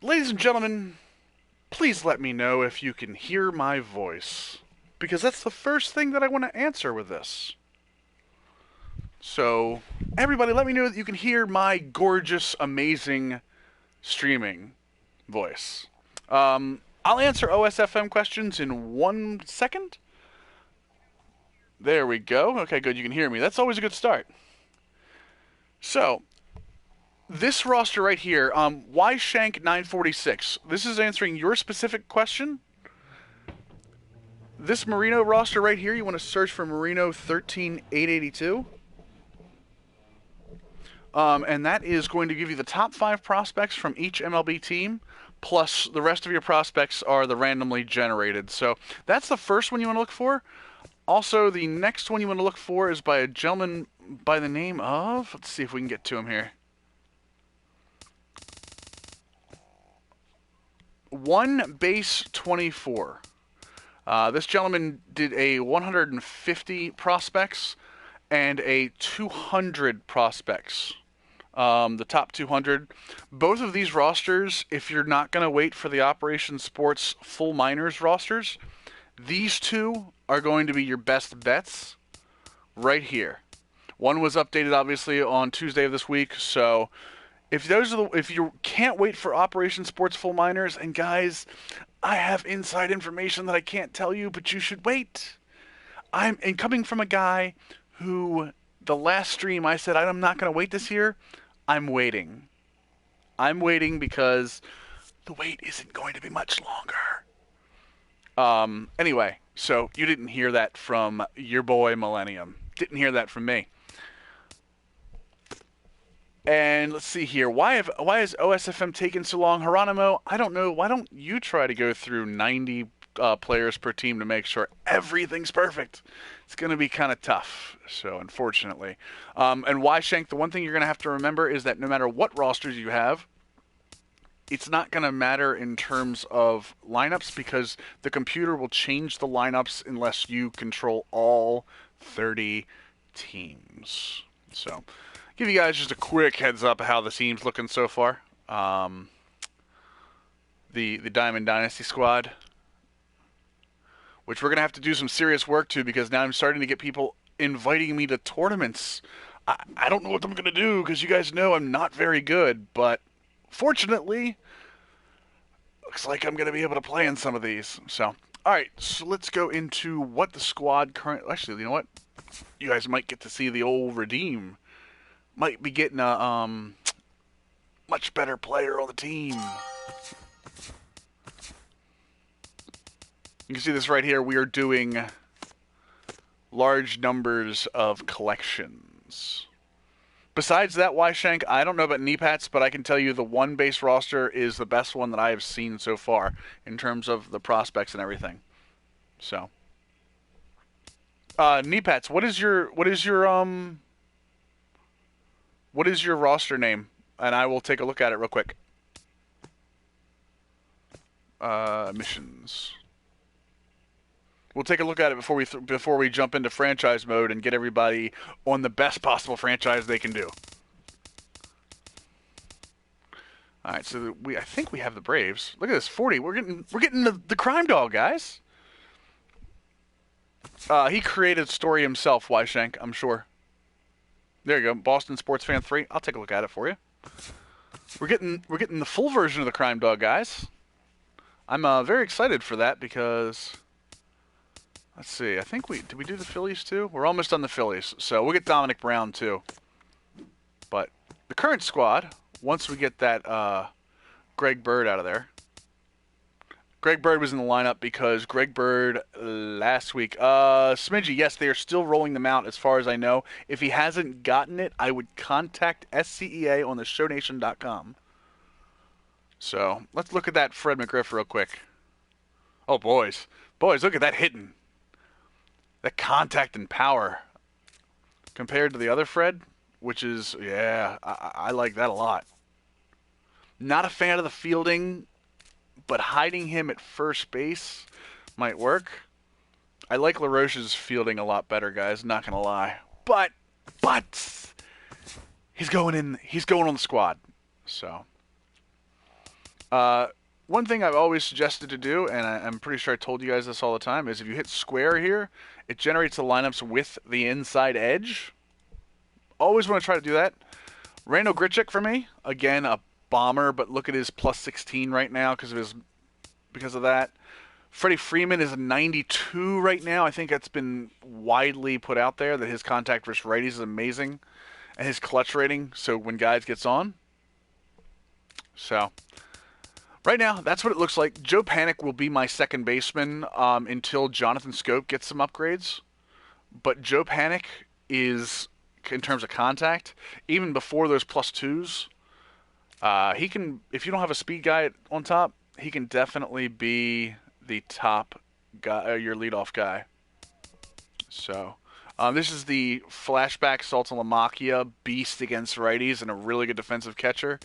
Ladies and gentlemen, please let me know if you can hear my voice, because that's the first thing that I want to answer with this. So, everybody, let me know that you can hear my gorgeous, amazing streaming voice. I'll answer OSFM questions in 1 second. There we go. Okay, good. You can hear me. That's always a good start. So, this roster right here, why Shank 946? This is answering your specific question. This Marino roster right here, you want to search for Marino 13882. And that is going to give you the top 5 prospects from each MLB team, plus the rest of your prospects are the randomly generated. So that's the first one you want to look for. Also, the next one you want to look for is by a gentleman by the name of, let's see if we can get to him here. One Base 24. This gentleman did a 150 prospects and a 200 prospects. The top 200. Both of these rosters, if you're not going to wait for the Operation Sports full minors rosters, these two are going to be your best bets right here. One was updated obviously on Tuesday of this week, so if you can't wait for Operation Sports full minors, and guys, I have inside information that I can't tell you, but you should wait. And coming from a guy who the last stream I said I'm not going to wait this year, I'm waiting. I'm waiting because the wait isn't going to be much longer. Anyway, so you didn't hear that from your boy Millennium. Didn't hear that from me. And let's see here. Why has OSFM taken so long? Geronimo, I don't know. Why don't you try to go through 90 players per team to make sure everything's perfect? It's going to be kind of tough, so unfortunately. And why, Shank, the one thing you're going to have to remember is that no matter what rosters you have, it's not going to matter in terms of lineups because the computer will change the lineups unless you control all 30 teams. So, give you guys just a quick heads up of how the team's looking so far. The Diamond Dynasty squad, which we're gonna have to do some serious work to because now I'm starting to get people inviting me to tournaments. I don't know what I'm gonna do because you guys know I'm not very good, but fortunately, looks like I'm gonna be able to play in some of these. So, all right, so let's go into what the squad currently. Actually, you know what? You guys might get to see the old Redeem. Might be getting a much better player on the team. You can see this right here. We are doing large numbers of collections. Besides that, Y-Shank, I don't know about knee pads, but I can tell you the one base roster is the best one that I have seen so far in terms of the prospects and everything. So, knee pads, what is your roster name? And I will take a look at it real quick. Missions. We'll take a look at it before we jump into franchise mode and get everybody on the best possible franchise they can do. All right, so I think we have the Braves. Look at this, 40. We're getting the crime dog, guys. He created story himself, Y-Shank, I'm sure. There you go, Boston Sports Fan 3. I'll take a look at it for you. We're getting the full version of the crime dog, guys. I'm very excited for that because let's see. I think did we do the Phillies too? We're almost on the Phillies, so we'll get Dominic Brown too. But the current squad, once we get that Greg Bird out of there. Greg Bird was in the lineup because Greg Bird last week. Smidgy, yes, they are still rolling them out as far as I know. If he hasn't gotten it, I would contact SCEA on the ShowNation.com. So let's look at that Fred McGriff real quick. Oh, boys, look at that hitting. That contact and power compared to the other Fred, which is, yeah, I like that a lot. Not a fan of the fielding, but hiding him at first base might work. I like LaRoche's fielding a lot better, guys, not going to lie. But he's going on the squad. So, Uh, One thing I've always suggested to do, and I'm pretty sure I told you guys this all the time, is if you hit square here, it generates the lineups with the inside edge. Always want to try to do that. Randall Grichuk for me, again a bomber, but look at his plus 16 right now because of that. Freddie Freeman is a 92 right now. I think that's been widely put out there that his contact versus righties is amazing, and his clutch rating. So when guys gets on, so right now that's what it looks like. Joe Panic will be my second baseman until Jonathan Scope gets some upgrades. But Joe Panic is, in terms of contact, even before those plus twos, he can. If you don't have a speed guy on top, he can definitely be the top guy, your leadoff guy. So, this is the flashback Saltalamacchia beast against righties and a really good defensive catcher.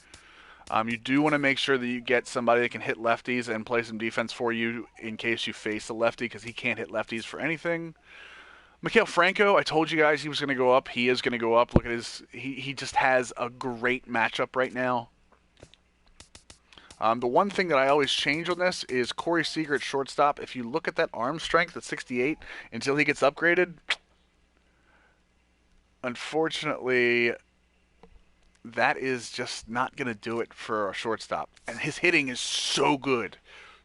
You do want to make sure that you get somebody that can hit lefties and play some defense for you in case you face a lefty, because he can't hit lefties for anything. Maikel Franco, I told you guys he was going to go up. He is going to go up. Look at his. He just has a great matchup right now. The one thing that I always change on this is Corey Seager at shortstop. If you look at that arm strength at 68 until he gets upgraded, unfortunately, that is just not going to do it for a shortstop. And his hitting is so good.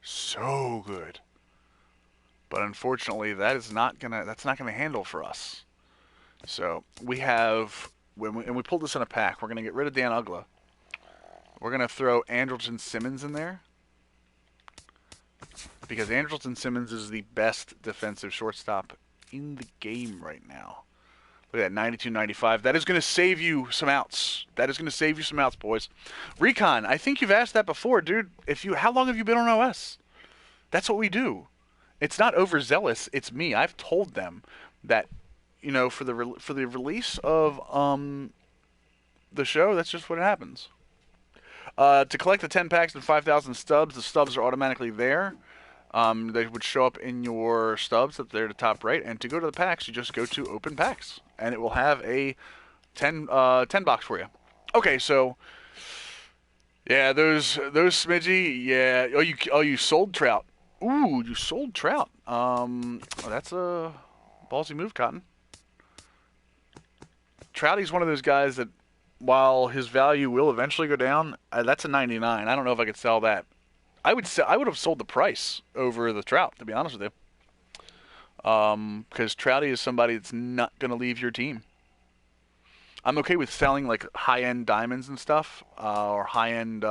So good. But unfortunately, that's not gonna handle for us. So we have, and we pulled this in a pack. We're gonna get rid of Dan Ugla. We're gonna throw Andrelton Simmons in there because Andrelton Simmons is the best defensive shortstop in the game right now. Look at that, 92-95. That is going to save you some outs. That is going to save you some outs, boys. Recon, I think you've asked that before, dude. How long have you been on OS? That's what we do. It's not overzealous. It's me. I've told them that, for the release of the show, that's just what happens. To collect the 10 packs and 5,000 stubs, the stubs are automatically there. They would show up in your stubs up there at the top right. And to go to the packs, you just go to Open Packs, and it will have a 10 box for you. Okay, so yeah, those Smidgey, yeah. Oh, you sold Trout. Ooh, you sold Trout. That's a ballsy move, Cotton. Trouty's one of those guys that, while his value will eventually go down, that's a 99. I don't know if I could sell that. I would have sold the price over the Trout, to be honest with you. Because Trouty is somebody that's not going to leave your team. I'm okay with selling like high-end diamonds and stuff, or high-end,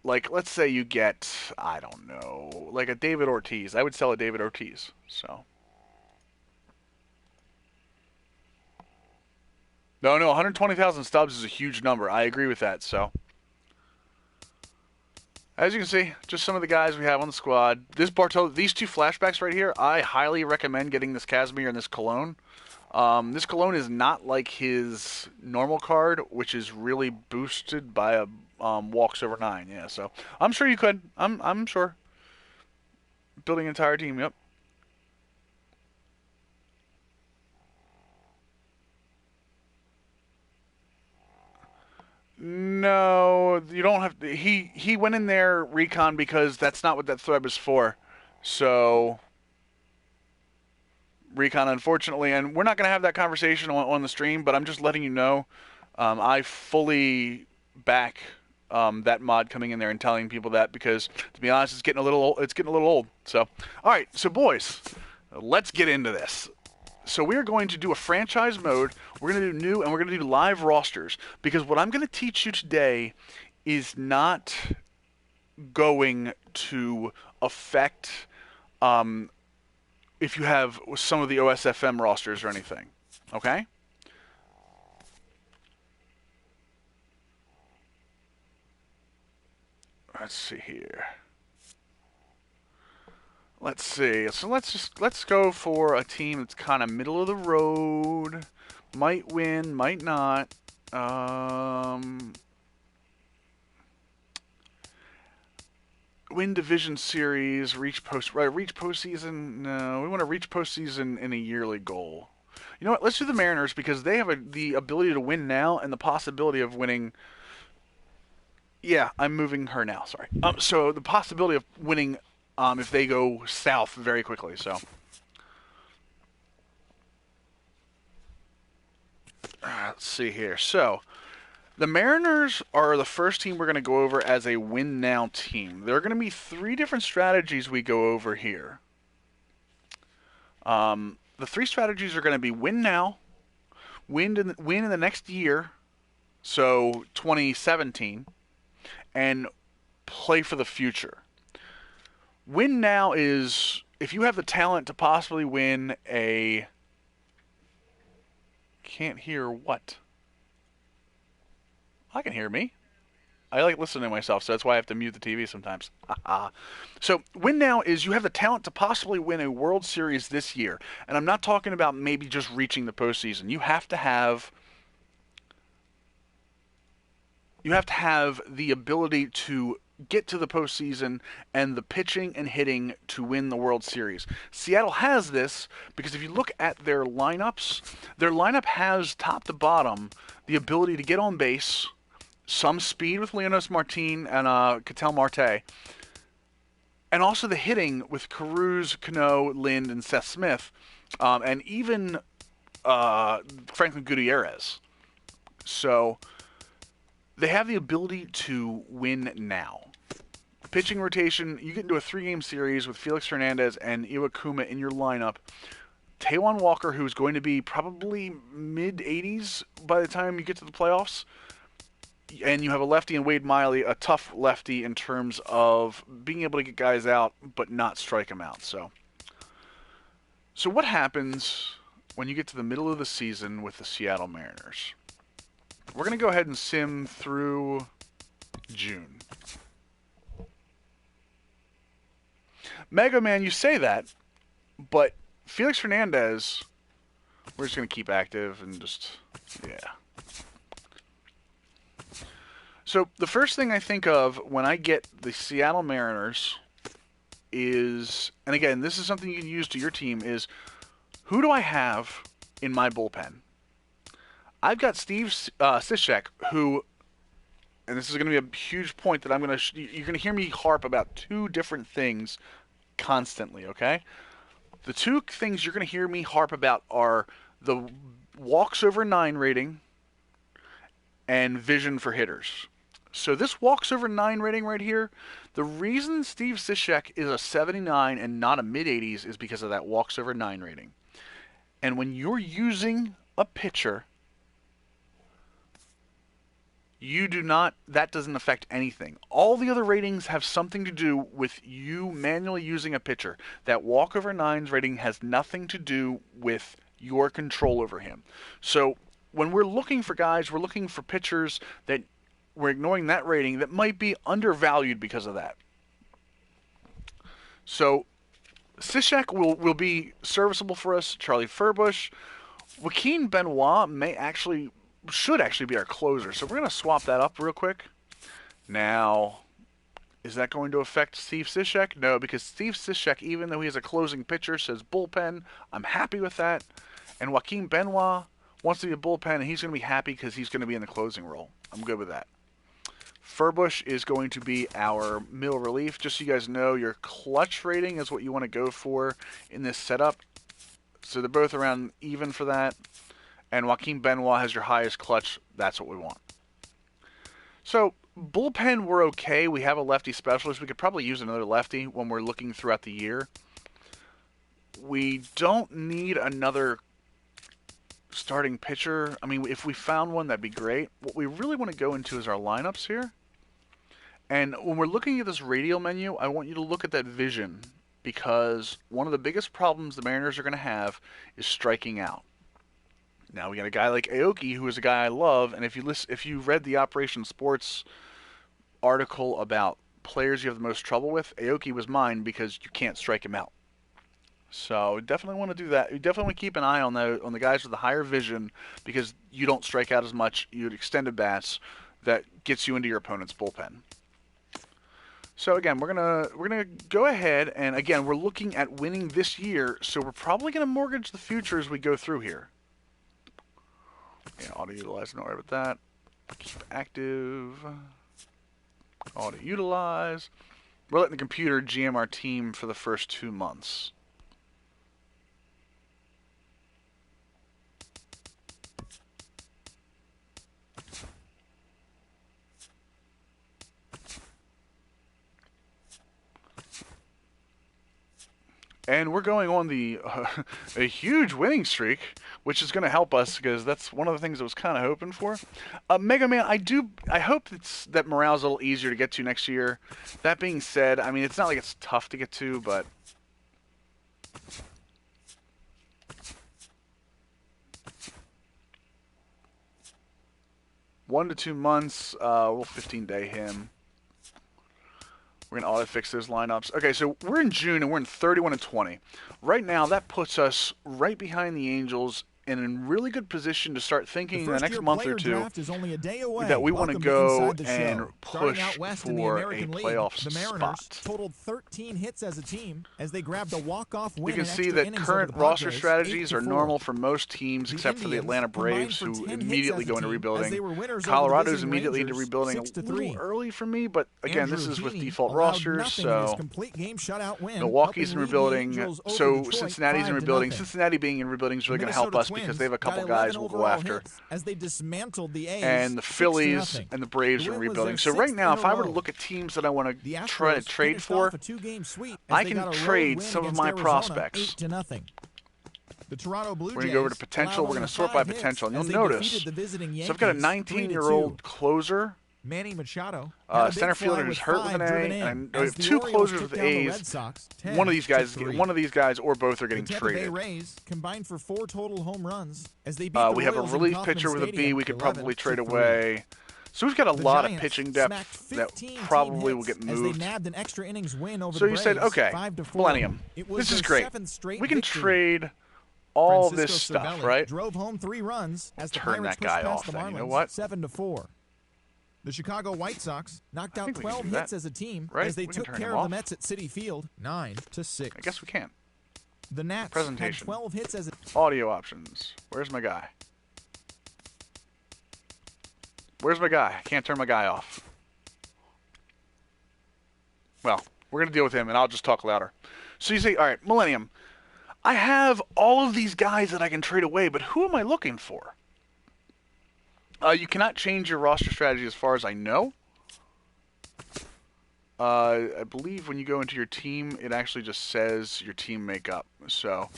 like let's say you get, I don't know, like a David Ortiz. I would sell a David Ortiz. So. No, 120,000 stubs is a huge number. I agree with that. So. As you can see, just some of the guys we have on the squad. These two flashbacks right here, I highly recommend getting this Casimir and this Cologne. This Cologne is not like his normal card, which is really boosted by a walks over 9. Yeah, so I'm sure you could. I'm sure. Building an entire team. Yep. No, you don't have to. He went in there, Recon, because that's not what that thread was for. So, Recon, unfortunately, and we're not going to have that conversation on the stream, but I'm just letting you know, I fully back that mod coming in there and telling people that, because, to be honest, it's getting a little old. So, all right, so boys, let's get into this. So we are going to do a franchise mode. We're going to do new, and we're going to do live rosters, because what I'm going to teach you today is not going to affect if you have some of the OSFM rosters or anything. Okay? Let's see here. Let's see. So let's go for a team that's kind of middle of the road. Might win, might not. Win division series, reach postseason. No, we want to reach postseason in a yearly goal. You know what? Let's do the Mariners, because they have the ability to win now and the possibility of winning Yeah, I'm moving her now. Sorry. So the possibility of winning, if they go south very quickly. So, let's see here. So, the Mariners are the first team we're going to go over as a win now team. There are going to be 3 different strategies we go over here. The 3 strategies are going to be win now, win in the next year, so 2017, and play for the future. Win now is if you have the talent to possibly win a. Can't hear what? I can hear me. I like listening to myself, so that's why I have to mute the TV sometimes. So, win now is you have the talent to possibly win a World Series this year. And I'm not talking about maybe just reaching the postseason. You have to have the ability to get to the postseason and the pitching and hitting to win the World Series. Seattle has this because if you look at their lineups, their lineup has top to bottom the ability to get on base, some speed with Leonys Martin and Ketel Marte, and also the hitting with Cruz, Cano, Lind, and Seth Smith, and even Franklin Gutierrez. So they have the ability to win now. Pitching rotation, you get into a 3-game series with Felix Hernandez and Iwakuma in your lineup. Taijuan Walker, who's going to be probably mid-80s by the time you get to the playoffs. And you have a lefty in Wade Miley, a tough lefty in terms of being able to get guys out but not strike them out. So what happens when you get to the middle of the season with the Seattle Mariners? We're going to go ahead and sim through June. Mega Man, you say that, but Felix Hernandez, we're just going to keep active and just, yeah. So the first thing I think of when I get the Seattle Mariners is, and again, this is something you can use to your team, is who do I have in my bullpen? I've got Steve Cishek, who, and this is going to be a huge point that you're going to hear me harp about 2 different things constantly, okay? The 2 things you're going to hear me harp about are the walks over 9 rating and vision for hitters. So this walks over 9 rating right here, the reason Steve Cishek is a 79 and not a mid-80s is because of that walks over 9 rating. And when you're using a pitcher, that doesn't affect anything. All the other ratings have something to do with you manually using a pitcher. That walk over 9's rating has nothing to do with your control over him. So when we're looking for guys, we're looking for pitchers that we're ignoring that rating that might be undervalued because of that. So Cishek will be serviceable for us. Charlie Furbush. Joaquin Benoit should actually be our closer. So we're going to swap that up real quick. Now, is that going to affect Steve Cishek? No, because Steve Cishek, even though he has a closing pitcher, says bullpen. I'm happy with that. And Joaquin Benoit wants to be a bullpen, and he's going to be happy because he's going to be in the closing role. I'm good with that. Furbush is going to be our middle relief. Just so you guys know, your clutch rating is what you want to go for in this setup. So they're both around even for that. And Joaquin Benoit has your highest clutch. That's what we want. So bullpen, we're okay. We have a lefty specialist. We could probably use another lefty when we're looking throughout the year. We don't need another starting pitcher. I mean, if we found one, that'd be great. What we really want to go into is our lineups here. And when we're looking at this radial menu, I want you to look at that vision, because one of the biggest problems the Mariners are going to have is striking out. Now we got a guy like Aoki, who is a guy I love, and if you read the Operation Sports article about players you have the most trouble with, Aoki was mine because you can't strike him out. So definitely want to do that. You definitely want to keep an eye on the guys with the higher vision, because you don't strike out as much. You had extended bats that gets you into your opponent's bullpen. So again, we're gonna go ahead, and again, we're looking at winning this year, so we're probably gonna mortgage the future as we go through here. Yeah, auto utilize, don't worry about that. Keep active. Auto utilize. We're letting the computer GM our team for the first 2 months. And we're going on the a huge winning streak, which is going to help us because that's one of the things I was kind of hoping for. Mega Man, I hope that morale's a little easier to get to next year. That being said, I mean, it's not like it's tough to get to, but one to 2 months, we'll 15-day him. We're going to auto-fix those lineups. Okay, so we're in June, and we're in 31 and 20. Right now, that puts us right behind the Angels and in really good position to start thinking in the next month or two that we want to go and push for a playoff spot. Totaled 13 hits as a team as they grabbed a walk-off win. You can see that current roster strategies are normal for most teams except for the Atlanta Braves, who immediately go into rebuilding. Colorado's immediately into rebuilding a little early for me, but again, this is with default rosters, so Milwaukee's in rebuilding, so Cincinnati's in rebuilding. Cincinnati being in rebuilding is really going to help us because they have a couple guys we'll go after. As they dismantled the A's, and the Phillies and the Braves are rebuilding. So right now, if I were to look at teams that I want to try to trade for, I can trade some of my prospects. The Toronto Blue Jays, we're going to go over to potential. We're going to sort by potential. And you'll notice, so I've got a 19-year-old closer. Manny Machado, center fielder who's hurt with an A, and I have 2 closers with A's. One of these guys, or both are getting traded. Rays combined for 4 total home runs as they we have a relief pitcher with a B we could probably trade away. So we've got a lot of pitching depth that probably will get moved. So you said, okay, Millennium, this is great. We can trade all this stuff, right? Drove home 3 runs as turn that guy off then. You know what? 7-4. The Chicago White Sox knocked out 12 hits as a team as they took care of the Mets at Citi Field, 9-6. I guess we can. The Nats had 12 hits as a audio options. Where's my guy? Where's my guy? I can't turn my guy off. Well, we're going to deal with him, and I'll just talk louder. So you say, all right, Millennium, I have all of these guys that I can trade away, but who am I looking for? You cannot change your roster strategy as far as I know. I believe when you go into your team, it actually just says your team makeup. So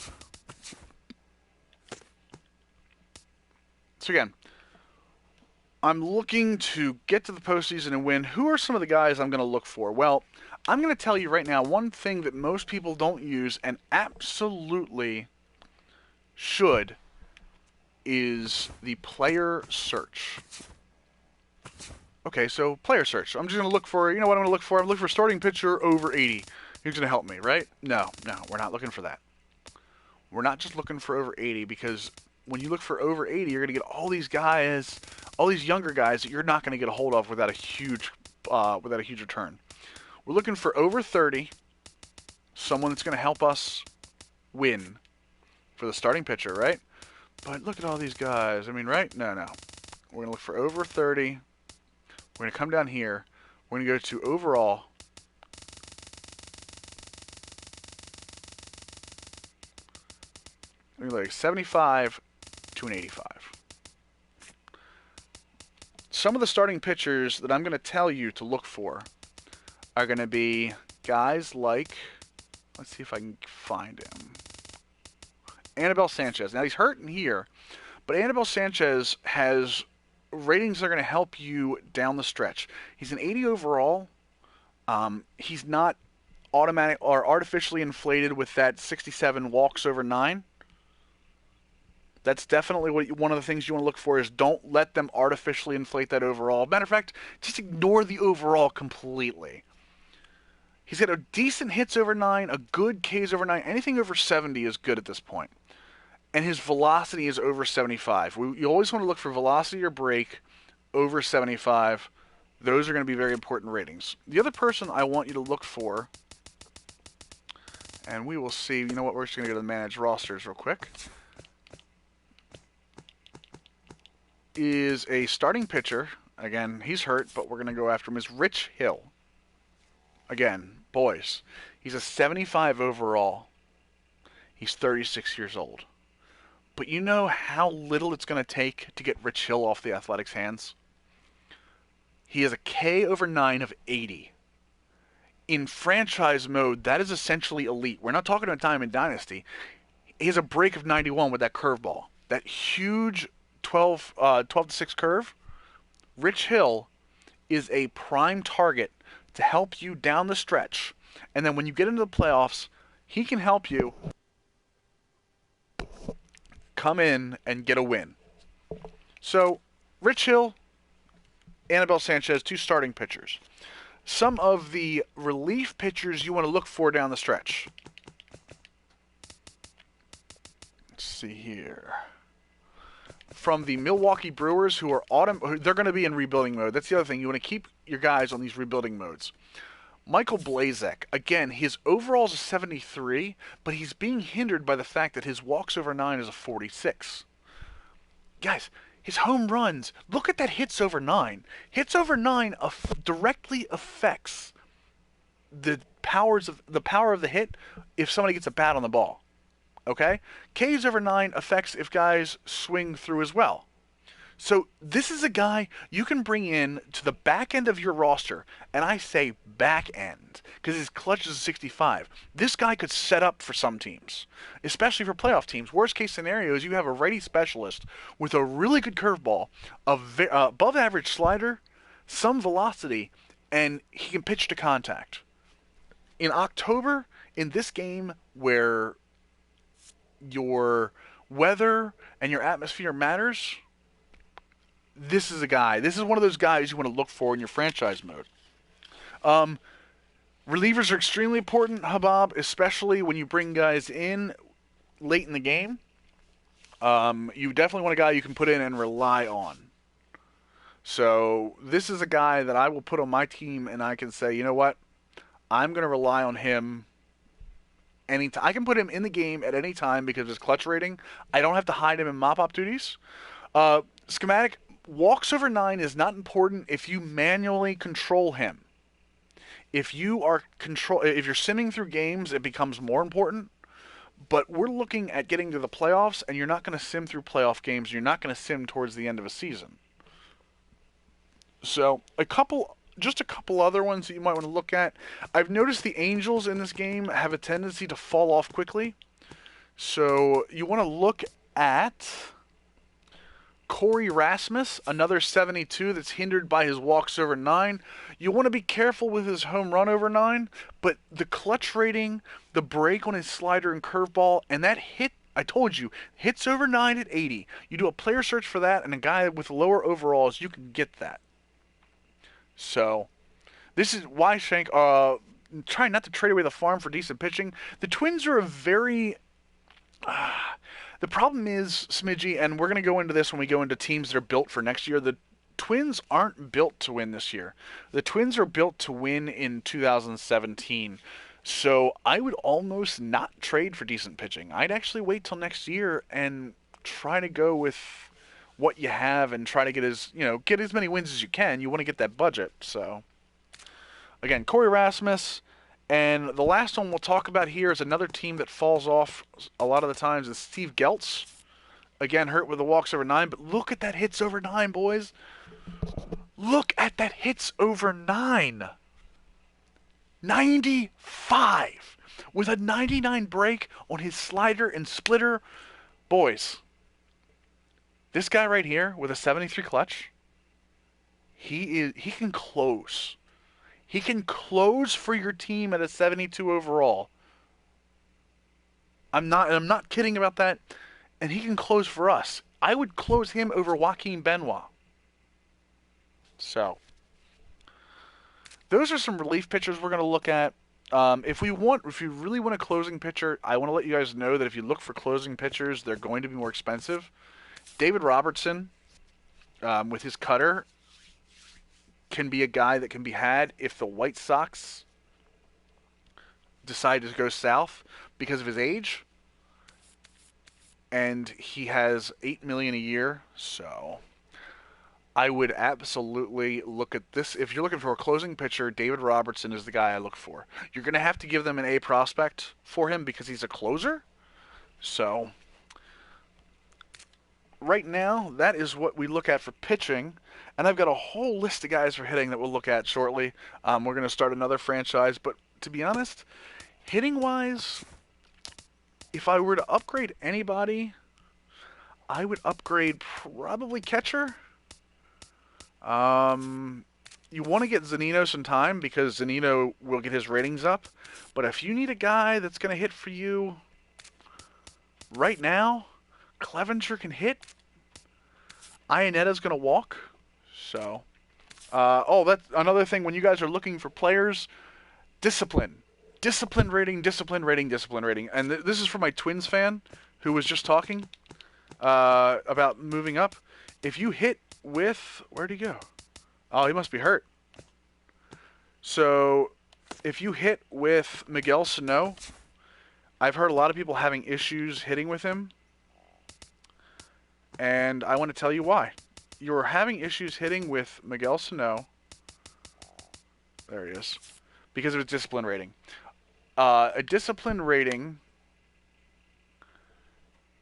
again, I'm looking to get to the postseason and win. Who are some of the guys I'm going to look for? Well, I'm going to tell you right now one thing that most people don't use and absolutely should is the player search. Okay, so player search. I'm just going to look for, you know what I'm going to look for? I'm looking for starting pitcher over 80. Who's going to help me, right? No, we're not looking for that. We're not just looking for over 80 because when you look for over 80, you're going to get all these guys, all these younger guys that you're not going to get a hold of without a huge return. We're looking for over 30, someone that's going to help us win for the starting pitcher, right? But look at all these guys. I mean, right? No. We're going to look for over 30. We're going to come down here. We're going to go to overall. We're going to like 75 to an 85. Some of the starting pitchers that I'm going to tell you to look for are going to be guys like, let's see if I can find him. Anibal Sanchez. Now, he's hurting here, but Anibal Sanchez has ratings that are going to help you down the stretch. He's an 80 overall. He's not automatic or artificially inflated with that 67 walks over 9. That's definitely one of the things you want to look for is don't let them artificially inflate that overall. Matter of fact, just ignore the overall completely. He's got a decent hits over 9, a good Ks over 9. Anything over 70 is good at this point. And his velocity is over 75. You always want to look for velocity or break over 75. Those are going to be very important ratings. The other person I want you to look for, and we will see, you know what, we're just going to go to the manage rosters real quick, is a starting pitcher. Again, he's hurt, but we're going to go after him, is Rich Hill. Again, boys, he's a 75 overall. He's 36 years old. But you know how little it's going to take to get Rich Hill off the Athletics' hands? He has a K over 9 of 80. In franchise mode, that is essentially elite. We're not talking about Diamond Dynasty. He has a break of 91 with that curveball. That huge 12 to 6 curve. Rich Hill is a prime target to help you down the stretch. And then when you get into the playoffs, he can help you come in and get a win. So, Rich Hill, Anibal Sanchez, 2 starting pitchers. Some of the relief pitchers you want to look for down the stretch. Let's see here. From the Milwaukee Brewers, who are they're going to be in rebuilding mode. That's the other thing. You want to keep your guys on these rebuilding modes. Michael Blazek, again, his overall is a 73, but he's being hindered by the fact that his walks over 9 is a 46. Guys, his home runs, look at that hits over 9. Hits over 9 directly affects the power of the hit if somebody gets a bat on the ball. Okay? Ks over 9 affects if guys swing through as well. So this is a guy you can bring in to the back end of your roster, and I say back end because his clutch is a 65. This guy could set up for some teams, especially for playoff teams. Worst case scenario is you have a righty specialist with a really good curveball, above average slider, some velocity, and he can pitch to contact. In October, in this game where your weather and your atmosphere matters, this is a guy. This is one of those guys you want to look for in your franchise mode. Relievers are extremely important, Habab, especially when you bring guys in late in the game. You definitely want a guy you can put in and rely on. So this is a guy that I will put on my team, and I can say, you know what? I'm going to rely on him anytime. I can put him in the game at any time because of his clutch rating. I don't have to hide him in mop-up duties. Schematic. Walks over 9 is not important if you manually control him. If you're simming through games, it becomes more important. But we're looking at getting to the playoffs, and you're not going to sim through playoff games. You're not going to sim towards the end of a season. So just a couple other ones that you might want to look at. I've noticed the Angels in this game have a tendency to fall off quickly. So you want to look at Corey Rasmus, another 72 that's hindered by his walks over 9. You want to be careful with his home run over 9, but the clutch rating, the break on his slider and curveball, and that hit, I told you, hits over 9 at 80. You do a player search for that, and a guy with lower overalls, you can get that. So, this is why Shank, trying not to trade away the farm for decent pitching. The Twins are a very... the problem is, Smidgey, and we're going to go into this when we go into teams that are built for next year, the Twins aren't built to win this year. The Twins are built to win in 2017. So I would almost not trade for decent pitching. I'd actually wait till next year and try to go with what you have and try to get as many wins as you can. You want to get that budget. So again, Corey Rasmus. And the last one we'll talk about here is another team that falls off a lot of the times is Steve Geltz. Again, hurt with the walks over 9, but look at that hits over 9, boys. Look at that hits over 9. 95 with a 99 break on his slider and splitter. Boys, this guy right here with a 73 clutch, he can close. He can close for your team at a 72 overall. I'm not kidding about that. And he can close for us. I would close him over Joaquin Benoit. So, those are some relief pitchers we're going to look at. If you really want a closing pitcher, I want to let you guys know that if you look for closing pitchers, they're going to be more expensive. David Robertson, with his cutter, can be a guy that can be had if the White Sox decide to go south because of his age. And he has $8 million a year, so I would absolutely look at this. If you're looking for a closing pitcher, David Robertson is the guy I look for. You're going to have to give them an A prospect for him because he's a closer. So, right now, that is what we look at for pitching. And I've got a whole list of guys for hitting that we'll look at shortly. We're going to start another franchise. But to be honest, hitting-wise, if I were to upgrade anybody, I would upgrade probably catcher. You want to get Zunino some time because Zunino will get his ratings up. But if you need a guy that's going to hit for you right now, Clevenger can hit. Ionetta's going to walk. So, that's another thing when you guys are looking for players, discipline. Discipline rating, discipline rating, discipline rating. And this is for my Twins fan who was just talking about moving up. If you hit with... Where'd he go? Oh, he must be hurt. So, if you hit with Miguel Sano, I've heard a lot of people having issues hitting with him. And I want to tell you why. You're having issues hitting with Miguel Sano. There he is. Because of his discipline rating. A discipline rating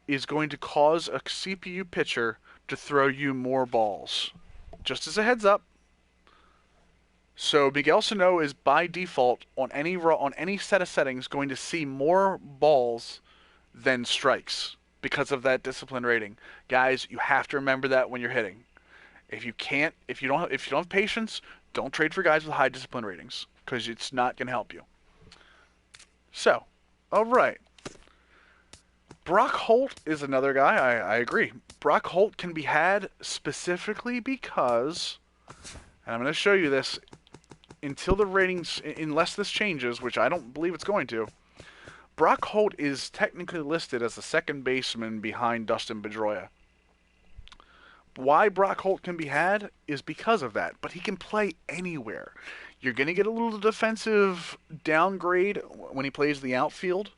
is going to cause a CPU pitcher to throw you more balls. Just as a heads up. So Miguel Sano is by default on any set of settings going to see more balls than strikes because of that discipline rating. Guys, you have to remember that when you're hitting. If you don't have patience, don't trade for guys with high discipline ratings because it's not going to help you. So, all right. Brock Holt is another guy. I agree. Brock Holt can be had specifically because, and I'm going to show you this, until the ratings, unless this changes, which I don't believe it's going to, Brock Holt is technically listed as the second baseman behind Dustin Pedroia. Why Brock Holt can be had is because of that, but he can play anywhere. You're going to get a little defensive downgrade when he plays the outfield,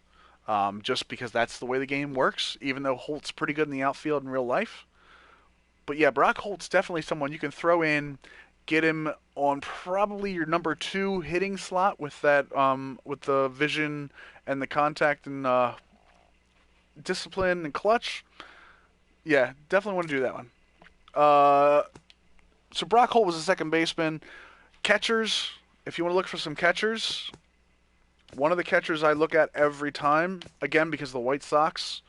just because that's the way the game works, even though Holt's pretty good in the outfield in real life. But yeah, Brock Holt's definitely someone you can throw in, get him on probably your number 2 hitting slot with that, with the vision and the contact and discipline and clutch. Yeah, definitely want to do that one. So Brock Holt was a second baseman. Catchers, if you want to look for some catchers, one of the catchers I look at every time, again because the White Sox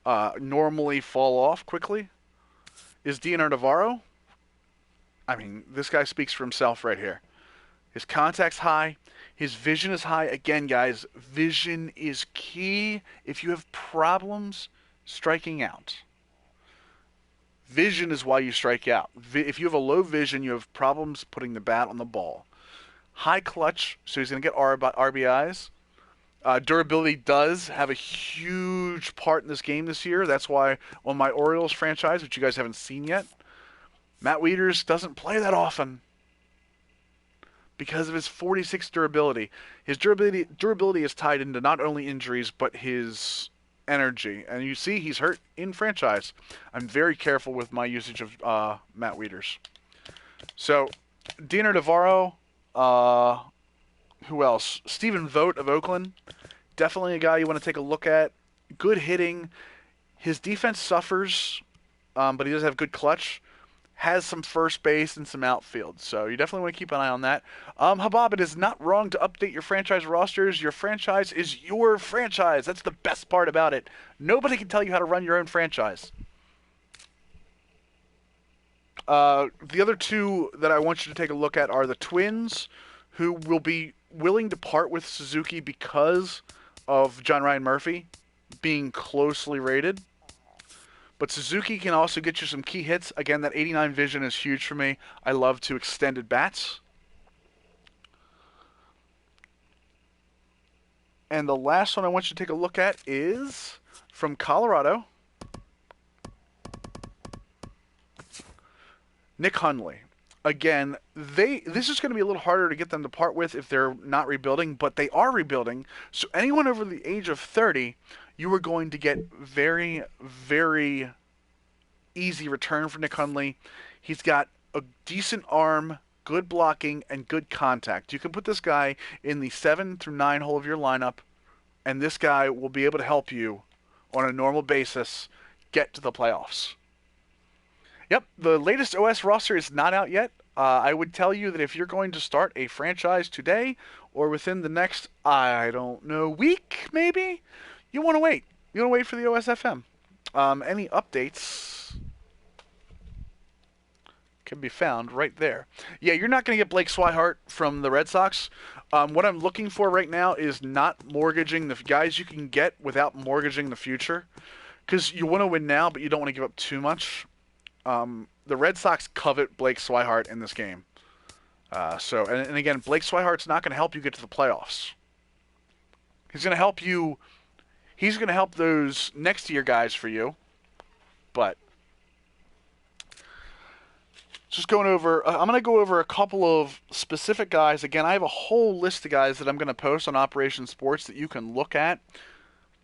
normally fall off quickly, is Dioner Navarro. I mean, this guy speaks for himself right here. His contact's high. His vision is high. Again, guys, vision is key if you have problems striking out. Vision is why you strike out. If you have a low vision, you have problems putting the bat on the ball. High clutch, so he's going to get RBIs. Durability does have a huge part in this game this year. That's why on my Orioles franchise, which you guys haven't seen yet, Matt Wieters doesn't play that often because of his 46 durability. His durability is tied into not only injuries, but his energy. And you see he's hurt in franchise. I'm very careful with my usage of Matt Wieters. So, Dioner Navarro, who else? Stephen Vogt of Oakland. Definitely a guy you want to take a look at. Good hitting. His defense suffers, but he does have good clutch. Has some first base and some outfield. So you definitely want to keep an eye on that. Habab, it is not wrong to update your franchise rosters. Your franchise is your franchise. That's the best part about it. Nobody can tell you how to run your own franchise. The other two that I want you to take a look at are the Twins, who will be willing to part with Suzuki because of John Ryan Murphy being closely rated. But Suzuki can also get you some key hits. Again, that 89 vision is huge for me. I love to extended bats. And the last one I want you to take a look at is from Colorado, Nick Hundley. Again, this is going to be a little harder to get them to part with if they're not rebuilding, but they are rebuilding. So anyone over the age of 30, you are going to get very, very easy return for Nick Hundley. He's got a decent arm, good blocking, and good contact. You can put this guy in the 7 through 9 hole of your lineup, and this guy will be able to help you on a normal basis get to the playoffs. Yep, the latest OS roster is not out yet. I would tell you that if you're going to start a franchise today or within the next, I don't know, week maybe, you want to wait. You want to wait for the OSFM. Any updates can be found right there. Yeah, you're not going to get Blake Swihart from the Red Sox. What I'm looking for right now is not mortgaging the guys you can get without mortgaging the future. Because you want to win now, but you don't want to give up too much. The Red Sox covet Blake Swihart in this game. And again, Blake Swihart's not going to help you get to the playoffs. He's going to help you. He's going to help those next to your guys for you. But just going over, I'm going to go over a couple of specific guys. Again, I have a whole list of guys that I'm going to post on Operation Sports that you can look at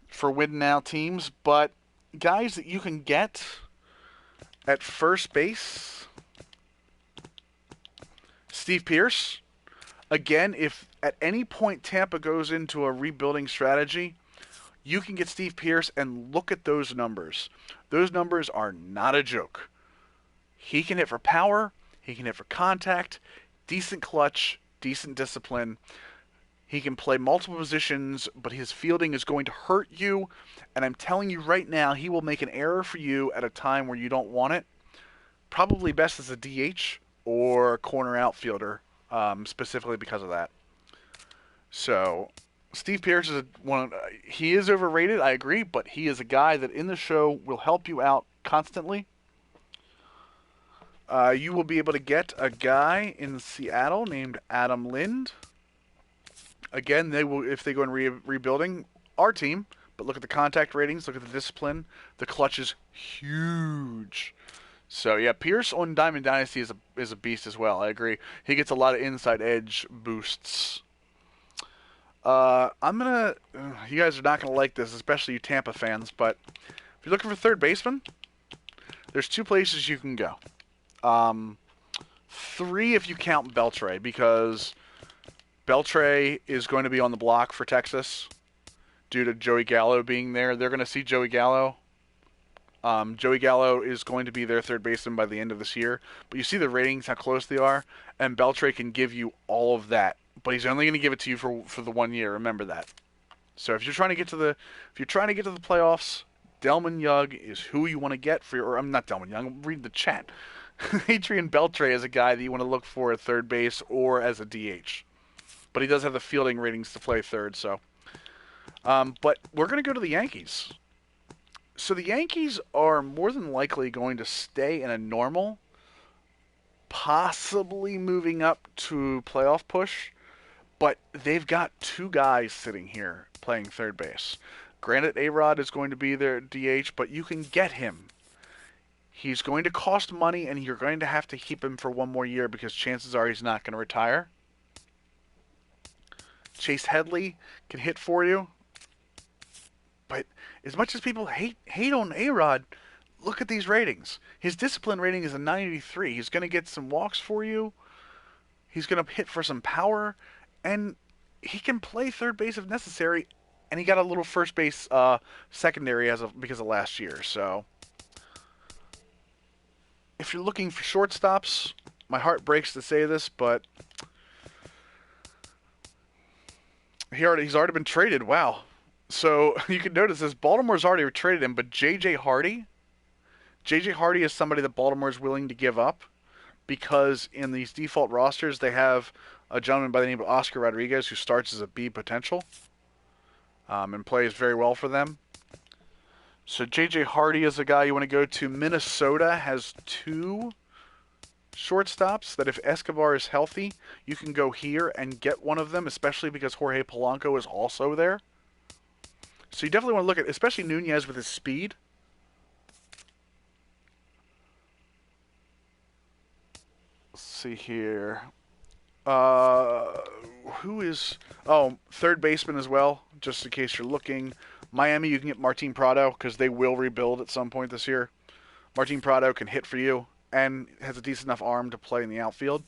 for win now teams. But guys that you can get at first base, Steve Pearce. Again, if at any point Tampa goes into a rebuilding strategy, you can get Steve Pearce and look at those numbers. Those numbers are not a joke. He can hit for power. He can hit for contact. Decent clutch. Decent discipline. He can play multiple positions, but his fielding is going to hurt you. And I'm telling you right now, he will make an error for you at a time where you don't want it. Probably best as a DH or corner outfielder, specifically because of that. So, Steve Pearce is he is overrated, I agree, but he is a guy that in the show will help you out constantly. You will be able to get a guy in Seattle named Adam Lind. Again, they will, if they go in rebuilding our team, but look at the contact ratings, look at the discipline. The clutch is huge. So yeah, Pierce on Diamond Dynasty is a beast as well. I agree. He gets a lot of inside edge boosts. You guys are not gonna like this, especially you Tampa fans. But if you're looking for third baseman, there's 2 places you can go. 3 if you count Beltre, because Beltre is going to be on the block for Texas due to Joey Gallo being there. They're going to see Joey Gallo. Joey Gallo is going to be their third baseman by the end of this year. But you see the ratings, how close they are, and Beltre can give you all of that. But he's only going to give it to you for the 1 year. Remember that. So if you're trying to get to the playoffs, Delman Young is who you want to get for your. Or I'm not Delman Young. I'm reading the chat. Adrian Beltre is a guy that you want to look for at third base or as a DH. But he does have the fielding ratings to play third. So, but we're going to go to the Yankees. So the Yankees are more than likely going to stay in a normal, possibly moving up to playoff push, but they've got 2 guys sitting here playing third base. Granted, A-Rod is going to be their DH, but you can get him. He's going to cost money, and you're going to have to keep him for 1 more year because chances are he's not going to retire. Chase Headley can hit for you. But as much as people hate on A-Rod, look at these ratings. His discipline rating is a 983. He's going to get some walks for you. He's going to hit for some power. And he can play third base if necessary. And he got a little first base secondary because of last year. So if you're looking for shortstops, my heart breaks to say this, but he's already been traded. Wow. So you can notice this, Baltimore's already traded him, but J.J. Hardy is somebody that Baltimore's willing to give up because in these default rosters they have a gentleman by the name of Oscar Rodriguez who starts as a B potential and plays very well for them. So J.J. Hardy is a guy you want to go to. Minnesota has 2 shortstops that if Escobar is healthy, you can go here and get one of them, especially because Jorge Polanco is also there. So you definitely want to look at, especially Nunez with his speed. Let's see here. Who is... Oh, third baseman as well, just in case you're looking. Miami, you can get Martin Prado, because they will rebuild at some point this year. Martin Prado can hit for you, and has a decent enough arm to play in the outfield.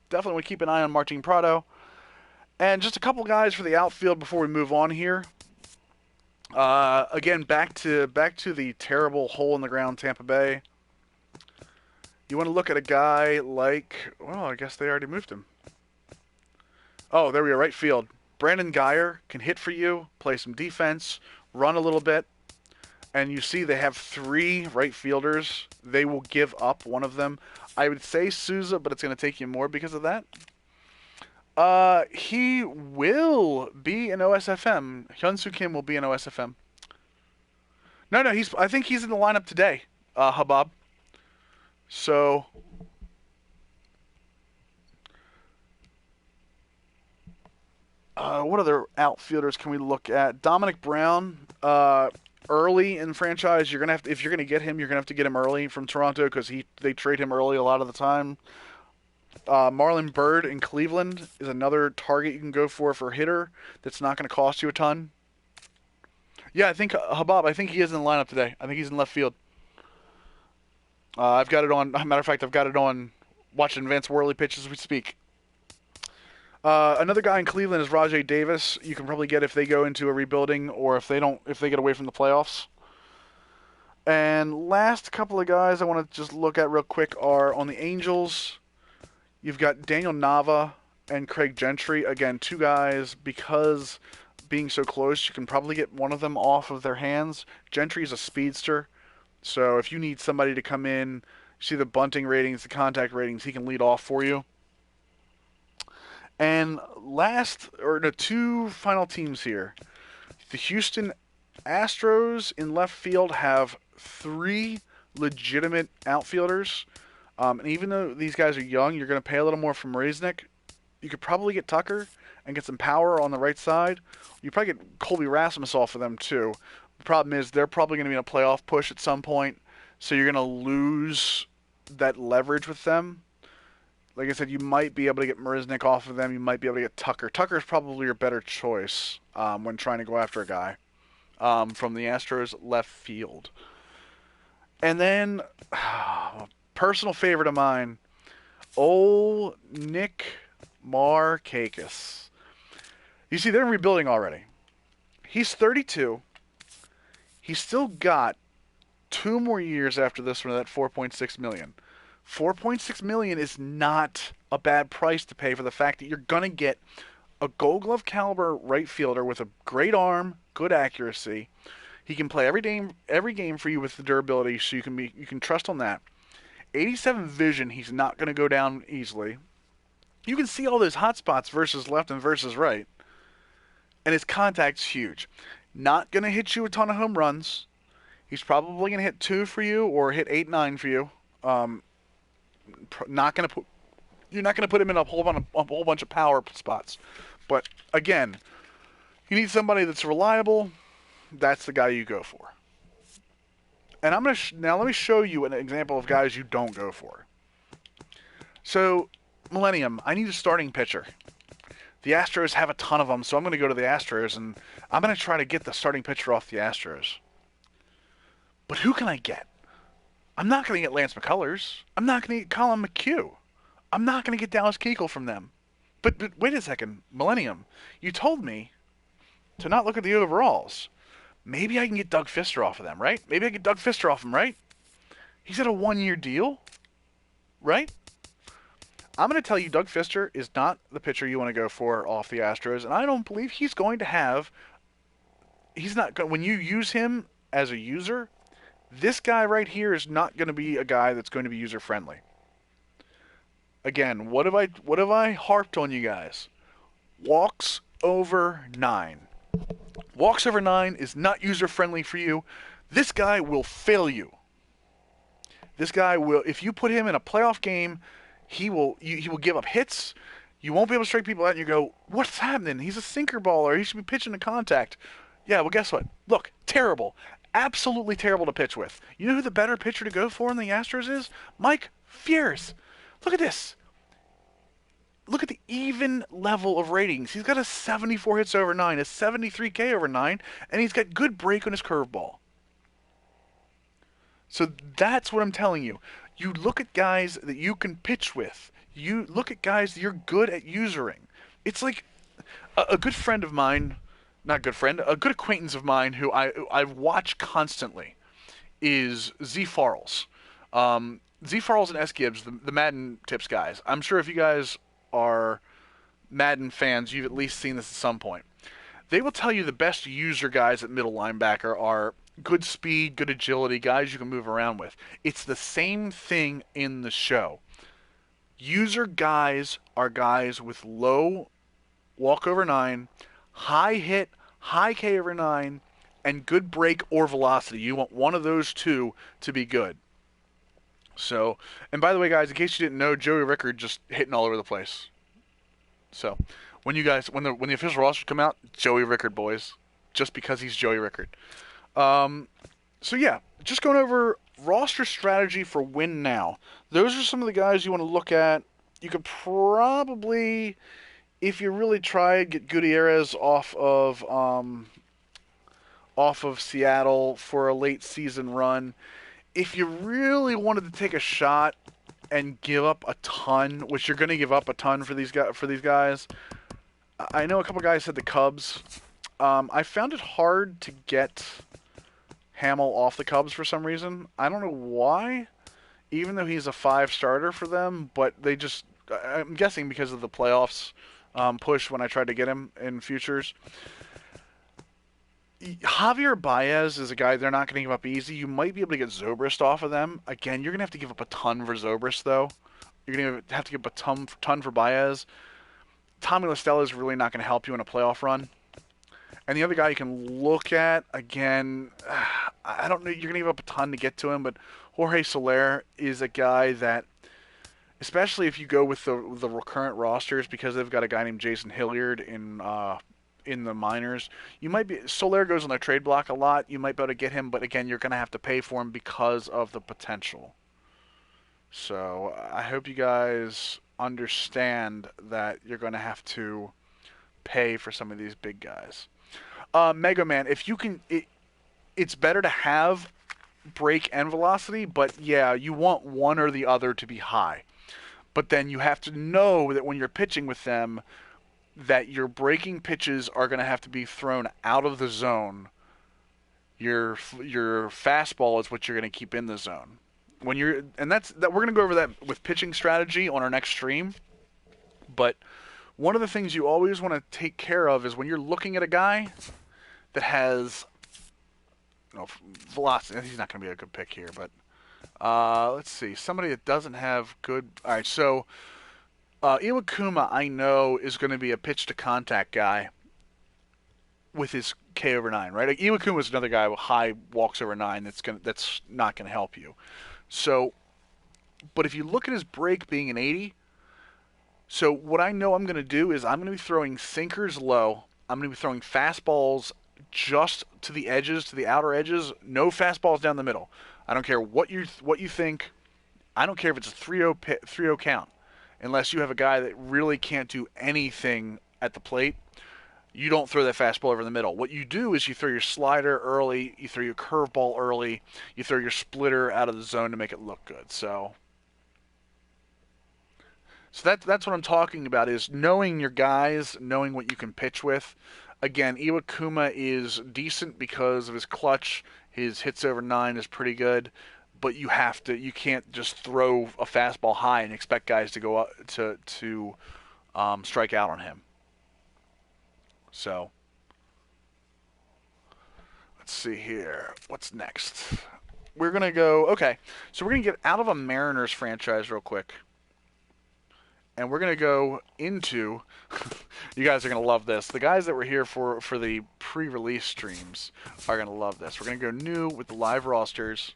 Definitely would keep an eye on Martin Prado. And just a couple guys for the outfield before we move on here. Again, back to the terrible hole-in-the-ground Tampa Bay. You want to look at a guy like... Well, I guess they already moved him. Oh, there we go, right field. Brandon Geyer can hit for you, play some defense, run a little bit. And you see they have 3 right fielders. They will give up one of them. I would say Souza, but it's going to take you more because of that. He will be an OSFM. Hyun-Soo Kim will be an OSFM. No, I think he's in the lineup today, Habab. So, what other outfielders can we look at? Dominic Brown, early in franchise, you're gonna have to, if you're gonna get him, you're gonna have to get him early from Toronto because they trade him early a lot of the time. Marlon Byrd in Cleveland is another target you can go for a hitter that's not going to cost you a ton. Yeah, I think Habab. I think he is in the lineup today. I think he's in left field. I've got it on. Matter of fact, I've got it on. Watching Vance Worley pitch as we speak. Another guy in Cleveland is Rajay Davis. You can probably get if they go into a rebuilding or if they get away from the playoffs. And last couple of guys I want to just look at real quick are on the Angels. You've got Daniel Nava and Craig Gentry. Again, 2 guys, because being so close, you can probably get one of them off of their hands. Gentry's a speedster, so if you need somebody to come in, see the bunting ratings, the contact ratings, he can lead off for you. And the 2 final teams here. The Houston Astros in left field have 3 legitimate outfielders. And even though these guys are young, you're going to pay a little more from Mrazek. You could probably get Tucker and get some power on the right side. You probably get Colby Rasmus off of them too. The problem is they're probably going to be in a playoff push at some point, so you're going to lose that leverage with them. Like I said, you might be able to get Mrazek off of them. You might be able to get Tucker. Tucker's probably your better choice when trying to go after a guy from the Astros left field. And then... personal favorite of mine, old Nick Markakis. You see, they're rebuilding already. He's 32. He's still got 2 more years after this one of that $4.6 million. $4.6 million is not a bad price to pay for the fact that you're going to get a Gold Glove caliber right fielder with a great arm, good accuracy. He can play every game for you with the durability, so you can trust on that. 87 vision, he's not going to go down easily. You can see all those hot spots versus left and versus right. And his contact's huge. Not going to hit you a ton of home runs. He's probably going to hit 2 for you or hit 8, 9 for you. You're not going to put him in a whole bunch of power spots. But again, you need somebody that's reliable. That's the guy you go for. And I'm going to now let me show you an example of guys you don't go for. So, Millennium, I need a starting pitcher. The Astros have a ton of them, so I'm going to go to the Astros, and I'm going to try to get the starting pitcher off the Astros. But who can I get? I'm not going to get Lance McCullers. I'm not going to get Colin McHugh. I'm not going to get Dallas Keuchel from them. But wait a second, Millennium, you told me to not look at the overalls. Maybe I can get Doug Fister off of them, right? Maybe I can get Doug Fister off him, right? He's at a 1-year deal, right? I'm going to tell you Doug Fister is not the pitcher you want to go for off the Astros, and I don't believe he's going to have... He's not going... When you use him as a user, this guy right here is not going to be a guy that's going to be user-friendly. Again, what have I harped on you guys? Walks over 9. Walks over 9 is not user-friendly for you. This guy will fail you. This guy will, if you put him in a playoff game, he will give up hits. You won't be able to strike people out, and you go, what's happening? He's a sinker baller. He should be pitching to contact. Yeah, well, guess what? Look, terrible. Absolutely terrible to pitch with. You know who the better pitcher to go for in the Astros is? Mike Fierce. Look at this. Look at the even level of ratings. He's got a 74 hits over 9, a 73K over 9, and he's got good break on his curveball. So that's what I'm telling you. You look at guys that you can pitch with. You look at guys that you're good at usering. It's like a good friend of mine, not good friend, a good acquaintance of mine who I watch constantly is Z Farrells. Z Farrells and S Gibbs, the Madden tips guys. I'm sure if you guys are Madden fans, you've at least seen this at some point. They will tell you the best user guys at middle linebacker are good speed, good agility, guys you can move around with. It's the same thing in the show. User guys are guys with low walk over 9, high hit, high K over 9, and good break or velocity. You want one of those two to be good. So, and by the way, guys, in case you didn't know, Joey Rickard just hitting all over the place. So, when the official rosters come out, Joey Rickard, boys, just because he's Joey Rickard. So yeah, just going over roster strategy for win now. Those are some of the guys you want to look at. You could probably, if you really tried, get Gutierrez off of Seattle for a late season run. If you really wanted to take a shot and give up a ton, which you're going to give up a ton for these guys. I know a couple guys said the Cubs. I found it hard to get Hamill off the Cubs for some reason. I don't know why, even though he's a 5 starter for them, but they just, I'm guessing because of the playoffs push when I tried to get him in futures. Javier Baez is a guy they're not going to give up easy. You might be able to get Zobrist off of them. Again, you're going to have to give up a ton for Zobrist, though. You're going to have to give up a ton for Baez. Tommy La Stella is really not going to help you in a playoff run. And the other guy you can look at, again, I don't know, you're going to give up a ton to get to him, but Jorge Soler is a guy that, especially if you go with the current rosters, because they've got a guy named Jason Hilliard in the minors, Soler goes on their trade block a lot. You might be able to get him, but again, you're going to have to pay for him because of the potential. So I hope you guys understand that you're going to have to pay for some of these big guys. Mega Man, if you can, it's better to have break and velocity, but yeah, you want one or the other to be high. But then you have to know that when you're pitching with them, that your breaking pitches are going to have to be thrown out of the zone. Your fastball is what you're going to keep in the zone. We're going to go over that with pitching strategy on our next stream. But one of the things you always want to take care of is when you're looking at a guy that has velocity. He's not going to be a good pick here, but let's see. Somebody that doesn't have good. All right, so Iwakuma, I know, is going to be a pitch to contact guy with his K over 9, right? Like, Iwakuma is another guy with high walks over 9 that's not going to help you. So, but if you look at his break being an 80, so what I know I'm going to do is I'm going to be throwing sinkers low. I'm going to be throwing fastballs just to the edges, to the outer edges. No fastballs down the middle. I don't care what you think. I don't care if it's a 3-0 count. Unless you have a guy that really can't do anything at the plate, you don't throw that fastball over the middle. What you do is you throw your slider early, you throw your curveball early, you throw your splitter out of the zone to make it look good. So that's what I'm talking about, is knowing your guys, knowing what you can pitch with. Again, Iwakuma is decent because of his clutch. His hits over 9 is pretty good. But you can't just throw a fastball high and expect guys to go up to strike out on him. So, let's see here. What's next? We're going to go, okay, so we're going to get out of a Mariners franchise real quick. And we're going to go into, you guys are going to love this. The guys that were here for the pre-release streams are going to love this. We're going to go new with the live rosters.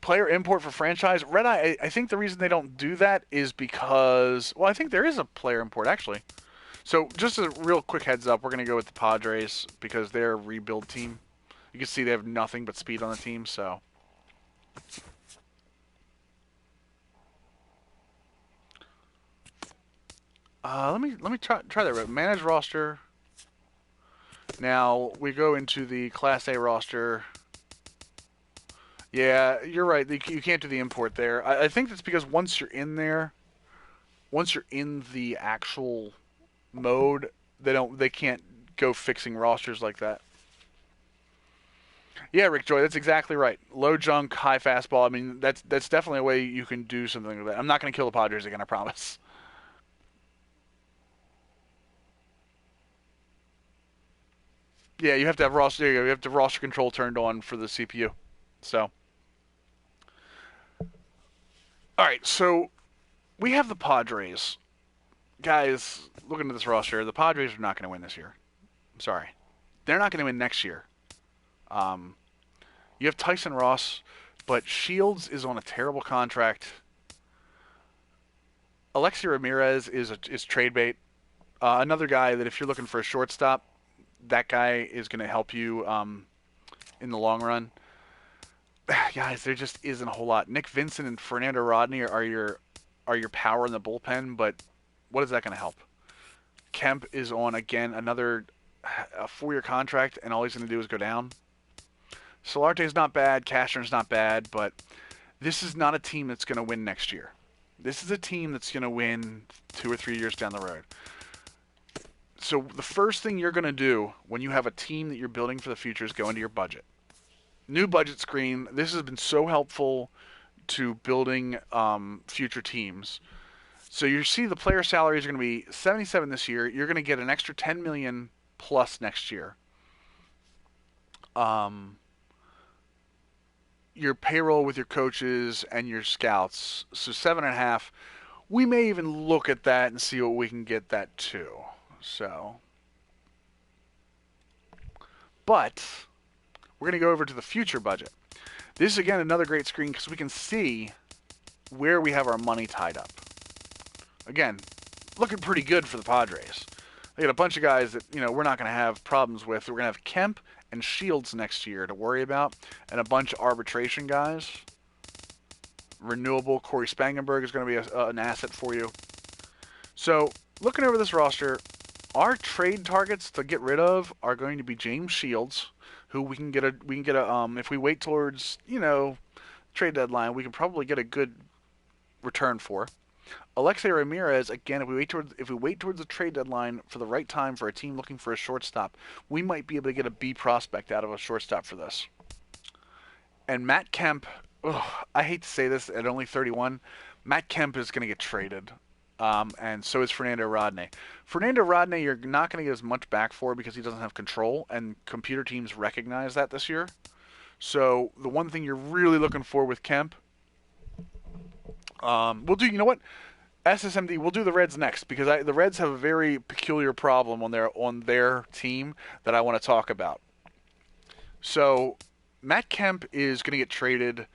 Player import for franchise. Red Eye, I think the reason they don't do that is because, well, I think there is a player import, actually. So just a real quick heads up, we're going to go with the Padres because they're a rebuild team. You can see they have nothing but speed on the team, so. Let me try that. Manage roster. Now we go into the Class A roster. Yeah, you're right. You can't do the import there. I think that's because once you're in there, once you're in the actual mode, they can't go fixing rosters like that. Yeah, Rick Joy, that's exactly right. Low junk, high fastball. I mean, that's definitely a way you can do something like that. I'm not going to kill the Padres again, I promise. Yeah, you have to have roster. There you go. You have to roster control turned on for the CPU. So, all right. So we have the Padres, guys. Looking at this roster, the Padres are not going to win this year. I'm sorry, they're not going to win next year. Um, you have Tyson Ross, but Shields is on a terrible contract. Alexi Ramirez is trade bait. Another guy that if you're looking for a shortstop, that guy is going to help you in the long run. Guys, there just isn't a whole lot. Nick Vincent and Fernando Rodney are your power in the bullpen, but what is that going to help? Kemp is on again another a 4-year contract, and all he's going to do is go down. Solarte's not bad, Cashner's not bad, but this is not a team that's going to win next year. This is a team that's going to win 2 or 3 years down the road. So the first thing you're going to do when you have a team that you're building for the future is go into your budget. New budget screen. This has been so helpful to building future teams. So you see the player salaries are going to be 77 this year. You're going to get an extra 10 million plus next year. Your payroll with your coaches and your scouts, so 7.5. We may even look at that and see what we can get that to. So, but we're going to go over to the future budget. This is, again, another great screen because we can see where we have our money tied up. Again, looking pretty good for the Padres. They got a bunch of guys that, we're not going to have problems with. We're going to have Kemp and Shields next year to worry about, and a bunch of arbitration guys. Renewable, Corey Spangenberg is going to be an asset for you. So, looking over this roster, our trade targets to get rid of are going to be James Shields, who we can get a if we wait towards, trade deadline, we can probably get a good return for. Alexei Ramirez, again, if we wait towards the trade deadline for the right time for a team looking for a shortstop, we might be able to get a B prospect out of a shortstop for this. And Matt Kemp, I hate to say this, at only 31, Matt Kemp is going to get traded. And so is Fernando Rodney. Fernando Rodney, you're not going to get as much back for because he doesn't have control, and computer teams recognize that this year. So the one thing you're really looking for with Kemp, we'll do. You know what? SSMD. We'll do the Reds next because the Reds have a very peculiar problem on their team that I want to talk about. So Matt Kemp is going to get traded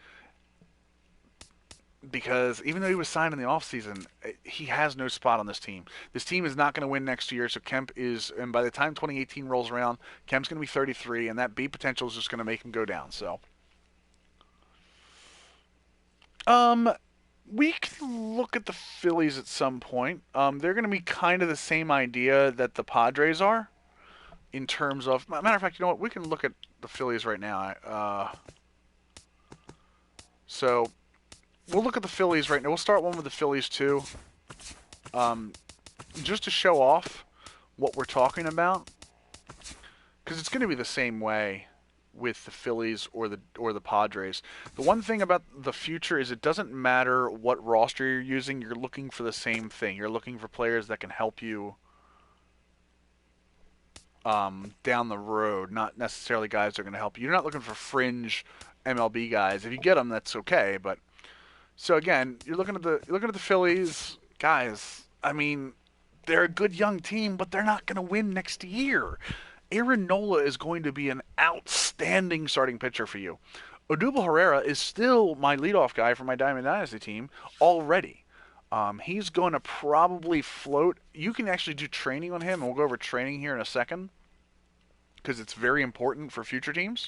because even though he was signed in the offseason, he has no spot on this team. This team is not going to win next year, so Kemp is, and by the time 2018 rolls around, Kemp's going to be 33, and that B potential is just going to make him go down. So, we can look at the Phillies at some point. They're going to be kind of the same idea that the Padres are in terms of, matter of fact, you know what? We can look at the Phillies right now. So we'll look at the Phillies right now. We'll start one with the Phillies too, just to show off what we're talking about, because it's going to be the same way with the Phillies or the Padres. The one thing about the future is it doesn't matter what roster you're using. You're looking for the same thing. You're looking for players that can help you down the road, not necessarily guys that are going to help you. You're not looking for fringe MLB guys. If you get them, that's okay. But so again, you're looking at the Phillies guys. I mean, they're a good young team, but they're not going to win next year. Aaron Nola is going to be an outstanding starting pitcher for you. Odubel Herrera is still my leadoff guy for my Diamond Dynasty team already. He's going to probably float. You can actually do training on him, and we'll go over training here in a second because it's very important for future teams.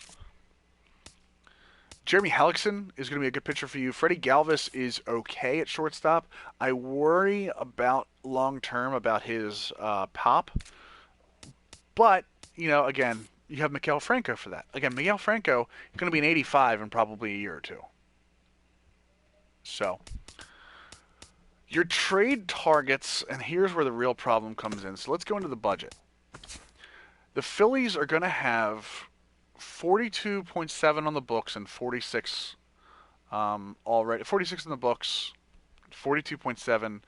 Jeremy Hellickson is going to be a good pitcher for you. Freddie Galvis is okay at shortstop. I worry about long-term about his pop. But, again, you have Miguel Franco for that. Again, Miguel Franco is going to be an 85 in probably a year or two. So, your trade targets, and here's where the real problem comes in. So let's go into the budget. The Phillies are going to have 42.7 on the books and 46 already. 46 in the books, 42.7,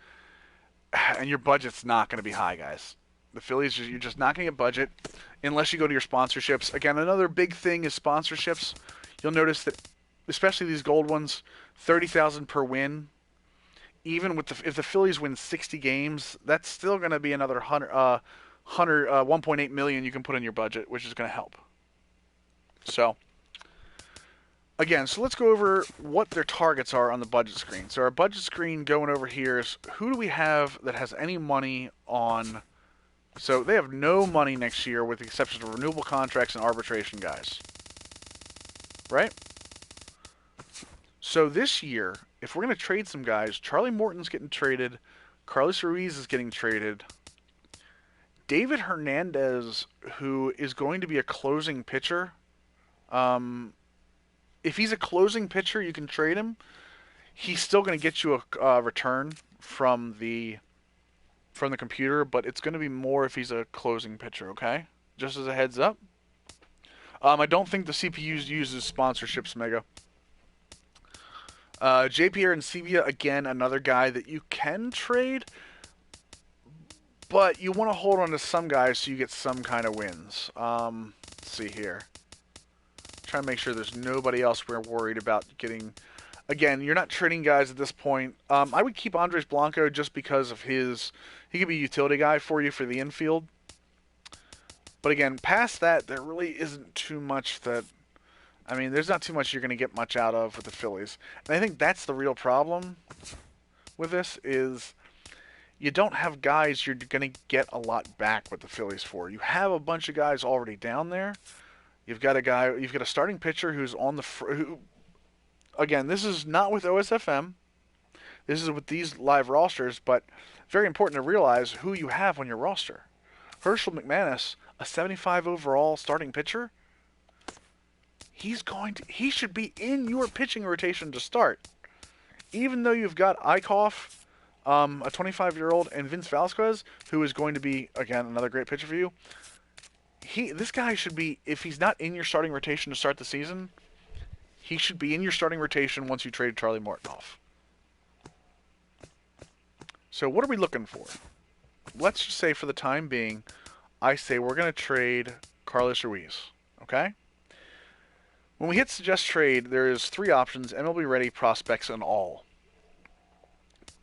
and your budget's not going to be high, guys. The Phillies, you're just not going to get budget unless you go to your sponsorships. Again, another big thing is sponsorships. You'll notice that, especially these gold ones, $30,000 per win. Even with if the Phillies win 60 games, that's still going to be another 1.8 million you can put in your budget, which is going to help. So, again, so let's go over what their targets are on the budget screen. So our budget screen going over here is who do we have that has any money on. So they have no money next year with the exception of renewable contracts and arbitration guys. Right? So this year, if we're going to trade some guys, Charlie Morton's getting traded, Carlos Ruiz is getting traded, David Hernandez, who is going to be a closing pitcher, if he's a closing pitcher, you can trade him. He's still going to get you a return from the computer, but it's going to be more if he's a closing pitcher, okay? Just as a heads up. I don't think the CPU uses sponsorships, Mega. JPR Arencibia, again, another guy that you can trade, but you want to hold on to some guys so you get some kind of wins. Let's see here. Trying to make sure there's nobody else we're worried about getting. Again, you're not trading guys at this point. I would keep Andres Blanco just because of his. He could be a utility guy for you for the infield. But again, past that, there really isn't too much that. I mean, there's not too much you're going to get much out of with the Phillies. And I think that's the real problem with this is you don't have guys you're going to get a lot back with the Phillies for. You have a bunch of guys already down there. You've got a starting pitcher who's on the again, this is not with OSFM. This is with these live rosters, but very important to realize who you have on your roster. Herschel McManus, a 75 overall starting pitcher. He should be in your pitching rotation to start. Even though you've got Eichhoff, a 25-year-old, and Vince Velasquez, who is going to be, again, another great pitcher for you. This guy should be, if he's not in your starting rotation to start the season, he should be in your starting rotation once you trade Charlie Morton off. So what are we looking for? Let's just say for the time being, I say we're going to trade Carlos Ruiz. Okay? When we hit suggest trade, there's 3 options: MLB ready, prospects, and all.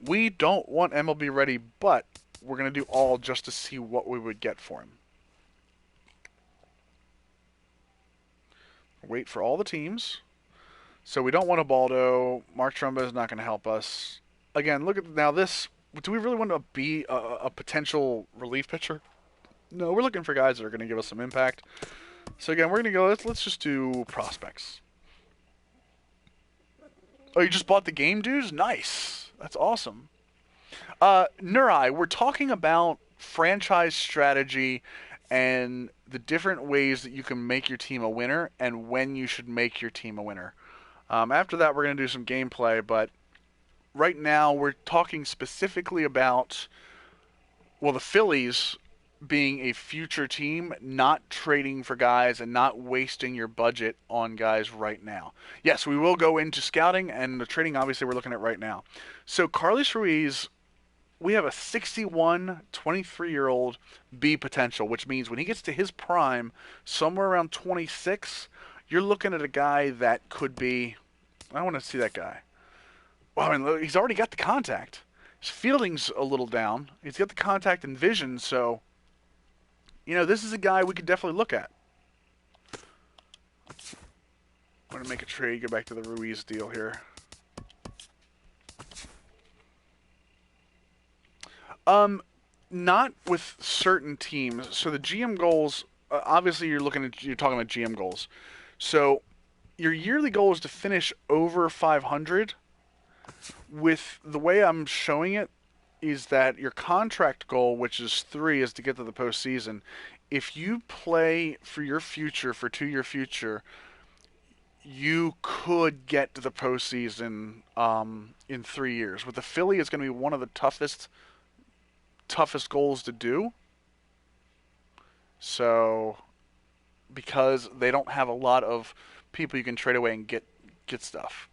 We don't want MLB ready, but we're going to do all just to see what we would get for him. Wait for all the teams. So we don't want a Baldo. Mark Trumbo is not going to help us. Again, look at now this. Do we really want to be a potential relief pitcher? No, we're looking for guys that are going to give us some impact. So again, we're going to go, let's just do prospects. Oh, you just bought the game dues? Nice. That's awesome. Nurai, we're talking about franchise strategy and the different ways that you can make your team a winner and when you should make your team a winner. After that, we're going to do some gameplay, but right now we're talking specifically about, well, the Phillies being a future team, not trading for guys and not wasting your budget on guys right now. Yes, we will go into scouting, and the trading obviously we're looking at right now. So Carlos Ruiz, we have a 61, 23-year-old B potential, which means when he gets to his prime, somewhere around 26, you're looking at a guy that could be, I want to see that guy. Well, I mean, he's already got the contact. His fielding's a little down. He's got the contact and vision, so you know, this is a guy we could definitely look at. I'm going to make a trade, go back to the Ruiz deal here. Not with certain teams. So the GM goals, obviously you're talking about GM goals. So your yearly goal is to finish over 500. With the way I'm showing it, is that your contract goal, which is 3, is to get to the postseason. If you play for your future, for 2-year future, you could get to the postseason in 3 years. With the Philly, it's going to be one of the toughest goals to do. So, because they don't have a lot of people you can trade away and get stuff.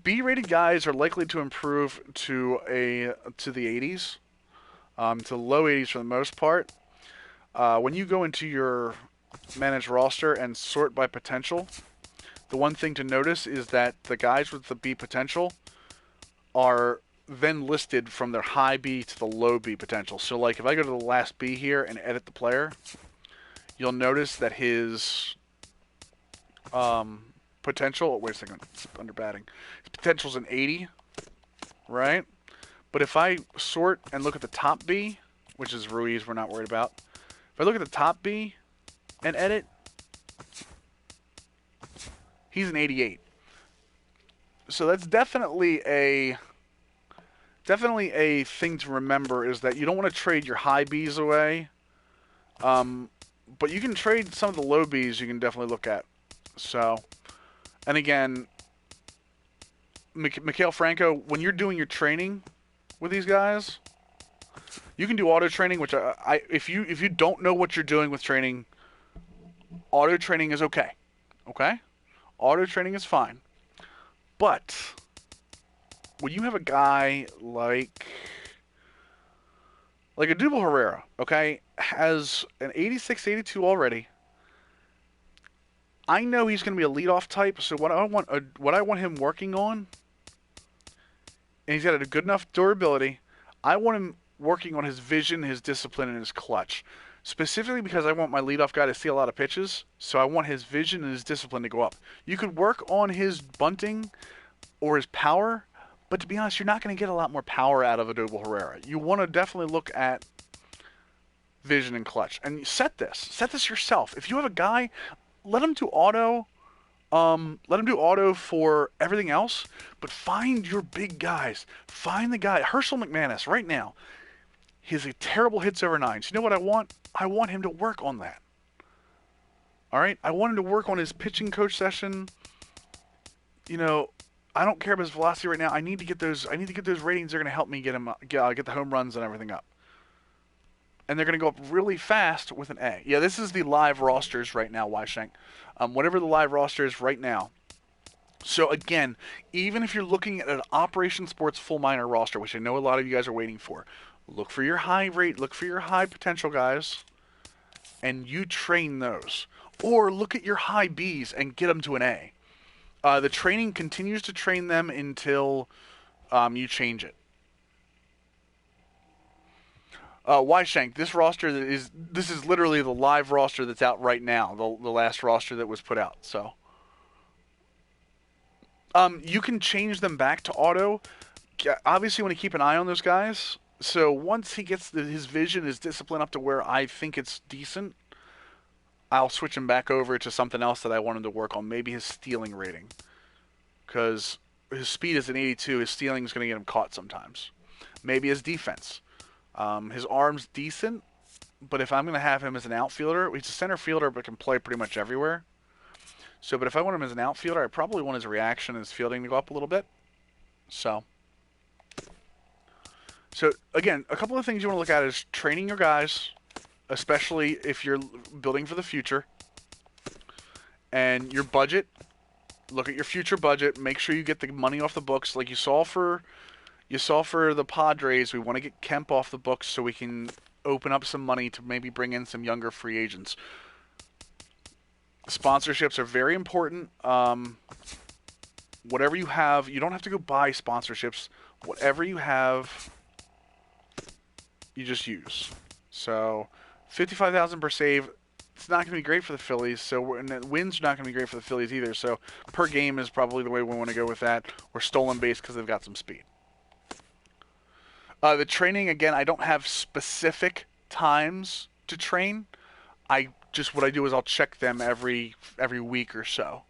B-rated guys are likely to improve to the 80s, to low 80s for the most part. When you go into your managed roster and sort by potential, the one thing to notice is that the guys with the B potential are then listed from their high B to the low B potential. So, like, if I go to the last B here and edit the player, you'll notice that his potential... Wait a second. It's under batting. His potential's an 80, right? But if I sort and look at the top B, which is Ruiz, we're not worried about. If I look at the top B and edit, he's an 88. So that's definitely a thing to remember, is that you don't want to trade your high Bs away. But you can trade some of the low Bs you can definitely look at. So, and again, Maikel Franco, when you're doing your training with these guys, you can do auto training, which if you don't know what you're doing with training, auto training is okay. Okay? Auto training is fine. But when you have a guy like a Dubal Herrera, okay, has an 86, 82 already. I know he's going to be a leadoff type, so what I want him working on, and he's got a good enough durability, I want him working on his vision, his discipline, and his clutch. Specifically because I want my leadoff guy to see a lot of pitches, so I want his vision and his discipline to go up. You could work on his bunting or his power, but to be honest, you're not going to get a lot more power out of a Dubal Herrera. You want to definitely look at vision and clutch. And set this yourself. If you have a guy, let him do auto. Let him do auto for everything else, but find your big guys. Find the guy. Herschel McManus, right now, he has a terrible hits over 9s. You know what I want? I want him to work on that. All right? I want him to work on his pitching coach session. You know, I don't care about his velocity right now. I need to get those ratings. They're going to help me get the home runs and everything up. And they're going to go up really fast with an A. Yeah, this is the live rosters right now, Weishank. Whatever the live roster is right now. So, again, even if you're looking at an Operation Sports full minor roster, which I know a lot of you guys are waiting for, look for your high rate, look for your high potential guys, and you train those. Or look at your high Bs and get them to an A. The training continues to train them until you change it. Weishank, this is literally the live roster that's out right now, the last roster that was put out. So, you can change them back to auto. Obviously, you want to keep an eye on those guys. So once he gets his vision, his discipline up to where I think it's decent, I'll switch him back over to something else that I want him to work on. Maybe his stealing rating, because his speed is an 82. His stealing is going to get him caught sometimes. Maybe his defense. His arm's decent, but if I'm going to have him as an outfielder, he's a center fielder but can play pretty much everywhere. So, but if I want him as an outfielder, I probably want his reaction and his fielding to go up a little bit. So, again, a couple of things you want to look at is training your guys, especially if you're building for the future, and your budget. Look at your future budget. Make sure you get the money off the books, like you saw for the Padres. We want to get Kemp off the books so we can open up some money to maybe bring in some younger free agents. Sponsorships are very important. Whatever you have, you don't have to go buy sponsorships. Whatever you have, you just use. So, $55,000 per save. It's not going to be great for the Phillies. And the wins are not going to be great for the Phillies either. So, per game is probably the way we want to go with that. Or stolen base because they've got some speed. The training, again, I don't have specific times to train. What I do is I'll check them every week or so.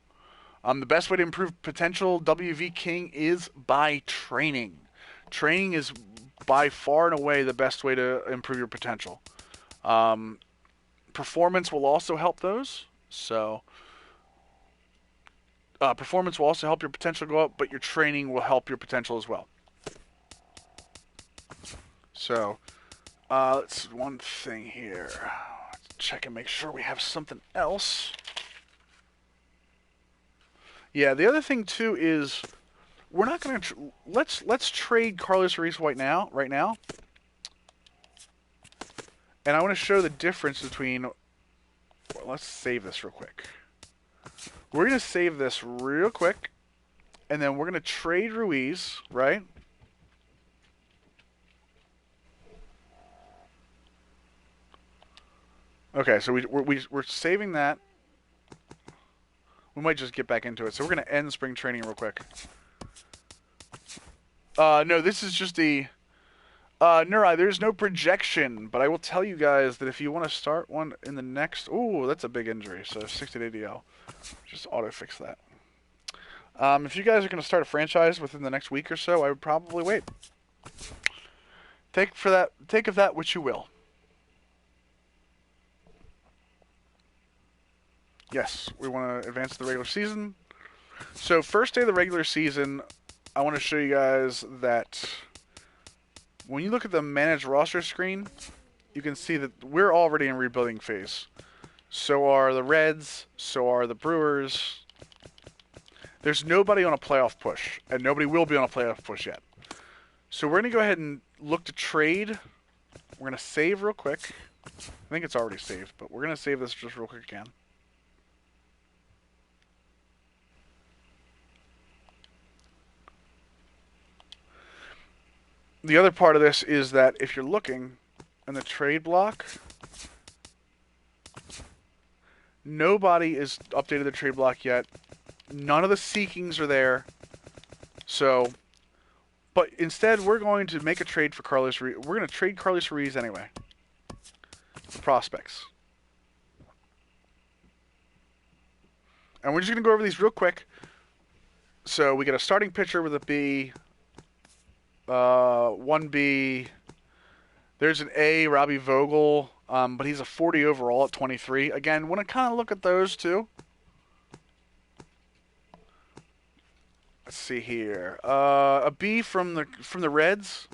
The best way to improve potential WV King is by training. Training is by far and away the best way to improve your potential. Performance will also help those. So performance will also help your potential go up, but your training will help your potential as well. So let's one thing here. Let's check and make sure we have something else. Yeah, the other thing too is we're not going to let's trade Carlos Ruiz right now. And I want to show the difference between. Well, let's save this real quick. We're going to save this real quick, and then we're going to trade Ruiz, right? Okay, so we're saving that. We might just get back into it. So we're going to end spring training real quick. No, this is just the... Nurai, there's no projection, but I will tell you guys that if you want to start one in the next... Ooh, that's a big injury, so 60-day DL. Just auto-fix that. If you guys are going to start a franchise within the next week or so, I would probably wait. Take of that which you will. Yes, we want to advance the regular season. So first day of the regular season, I want to show you guys that when you look at the managed roster screen, you can see that we're already in rebuilding phase. So are the Reds, so are the Brewers. There's nobody on a playoff push, and nobody will be on a playoff push yet. So we're going to go ahead and look to trade. We're going to save real quick. I think it's already saved, but we're going to save this just real quick again. The other part of this is that if you're looking in the trade block, nobody has updated the trade block yet. None of the seekings are there. So, but instead we're going to make a trade for Carlos Ruiz. We're going to trade Carlos Ruiz anyway. The prospects. And we're just going to go over these real quick. So we get a starting pitcher with a B. 1B. There's an A, Robbie Vogel, but he's a 40 overall at 23. Again, want to kind of look at those too. Let's see here. A B from the Reds.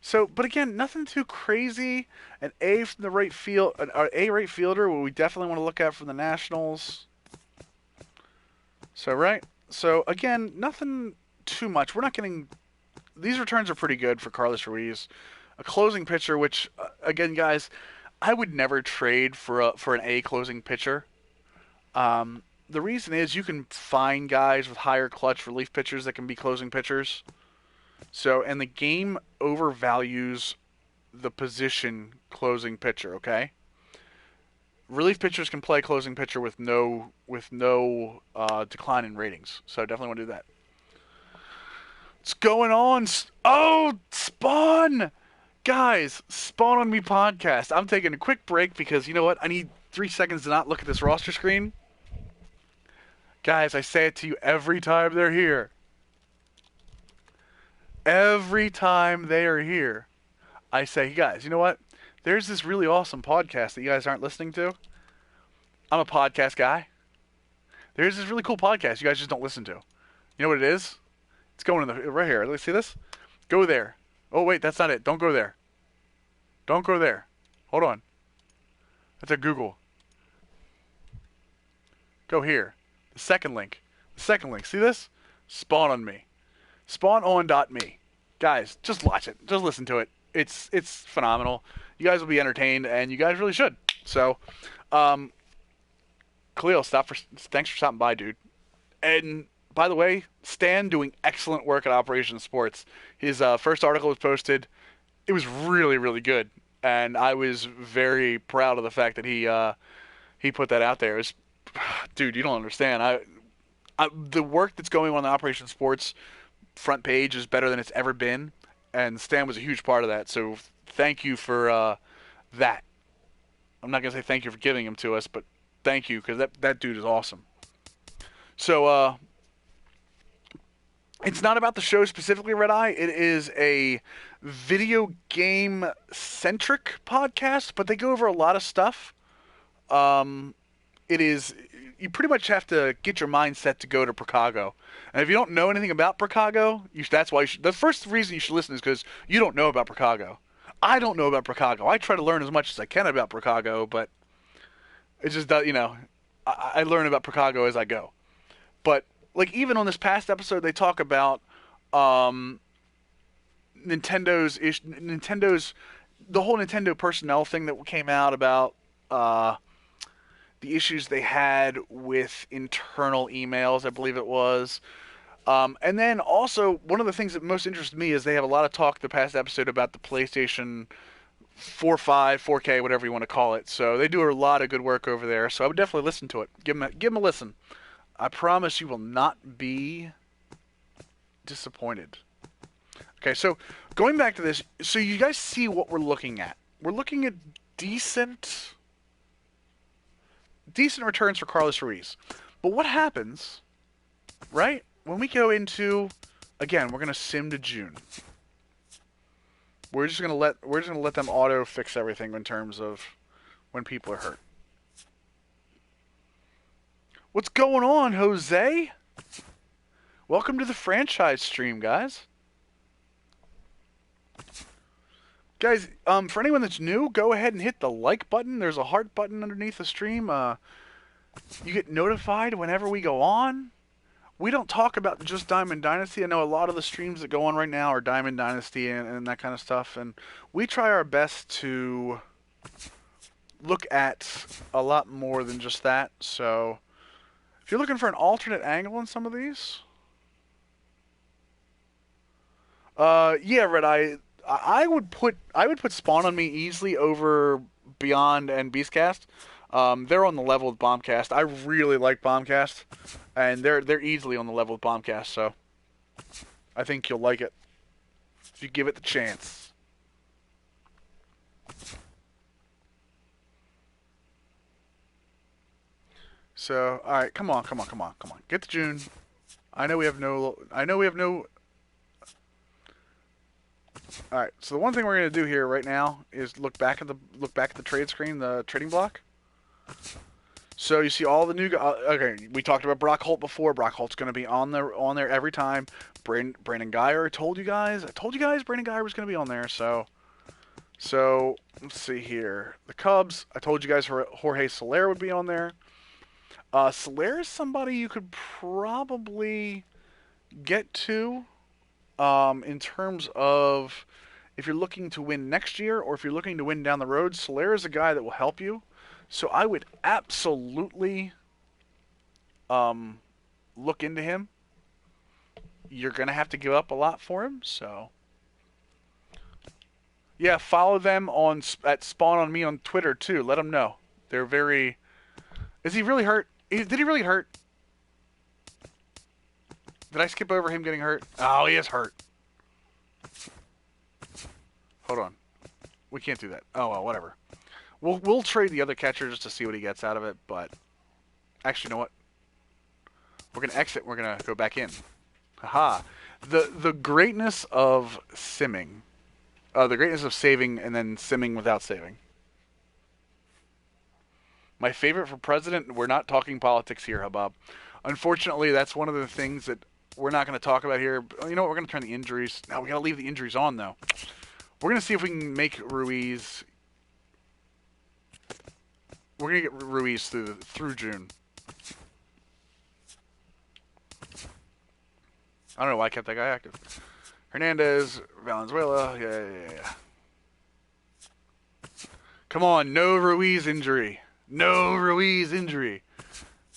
So, but again, nothing too crazy. An A from the right field, an A right fielder, what we definitely want to look at from the Nationals. So right. So again, nothing too much. We're not getting. These returns are pretty good for Carlos Ruiz. A closing pitcher, which, again, guys, I would never trade for an A closing pitcher. The reason is you can find guys with higher clutch relief pitchers that can be closing pitchers. So, and the game overvalues the position closing pitcher, okay? Relief pitchers can play closing pitcher with no decline in ratings. So definitely want to do that. What's going on? Oh, Spawn! Guys, Spawn on Me podcast. I'm taking a quick break because, you know what? I need 3 seconds to not look at this roster screen. Guys, I say it to you every time they're here. Every time they are here, I say, guys, you know what? There's this really awesome podcast that you guys aren't listening to. I'm a podcast guy. There's this really cool podcast you guys just don't listen to. You know what it is? It's going in the right here. Let's see this. Go there. Oh wait, that's not it. Don't go there. Don't go there. Hold on. That's a Google. Go here. The second link. The second link. See this? Spawn on Me. SpawnOn.me. Guys, just watch it. Just listen to it. It's phenomenal. You guys will be entertained, and you guys really should. So, Khalil, thanks for stopping by, dude. And by the way, Stan doing excellent work at Operation Sports. His first article was posted. It was really, really good, and I was very proud of the fact that he put that out there. It was, dude, you don't understand. The work that's going on in Operation Sports front page is better than it's ever been, and Stan was a huge part of that. So thank you for that. I'm not gonna say thank you for giving him to us, but thank you, because that dude is awesome. So it's not about the show specifically, Red Eye. It is video game centric podcast, but they go over a lot of stuff. It is, you pretty much have to get your mind set to go to Chicago. And if you don't know anything about Chicago, that's why the first reason you should listen is because you don't know about Chicago. I don't know about Chicago. I try to learn as much as I can about Chicago, but it's just, I learn about Chicago as I go. But, like, even on this past episode, they talk about Nintendo's, the whole Nintendo personnel thing that came out about the issues they had with internal emails, I believe it was. And then also, one of the things that most interested me is they have a lot of talk the past episode about the PlayStation 4, 5, 4K, whatever you want to call it. So they do a lot of good work over there. So I would definitely listen to it. Give them a listen. I promise you will not be disappointed. Okay, so going back to this, so you guys see what we're looking at. We're looking at decent returns for Carlos Ruiz. But what happens, right, when we go into, again, we're gonna sim to June. We're just gonna let them auto fix everything in terms of when people are hurt. What's going on, Jose? Welcome to the franchise stream, guys. Guys, for anyone that's new, go ahead and hit the like button. There's a heart button underneath the stream. You get notified whenever we go on. We don't talk about just Diamond Dynasty. I know a lot of the streams that go on right now are Diamond Dynasty and that kind of stuff. And we try our best to look at a lot more than just that. So if you're looking for an alternate angle on some of these, yeah, Red Eye, I would put Spawn on Me easily over Beyond and Beastcast. They're on the level with Bombcast. I really like Bombcast, and they're easily on the level with Bombcast. So I think you'll like it if you give it the chance. So, all right, come on. Get to June. I know we have no. All right. So the one thing we're gonna do here right now is look back at the trade screen, the trading block. So you see all the new guys. Okay, we talked about Brock Holt before. Brock Holt's gonna be on there every time. Brandon Guyer. I told you guys Brandon Guyer was gonna be on there. So let's see here. The Cubs. I told you guys Jorge Soler would be on there. Soler is somebody you could probably get to in terms of if you're looking to win next year or if you're looking to win down the road. Soler is a guy that will help you. So I would absolutely look into him. You're going to have to give up a lot for him. So yeah, follow them at Spawn on Me on Twitter too. Let them know. They're very... Is he really hurt? Did he really hurt? Did I skip over him getting hurt? Oh, he is hurt. Hold on. We can't do that. Oh, well, whatever. We'll trade the other catcher just to see what he gets out of it, but... Actually, you know what? We're going to exit. We're going to go back in. Haha. The greatness of simming. The greatness of saving and then simming without saving. My favorite for president, we're not talking politics here, Habab. Unfortunately, that's one of the things that we're not going to talk about here. You know what? We're going to turn the injuries. Now, we got to leave the injuries on, though. We're going to see if we can make Ruiz... We're going to get Ruiz through June. I don't know why I kept that guy active. Hernandez, Valenzuela, yeah. Come on, no Ruiz injury. No Ruiz injury.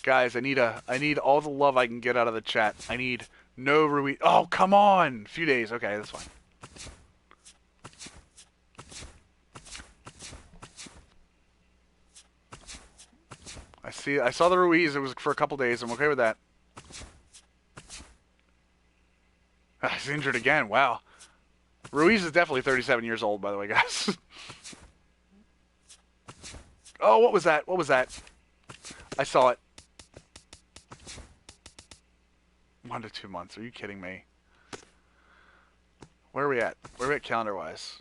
Guys, I need all the love I can get out of the chat. I need no Ruiz. Oh, come on. A few days. Okay, that's fine. I saw the Ruiz. It was for a couple days. I'm okay with that. He's injured again. Wow. Ruiz is definitely 37 years old, by the way, guys. Oh, what was that? What was that? I saw it. 1 to 2 months. Are you kidding me? Where are we at? Where are we at calendar-wise?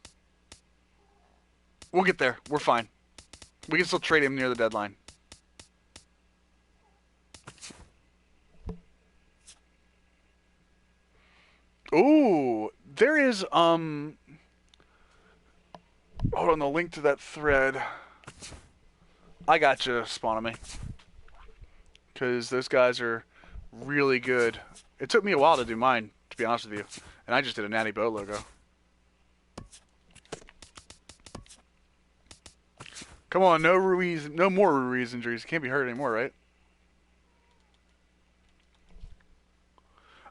We'll get there. We're fine. We can still trade him near the deadline. Ooh, there is, hold on, the link to that thread. I got you, Spawn on me. Because those guys are really good. It took me a while to do mine, to be honest with you. And I just did a Natty Boat logo. Come on, no Ruiz, no more Ruiz injuries. Can't be hurt anymore, right?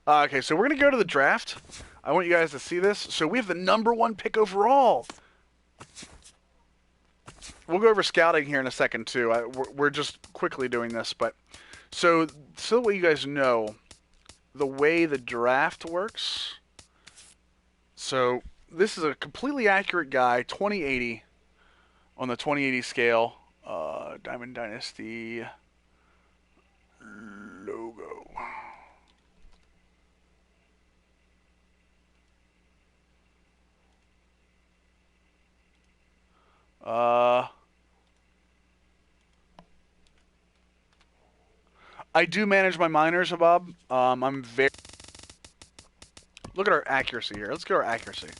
Okay, so we're going to go to the draft. I want you guys to see this. So we have the #1 pick overall. We'll go over scouting here in a second, too. We're just quickly doing this. But so that way you guys know the way the draft works. So this is a completely accurate guy, 2080 on the 2080 scale. Diamond Dynasty logo. I do manage my minors, Bob. I'm very... Look at our accuracy here. Let's get our accuracy.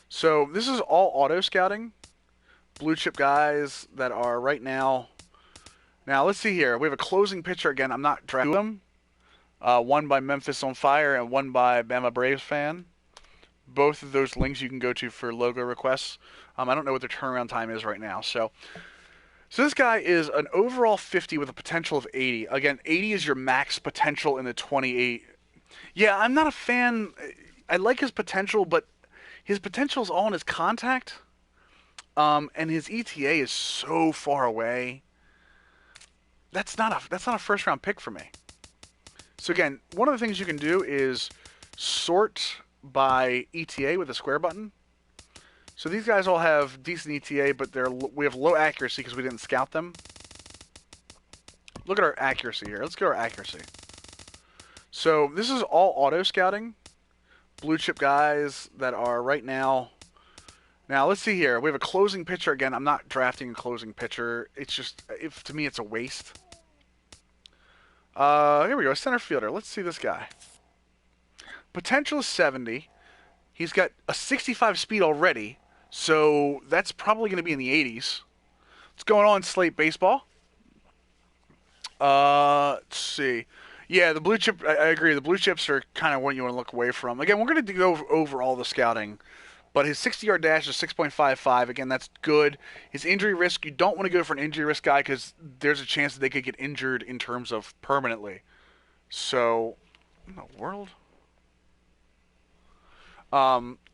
So this is all auto scouting. Blue chip guys that are right now. Now let's see here. We have a closing pitcher again. I'm not drafting them. One by Memphis on Fire and one by Bama Braves fan. Both of those links you can go to for logo requests. I don't know what their turnaround time is right now. So this guy is an overall 50 with a potential of 80. Again, 80 is your max potential in the 28. Yeah, I'm not a fan. I like his potential, but his potential is all in his contact. And his ETA is so far away. That's not a first round pick for me. So again, one of the things you can do is sort by ETA with a square button. So these guys all have decent ETA, but we have low accuracy because we didn't scout them. Look at our accuracy here. Let's get our accuracy. So this is all auto scouting. Blue chip guys that are right now. Now let's see here. We have a closing pitcher again. I'm not drafting a closing pitcher. It's just, to me, it's a waste. Here we go. Center fielder. Let's see this guy. Potential is 70. He's got a 65 speed already. So that's probably going to be in the 80s. What's going on, Slate Baseball? Let's see. Yeah, the blue chip, I agree. The blue chips are kind of what you want to look away from. Again, we're going to go over all the scouting. But his 60-yard dash is 6.55. Again, that's good. His injury risk, you don't want to go for an injury risk guy because there's a chance that they could get injured in terms of permanently. So, in the world?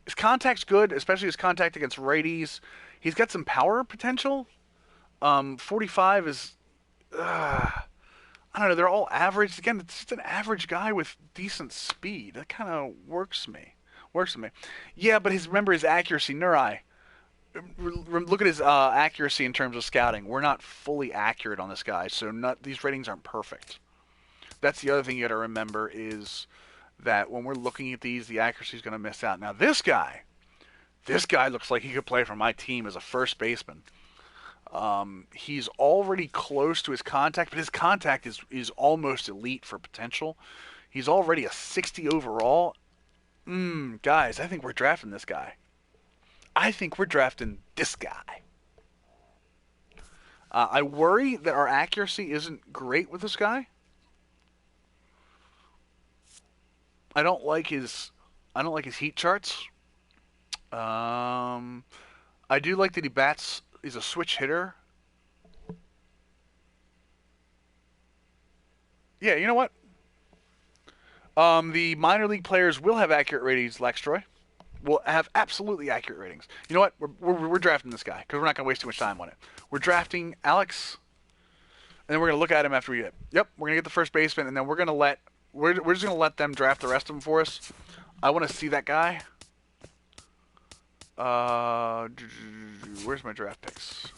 His contact's good, especially his contact against righties. He's got some power potential. 45 is, I don't know, they're all average. Again, it's just an average guy with decent speed. That kind of works me. Yeah, but remember his accuracy, Nurai. Look at his accuracy in terms of scouting. We're not fully accurate on this guy, so these ratings aren't perfect. That's the other thing you got to remember is that when we're looking at these, the accuracy is going to miss out. Now this guy looks like he could play for my team as a first baseman. He's already close to his contact, but his contact is almost elite for potential. He's already a 60 overall. Guys, I think we're drafting this guy. I worry that our accuracy isn't great with this guy. I don't like his heat charts. I do like that he's a switch hitter. Yeah, you know what? The minor league players will have accurate ratings, Laxtroy. Will have absolutely accurate ratings. You know what? We're drafting this guy because we're not going to waste too much time on it. We're drafting Alex, and then we're going to look at him after we get. Yep, we're going to get the first baseman, and then we're just going to let them draft the rest of them for us. I want to see that guy. Where's my draft picks?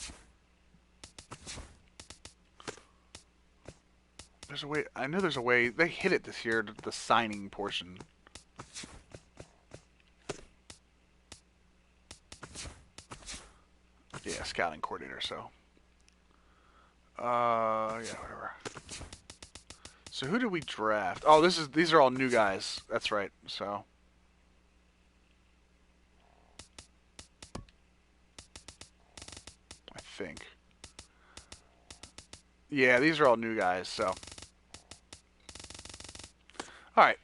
There's a way. I know there's a way. They hit it this year, the signing portion. Yeah, scouting coordinator. So, yeah, whatever. So who did we draft? Oh, these are all new guys. That's right. So. I think. Yeah, these are all new guys, so. Alright.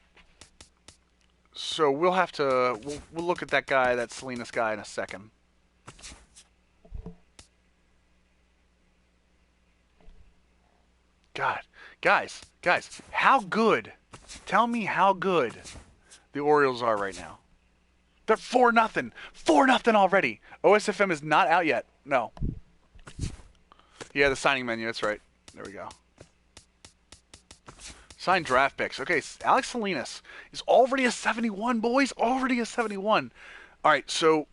So we'll have to, we'll look at that guy, that Salinas guy in a second. God. Guys, how good, tell me how good the Orioles are right now. They're 4-0. 4-0 already. OSFM is not out yet. No. Yeah, the signing menu, that's right. There we go. Sign draft picks. Okay, Alex Salinas is already a 71, boys. Already a 71. All right, so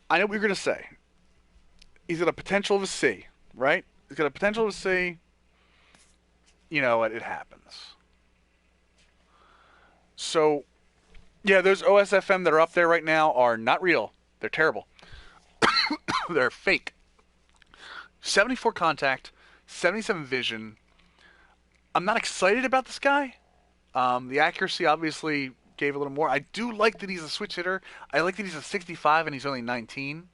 I know what you're going to say. He's got a potential of a C, right? He's got a potential of a C. You know what? It happens. So, yeah, those OSFM that are up there right now are not real. They're terrible. They're fake. 74 contact, 77 vision. I'm not excited about this guy. The accuracy obviously gave a little more. I do like that he's a switch hitter. I like that he's a 65 and he's only 19.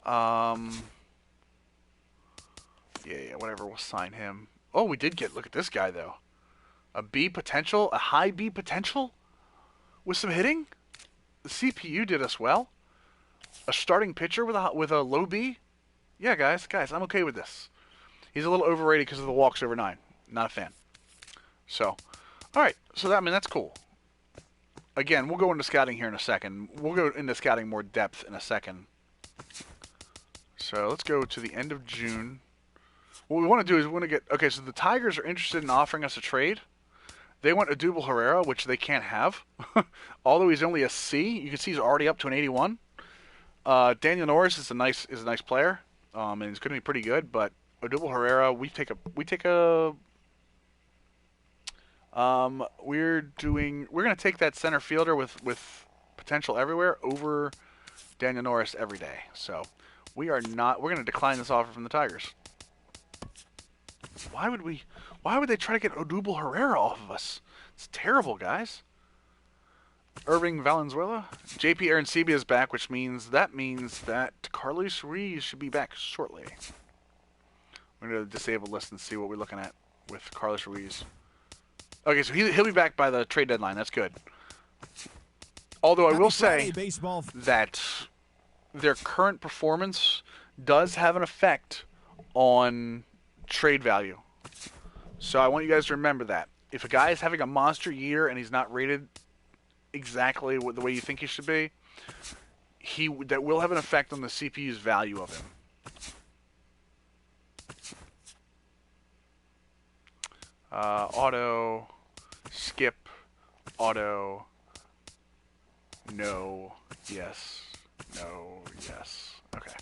Yeah, whatever. We'll sign him. Oh, we did get. Look at this guy though. A B potential, a high B potential, with some hitting. The CPU did us well. A starting pitcher with a low B. Yeah, guys, I'm okay with this. He's a little overrated because of the walks over 9. Not a fan. So, all right. So that's cool. Again, we'll go into scouting here in a second. We'll go into scouting more depth in a second. So let's go to the end of June. What we want to do is we want to get... Okay, so the Tigers are interested in offering us a trade. They want Odubel Herrera, which they can't have. Although he's only a C, you can see he's already up to an 81. Daniel Norris is a nice player, and he's going to be pretty good. But Odubel Herrera, we're going to take that center fielder with potential everywhere over Daniel Norris every day. So we're going to decline this offer from the Tigers. Why would they try to get Odubel Herrera off of us? It's terrible, guys. Irving Valenzuela. JP Arancibia is back, which means that Carlos Ruiz should be back shortly. We're going to disable list and see what we're looking at with Carlos Ruiz. Okay, so he'll be back by the trade deadline. That's good. Although I will say that their current performance does have an effect on trade value. So I want you guys to remember that. If a guy is having a monster year and he's not rated exactly the way you think he should be, that will have an effect on the CPU's value of him. Auto, skip, auto, no, yes, no, yes. Okay.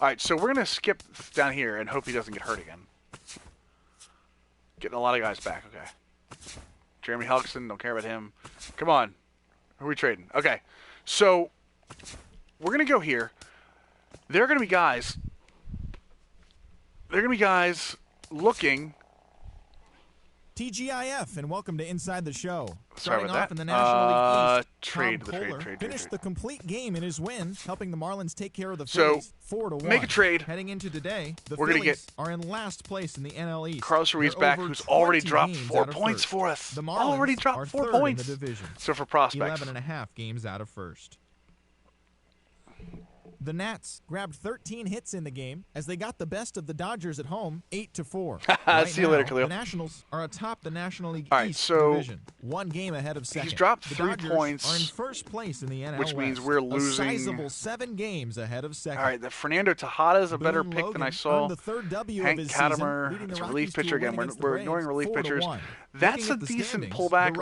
All right, so we're going to skip down here and hope he doesn't get hurt again. Getting a lot of guys back, okay. Jeremy Helgson, don't care about him. Come on. Who are we trading? Okay, so we're going to go here. There are going to be guys looking... TGIF, and welcome to Inside the Show. Sorry Starting about off that. in the National League East, Trade. Finished the complete game in his win, helping the Marlins take care of the Phillies 4-1. Make a trade. Heading into today, the We're Phillies are in last place in the NL East. Carlos Ruiz back, who's already dropped 4 points for us. The Marlins already dropped 4 points. In the division, so for prospects, 11.5 games out of first. The Nats grabbed 13 hits in the game as they got the best of the Dodgers at home, 8-4. See you later, Khalil. The Nationals are atop the National League East so division, 1 game ahead of second. He's dropped the 3 Dodgers points, are in first place in the NL which West, means we're losing. A sizable 7 games ahead of second. All right, the Fernando Tejada is a better Boone pick Logan than I saw. The third w Hank of his Katimer, season, it's a the relief Rockies pitcher again. We're ignoring relief pitchers. That's a decent pullback.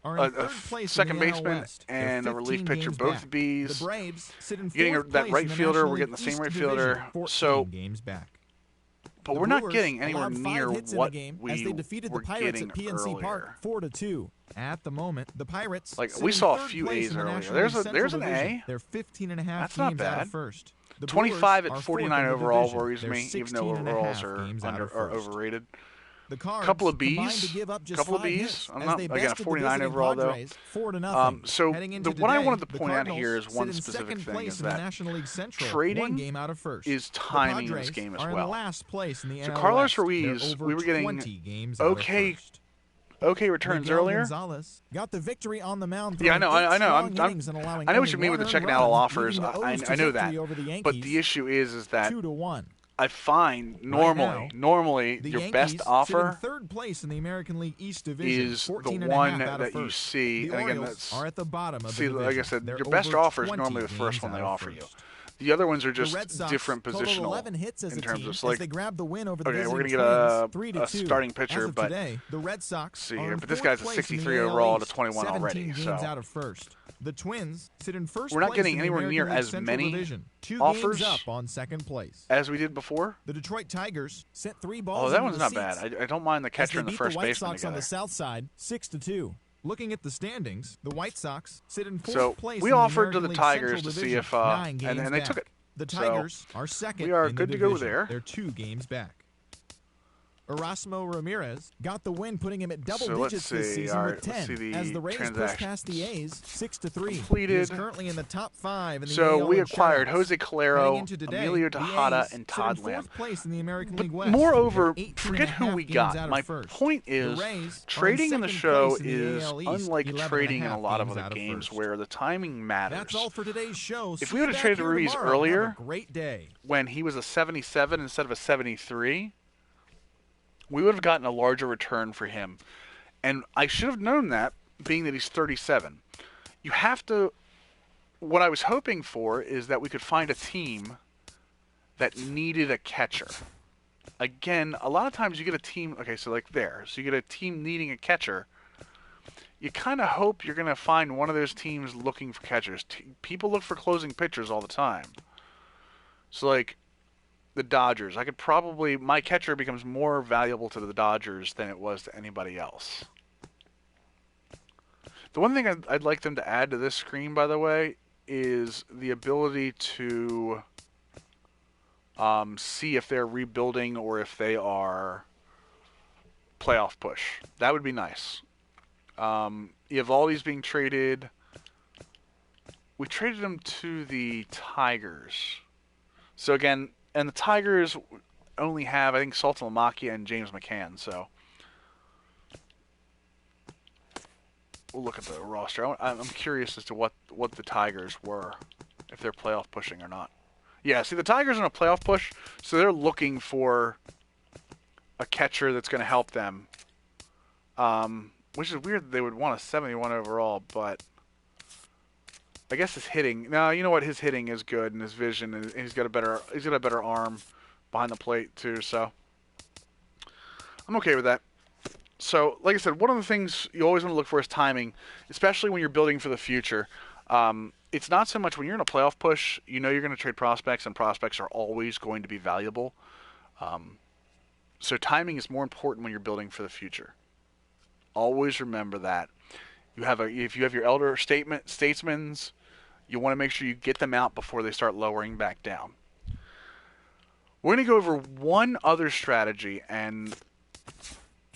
A second baseman and a relief pitcher, both Bs. The Braves sit in getting that right fielder. We're getting the same right fielder. So games back. But we're not getting anywhere near what we as they defeated the Pirates at PNC Park 4-2. At the moment, the Pirates we saw a few A's earlier. There's an A. They're 15.5 That's not games bad. out of first. The 25 at Brewers 49 are overall division. worries They're me, even though overalls are overrated. The Cards couple of B's. To give up just couple of 5 B's. hits I'm as not they again a bested 49 the overall though. 4-0. So what I wanted to point out Cardinals here is one sit in specific second thing place is in the that National League Central, trading 1 game out of first. is timing in the this game as are well. In last place in the so NL Carlos West. Ruiz, we were getting games okay returns Miguel earlier. Gonzalez got the victory on the mound. Yeah, I know. I know what you mean with the checking out all offers. I know that. But the issue is that 2-1. I find normally the your Yankees best offer sit in 3rd place in the American League East Division, is the one that you see. The and again, Orioles are at the bottom of see, the division. like I said, They're your best over offer is normally the first one they offer you. The other ones are just different positional 11 hits as in a terms team of like. as they grab the win over the Okay, we're gonna Twins, get a starting pitcher, as of but today, the Red Sox see are here, in but this 4th guy's a place 63 in the overall AL to 21 already. games So out of first. The Twins sit in first. We're not place getting in the anywhere near American League as Central many Division. 2 offers games up on second place as we did before. The Detroit Tigers sent 3 balls. Oh, that one's into not the bad. seats I don't mind the catcher as they and the first beat the White baseman Sox together. on the south side 6-2. Looking at the standings, the White Sox sit in 4th so place. we in offered the to the League Tigers Central to see Division, if 9 and games they back. took it. The Tigers are second. We are in good the to go division. there. They're 2 games back. Erasmo Ramirez got the win, putting him at double digits this season with 10 as the Rays push past the A's 6-3. Completed. He is currently in the top 5 in the So AL we in acquired shutouts. Jose Calero, Today, Emilio the Tejada, A's and Todd sit in Lamb. 4th place in the American But League West. moreover, They're 18 forget who we games got. out of My first. point The is, Rays trading are in the second show place in the is AL East, unlike 11 trading in and a lot of games other out of games first. where the timing matters. That's all for today's show. If See we would you have back traded here Ruiz tomorrow. Have earlier, a great day. when he was a 77 instead of a 73, we would have gotten a larger return for him. And I should have known that, being that he's 37. You have to. What I was hoping for is that we could find a team that needed a catcher. Again, a lot of times you get a team. Okay, so like there. So you get a team needing a catcher. You kind of hope you're going to find one of those teams looking for catchers. People look for closing pitchers all the time. So like the Dodgers, my catcher becomes more valuable to the Dodgers than it was to anybody else. The one thing I'd like them to add to this screen, by the way, is the ability to see if they're rebuilding or if they are playoff push. That would be nice. Evaldi's being traded. We traded him to the Tigers. So again, and the Tigers only have, I think, Sultan Lamakia and James McCann. So we'll look at the roster. I'm curious as to what the Tigers were, if they're playoff pushing or not. Yeah, see, the Tigers are in a playoff push, so they're looking for a catcher that's going to help them. Which is weird that they would want a 71 overall, but I guess his hitting. No, you know what? His hitting is good, and his vision, and he's got a better arm behind the plate too. So I'm okay with that. So, like I said, one of the things you always want to look for is timing, especially when you're building for the future. It's not so much when you're in a playoff push, you know you're going to trade prospects, and prospects are always going to be valuable. So timing is more important when you're building for the future. Always remember that. If you have your elder statesmen, you want to make sure you get them out before they start lowering back down. We're going to go over one other strategy, and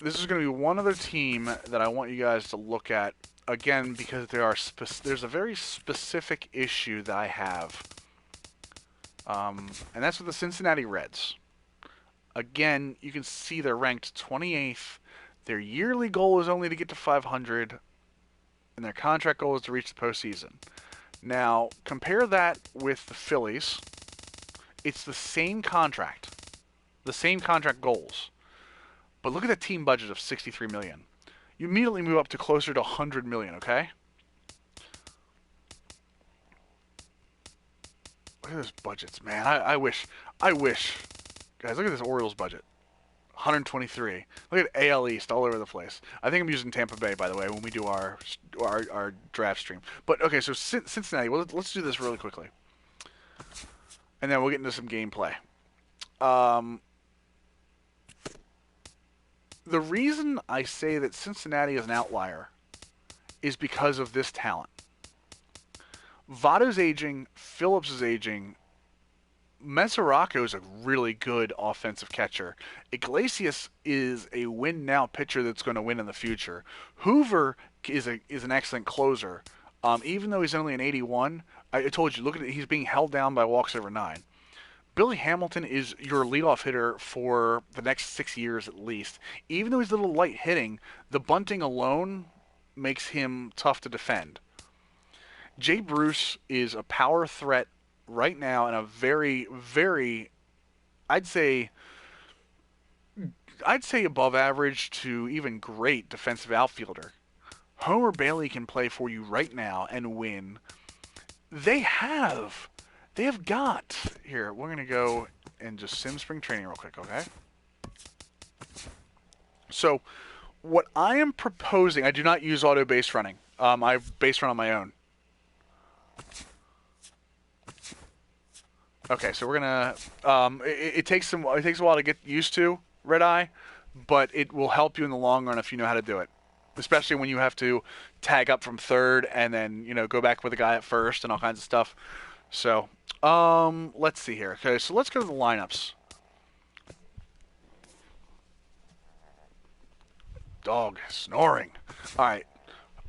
this is going to be one other team that I want you guys to look at, again, because there's a very specific issue that I have, and that's with the Cincinnati Reds. Again, you can see they're ranked 28th. Their yearly goal is only to get to 500, and their contract goal is to reach the postseason. Now, compare that with the Phillies. It's the same contract goals. But look at the team budget of $63 million. You immediately move up to closer to $100 million, okay? Look at those budgets, man. I wish. Guys, look at this Orioles budget. 123. Look at AL East all over the place. I think I'm using Tampa Bay, by the way, when we do our draft stream. But, okay, so Cincinnati. Well, let's do this really quickly. And then we'll get into some gameplay. the reason I say that Cincinnati is an outlier is because of this talent. Votto's aging, Phillips is aging. Mesoraco is a really good offensive catcher. Iglesias is a win-now pitcher that's going to win in the future. Hoover is an excellent closer. Even though he's only an 81, I told you, look at it, he's being held down by walks over 9. Billy Hamilton is your leadoff hitter for the next 6 years at least. Even though he's a little light hitting, the bunting alone makes him tough to defend. Jay Bruce is a power threat right now and a very, very, I'd say above average to even great defensive outfielder. Homer Bailey can play for you right now and win. They have got, here, we're going to go and just sim spring training real quick, okay? So, what I am proposing, I do not use auto base running. I base run on my own. Okay, so we're gonna. It takes a while to get used to red eye, but it will help you in the long run if you know how to do it. Especially when you have to tag up from third and then go back with the guy at first and all kinds of stuff. So, let's see here. Okay, so let's go to the lineups. Dog snoring. All right,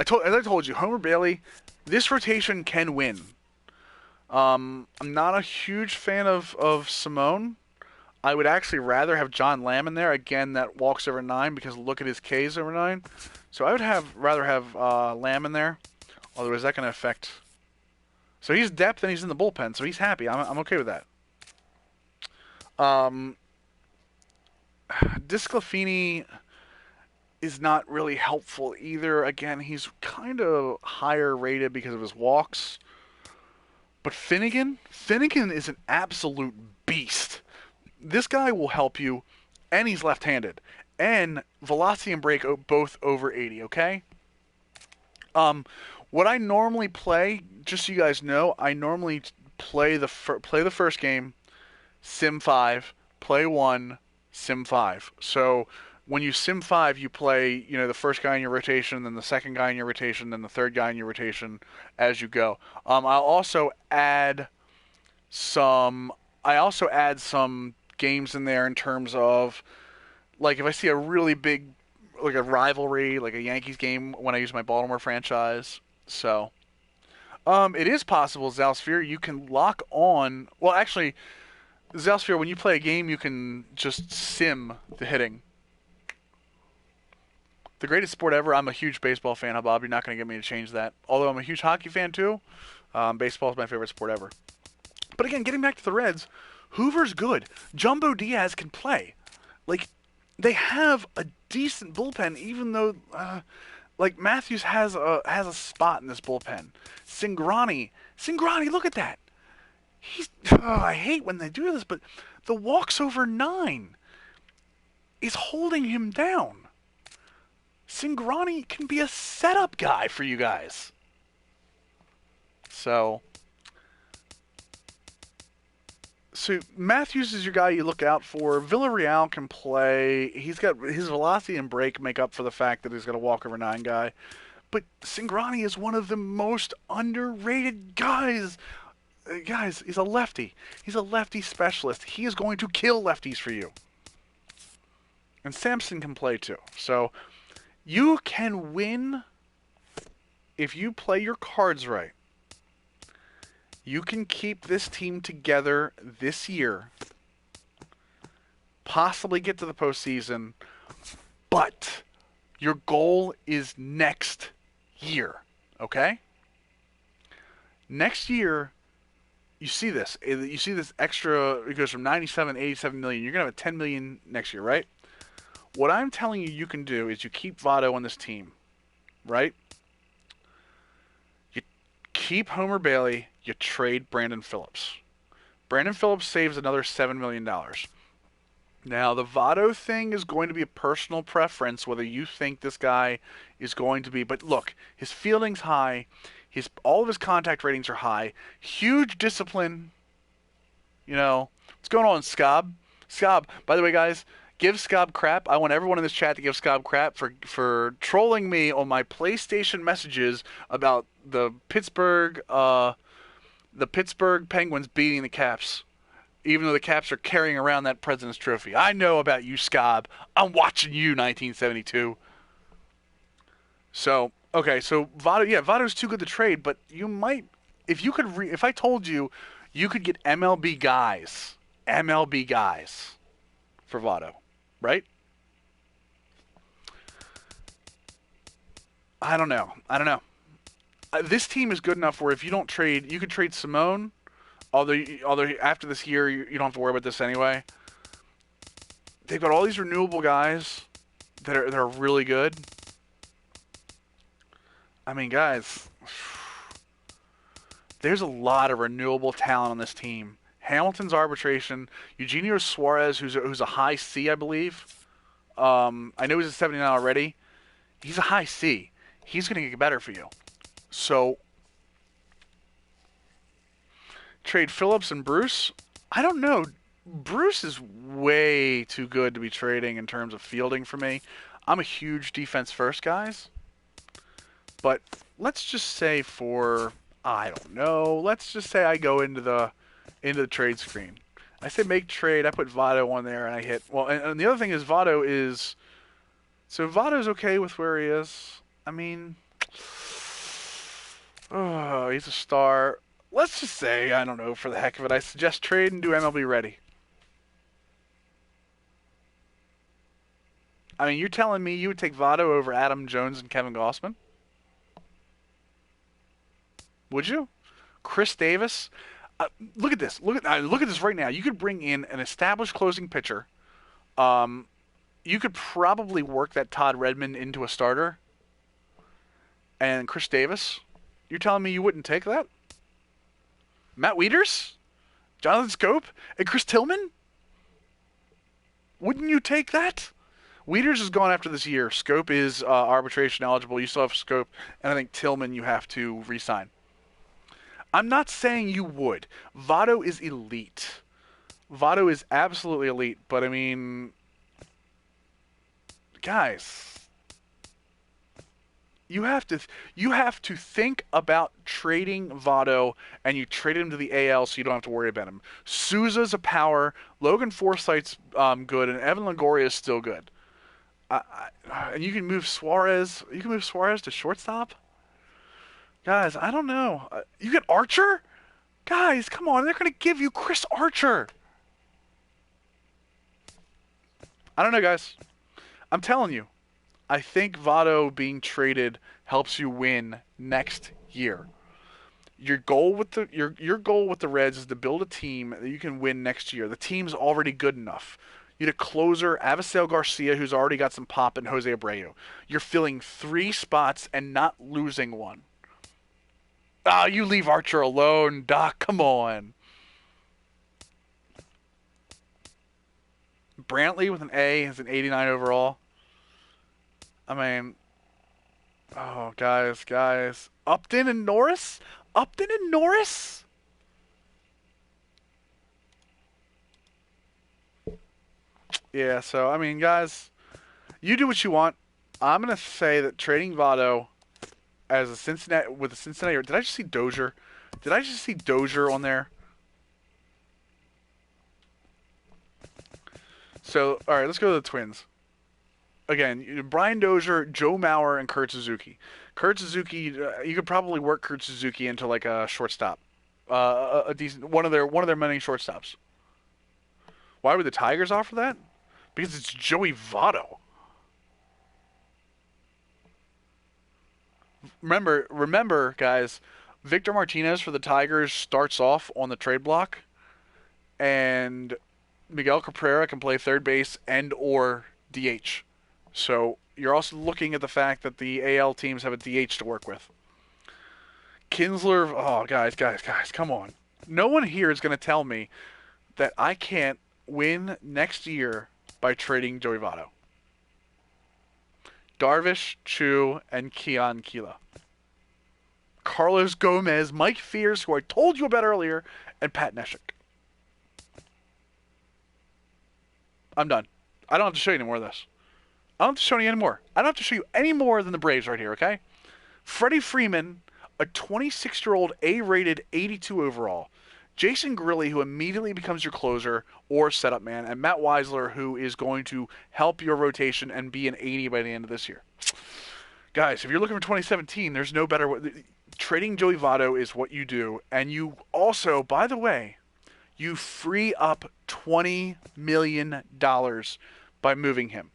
as I told you, Homer Bailey. This rotation can win. I'm not a huge fan of Simone. I would actually rather have John Lamb in there. Again, that walks over 9 because look at his Ks over 9. So I would rather have Lamb in there. Although, is that going to affect... So he's depth and he's in the bullpen, so he's happy. I'm okay with that. Disclafini is not really helpful either. Again, he's kind of higher rated because of his walks. But Finnegan is an absolute beast. This guy will help you, and he's left-handed. And velocity and break both over 80, okay? What I normally play, just so you guys know, I normally play the first game, Sim 5, play 1, Sim 5. So when you Sim 5, you play, the first guy in your rotation, then the second guy in your rotation, then the third guy in your rotation as you go. I'll also add some games in there in terms of, like, if I see a really big, like a rivalry, like a Yankees game when I use my Baltimore franchise. So, it is possible, Zalsphere, you can lock on, well, actually, Zalsphere, when you play a game, you can just sim the hitting. The greatest sport ever. I'm a huge baseball fan, Bob. You're not going to get me to change that. Although I'm a huge hockey fan, too. Baseball is my favorite sport ever. But again, getting back to the Reds, Hoover's good. Jumbo Diaz can play. Like, they have a decent bullpen, even though, Matthews has a spot in this bullpen. Cingrani, look at that. I hate when they do this, but the walks over 9 is holding him down. Cingrani can be a setup guy for you guys. So Matthews is your guy you look out for. Villarreal can play. He's got his velocity and break make up for the fact that he's got a walk over 9 guy. But Cingrani is one of the most underrated guys. Guys, he's a lefty. He's a lefty specialist. He is going to kill lefties for you. And Sampson can play too. So you can win if you play your cards right. You can keep this team together this year, possibly get to the postseason, but your goal is next year, okay? Next year, you see this. You see this extra, it goes from 97 to 87 million. You're going to have a 10 million next year, right? What I'm telling you can do is you keep Votto on this team, right? You keep Homer Bailey, you trade Brandon Phillips. Brandon Phillips saves another $7 million. Now, the Votto thing is going to be a personal preference, whether you think this guy is going to be. But look, his fielding's high. All of his contact ratings are high. Huge discipline. What's going on, Scob? Scob, by the way, guys, Give Scob crap. I want everyone in this chat to give Scob crap for trolling me on my PlayStation messages about the Pittsburgh Penguins beating the Caps, even though the Caps are carrying around that President's Trophy. I know about you, Scob. I'm watching you, 1972. So, okay, so Votto's too good to trade, but you might, if I told you you could get MLB guys for Votto, right? I don't know. This team is good enough where if you don't trade, you could trade Simone. Although after this year, you don't have to worry about this anyway. They've got all these renewable guys that are really good. I mean, guys, there's a lot of renewable talent on this team. Hamilton's arbitration, Eugenio Suarez, who's a high C, I believe. I know he's a 79 already. He's a high C. He's going to get better for you. So, trade Phillips and Bruce? I don't know. Bruce is way too good to be trading in terms of fielding for me. I'm a huge defense first, guys. But let's just say let's just say I go into the trade screen. I say make trade, I put Votto on there, and I hit... Well, and the other thing is Votto's okay with where he is. I mean... Oh, he's a star. Let's just say, I don't know, for the heck of it, I suggest trade and do MLB ready. I mean, you're telling me you would take Votto over Adam Jones and Kevin Gausman? Would you? Chris Davis? Look at this. Look at this right now. You could bring in an established closing pitcher. You could probably work that Todd Redmond into a starter. And Chris Davis? You're telling me you wouldn't take that? Matt Wieters? Jonathan Scope? And Chris Tillman? Wouldn't you take that? Wieters is gone after this year. Scope is arbitration eligible. You still have Scope. And I think Tillman you have to re-sign. I'm not saying you would. Votto is elite. Votto is absolutely elite. But, I mean... Guys... You have to think about trading Votto, and you trade him to the AL so you don't have to worry about him. Souza's a power, Logan Forsythe's good, and Evan Longoria is still good. And you can move Suarez. You can move Suarez to shortstop. Guys, I don't know. You get Archer? Guys, come on. They're going to give you Chris Archer. I don't know, guys. I'm telling you. I think Votto being traded helps you win next year. Your goal with the Reds is to build a team that you can win next year. The team's already good enough. You need a closer, Avisail Garcia, who's already got some pop, and Jose Abreu. You're filling 3 spots and not losing one. You leave Archer alone, Doc. Come on. Brantley with an A has an 89 overall. I mean, oh, guys. Upton and Norris? Yeah, so, I mean, guys, you do what you want. I'm going to say that trading Votto with the Cincinnati... Did I just see Dozier? On there? So, all right, let's go to the Twins. Again, Brian Dozier, Joe Mauer, and Kurt Suzuki. Kurt Suzuki, you could probably work Kurt Suzuki into like a shortstop, a decent one of their many shortstops. Why would the Tigers offer that? Because it's Joey Votto. Remember, guys, Victor Martinez for the Tigers starts off on the trade block, and Miguel Cabrera can play third base and or DH. So you're also looking at the fact that the AL teams have a DH to work with. Kinsler, oh, guys, come on. No one here is going to tell me that I can't win next year by trading Joey Votto. Darvish, Chu, and Keon Keela. Carlos Gomez, Mike Fierce, who I told you about earlier, and Pat Neshek. I'm done. I don't have to show you any more of this. I don't have to show you any more. I don't have to show you any more than the Braves right here, okay? Freddie Freeman, a 26-year-old A-rated 82 overall. Jason Grilli, who immediately becomes your closer or setup man, and Matt Weisler, who is going to help your rotation and be an 80 by the end of this year. Guys, if you're looking for 2017, there's no better way. Trading Joey Votto is what you do, and you also, by the way, you free up $20 million by moving him.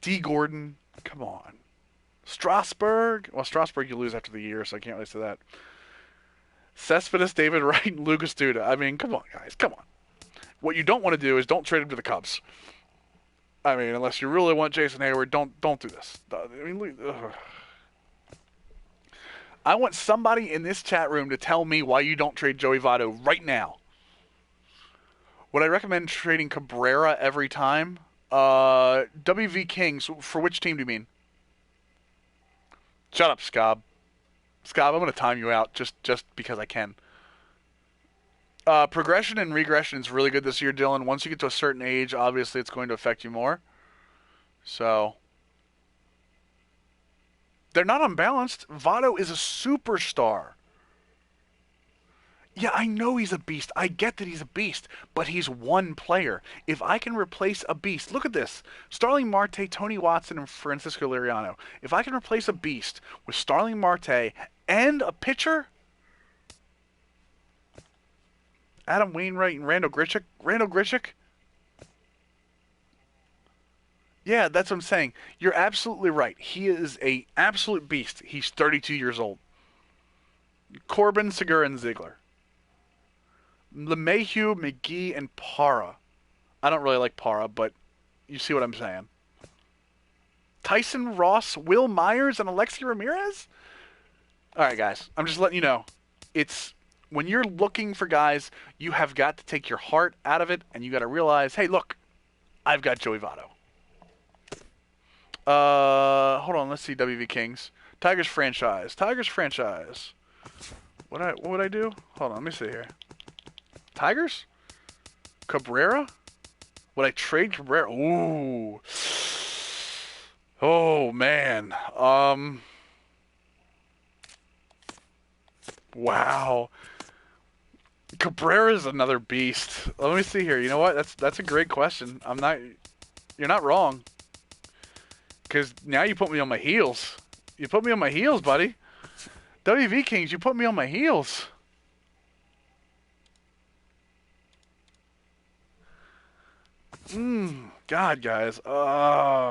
D. Gordon, come on. Strasburg, well, Strasburg you lose after the year, so I can't really say that. Cespedes, David Wright, and Lucas Duda. I mean, come on, guys, come on. What you don't want to do is don't trade him to the Cubs. I mean, unless you really want Jason Hayward, don't do this. I mean, I want somebody in this chat room to tell me why you don't trade Joey Votto right now. Would I recommend trading Cabrera every time? WV Kings, for which team do you mean? Shut up, Scob. Scob, I'm going to time you out just because I can. Progression and regression is really good this year, Dylan. Once you get to a certain age, obviously it's going to affect you more. So, they're not unbalanced. Votto is a superstar. Yeah, I know he's a beast. I get that he's a beast, but he's one player. If I can replace a beast, look at this. Starling Marte, Tony Watson, and Francisco Liriano. If I can replace a beast with Starling Marte and a pitcher, Adam Wainwright and Randall Grichuk? Yeah, that's what I'm saying. You're absolutely right. He is a absolute beast. He's 32 years old. Corbin, Segura, and Ziegler. LeMahieu, McGee, and Parra. I don't really like Parra, but you see what I'm saying. Tyson Ross, Will Myers, and Alexi Ramirez? All right, guys. I'm just letting you know. It's when you're looking for guys, you have got to take your heart out of it, and you got to realize, hey, look, I've got Joey Votto. Hold on. Let's see. WV Kings. Tigers franchise. What would I do? Hold on. Let me see here. Tigers? Cabrera? Would I trade Cabrera? Ooh. Oh, man. Wow. Cabrera's another beast. Let me see here. You know what? That's a great question. You're not wrong. Because now you put me on my heels. You put me on my heels, buddy. WV Kings, you put me on my heels. God, guys.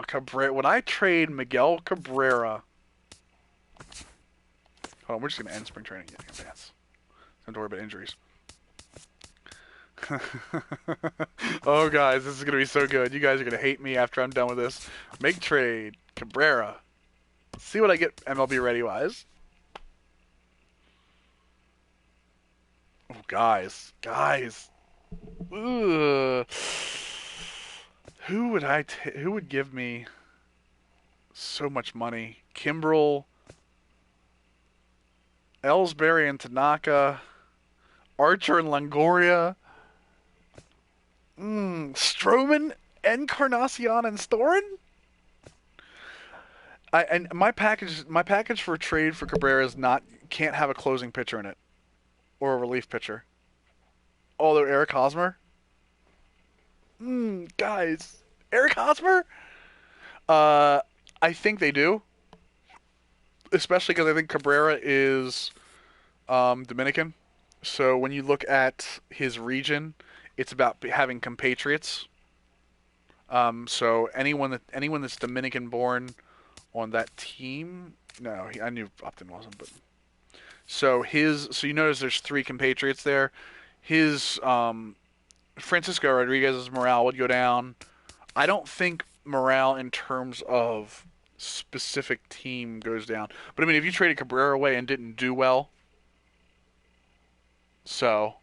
Cabrera. Would I trade Miguel Cabrera? Hold on, we're just going to end spring training in advance. Don't worry about injuries. Oh, guys, this is going to be so good. You guys are going to hate me after I'm done with this. Make trade. Cabrera. See what I get MLB ready-wise. Oh, guys. Ugh. Who would give me so much money? Kimbrel, Ellsbury and Tanaka, Archer and Longoria, Stroman, Encarnacion and Storin. And my package for a trade for Cabrera is can't have a closing pitcher in it or a relief pitcher. Although Eric Hosmer. Guys, Eric Hosmer? I think they do. Especially because I think Cabrera is Dominican. So when you look at his region, it's about having compatriots. So anyone that's Dominican born on that team, no, I knew Upton wasn't, but so you notice there's 3 compatriots there. His Francisco Rodriguez's morale would go down. I don't think morale in terms of specific team goes down. But I mean, if you traded Cabrera away and didn't do well, so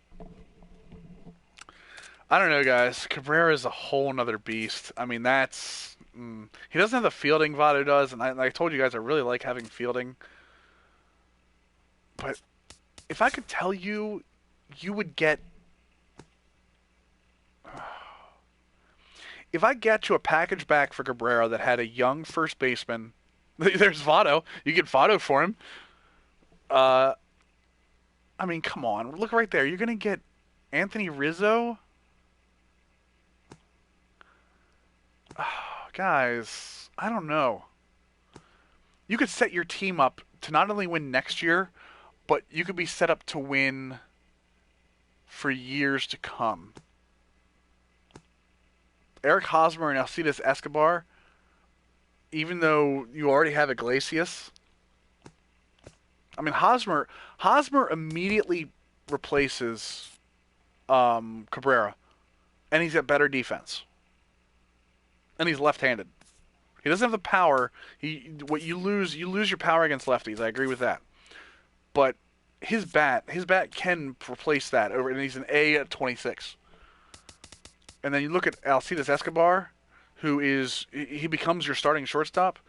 I don't know, guys. Cabrera is a whole nother beast. I mean, he doesn't have the fielding Votto does, and I told you guys I really like having fielding. But if I could tell you, you would get. if I get you a package back for Cabrera that had a young first baseman, there's Votto. You get Votto for him. I mean, come on. Look right there. You're going to get Anthony Rizzo. Oh, guys, I don't know. You could set your team up to not only win next year, but you could be set up to win for years to come. Eric Hosmer and Alcides Escobar, even though you already have Iglesias, I mean, Hosmer immediately replaces Cabrera, and he's got better defense, and he's left-handed. He doesn't have the power. You lose your power against lefties. I agree with that, but his bat can replace that over, and he's an A at 26. And then you look at Alcides Escobar, he becomes your starting shortstop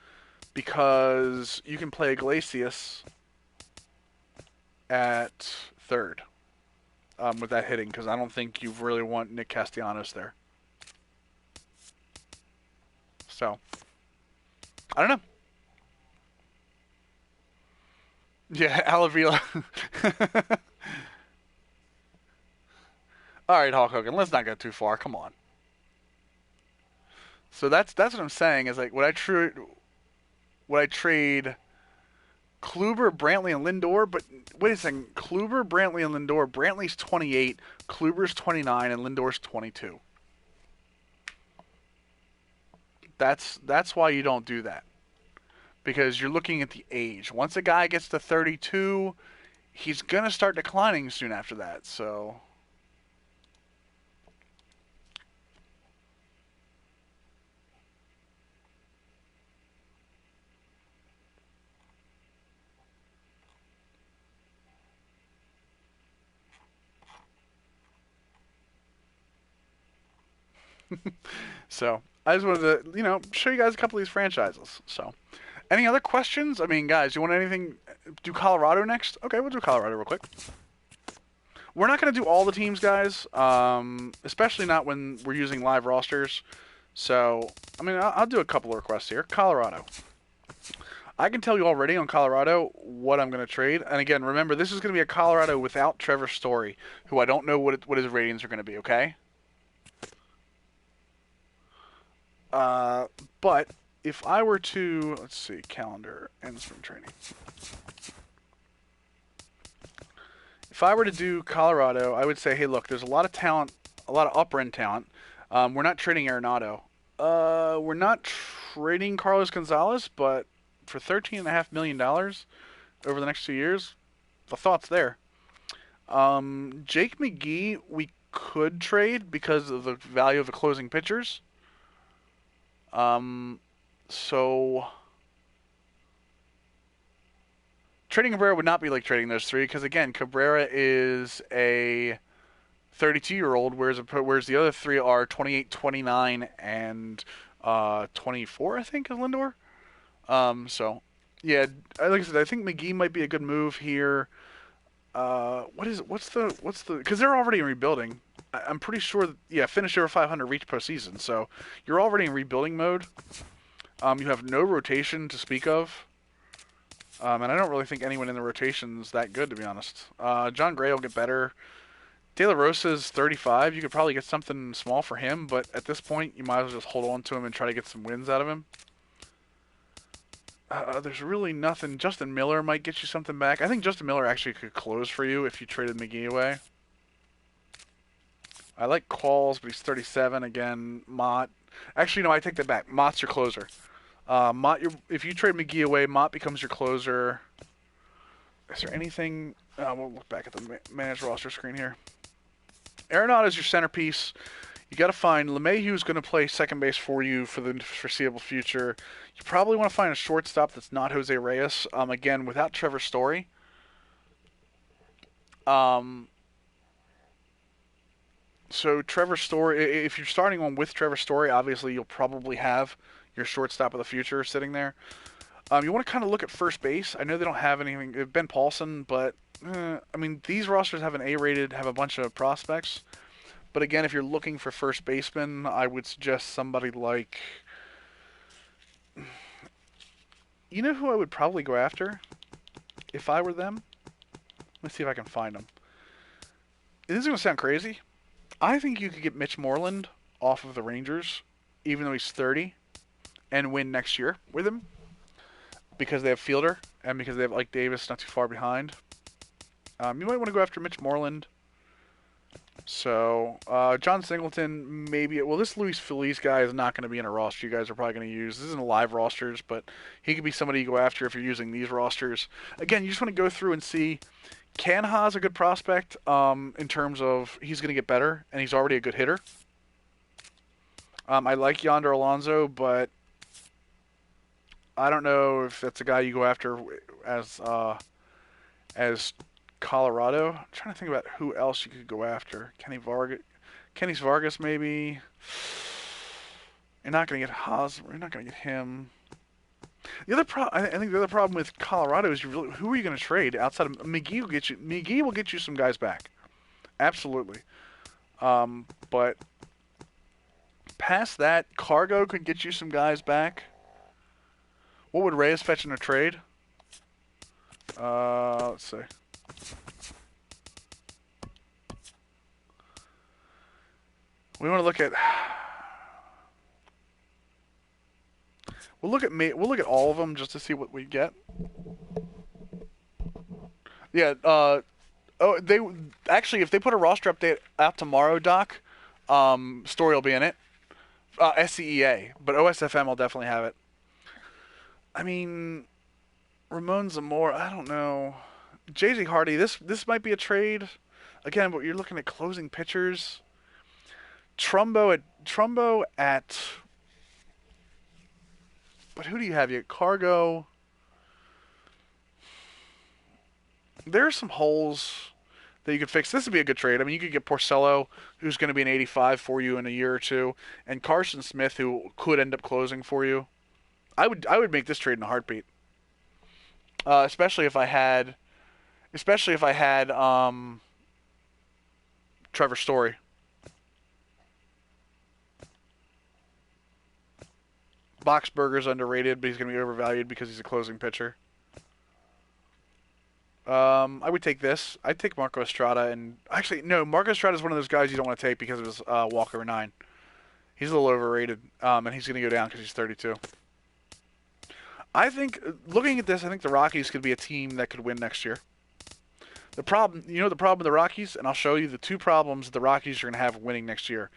because you can play Iglesias at third with that hitting, because I don't think you really want Nick Castellanos there. So, I don't know. Yeah, Alavila. All right, Hulk Hogan, let's not go too far. Come on. So that's what I'm saying is, like, would I trade Kluber, Brantley, and Lindor? But wait a second, Kluber, Brantley, and Lindor. Brantley's 28, Kluber's 29, and Lindor's 22. That's why you don't do that, because you're looking at the age. Once a guy gets to 32, he's gonna start declining soon after that. So. So I just wanted to, show you guys a couple of these franchises. So, any other questions? I mean, guys, you want anything? Do Colorado next? Okay, we'll do Colorado real quick. We're not going to do all the teams, guys, especially not when we're using live rosters. So, I mean, I'll do a couple of requests here. Colorado. I can tell you already on Colorado what I'm going to trade. And again, remember, this is going to be a Colorado without Trevor Story, who I don't know what his ratings are going to be, okay? But if I were to, let's see, calendar and spring training. If I were to do Colorado, I would say, hey, look, there's a lot of talent, a lot of upper-end talent. We're not trading Arenado. We're not trading Carlos Gonzalez, but for $13.5 million over the next 2 years, the thought's there. Jake McGee, we could trade because of the value of the closing pitchers. So trading Cabrera would not be like trading those three, because again, Cabrera is a 32-year-old, whereas the other three are 28, 29, and 24, I think, is Lindor. So yeah, like I said, I think McGee might be a good move here. What's the? Because they're already rebuilding. I'm pretty sure, finish over 500, reach postseason. So you're already in rebuilding mode. You have no rotation to speak of. And I don't really think anyone in the rotation is that good, to be honest. John Gray will get better. De La Rosa's 35. You could probably get something small for him, but at this point, you might as well just hold on to him and try to get some wins out of him. There's really nothing. Justin Miller might get you something back. I think Justin Miller actually could close for you if you traded McGee away. I like Qualls, but he's 37 again. Mott. Actually, no, I take that back. Mott's your closer. Mott, if you trade McGee away, Mott becomes your closer. Is there anything? We'll look back at the managed roster screen here. Arenado is your centerpiece. You got to find LeMahieu's going to play second base for you for the foreseeable future. You probably want to find a shortstop that's not Jose Reyes. Again, without Trevor Story. So Trevor Story, if you're starting on with Trevor Story, obviously you'll probably have your shortstop of the future sitting there. You want to kind of look at first base. I know they don't have anything. Ben Paulson, but I mean, these rosters have an A-rated, have a bunch of prospects. But again, if you're looking for first baseman, I would suggest somebody like... You know who I would probably go after if I were them? Let's see if I can find him. This is going to sound crazy. I think you could get Mitch Moreland off of the Rangers, even though he's 30, and win next year with him. Because they have Fielder, and because they have Ike Davis not too far behind. You might want to go after Mitch Moreland. So, John Singleton, maybe... Well, this Luis Feliz guy is not going to be in a roster you guys are probably going to use. This isn't live rosters, but he could be somebody you go after if you're using these rosters. Again, you just want to go through and see... Canha's a good prospect in terms of he's going to get better, and he's already a good hitter. I like Yonder Alonso, but I don't know if that's a guy you go after as Colorado. I'm trying to think about who else you could go after. Kenny Vargas, maybe. You're not going to get Haas. You're not going to get him. I think the other problem with Colorado is who are you going to trade outside of McGee? McGee will get you some guys back, absolutely. But past that, Cargo could get you some guys back. What would Reyes fetch in a trade? Let's see. We want to look at. We'll look at all of them just to see what we get. Yeah. They actually, if they put a roster update out tomorrow, Doc, Story will be in it. SCEA, but OSFM will definitely have it. I mean, Ramon Zamora, I don't know. JJ Hardy, this might be a trade. Again, but you're looking at closing pitchers. Trumbo at. But who do you have? You got Cargo. There are some holes that you could fix. This would be a good trade. I mean, you could get Porcello, who's going to be an 85 for you in a year or two, and Carson Smith, who could end up closing for you. I would make this trade in a heartbeat. Especially if I had Trevor Story. Boxberger's underrated, but he's going to be overvalued because he's a closing pitcher. I would take this. I'd take Marco Estrada, and actually, no, Marco Estrada is one of those guys you don't want to take because of his walk over 9. He's a little overrated, and he's going to go down because he's 32. I think, looking at this, I think the Rockies could be a team that could win next year. The problem with the Rockies, and I'll show you the two problems the Rockies are going to have winning next year.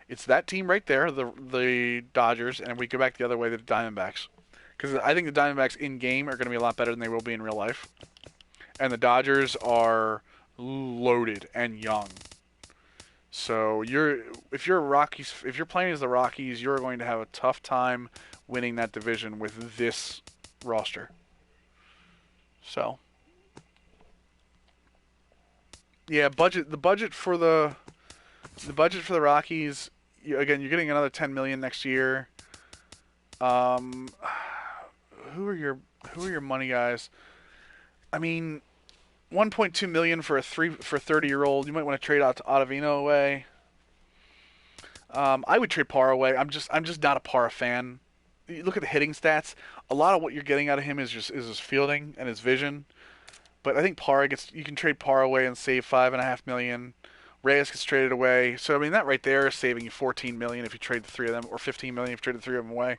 It's that team right there, the Dodgers, and we go back the other way, the Diamondbacks. Because I think the Diamondbacks in-game are going to be a lot better than they will be in real life. And the Dodgers are loaded and young. So if you're playing as the Rockies, you're going to have a tough time winning that division with this roster. So, yeah, the budget for the Rockies. Again, you're getting another $10 million next year. Who are your money guys? I mean, $1.2 million for a 30-year-old. You might want to trade out to Ottavino away. I would trade Parra away. I'm just not a Parra fan. You look at the hitting stats. A lot of what you're getting out of him is his fielding and his vision. But I think you can trade Parra away and save $5.5 million. Reyes gets traded away. So, I mean, that right there is saving you $14 million if you trade the 3 of them, or $15 million if you trade the 3 of them away.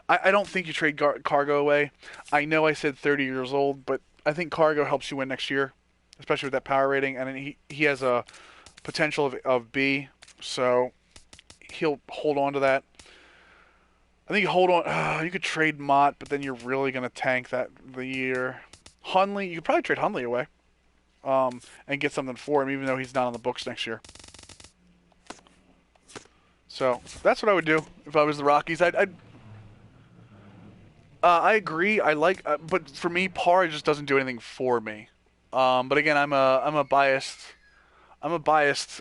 I don't think you trade Cargo away. I know I said 30 years old, but I think Cargo helps you win next year, especially with that power rating. And he has a potential of B, so he'll hold on to that. I think you hold on. You could trade Mott, but then you're really going to tank the year. Hundley, you could probably trade Hundley away. And get something for him, even though he's not on the books next year. So that's what I would do if I was the Rockies. I agree. But for me, Parra just doesn't do anything for me. But again, I'm a biased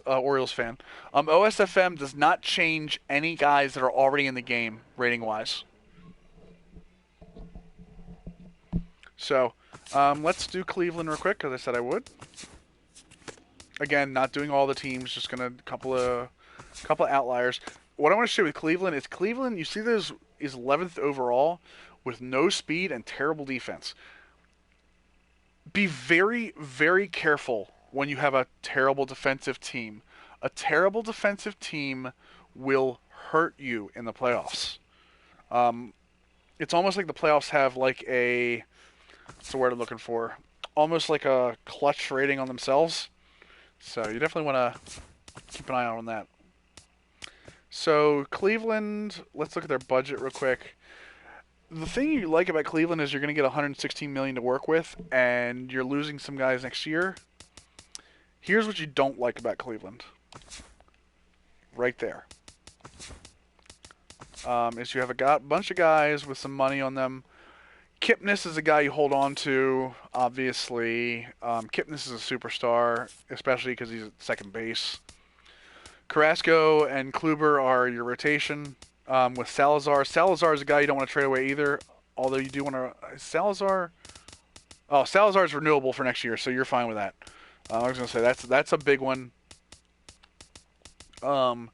Orioles fan. OSFM does not change any guys that are already in the game rating wise. So. Let's do Cleveland real quick, because I said I would. Again, not doing all the teams, just going to couple of A couple of outliers. What I want to show with Cleveland is Cleveland, you see this is 11th overall with no speed and terrible defense. Be very, very careful when you have a terrible defensive team. A terrible defensive team will hurt you in the playoffs. It's almost like the playoffs have like a, what's the word I'm looking for? Almost like a clutch rating on themselves. So you definitely want to keep an eye out on that. So Cleveland, let's look at their budget real quick. The thing you like about Cleveland is you're going to get $116 million to work with, and you're losing some guys next year. Here's what you don't like about Cleveland. Right there. Is you have a bunch of guys with some money on them. Kipnis is a guy you hold on to, obviously. Kipnis is a superstar, especially because he's at second base. Carrasco and Kluber are your rotation. With Salazar. Salazar is a guy you don't want to trade away either, although you do want to... Salazar is renewable for next year, so you're fine with that. I was going to say, that's a big one. Yan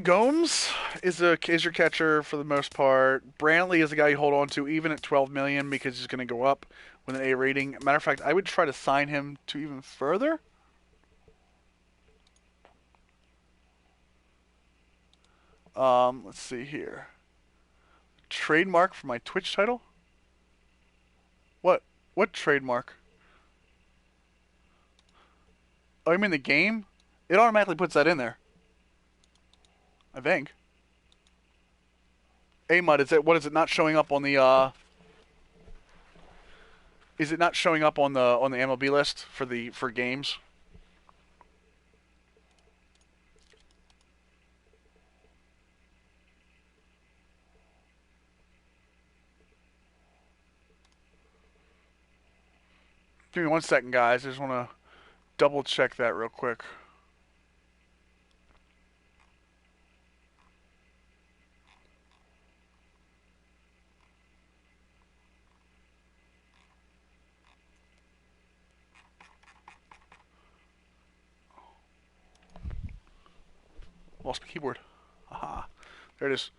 Gomes is your catcher for the most part. Brantley is a guy you hold on to even at $12 million because he's going to go up with an A rating. Matter of fact, I would try to sign him to even further. Let's see here. Trademark for my Twitch title? What trademark? Oh, you mean the game? It automatically puts that in there. I think. A-Mud, what is it not showing up on the is it not showing up on the MLB list for games? Give me 1 second, guys. I just want to double check that real quick. Lost my keyboard. Aha. There it is.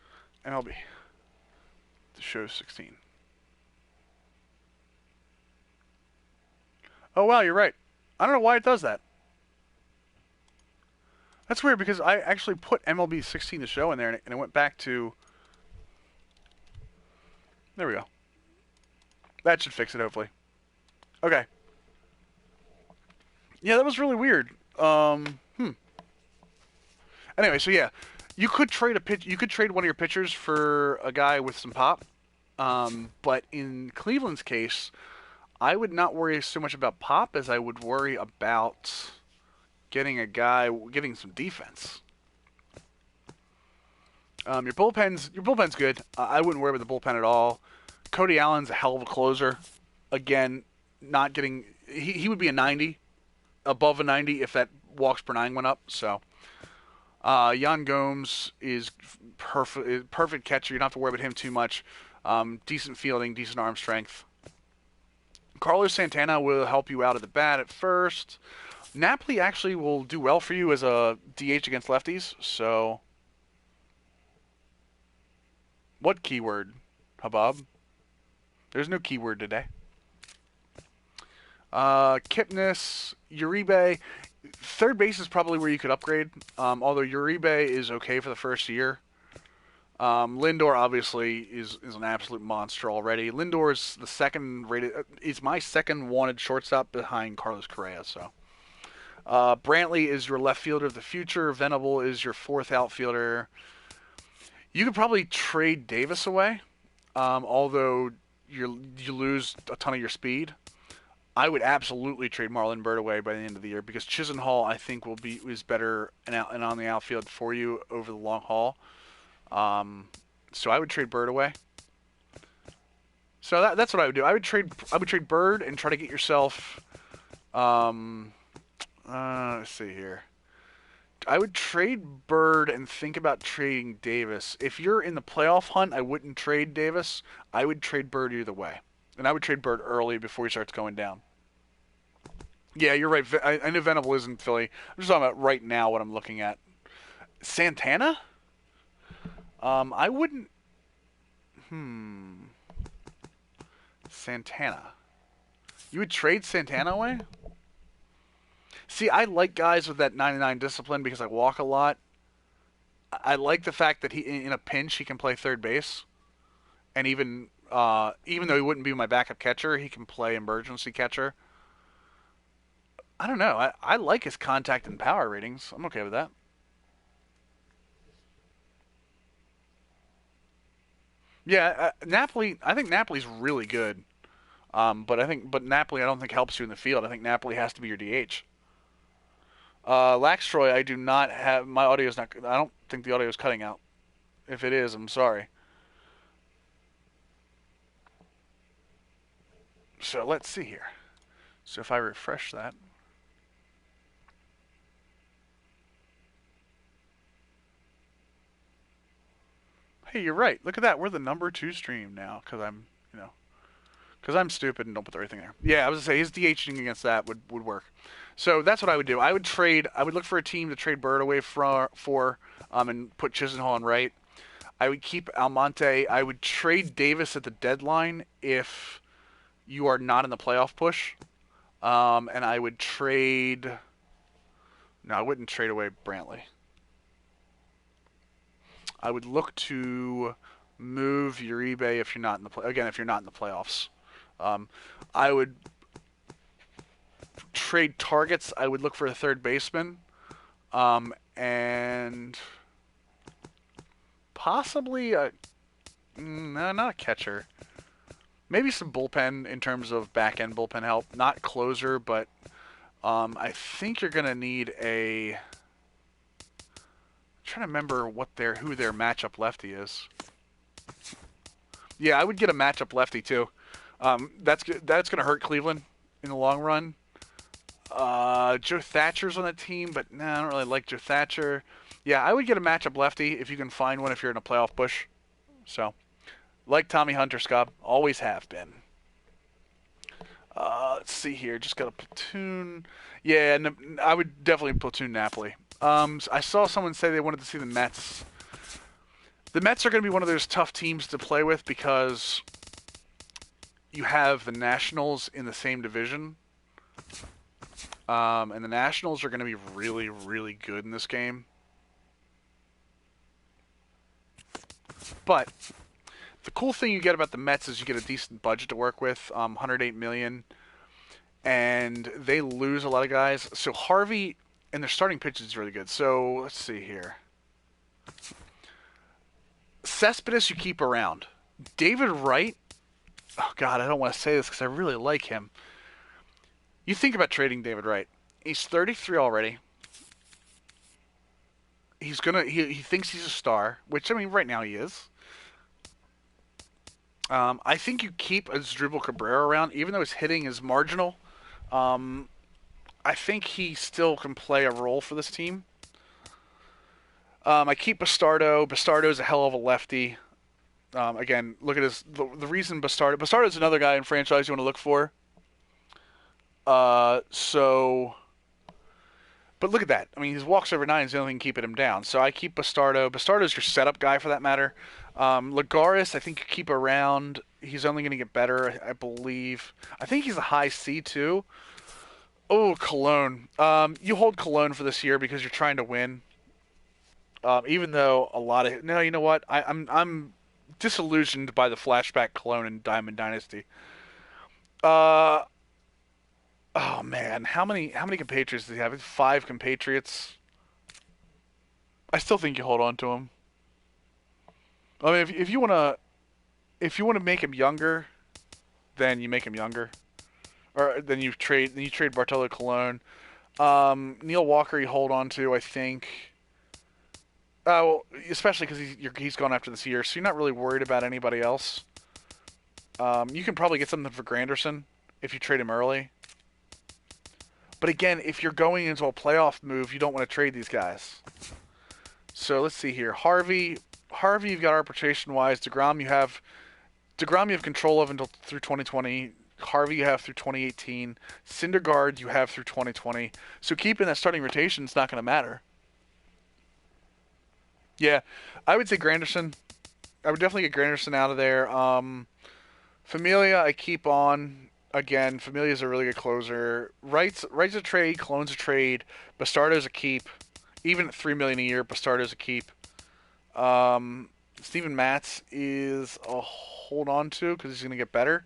MLB. The show's 16. Oh, wow, you're right. I don't know why it does that. That's weird because I actually put MLB 16 to show in there and it went back to... There we go. That should fix it, hopefully. Okay. Yeah, that was really weird. Anyway, so yeah, you could trade one of your pitchers for a guy with some pop. But in Cleveland's case, I would not worry so much about pop as I would worry about getting some defense. Your bullpen's good. I wouldn't worry about the bullpen at all. Cody Allen's a hell of a closer. Again, not getting he would be a 90, above a 90 if that walks per 9 went up. So, Yan Gomes is perfect catcher. You don't have to worry about him too much. Decent fielding, decent arm strength. Carlos Santana will help you out at the bat at first. Napoli actually will do well for you as a DH against lefties. So, what keyword, Habab? There's no keyword today. Kipnis, Uribe. Third base is probably where you could upgrade. Although Uribe is okay for the first year. Lindor obviously is an absolute monster already. Lindor is the second rated. Is my second wanted shortstop behind Carlos Correa. So, Brantley is your left fielder of the future. Venable is your fourth outfielder. You could probably trade Davis away, although you lose a ton of your speed. I would absolutely trade Marlon Byrd away by the end of the year because Chisenhall I think is better and on the outfield for you over the long haul. So I would trade Byrd away. So that's what I would do. I would trade Byrd and try to get yourself. Let's see here. I would trade Byrd and think about trading Davis. If you're in the playoff hunt, I wouldn't trade Davis. I would trade Byrd either way. And I would trade Byrd early before he starts going down. Yeah, you're right. I know Venable is in Philly. I'm just talking about right now what I'm looking at. Santana? I wouldn't. Santana. You would trade Santana away? See, I like guys with that 99 discipline because I walk a lot. I like the fact that he, in a pinch, he can play third base, and even though he wouldn't be my backup catcher, he can play emergency catcher. I don't know. I like his contact and power ratings. I'm okay with that. Yeah, Napoli. I think Napoli's really good. But Napoli, I don't think helps you in the field. I think Napoli has to be your DH. Laxtroy, I do not have. My audio's not. I don't think the audio is cutting out. If it is, I'm sorry. So let's see here. So if I refresh that. Hey, you're right. Look at that. We're the number 2 stream now because I'm stupid and don't put the right thing there. Yeah, I was gonna say his DHing against that would work. So that's what I would do. I would trade. I would look for a team to trade Bird away for and put Chisenhall on right. I would keep Almonte. I would trade Davis at the deadline if you are not in the playoff push. And I would trade. No, I wouldn't trade away Brantley. I would look to move Uribe if you're not in the if you're not in the playoffs. I would trade targets. I would look for a third baseman, and possibly no, not a catcher. Maybe some bullpen in terms of back end bullpen help. Not closer, but I think you're gonna need a. I'm trying to remember who their matchup lefty is. Yeah, I would get a matchup lefty too. That's gonna hurt Cleveland in the long run. Joe Thatcher's on that team, but no, I don't really like Joe Thatcher. Yeah, I would get a matchup lefty if you can find one if you're in a playoff push. So, like Tommy Hunter, Scott, always have been. Let's see here. Just got a platoon. Yeah, I would definitely platoon Napoli. I saw someone say they wanted to see the Mets. The Mets are going to be one of those tough teams to play with because you have the Nationals in the same division. And the Nationals are going to be really, really good in this game. But the cool thing you get about the Mets is you get a decent budget to work with, $108 million, and they lose a lot of guys. So Harvey and their starting pitch is really good. So let's see here. Cespedes you keep around. David Wright. Oh God, I don't want to say this because I really like him. You think about trading David Wright. He's 33 already. He thinks he's a star, which I mean right now he is. I think you keep Asdrubal Cabrera around, even though his hitting is marginal. I think he still can play a role for this team. I keep Bastardo. Bastardo is a hell of a lefty. Again, look at his. The reason Bastardo is another guy in franchise you want to look for. But look at that. I mean, his walks over 9 is the only thing keeping him down. So I keep Bastardo. Bastardo's your setup guy for that matter. Lagares, I think you keep around. He's only going to get better, I believe. I think he's a high C too. Oh, Cologne. You hold Cologne for this year because you're trying to win. Even though a lot of you know what? I'm disillusioned by the flashback Cologne and Diamond Dynasty. Oh man, how many compatriots does he have? 5 compatriots. I still think you hold on to him. I mean, if you wanna make him younger, then you make him younger, or then you trade Bartolo Colon. Neil Walker you hold on to, I think. Well, especially because he's gone after this year, so you're not really worried about anybody else. You can probably get something for Granderson if you trade him early. But again, if you're going into a playoff move, you don't want to trade these guys. So let's see here. Harvey, you've got arbitration-wise. DeGrom, you have control of until through 2020. Harvey, you have through 2018. Syndergaard, you have through 2020. So keeping that starting rotation is not going to matter. Yeah, I would say Granderson. I would definitely get Granderson out of there. Familia, I keep on. Again, Familia's a really good closer. Wright's a trade, Clone's a trade, Bastardo's a keep. Even at $3 million a year, Bastardo's a keep. Steven Matz is a hold on to because he's going to get better,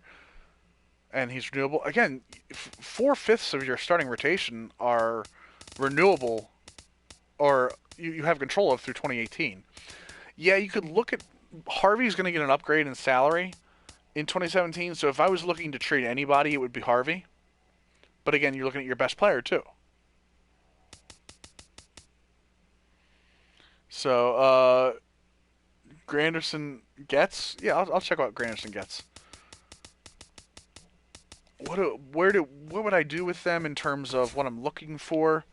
and he's renewable. Again, 4/5 of your starting rotation are renewable, or you have control of through 2018. Yeah, you could look at Harvey's going to get an upgrade in salary in 2017. So if I was looking to trade anybody, it would be Harvey. But again, you're looking at your best player too. So Granderson gets. Yeah, I'll check out what Granderson gets. What would I do with them in terms of what I'm looking for?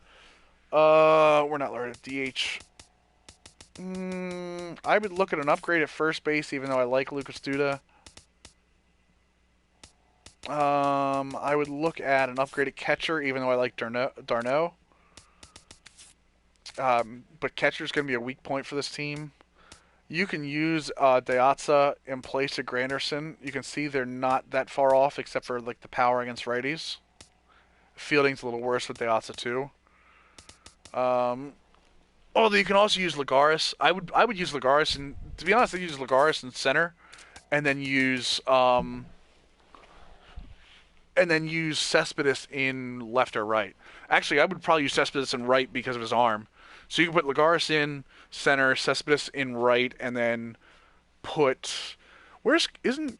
We're not learning DH. I would look at an upgrade at first base, even though I like Lucas Duda. I would look at an upgraded catcher, even though I like Darno. But catcher's going to be a weak point for this team. You can use Diazza in place of Granderson. You can see they're not that far off, except for like the power against righties. Fielding's a little worse with Diazza too. Although you can also use Lagares. I would use Lagares, and to be honest, I use Lagares in center, and then use Cespedes in left or right. Actually, I would probably use Cespedes in right because of his arm. So you can put Lagares in center, Cespedes in right, and then put who am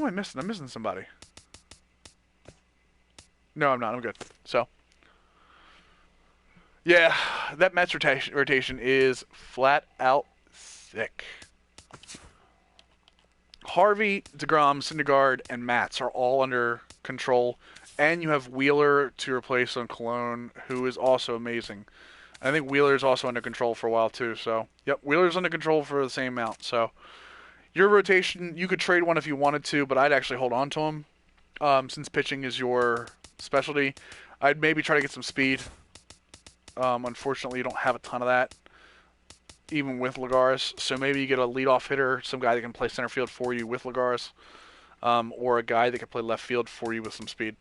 I missing? I'm missing somebody. No, I'm not. I'm good. So yeah, that Mets rotation is flat out sick. Harvey, DeGrom, Syndergaard, and Matz are all under control, and you have Wheeler to replace on Cologne, who is also amazing. I think Wheeler's also under control for a while too. So, yep, Wheeler's under control for the same amount. So, your rotation, you could trade one if you wanted to, but I'd actually hold on to him since pitching is your specialty. I'd maybe try to get some speed. Unfortunately, you don't have a ton of that, even with Lagares. So maybe you get a leadoff hitter, some guy that can play center field for you with Lagares, or a guy that can play left field for you with some speed.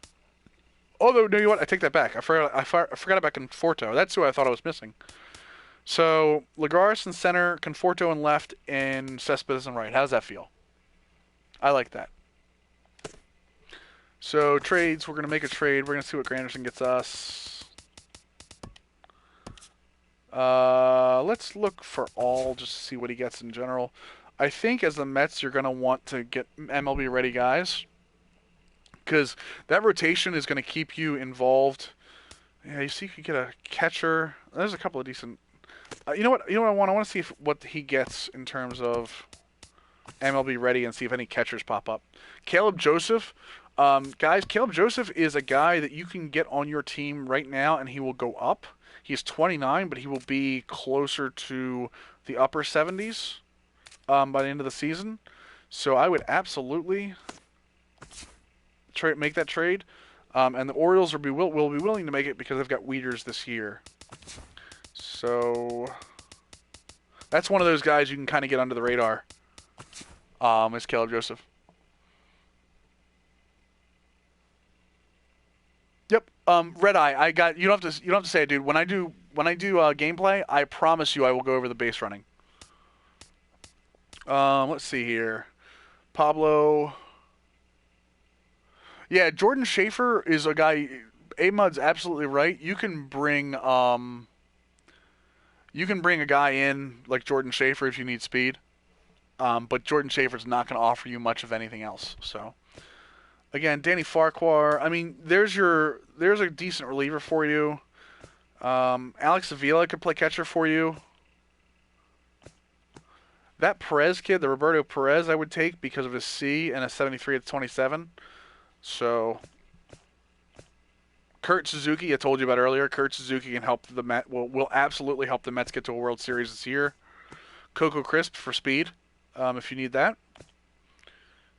Although, no, you know what? I take that back. I forgot about Conforto. That's who I thought I was missing. So, Lagares in center, Conforto in left, and Cespedes in right. How does that feel? I like that. So, trades. We're going to make a trade. We're going to see what Granderson gets us. Let's look for all just to see what he gets in general. I think as the Mets, you're going to want to get MLB ready guys, because that rotation is going to keep you involved. Yeah, you see, you could get a catcher. There's a couple of decent. You know what? I want. I want to see what he gets in terms of MLB ready, and see if any catchers pop up. Caleb Joseph, guys. Caleb Joseph is a guy that you can get on your team right now, and he will go up. He's 29, but he will be closer to the upper 70s by the end of the season. So I would absolutely make that trade. And the Orioles will be willing to make it because they've got Weeders this year. So that's one of those guys you can kind of get under the radar. Is Caleb Joseph. Yep. Red Eye. I got. You don't have to say it, dude. When I do gameplay, I promise you I will go over the base running. Let's see here. Pablo. Yeah, Jordan Schaefer is a guy. A-Mud's absolutely right. You can bring a guy in like Jordan Schaefer if you need speed. But Jordan Schaefer's not going to offer you much of anything else. So, again, Danny Farquhar. I mean, there's a decent reliever for you. Alex Avila could play catcher for you. That Perez kid, the Roberto Perez, I would take because of his C and a 73 at 27. So, Kurt Suzuki, I told you about earlier. Kurt Suzuki can help the Mets. Will absolutely help the Mets get to a World Series this year. Coco Crisp for speed, if you need that.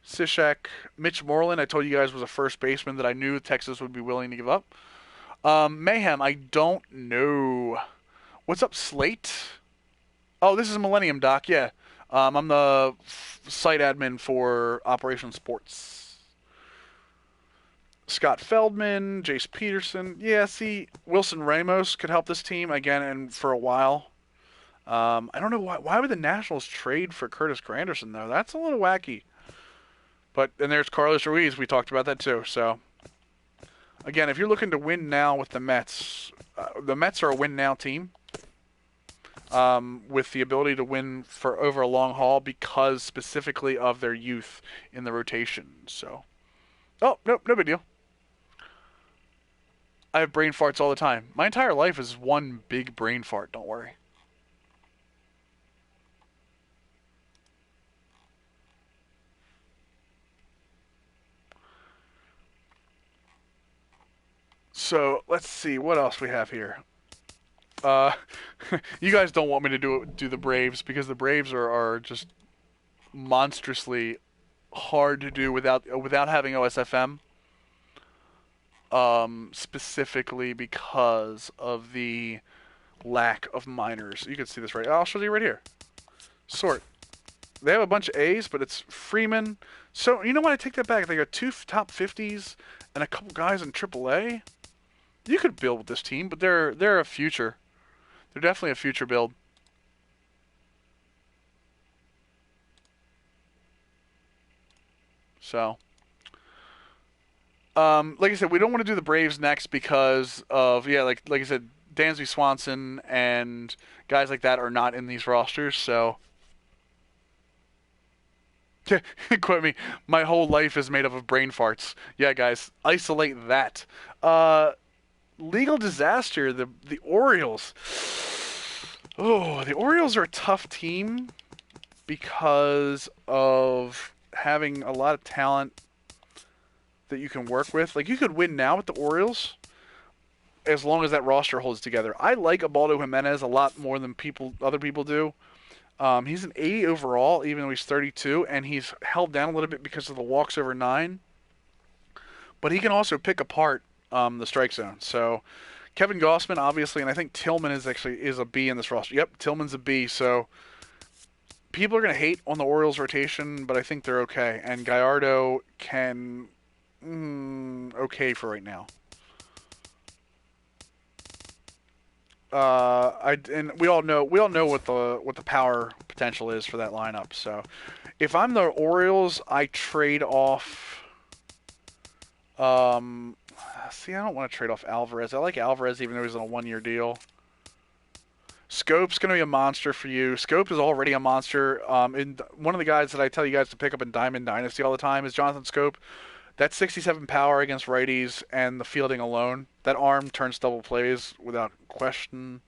Cishek, Mitch Moreland, I told you guys was a first baseman that I knew Texas would be willing to give up. Mayhem, I don't know. What's up, Slate? Oh, this is Millennium Doc. Yeah, I'm the site admin for Operation Sports. Scott Feldman, Jace Peterson. Yeah, see, Wilson Ramos could help this team again, and for a while. I don't know why. Why would the Nationals trade for Curtis Granderson though? That's a little wacky. But and there's Carlos Ruiz. We talked about that too. So again, if you're looking to win now with the Mets are a win now team. With the ability to win for over a long haul because specifically of their youth in the rotation. So, oh, nope, no big deal. I have brain farts all the time. My entire life is one big brain fart, don't worry. So, let's see what else we have here. You guys don't want me to do the Braves because the Braves are just monstrously hard to do without having OSFM. Specifically because of the lack of minors. You can see this right. I'll show you right here. Sort. They have a bunch of A's, but it's Freeman. So you know what? I take that back. They got 2 top 50s and a couple guys in AAA. You could build with this team, but they're a future. They're definitely a future build. So, like I said, we don't want to do the Braves next because of like I said, Dansby Swanson and guys like that are not in these rosters. So, quote me, my whole life is made up of brain farts. Yeah, guys, isolate that. Legal disaster. The Orioles. Oh, the Orioles are a tough team because of having a lot of talent that you can work with. Like, you could win now with the Orioles as long as that roster holds together. I like Ubaldo Jimenez a lot more than other people do. He's an 80 overall, even though he's 32, and he's held down a little bit because of the walks over 9. But he can also pick apart the strike zone. So Kevin Gossman, obviously, and I think Tillman is a B in this roster. Yep, Tillman's a B. So people are going to hate on the Orioles rotation, but I think they're okay. And Gallardo can okay for right now. And we all know what the power potential is for that lineup. So if I'm the Orioles, I trade off. See, I don't want to trade off Alvarez. I like Alvarez even though he's on a 1-year deal. Scope's going to be a monster for you. Scope is already a monster. And one of the guys that I tell you guys to pick up in Diamond Dynasty all the time is Jonathan Scope. That 67 power against righties and the fielding alone. That arm turns double plays without question.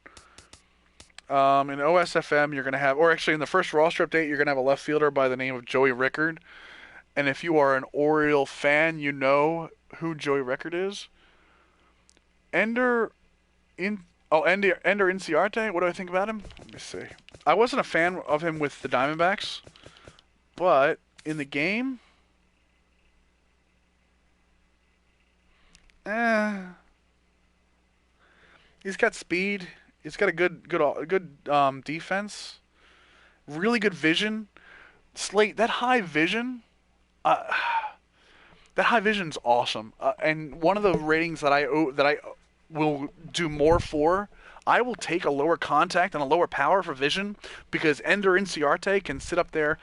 In OSFM, you're going to have, or actually in the first roster update, you're going to have a left fielder by the name of Joey Rickard. And if you are an Oriole fan, you know who Joey Rickard is. Ender Inciarte. What do I think about him? Let me see. I wasn't a fan of him with the Diamondbacks, but in the game, he's got speed. He's got a good defense. Really good vision. Slate, that high vision. That high vision's awesome. And one of the ratings that I will do more for, I will take a lower contact and a lower power for vision because Ender Inciarte can sit up there.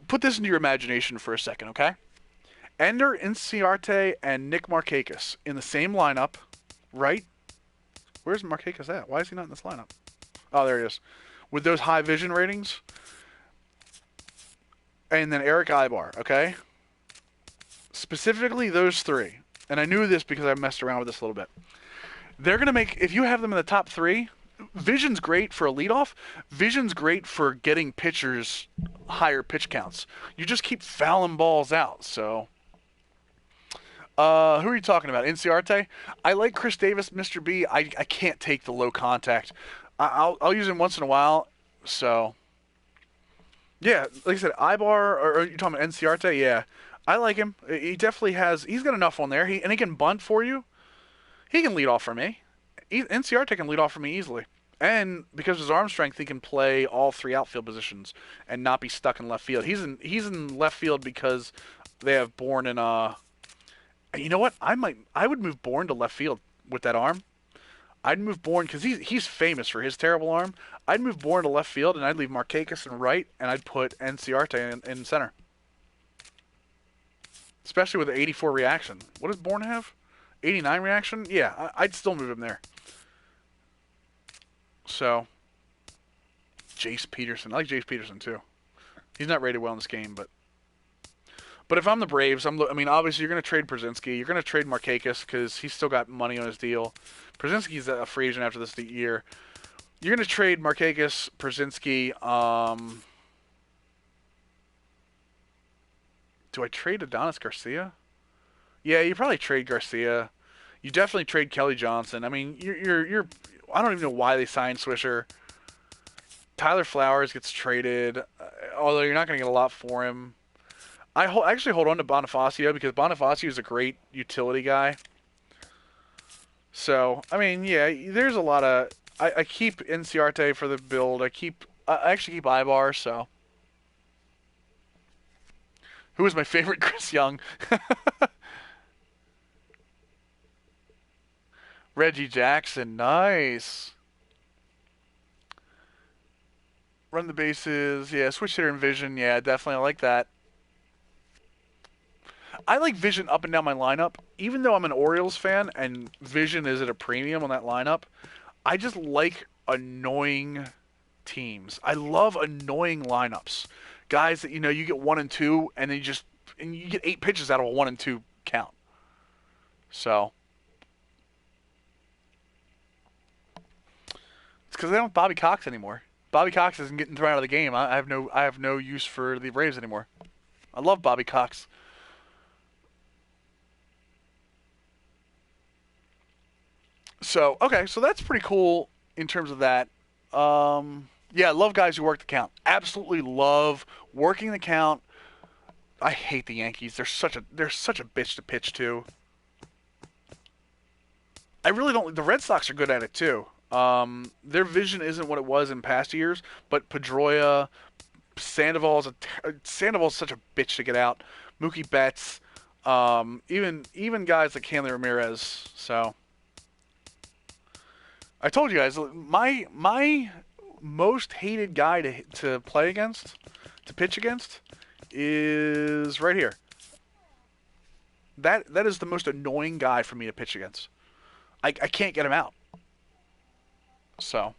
Put this into your imagination for a second, okay? Ender Inciarte and Nick Markakis in the same lineup, right? Where's Markakis at? Why is he not in this lineup? Oh, there he is. With those high vision ratings. And then Eric Ibar, okay? Specifically those 3. And I knew this because I messed around with this a little bit. They're going to make, if you have them in the top 3, vision's great for a leadoff. Vision's great for getting pitchers higher pitch counts. You just keep fouling balls out, so. Who are you talking about? Inciarte? I like Chris Davis, Mr. B. I can't take the low contact. I'll use him once in a while, so. Yeah, like I said, Ibar, or are you talking about Inciarte? Yeah. I like him. He definitely he's got enough on there. And he can bunt for you. He can lead off for me. Inciarte can lead off for me easily. And because of his arm strength, he can play all 3 outfield positions and not be stuck in left field. He's in left field because they have Bourne and you know what? I would move Bourne to left field with that arm. I'd move Bourne because he's famous for his terrible arm. I'd move Bourne to left field and I'd leave Markakis in right and I'd put Enciarte in center. Especially with the 84 reaction. What does Bourne have? 89 reaction? Yeah, I'd still move him there. So, Jace Peterson. I like Jace Peterson too. He's not rated well in this game, but if I'm the Braves, obviously you're going to trade Brzezinski. You're going to trade Markakis because he's still got money on his deal. Brzezinski's a free agent after this year. You're going to trade Markakis, Brzezinski. Do I trade Adonis Garcia? Yeah, you probably trade Garcia. You definitely trade Kelly Johnson. I mean, you're I don't even know why they signed Swisher. Tyler Flowers gets traded, although you're not going to get a lot for him. I actually hold on to Bonifacio because Bonifacio is a great utility guy. So, I mean, yeah, there's a lot of... I keep Enciarte for the build. I actually keep Ibar, so... Who is my favorite? Chris Young. Reggie Jackson, nice. Run the bases, yeah. Switch hitter and Vision, yeah, definitely. I like that. I like Vision up and down my lineup. Even though I'm an Orioles fan and Vision is at a premium on that lineup, I just like annoying teams. I love annoying lineups. Guys that, you get 1 and 2, and then you get 8 pitches out of a 1 and 2 count. So... It's because they don't have Bobby Cox anymore. Bobby Cox isn't getting thrown out of the game. I have no use for the Braves anymore. I love Bobby Cox. So, okay, so that's pretty cool in terms of that. Yeah, I love guys who work the count. Absolutely love working the count. I hate the Yankees. They're such a bitch to pitch to. I really don't. The Red Sox are good at it too. Their vision isn't what it was in past years, but Pedroia, Sandoval's such a bitch to get out. Mookie Betts, even guys like Hanley Ramirez. So I told you guys, my most hated guy to play against, to pitch against, is right here. That is the most annoying guy for me to pitch against. I can't get him out. So,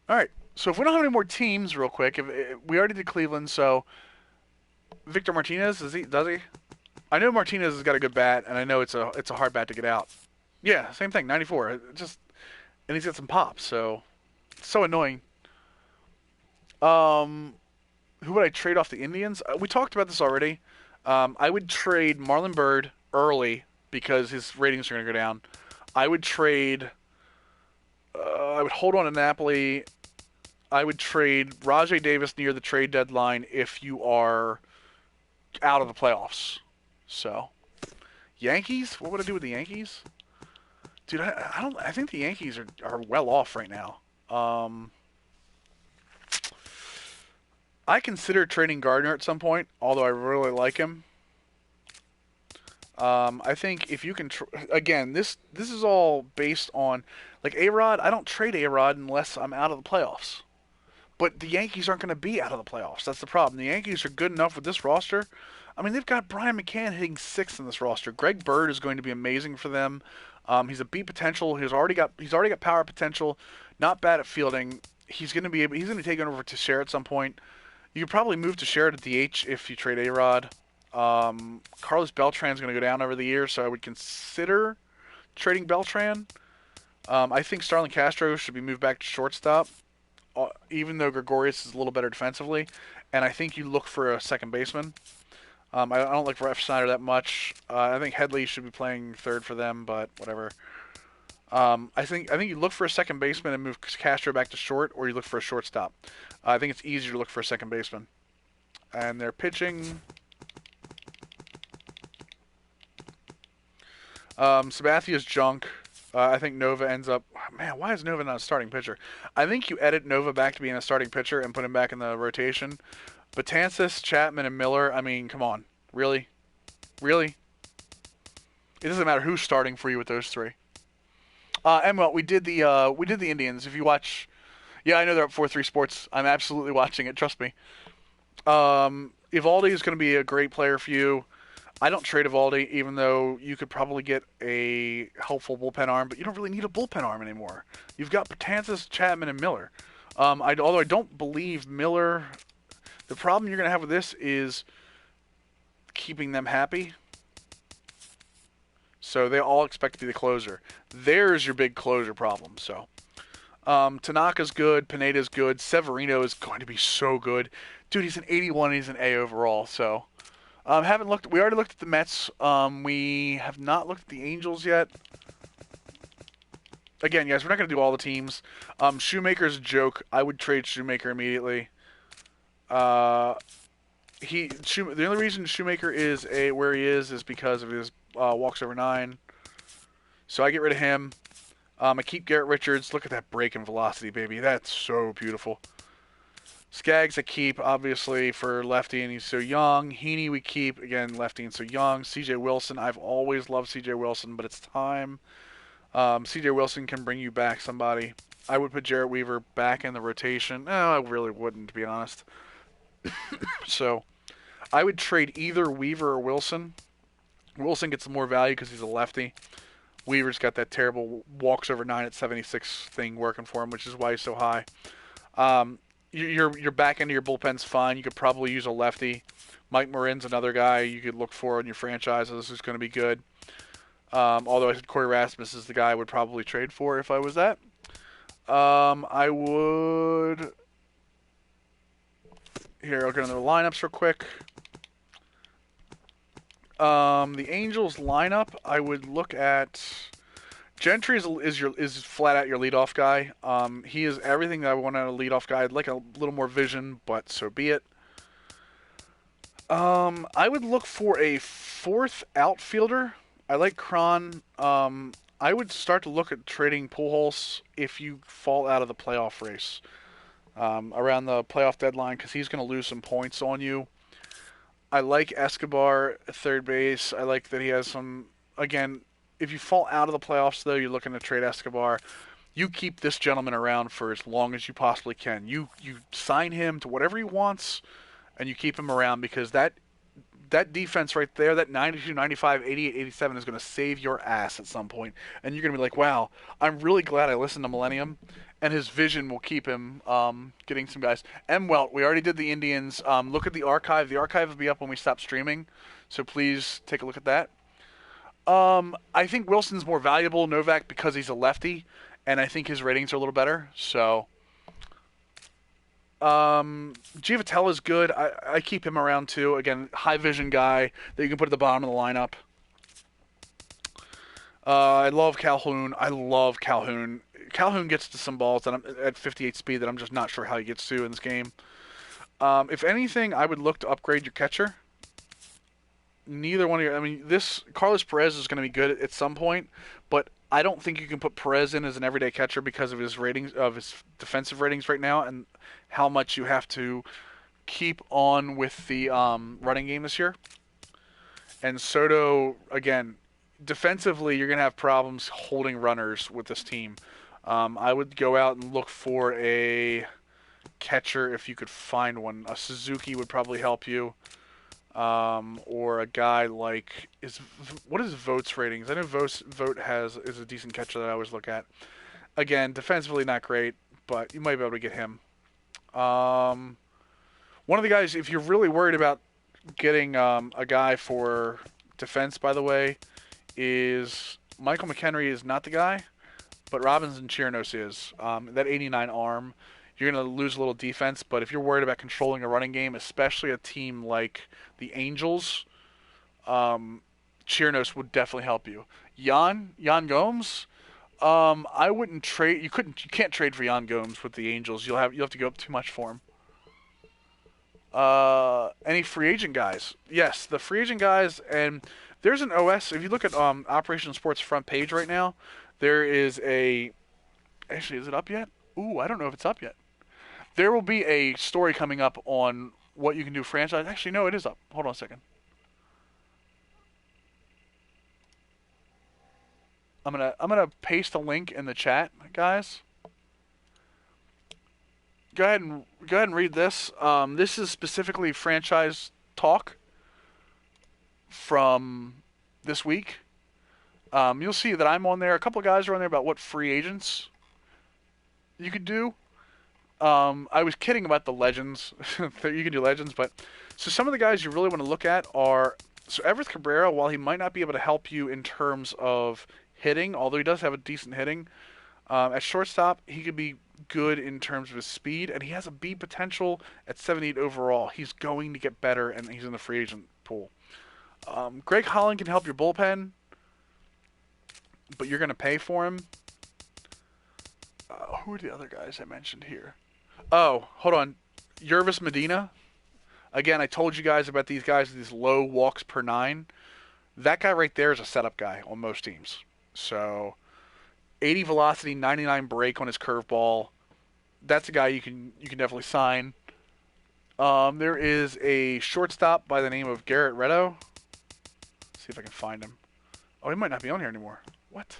all right. So if we don't have any more teams, real quick, if we already did Cleveland. So Victor Martinez, does he? I know Martinez has got a good bat, and I know it's a hard bat to get out. Yeah, same thing. 94. And he's got some pop. So it's so annoying. Who would I trade off the Indians? We talked about this already. I would trade Marlon Byrd early because his ratings are going to go down. I would trade. I would hold on to Napoli. I would trade Rajai Davis near the trade deadline if you are out of the playoffs. So, Yankees? What would I do with the Yankees? Dude, I think the Yankees are well off right now. I consider trading Gardner at some point, although I really like him. I think if you can, again, this is all based on, like A-Rod. I don't trade A-Rod unless I'm out of the playoffs. But the Yankees aren't going to be out of the playoffs. That's the problem. The Yankees are good enough with this roster. I mean, they've got Brian McCann hitting 6th in this roster. Greg Bird is going to be amazing for them. He's a beat potential. He's already got power potential. Not bad at fielding. He's going to take over Teixeira at some point. You could probably move Teixeira to DH if you trade A-Rod. Carlos Beltran's going to go down over the years, so I would consider trading Beltran. I think Starlin Castro should be moved back to shortstop, even though Gregorius is a little better defensively. And I think you look for a second baseman. I don't like Ref Snyder that much. I think Headley should be playing third for them, but whatever. I think you look for a second baseman and move Castro back to short, or you look for a shortstop. I think it's easier to look for a second baseman. And they're pitching. Sabathia's junk. I think Nova ends up. Man, why is Nova not a starting pitcher? I think you edit Nova back to being a starting pitcher and put him back in the rotation. Betances, Chapman, and Miller. I mean, come on, really, really. It doesn't matter who's starting for you with those three. And well, we did the Indians. If you watch, yeah, I know they're up 4-3 Sports. I'm absolutely watching it. Trust me. Evaldi is going to be a great player for you. I don't trade Evaldi, even though you could probably get a helpful bullpen arm, but you don't really need a bullpen arm anymore. You've got Betances, Chapman, and Miller. Although I don't believe Miller, the problem you're going to have with this is keeping them happy. So they all expect to be the closer. There's your big closure problem. So Tanaka's good, Pineda's good, Severino is going to be so good. Dude, he's an 81, he's an A overall, so... haven't looked. We already looked at the Mets. We have not looked at the Angels yet. Again, guys, we're not going to do all the teams. Shoemaker's a joke. I would trade Shoemaker immediately. The only reason Shoemaker is where he is because of his walks over 9. So I get rid of him. I keep Garrett Richards. Look at that break in velocity, baby. That's so beautiful. Skaggs I keep, obviously, for lefty, and he's so young. Heaney we keep, again, lefty and so young. C.J. Wilson, I've always loved C.J. Wilson, but it's time. C.J. Wilson can bring you back somebody. I would put Jarrett Weaver back in the rotation. No, I really wouldn't, to be honest. So, I would trade either Weaver or Wilson. Wilson gets more value because he's a lefty. Weaver's got that terrible walks over 9 at 76 thing working for him, which is why he's so high. Your back end of your bullpen's fine. You could probably use a lefty. Mike Marin's another guy you could look for in your franchises who's going to be good. Although I said Corey Rasmus is the guy I would probably trade for if I was that. I would... Here, I'll go into the lineups real quick. The Angels lineup, I would look at... Gentry is flat out your leadoff guy. He is everything that I want out of a leadoff guy. I'd like a little more vision, but so be it. I would look for a fourth outfielder. I like Cron. I would start to look at trading Pujols if you fall out of the playoff race around the playoff deadline because he's going to lose some points on you. I like Escobar at third base. I like that he has some, again, if you fall out of the playoffs, though, you're looking to trade Escobar. You keep this gentleman around for as long as you possibly can. You sign him to whatever he wants, and you keep him around because that defense right there, that 92, 95, 88, 87 is going to save your ass at some point. And you're going to be like, wow, I'm really glad I listened to Millennium, and his vision will keep him getting some guys. M. Welt, we already did the Indians. Look at the archive. The archive will be up when we stop streaming, so please take a look at that. I think Wilson's more valuable, Novak, because he's a lefty, and I think his ratings are a little better. So, Giovatella's good. I keep him around too. Again, high vision guy that you can put at the bottom of the lineup. I love Calhoun. Calhoun gets to some balls that I'm at 58 speed that I'm just not sure how he gets to in this game. If anything, I would look to upgrade your catcher. Neither one of your... I mean, Carlos Perez is going to be good at some point, but I don't think you can put Perez in as an everyday catcher because of his ratings, of his defensive ratings right now, and how much you have to keep on with the running game this year. And Soto, again, defensively, you're going to have problems holding runners with this team. I would go out and look for a catcher if you could find one. A Suzuki would probably help you. Or a guy like what is Vogt's ratings? I know Vogt is a decent catcher that I always look at. Again, defensively not great, but you might be able to get him. One of the guys, if you're really worried about getting a guy for defense, by the way, is Michael McHenry is not the guy, but Robinson Chirinos is. That 89 arm, you're going to lose a little defense, but if you're worried about controlling a running game, especially a team like the Angels, Chirinos would definitely help you. Yan Gomes, I wouldn't trade. You can't trade for Yan Gomes with the Angels. You'll have to go up too much for him. Any free agent guys? Yes, the free agent guys, and there's an OS. If you look at Operation Sports front page right now, There is a... Actually, is it up yet? Ooh, I don't know if it's up yet. There will be a story coming up on what you can do franchise. Actually, no, it is up. Hold on a second. I'm gonna paste a link in the chat, guys. Go ahead and read this. This is specifically franchise talk from this week. You'll see that I'm on there. A couple of guys are on there about what free agents you could do. I was kidding about the legends. You can do legends, but so some of the guys you really want to look at are Everth Cabrera. While he might not be able to help you in terms of hitting, although he does have a decent hitting, at shortstop he could be good in terms of his speed, and he has a B potential at 78 overall. He's going to get better, and he's in the free agent pool. Greg Holland can help your bullpen, but you're going to pay for him. Who are the other guys I mentioned here? Oh, hold on. Yervis Medina. Again, I told you guys about these guys, these low walks per 9. That guy right there is a setup guy on most teams. So, 80 velocity, 99 break on his curveball. That's a guy you can definitely sign. There is a shortstop by the name of Garrett Retto. See if I can find him. Oh, he might not be on here anymore. What?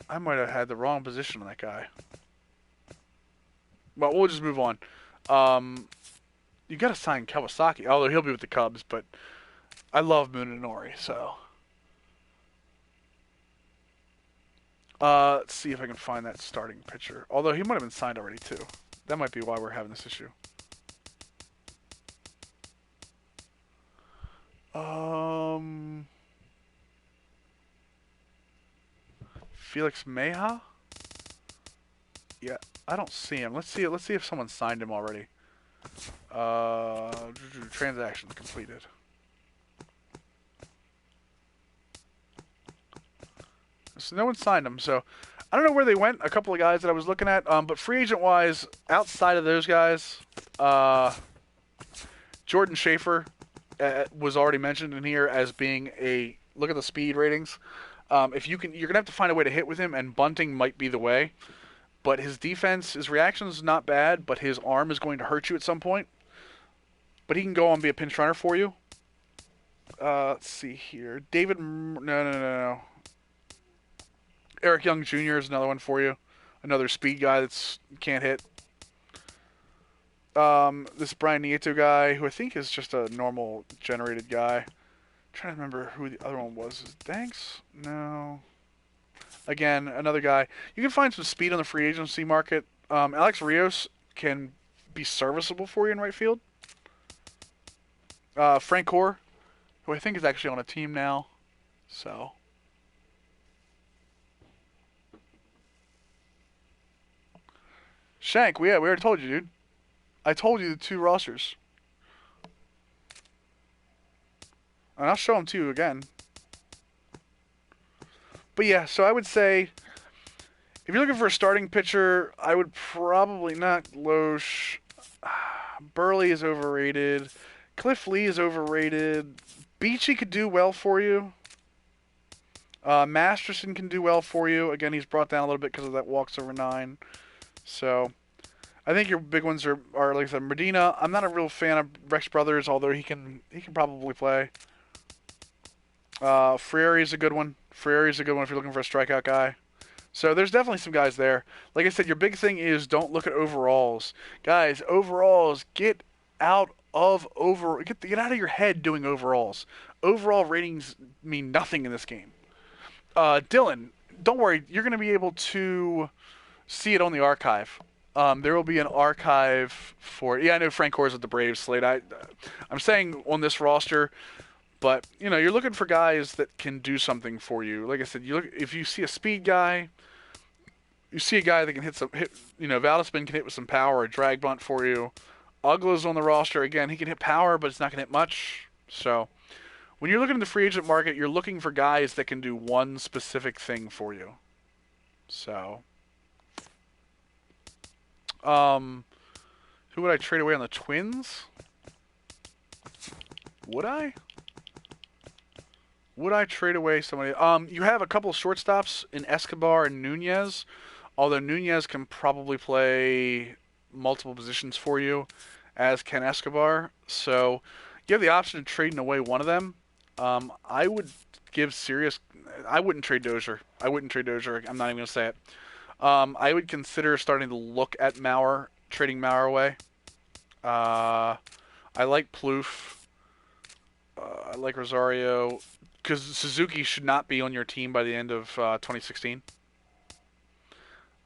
I might have had the wrong position on that guy. Well, we'll just move on. You got to sign Kawasaki, although he'll be with the Cubs, but I love Munenori, so. Let's see if I can find that starting pitcher. Although he might have been signed already, too. That might be why we're having this issue. Felix Meja? Yeah, I don't see him. Let's see if someone signed him already. Transaction completed. So no one signed him. So I don't know where they went. A couple of guys that I was looking at. But free agent wise, outside of those guys, Jordan Schaefer was already mentioned in here as being a look at the speed ratings. If you can, you're gonna have to find a way to hit with him, and bunting might be the way. But his defense, his reaction is not bad, but his arm is going to hurt you at some point. But he can go on and be a pinch runner for you. Let's see here. No. Eric Young Jr. is another one for you. Another speed guy that's can't hit. This Brian Nieto guy, who I think is just a normal generated guy. I'm trying to remember who the other one was. Is Danks? No. Again, another guy. You can find some speed on the free agency market. Alex Rios can be serviceable for you in right field. Frank Gore, who I think is actually on a team now. So. Shank, we already told you, dude. I told you the 2 rosters. And I'll show them to you again. But yeah, so I would say, if you're looking for a starting pitcher, I would probably not Loesch. Burley is overrated. Cliff Lee is overrated. Beachy could do well for you. Masterson can do well for you. Again, he's brought down a little bit because of that walks over 9. So, I think your big ones are like I said, Medina. I'm not a real fan of Rex Brothers, although he can probably play. Frieri is a good one. Frieri's a good one if you're looking for a strikeout guy. So there's definitely some guys there. Like I said, your big thing is don't look at overalls. Guys, overalls, get out of your head doing overalls. Overall ratings mean nothing in this game. Dylan, don't worry, you're going to be able to see it on the archive. There will be an archive for it. Yeah, I know Frank Core's with the Braves slate. I'm saying on this roster, but you're looking for guys that can do something for you. Like I said, if you see a speed guy, you see a guy that can hit Valdespin can hit with some power, a drag bunt for you. Ugla's on the roster again. He can hit power, but it's not going to hit much. So when you're looking at the free agent market, you're looking for guys that can do one specific thing for you. So, who would I trade away on the Twins? Would I? Would I trade away somebody? You have a couple of shortstops in Escobar and Nunez, although Nunez can probably play multiple positions for you, as can Escobar. So you have the option of trading away one of them. I would give serious. I wouldn't trade Dozier. I wouldn't trade Dozier. I'm not even gonna say it. I would consider starting to look at Mauer, trading Mauer away. I like Plouffe. I like Rosario. Because Suzuki should not be on your team by the end of 2016.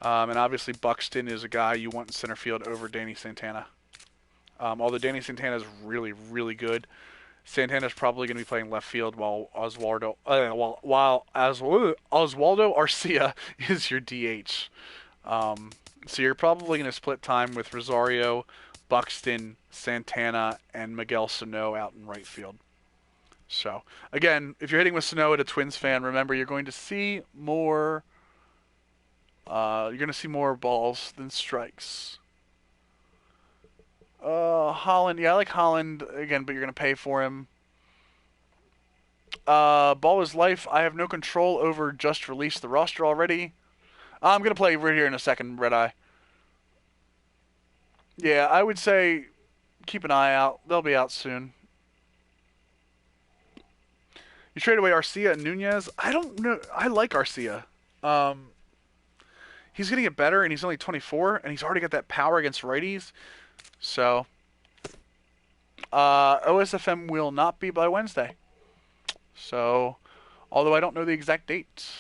And obviously Buxton is a guy you want in center field over Danny Santana. Although Danny Santana is really, really good, Santana's probably going to be playing left field while Oswaldo Arcia is your DH. So you're probably going to split time with Rosario, Buxton, Santana, and Miguel Sano out in right field. So, again, if you're hitting with Sano at a Twins fan, remember you're going to see more. You're going to see more balls than strikes. Holland, yeah, I like Holland again, but you're going to pay for him. Ball is life. I have no control over. Just released the roster already. I'm going to play right here in a second, Red Eye. Yeah, I would say keep an eye out. They'll be out soon. You trade away Arcia and Nunez. I don't know. I like Arcia. He's going to get better, and he's only 24, and he's already got that power against righties. So, OSFM will not be by Wednesday. So, although I don't know the exact dates.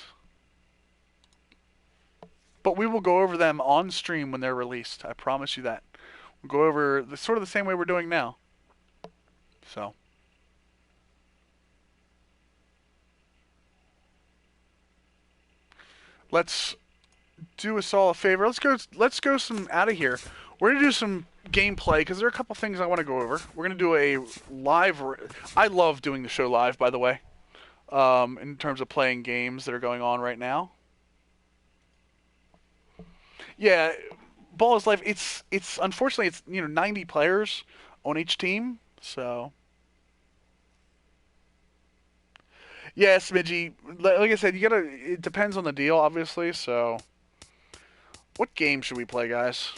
But we will go over them on stream when they're released. I promise you that. We'll go over sort of the same way we're doing now. So. Let's do us all a favor. Let's go some out of here. We're gonna do some gameplay because there are a couple things I want to go over. We're gonna do a live. I love doing the show live, by the way. In terms of playing games that are going on right now. Yeah, ball is life. It's unfortunately it's 90 players on each team, so. Yeah, Smidgy. Like I said, it depends on the deal, obviously. So, what game should we play, guys?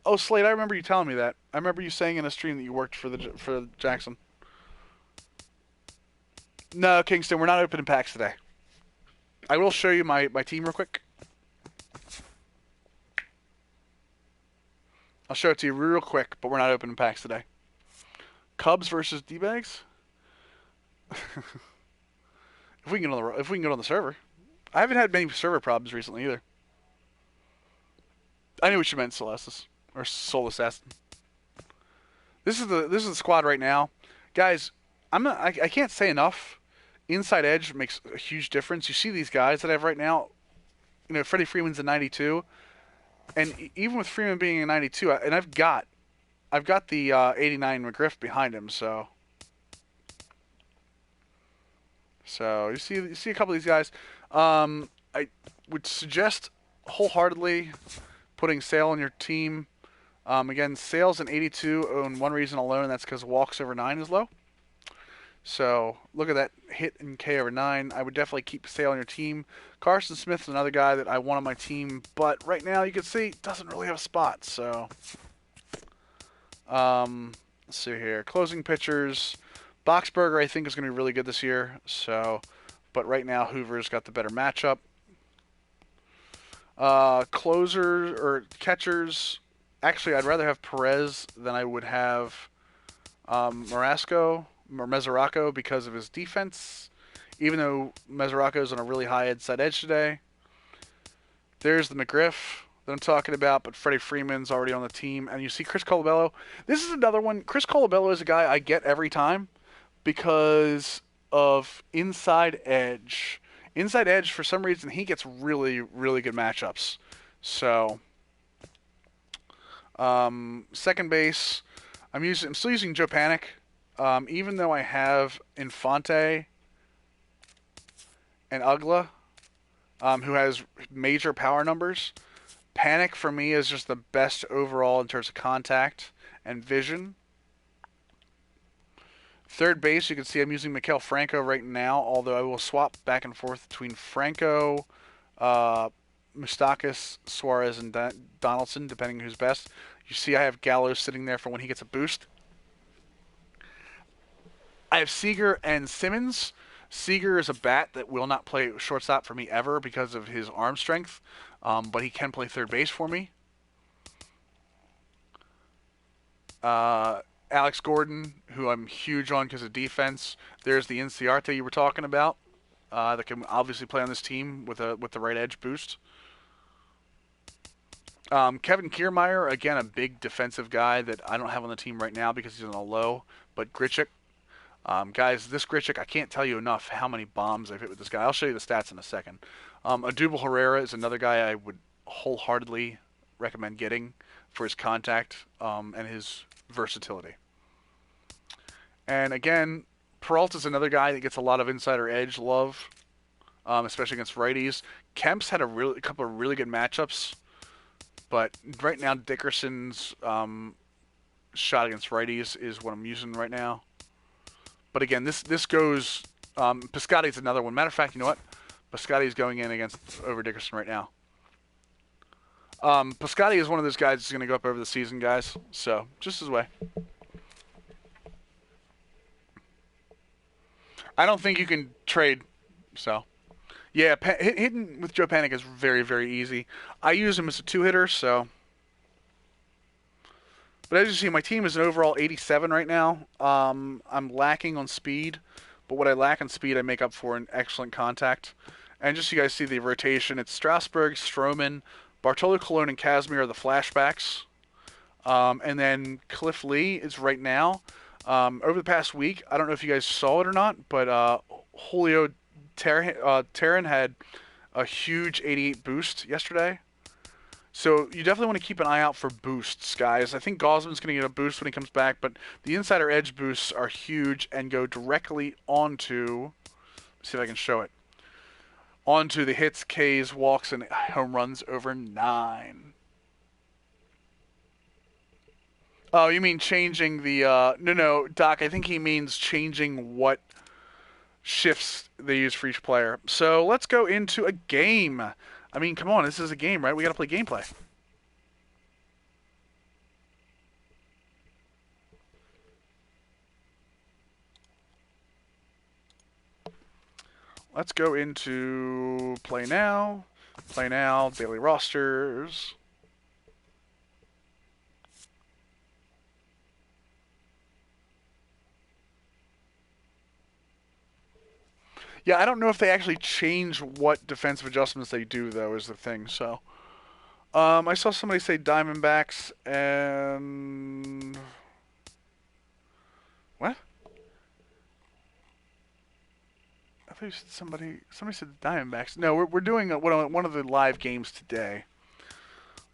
Oh, Slade, I remember you telling me that. I remember you saying in a stream that you worked for Jackson. No, Kingston, we're not opening packs today. I will show you my team real quick. I'll show it to you real quick, but we're not opening packs today. Cubs versus D-Bags. If we can get on the server. I haven't had many server problems recently either. I knew what you meant, Celestis or Soul Assassin. This is the squad right now, guys. I can't say enough. Inside edge makes a huge difference. You see these guys that I have right now. Freddie Freeman's a 92. And even with Freeman being a 92, and I've got the 89 McGriff behind him, so you see a couple of these guys. I would suggest wholeheartedly putting Sale on your team. Again, Sale's an 82 on one reason alone, and that's because walks over 9 is low. So look at that hit in K over 9. I would definitely keep Sale on your team. Carson Smith's another guy that I want on my team, but right now you can see doesn't really have a spot. So let's see here. Closing pitchers. Boxberger I think is going to be really good this year. So, but right now Hoover's got the better matchup. Closers or catchers. Actually, I'd rather have Perez than I would have Mesoraco because of his defense, even though Mesoraco's on a really high inside edge today. There's the McGriff that I'm talking about, but Freddie Freeman's already on the team. And you see Chris Colabello. This is another one. Chris Colabello is a guy I get every time because of inside edge. Inside edge, for some reason, he gets really, really good matchups. So, second base, I'm still using Joe Panic. Even though I have Infante and Ugla, who has major power numbers, Panic for me is just the best overall in terms of contact and vision. Third base, you can see I'm using Maikel Franco right now, although I will swap back and forth between Franco, Moustakas, Suarez, and Donaldson, depending who's best. You see I have Gallo sitting there for when he gets a boost. I have Seager and Simmons. Seager is a bat that will not play shortstop for me ever because of his arm strength, but he can play third base for me. Alex Gordon, who I'm huge on because of defense. There's the Inciarte you were talking about, that can obviously play on this team with the right edge boost. Kevin Kiermaier, again, a big defensive guy that I don't have on the team right now because he's on a low. But Grichuk, guys, this Grichuk, I can't tell you enough how many bombs I've hit with this guy. I'll show you the stats in a second. Adubel Herrera is another guy I would wholeheartedly recommend getting for his contact and his versatility. And again, Peralta's another guy that gets a lot of insider edge love, especially against righties. Kemp's had a couple of really good matchups, but right now Dickerson's shot against righties is what I'm using right now. But again, this goes. Piscotty's another one. Matter of fact, you know what? Piscotty's going in over Dickerson right now. Piscotty is one of those guys that's going to go up over the season, guys. So, just his way. I don't think you can trade. So, yeah, hitting with Joe Panik is very, very easy. I use him as a two-hitter, so. But as you see, my team is an overall 87 right now. I'm lacking on speed, but what I lack on speed, I make up for in excellent contact. And just so you guys see the rotation, it's Strasburg, Stroman, Bartolo Colon, and Casimir are the flashbacks. And then Cliff Lee is right now. Over the past week, I don't know if you guys saw it or not, but Julio Terran had a huge 88 boost yesterday. So you definitely want to keep an eye out for boosts, guys. I think Gosman's going to get a boost when he comes back, but the insider edge boosts are huge and go directly onto, let's see if I can show it, onto the hits, Ks, walks, and home runs over 9. Oh, you mean changing the, no, Doc, I think he means changing what shifts they use for each player. So let's go into a game. I mean, come on, this is a game, right? We got to play gameplay. Let's go into play now, daily rosters. Yeah, I don't know if they actually change what defensive adjustments they do, though, is the thing. So, I saw somebody say Diamondbacks and what? I thought you said somebody said Diamondbacks. No, we're doing one of the live games today.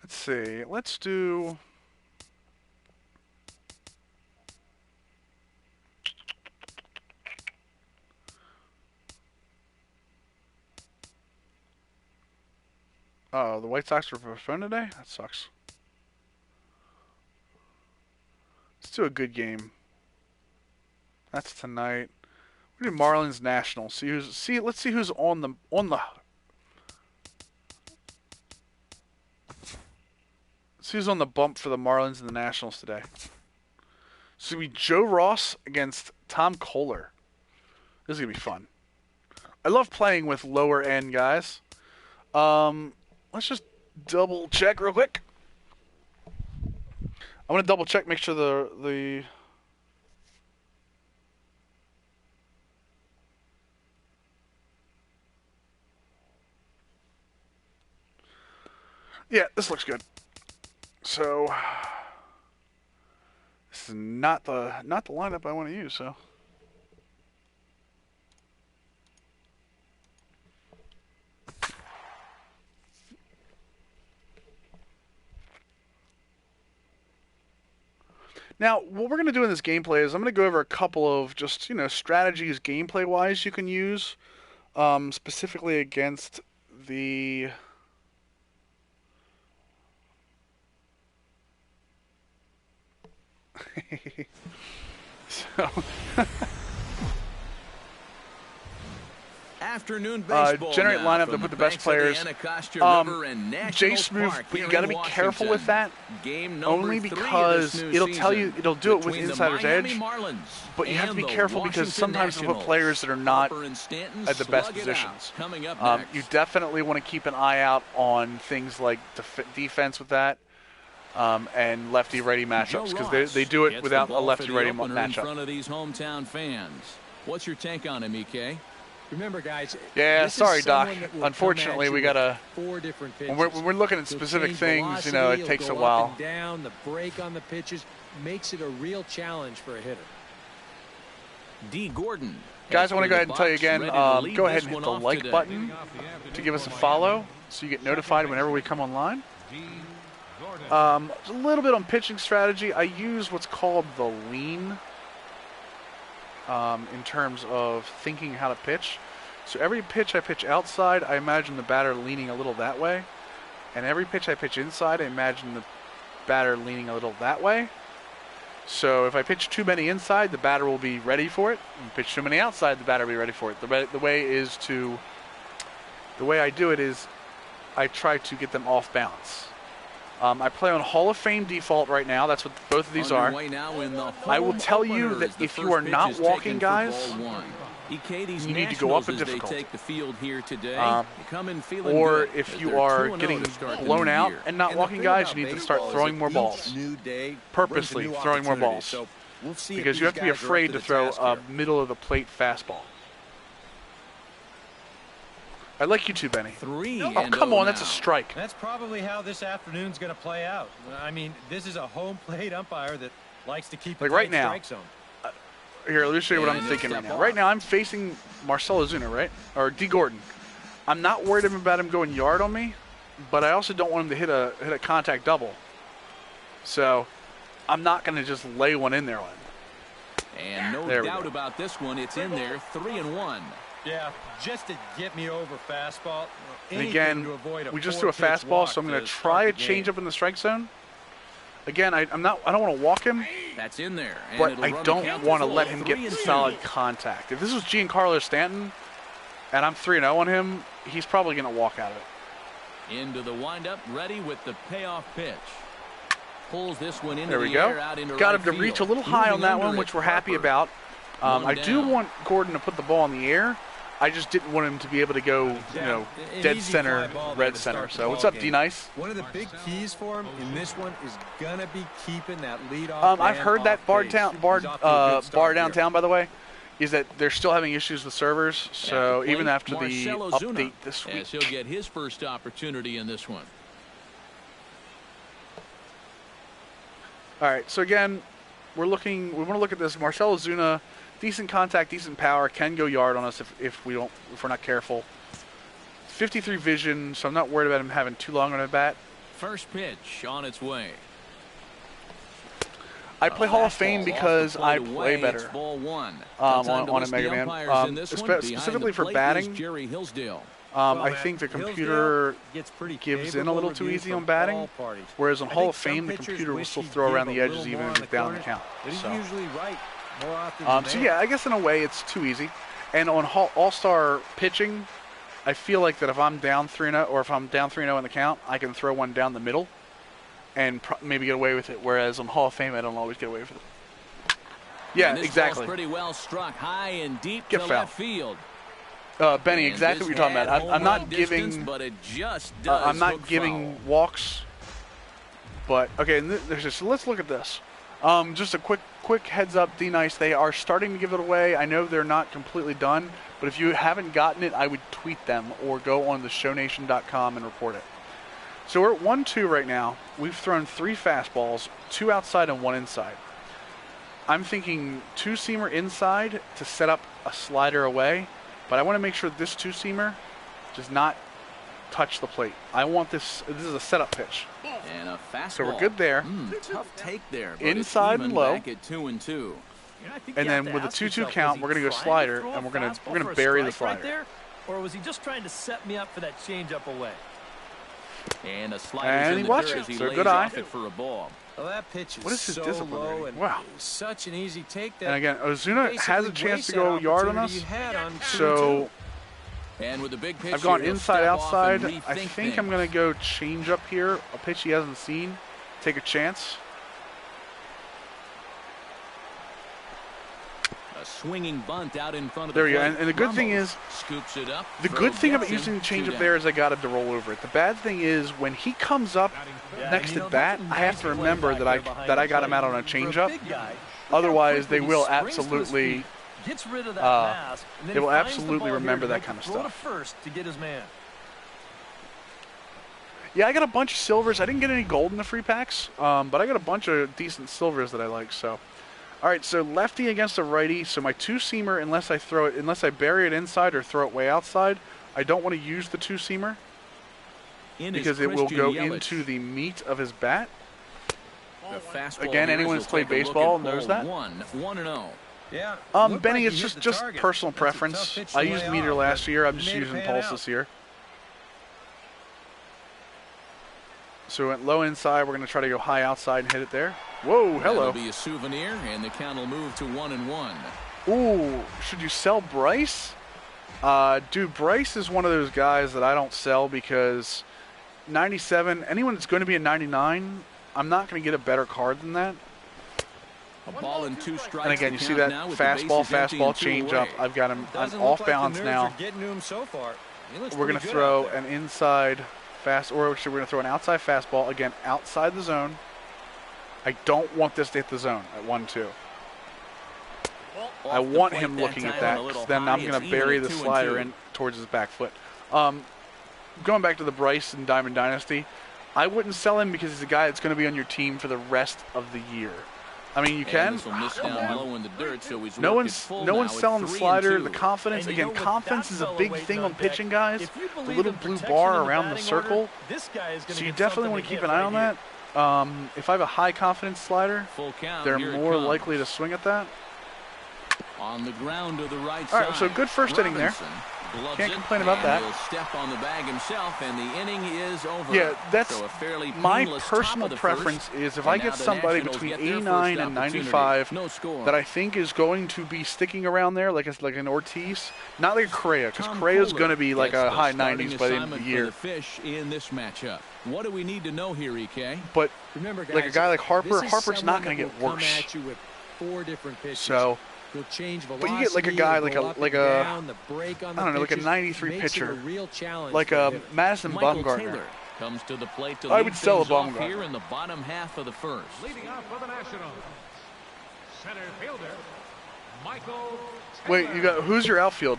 Let's see. Let's do. Oh, the White Sox were postponed today? That sucks. Let's do a good game. That's tonight. We do Marlins Nationals. Let's see who's on the Let's see who's on the bump for the Marlins and the Nationals today. So we Joe Ross against Tom Kohler. This is gonna be fun. I love playing with lower end guys. Let's just double check real quick. I want to double check, make sure the yeah, this looks good. So this is not the lineup I want to use. So. Now, what we're going to do in this gameplay is I'm going to go over a couple of just, strategies gameplay-wise you can use, specifically against the... So Afternoon baseball generate lineup to put the best players. Jace move, but you got to be careful with that. Only because it'll tell you, it'll do it with Insider's Edge. But you have to be careful because sometimes it'll put players that are not at the best positions. You definitely want to keep an eye out on things like defense with that. And lefty-righty matchups because they do it without a lefty-righty matchup. In front of these hometown fans. What's your take on him, EK? Remember, guys. Yeah, sorry, Doc. Unfortunately, we gotta. When we're looking at specific things, you know, it takes a while. Down, the break on the pitches makes it a real challenge for a hitter. D. Gordon. Guys, I want to go ahead and tell you again. Go ahead and hit the like button to give us a follow, so you get notified whenever we come online. A little bit on pitching strategy. I use what's called the lean. In terms of thinking how to pitch. So every pitch I pitch outside, I imagine the batter leaning a little that way. And every pitch I pitch inside, I imagine the batter leaning a little that way. So if I pitch too many inside, the batter will be ready for it. If I pitch too many outside, the batter will be ready for it. The way I do it is I try to get them off balance. I play on Hall of Fame default right now. That's what both of these are. I will tell you that if you are not walking guys, you need to go up in difficulty. Or if you are getting blown out and not walking guys, you need to start throwing more balls. Purposely throwing more balls. Because you have to be afraid to throw a middle-of-the-plate fastball. I like you too, Benny. Oh, come on, that's a strike. That's probably how this afternoon's going to play out. I mean, this is a home plate umpire that likes to keep like right now. Strike zone. Here, let me show you what I'm thinking right now. Right now, I'm facing Marcell Ozuna, right? Or D. Gordon. I'm not worried about him going yard on me, but I also don't want him to hit a contact double. So, I'm not going to just lay one in there on him. And no doubt about this one, it's in there, 3-1. Yeah, just to get me over fastball. And again, we just threw a fastball, so I'm going to try a changeup in the strike zone. Again, I don't want to walk him. That's in there. But I don't want to let him get solid contact. If this was Giancarlo Stanton and I'm 3-0 on him, he's probably going to walk out of it. Into the windup, ready with the payoff pitch. Pulls this one into there we go. Got him to reach a little high on that one, which we're happy about. I do want Gordon to put the ball in the air. I just didn't want him to be able to go, you know, dead center, red center. So what's up, D-Nice? One of the big keys for him in this one is gonna be keeping that lead off. I've heard that bar downtown, by the way, is that they're still having issues with servers. So even after the update this week, he'll get his first opportunity in this one. All right. So again, we want to look at this. Marcell Ozuna. Decent contact, decent power, can go yard on us if we're not careful. 53 vision, so I'm not worried about him having too long on a bat. First pitch on its way. I play Hall of Fame because I play better on a Mega Man. Specifically for batting, I think the computer gives in a little too easy on batting, whereas on Hall of Fame, the computer will still throw around the edges even if it's down on the count. So yeah, I guess in a way it's too easy. And on All-Star pitching, I feel like that if I'm down 3-0 or if I'm down 3-0 in the count, I can throw one down the middle and maybe get away with it. Whereas on Hall of Fame, I don't always get away with it. Yeah, exactly. Pretty well struck high and deep to left field. Benny, exactly what you're talking about. I'm not giving. I'm not giving walks. But okay, so let's look at this. Just a quick heads up, D-Nice, they are starting to give it away. I know they're not completely done, but if you haven't gotten it, I would tweet them or go on the shownation.com and report it. So we're at 1-2 right now. We've thrown 3 fastballs, 2 outside and 1 inside. I'm thinking 2-seamer inside to set up a slider away, but I want to make sure this 2-seamer does not touch the plate. I want this is a setup pitch. And a fastball. So we're good there. Tough take there. Inside and low. Back at 2-2. And then with a 2-2 count, we're going to go slider, and we're going to bury the slider. Right there, or was he just trying to set me up for that changeup away? And a slider. And he watched it. So good eye. For a ball. Well, that pitch is what is his so discipline low rating? and Wow. such an easy take. That and again, Ozuna has a chance to go yard on us. So and with the big pitch I've gone here, inside, outside. I think think I'm going to go change up here. A pitch he hasn't seen. Take a chance. A swinging bunt out in front of there the we go. plate. And the good thing is, scoops it up. the good thing about using the changeup there is I got to roll over it. The bad thing is when he comes up next to bat, I have to remember that I got him out on a changeup. Otherwise, they will absolutely gets rid of that mask, and then they will he finds absolutely the ball remember here that to kind of throw to stuff. first to get his man. Yeah, I got a bunch of silvers. I didn't get any gold in the free packs, but I got a bunch of decent silvers that I like. So, all right. So lefty against a righty. So my two-seamer, unless I bury it inside or throw it way outside, I don't want to use the two-seamer because it will go into the meat of his bat. Again, anyone who's played baseball knows that. 1-0. Yeah. Benny, it's just personal preference. I used meter last year. I'm just using pulse this year. So we went low inside. We're going to try to go high outside and hit it there. Whoa, hello. That'll be a souvenir, and the count will move to 1-1. Ooh, should you sell Bryce? Dude, Bryce is one of those guys that I don't sell because 97, anyone that's going to be a 99, I'm not going to get a better card than that. A ball and 2 strikes. And again, you see that fastball, change up. I've got him off balance now. We're going to throw an inside fast, or actually we're going to throw an outside fastball, again, outside the zone. I don't want this to hit the zone at 1-2. I want him looking at that, because then I'm going to bury the slider in towards his back foot. Going back to the Bryce and Diamond Dynasty, I wouldn't sell him because he's a guy that's going to be on your team for the rest of the year. I mean, you can. No one's selling the slider. The confidence, again, confidence is a big thing on pitching guys. The little blue bar around the circle. So you definitely want to keep an eye on that. If I have a high confidence slider, they're more likely to swing at that. On the ground to the right All right, so good first inning there. Can't complain about that. Step on the bag himself, and the inning is over. Yeah, that's so a fairly my personal preference is if I get somebody between 89 and 95 that I think is going to be sticking around there, like an Ortiz, not like a Correa, because Correa's going to be like a high 90s by the end of the year. In this matchup. What do we need to know here, EK? But remember, guys, like a guy like Harper's not going to get worse. So. But you get like a guy like a I don't know, like a 93 pitcher, like a Madison Bumgarner. Comes to the plate to I would sell a Bumgarner here in the bottom half of the first. Leading off for the Nationals, center fielder Michael. Wait, you got who's your outfield,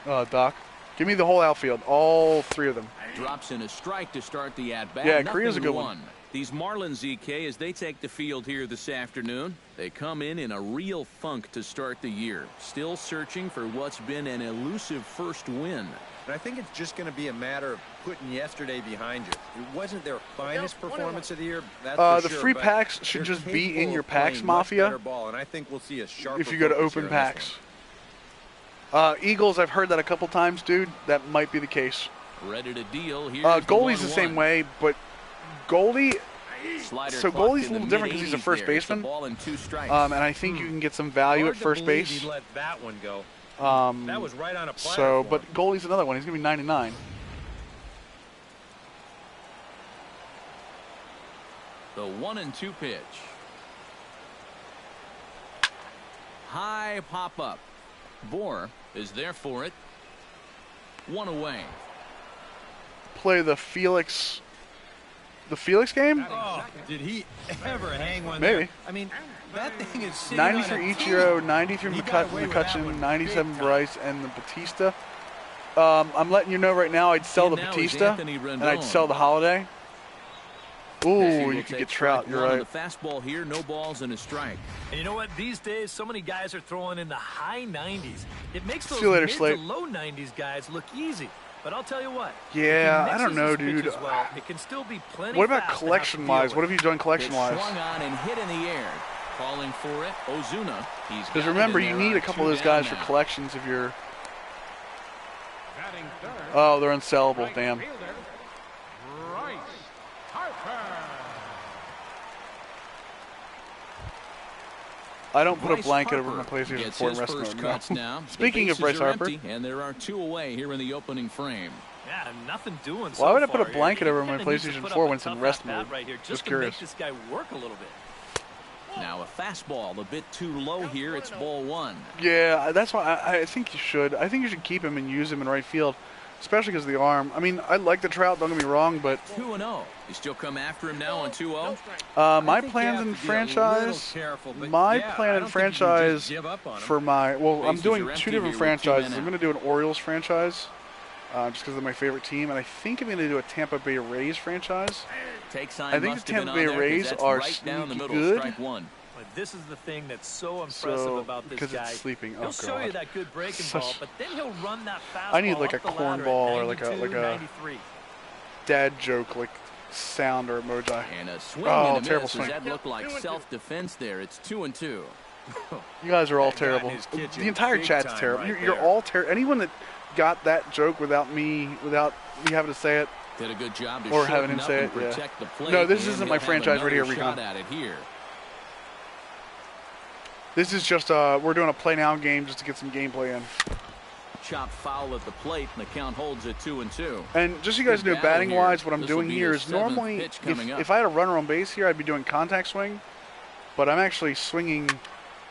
Doc? Give me the whole outfield, all 3 of them. Drops in a strike to start the at bat. Yeah, Korea's a good one. These Marlins, EK, as they take the field here this afternoon, they come in a real funk to start the year. Still searching for what's been an elusive first win. But I think it's just going to be a matter of putting yesterday behind you. It wasn't their finest performance of the year. That's the free packs should just be in your packs, Mafia. And I think we'll see a sharper if you go to open packs. Eagles, I've heard that a couple times, dude. That might be the case. Ready to deal here. Goalie's the same way, but Goldie, so Goldie's a little different because he's a first baseman, and I think you can get some value at first base. He let that one go. That was right on a platter. So, but Goldie's another one. He's gonna be 99. The 1-2 pitch. High pop up. Bohr is there for it. 1 away. Play the Felix game? Oh, did he ever hang one Maybe. there? I mean, that thing is 90 for Ichiro, 90 for McCutcheon, 97 Bryce, and the Batista. I'm letting you know right now, I'd sell the Batista, and I'd sell the Holiday. Ooh, you could get Trout, you're right. The fastball here, no balls and a strike. And you know what? These days, so many guys are throwing in the high 90s. It makes those mid to low 90s guys look easy. But I'll tell you what. Yeah, I don't know, dude. Well, it can still be plenty. What about collection-wise? What have you done collection-wise? Swung on and hit in the air. Calling for it, Ozuna. Because remember, you need a couple of those guys for collections if you're. Oh, they're unsellable. Damn. I don't put a Bryce blanket Harper over my PlayStation gets 4 his rest first mode. cuts No. now. Speaking of The Bryce bases are Harper, empty, and there are 2 away here in the opening frame. Yeah, nothing doing. why would I put a so far blanket here. over He my kinda needs to PlayStation put 4 up when a it's in tough rest at-bat mode? right here, Just just to curious. make this guy work a little bit. Now a fastball a bit too low here. It's ball 1. Yeah, that's why I think you should. I think you should keep him and use him in right field, especially because of the arm. I mean, I like the Trout, don't get me wrong, but 2-0. You still come after him now on 2-0? my plans in franchise, for my, well, I'm doing 2 different franchises. I'm going to do an Orioles franchise, just because they're my favorite team, and I think I'm going to do a Tampa Bay Rays franchise. I think the Tampa Bay Rays are sneaky good. But this is the thing that's so impressive about this guy. It's sleeping. He'll show you that good breaking ball, but then he'll run that fastball. I need like a up the corn ladder ball at or like a 93. dad joke like sound or emoji. And a swing Oh, and a terrible miss. swing. Does that look like self-defense there? It's 2-2. You guys are all That guy in terrible. his kitchen The entire big chat's time terrible. right You're there. all terrible. Anyone that got that joke without me having to say it, Did a good job to or having shorten him up say and it, yeah. protect the plate, No, this and isn't he'll my have franchise right here, another Recon. shot at it here. this is just we're doing a play now game just to get some gameplay in. Chop foul at the plate, and the count holds at 2-2. And just so you guys Good know, battle batting here. wise, what I'm This will doing be here the is 7th normally pitch coming up. if I had a runner on base here, I'd be doing contact swing, but I'm actually swinging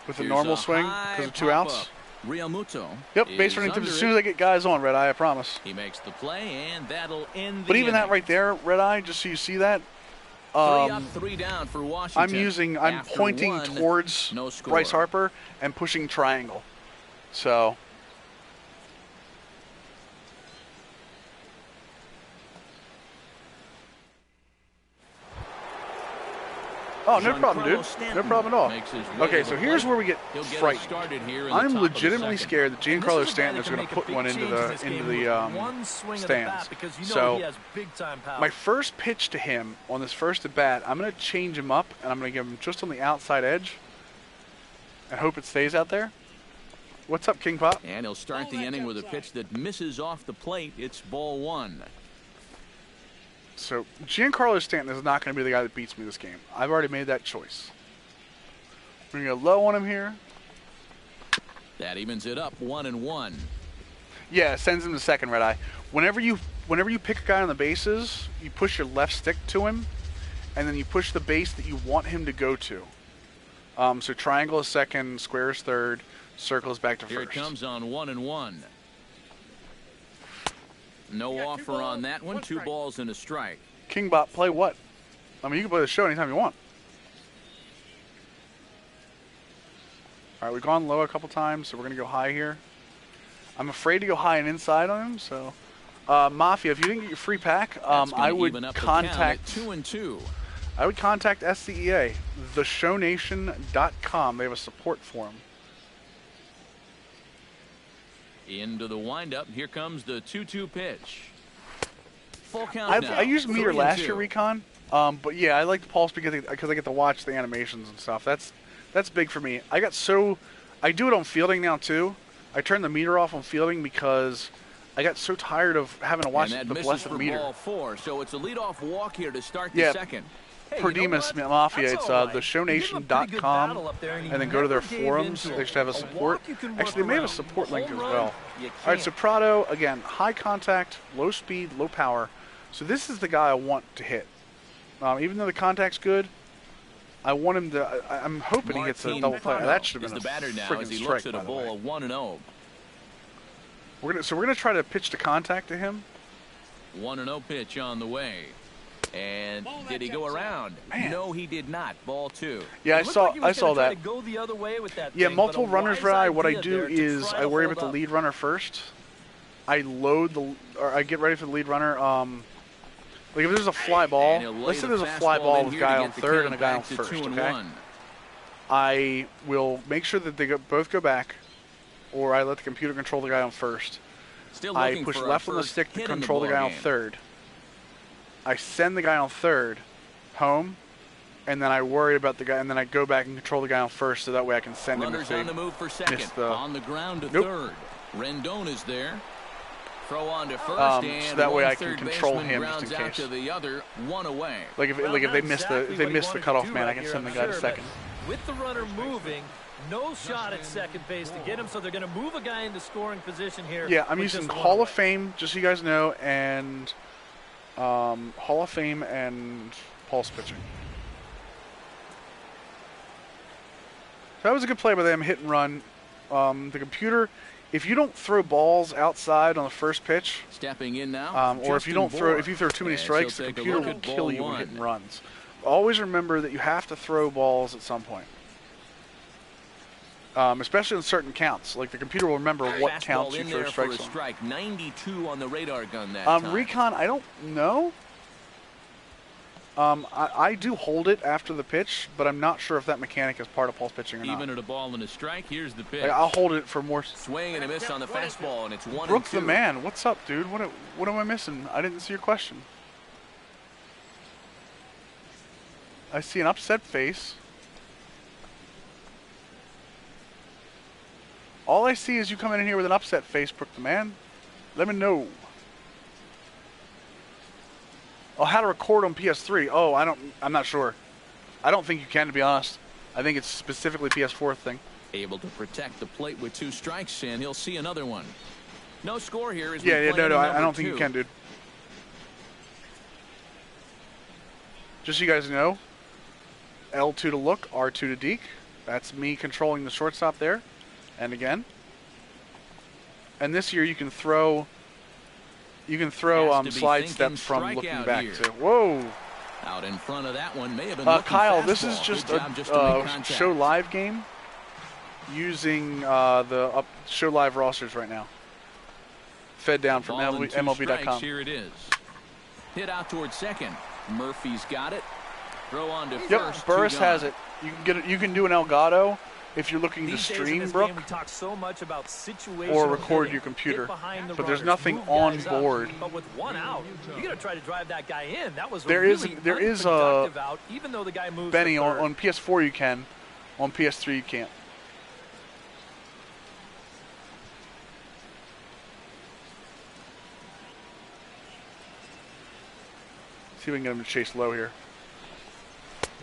with a Here's normal a swing high because of 2 pop-up. outs. Real Muto. Yep, base is running tips under as soon as it. I get guys on, Red Eye, I promise. He makes the play, and that'll end the But even that inning. right there, Red Eye, just so you see that, 3 up, 3 down for Washington. I'm After pointing 1, towards no score. Bryce Harper and pushing triangle. So. Oh, no problem, dude. No problem at all. Okay, so here's where we get frightened. I'm legitimately scared that Giancarlo Stanton is going to put one into the stands. So my first pitch to him on this first at bat, I'm going to change him up and I'm going to give him just on the outside edge and hope it stays out there. What's up, King Pop? And he'll start the inning with a pitch that misses off the plate. It's ball 1. So Giancarlo Stanton is not going to be the guy that beats me this game. I've already made that choice. We're going to go low on him here. That evens it up 1-1. Yeah, sends him to second, Red Eye. Whenever you pick a guy on the bases, you push your left stick to him, and then you push the base that you want him to go to. So triangle is second, square is third, circle is back to Here first. it comes on 1-1. No offer on that one. 2 balls and a strike. Kingbot, play what? I mean, you can play the show anytime you want. All right, we've gone low a couple times, so we're going to go high here. I'm afraid to go high and inside on him, so... Mafia, if you didn't get your free pack, I would contact... 2-2. I would contact SCEA, theshownation.com. They have a support forum. Into the windup. Here comes the 2-2 pitch. Full count now. I used Meter last 3-2. year, Recon. But yeah, I like the Pulse because I get to watch the animations and stuff. That's big for me. I do it on fielding now too. I turn the meter off on fielding because I got so tired of having to watch the blessed meter. Ball 4, so it's a leadoff walk here to start the second. Perdimus Mafia, it's theshownation.com, and then go to their forums. They should have a support. Actually, they may have a support link as well. All right, so Prado, again, high contact, low speed, low power. So this is the guy I want to hit. Even though the contact's good, I want him to. I'm hoping he gets a double play. That should have been a freaking strike, by the way. 1-0. We're gonna try to pitch the contact to him. 1-0 pitch on the way. And did he go around? Man. No, he did not. Ball 2. Yeah, I saw that. Yeah, Thing, multiple runners, Rai. What I do there to is try I to worry hold about the up. lead runner first. I get ready for the lead runner. Like if there's a fly ball, let's say there's a fly ball with a guy on third and a guy on first, okay? I will make sure that they both go back, or I let the computer control the guy on first. I push left on the stick to control the guy on third. I send the guy on third home, and then I worry about the guy, and then I go back and control the guy on first, so that way I can send him if they on the move for second. On the ground to third. Rendon is there. Throw on to first, and so that way I can third control baseman him just in grounds out case. to the other, 1 away. Like if they miss the cutoff man, I can send the guy to second. With the runner moving, No shot at second base to get him, so they're going to move a guy into scoring position here. Yeah, I'm using Hall of Fame, just so you guys know, and Hall of Fame and pulse pitching. So that was a good play by them, hit and run. The computer, if you don't throw balls outside on the first pitch, stepping in now, or if you throw too many strikes, the computer will kill you with hit and runs. Always remember that you have to throw balls at some point. Especially in certain counts. Like the computer will remember what counts you throw strikes on. Strike 92 on the radar gun that time. Recon, I don't know. I do hold it after the pitch, but I'm not sure if that mechanic is part of pulse pitching or not. Even at a ball and a strike, here's the pitch. Like, I'll hold it for more. Swing and a miss on the fastball, and it's 1-2. Brooke the man, what's up, dude? What am I missing? I didn't see your question. I see an upset face. All I see is you coming in here with an upset face, Brooke the man. Let me know. Oh, how to record on PS3? Oh, I'm not sure. I don't think you can, to be honest. I think it's specifically PS4 thing. Able to protect the plate with 2 strikes, and he'll see another one. No score here. Yeah, I don't think you can, dude. Just so you guys know, L2 to look, R2 to deke. That's me controlling the shortstop there. And again. And this year you can throw slide step from looking back too. Whoa! Out in front of that one, may have been Kyle, this is just a show live game using the show live rosters right now. Fed down from MLB.com. Here it is. Hit out towards second. Murphy's got it. Throw on to first. Yep, Burris has it. You can do an Elgato if you're looking to stream, Brooke, or record your computer. But there's nothing on board. But with 1 out, you got to try to drive that guy in. That was there is a out, even though the guy moves Benny on PS4 you can, on PS3 you can't. See if we can get him to chase low here.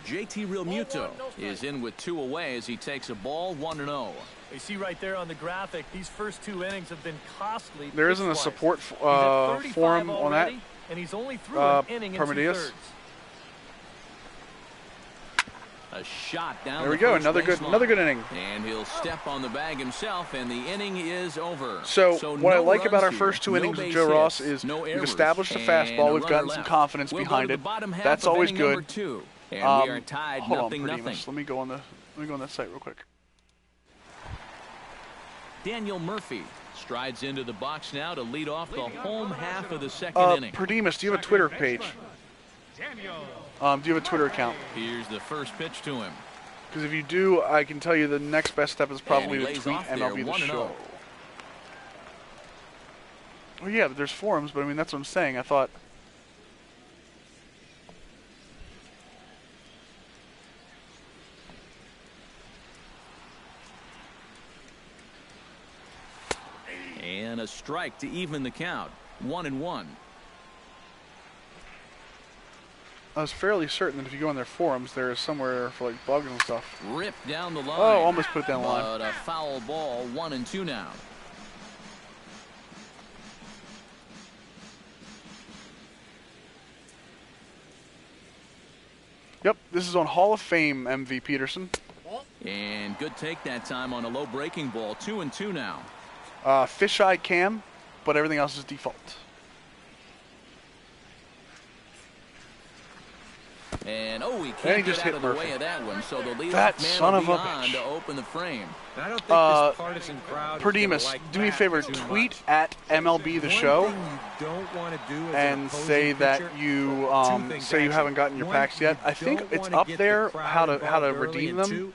JT Realmuto is in with 2 away as he takes a ball 1-0. You see right there on the graphic, these first 2 innings have been costly. There isn't a support forum on that. And he's only through an inning and 2/3. A shot down. There we go. Another good inning. And he'll step on the bag himself, and the inning is over. So what I like about our first 2 innings with Joe Ross is we've established a fastball. We've gotten some confidence behind it. That's always good. And we are tied hold 0-0. On, let me go on that site real quick. Daniel Murphy strides into the box now to lead off the home half of the second inning. Perdimus, do you have a Twitter page? Do you have a Twitter account? Here's the first pitch to him. Because if you do, I can tell you the next best step is probably to tweet MLB The Show. Oh yeah, but there's forums, but I mean that's what I'm saying. I thought. And a strike to even the count. 1-1. I was fairly certain that if you go on their forums, there is somewhere for like bugs and stuff. Ripped down the line. Oh, almost put it down the line. But a foul ball. 1-2 now. Yep, this is on Hall of Fame MV Peterson. And good take that time on a low breaking ball. 2-2 now. Fisheye cam, but everything else is default. And he can't just get out hit of the Murphy. way of that one, so the leadoff That man son will of be a on bitch. to open the frame. I don't think this partisan crowd Perdimus, do me a favor, tweet at MLB The Show and say that you say you haven't gotten your packs yet. I think it's up there how to redeem them,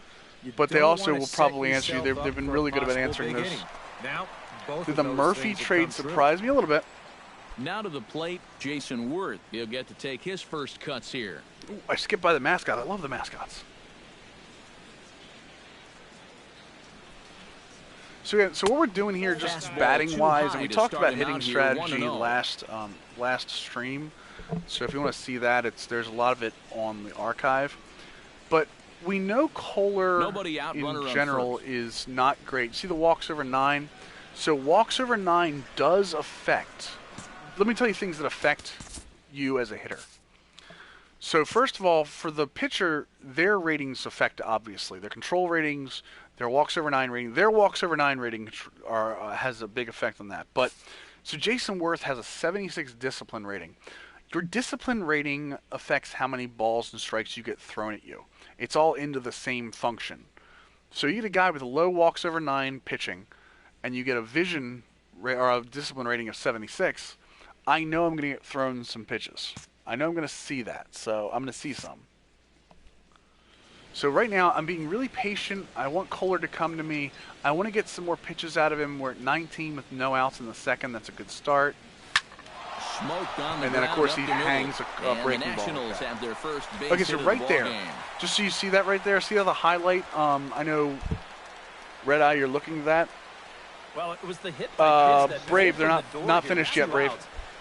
but they also will probably answer you. They've been really good about answering those. Did the Murphy trade surprise me a little bit? Now to the plate, Jason Worth. He'll get to take his first cuts here. Ooh, I skipped by the mascot. I love the mascots. So what we're doing here, just batting wise, and we talked about hitting strategy last stream. So if you want to see that, there's a lot of it on the archive. But we know Kohler Nobody out, in general is not great. See the walks over 9? So walks over 9 does affect. Let me tell you things that affect you as a hitter. So first of all, for the pitcher, their ratings affect, obviously. Their control ratings, their walks over 9 rating. Their walks over 9 rating has a big effect on that. But so Jason Worth has a 76 discipline rating. Your discipline rating affects how many balls and strikes you get thrown at you. It's all into the same function. So you get a guy with a low walks over 9 pitching, and you get a vision or a discipline rating of 76, I know I'm going to get thrown some pitches. I know I'm going to see that, so I'm going to see some. So right now, I'm being really patient. I want Kohler to come to me. I want to get some more pitches out of him. We're at 19 with no outs in the second. That's a good start. And then, of course, he hangs a breaking ball. Okay, so right there, just so you see that right there, see how the highlight, I know, Red Eye, you're looking at that. Well, it was the hit by pitch that Brave, they're not finished yet, Brave.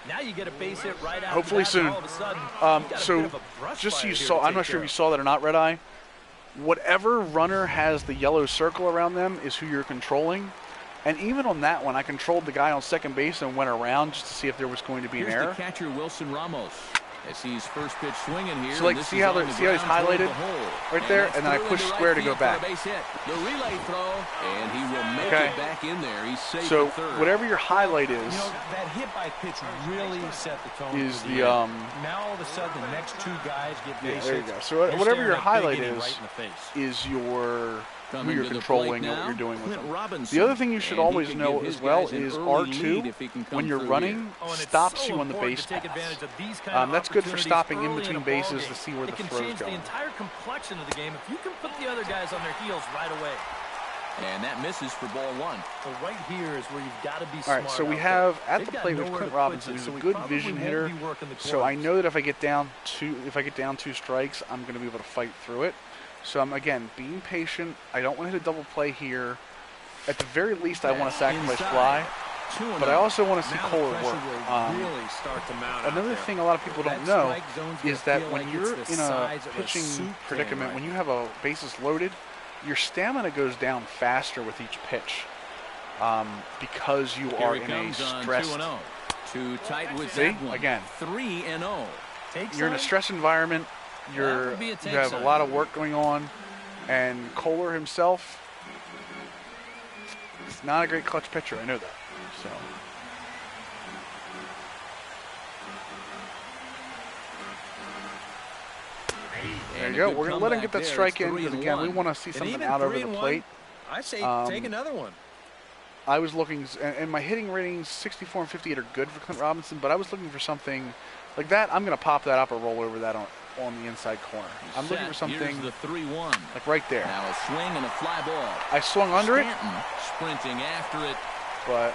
Now you get a base hit right after hopefully that, soon. all of a sudden, so just so you saw, I'm not sure if you saw that or not, Red Eye. Whatever runner has the yellow circle around them is who you're controlling. And even on that one, I controlled the guy on second base and went around just to see if there was going to be an error. Here's the catcher, Wilson Ramos, as he's first pitch swinging here. So, like, see how he's highlighted right there, and then I push square to go back. The relay throw, and he will make it back in there. He's safe so for third. whatever your highlight is, that hit by pitch really set the tone. Is the now all of a sudden the next two guys get base there you hits. go. So whatever your highlight right is your who you're controlling, what you're doing with them. Robinson. The other thing you should always know as well is R2, when you're running, stops you on the base pass. That's good for stopping in between bases to see where the throw's going. It can change the entire complexion of the game if you can put the other guys on their heels right away. And that misses for ball 1. So right here is where you've got to be smart. All right, so we have at the plate with Clint Robinson, who's a good vision hitter. So I know that if I get down 2 strikes, I'm going to be able to fight through it. So I'm, again, being patient. I don't want to hit a double play here. At the very least, I want to sacrifice fly. But I also want to see Kohler work. Another thing a lot of people don't know is that when you're in a pitching predicament, when you have a bases loaded, your stamina goes down faster with each pitch because you are in a stressed. Too tight with See, that one. again, 3-0. You're in a stress environment. You have a lot of work going on, and Kohler himself is not a great clutch pitcher. I know that. So. There you go. We're going to let him get that strike in because, again, we want to see something out over the plate. I say take another one. I was looking, and my hitting ratings 64 and 58 are good for Clint Robinson, but I was looking for something like that. I'm going to pop that up or roll over that on the inside corner. I'm looking for something the 3-1. Like right there. Now a swing and a fly ball. I swung under Stanton sprinting after it. But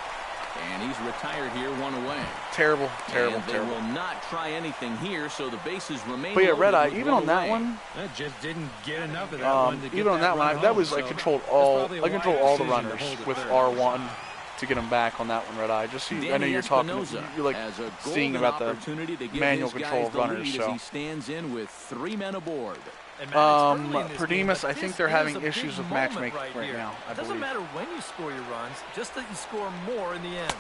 and he's retired here, 1 away. Terrible. They will not try anything here, so the bases remain. But yeah, Red Eye, even on that one, that just didn't get enough of that one. Even on that one, I controlled all the runners with R1 to get them back on that one, Red Eye. Just so I know you're talking, you're like seeing about the manual control of runners. So he stands in with 3 men aboard. Perdemus, I think they're having issues with matchmaking right now. It doesn't matter when you score your runs, just that you score more in the end.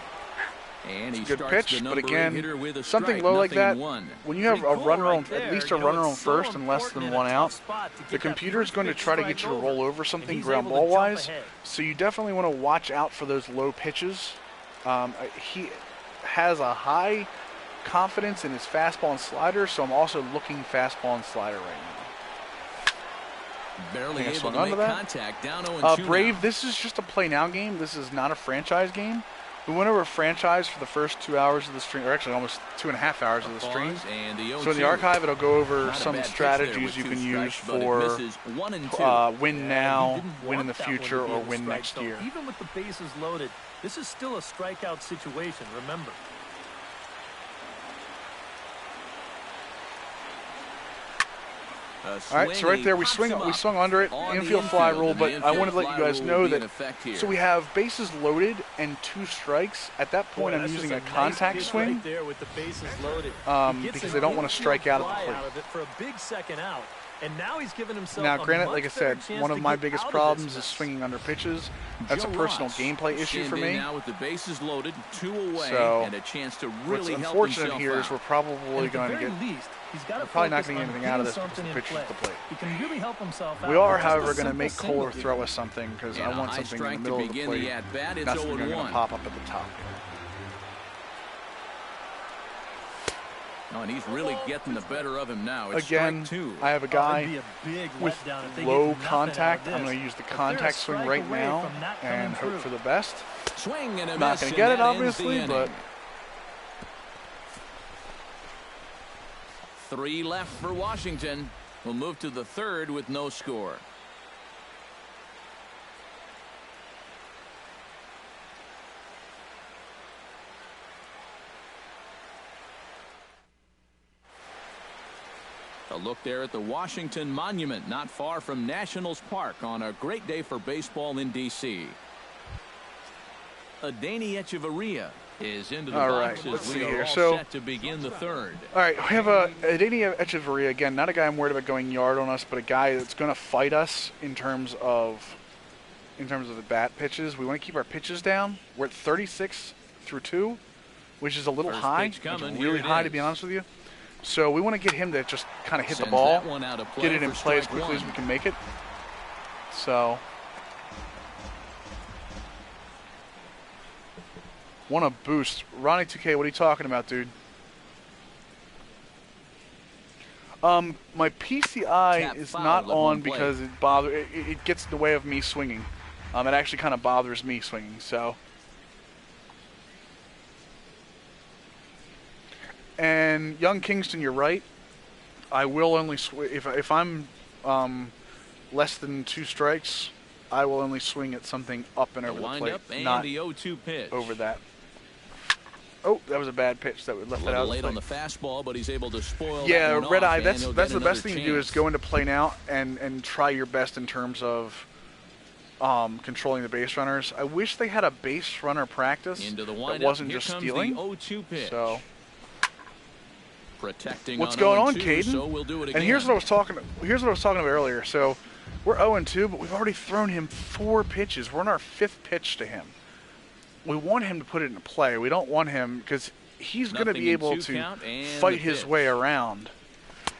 And it's a good pitch, but again, something low like that, when you have a runner on, at least a runner on first and less than 1 out, the computer is going to try to get you to roll over something ground ball wise. So you definitely want to watch out for those low pitches. He has a high confidence in his fastball and slider, so I'm also looking fastball and slider right now. Barely able to make contact. Down 0-2 Brave, now. this is just a play now game. This is not a franchise game. We went over a franchise for the first 2 hours of the stream, or actually almost 2.5 hours of the stream. So in the archive, it'll go over some strategies you can use for win now, win in the future, or win next year. Even with the bases loaded, this is still a strikeout situation, remember. All right, so right there we swung under it, infield fly rule, but I wanted to let you guys know that, so we have bases loaded and 2 strikes. At that point, I'm using a contact swing right there with the bases loaded. because I don't want to strike out at the plate. For a big second out, And now he's given himself Now, granted, a like I much better said, chance one of to my get biggest out of problems this is mess. swinging under pitches. That's a personal gameplay issue for me. Now with the bases loaded, 2 away, So, and a chance to what's really help unfortunate himself here out. is we're probably going to get. He's got to Probably not focus going to get on anything out of this getting because something the in pitcher's play. at the plate. He can really help himself out. We are, Just a however, going to simple make single Kohler here. throw us something because I And a want high something in the strike middle to of the begin plate. the at-bat. It's Not something 0-1. going to pop up at the top. Oh, and he's really getting the better of him now. It's Again, strike 2. I have a It'd guy be a big with letdown if they low get nothing contact. out of I'm going this. to use the If they're a contact swing strike right away now from not coming and hope through. for the best. Swing and a Not miss, going to and get it, that ends the obviously, inning. but 3 left for Washington. We'll move to the 3rd with no score. A look there at the Washington Monument, not far from Nationals Park, on a great day for baseball in D.C. Adeiny Echeverria is into the box let's as see we are here. all So, set to begin the 3rd. all right, we have Adeiny Echeverria, again, not a guy I'm worried about going yard on us, but a guy that's going to fight us in terms of the bat pitches. We want to keep our pitches down. We're at 36 through 2, which is a little First high. pitch coming. It's really Here it high, to is. be honest with you. So we want to get him to just kind of hit Sends the ball, that one out of play get it in for play as strike quickly as 1. we can make it. So, want a boost. Ronnie 2K, what are you talking about, dude? My PCI Tap is foul not at on home plate. because it gets in the way of me swinging. It actually kind of bothers me swinging, so. And young Kingston, you're right. I will only if I'm less than 2 strikes, I will only swing at something up and over the plate, Wind-up and not the 0-2 pitch. over that. Oh, that was a bad pitch. That would left A that little out. late on the fastball, but he's able to spoil Yeah, that one red off, eye. and That's he'll the get best another thing to do is chance. go into play now and try your best in terms of controlling the base runners. I wish they had a base runner practice Into the that windup. wasn't Here just comes stealing. the 0-2 pitch. So protecting what's on going on, 0-2, Caden? So we'll do it again. And here's what I was talking about earlier. So we're 0-2, but we've already thrown him 4 pitches. We're on our 5th pitch to him. We want him to put it into play. We don't want him because he's going to Nothing be in able 2 to count, and fight the his pitch. way around.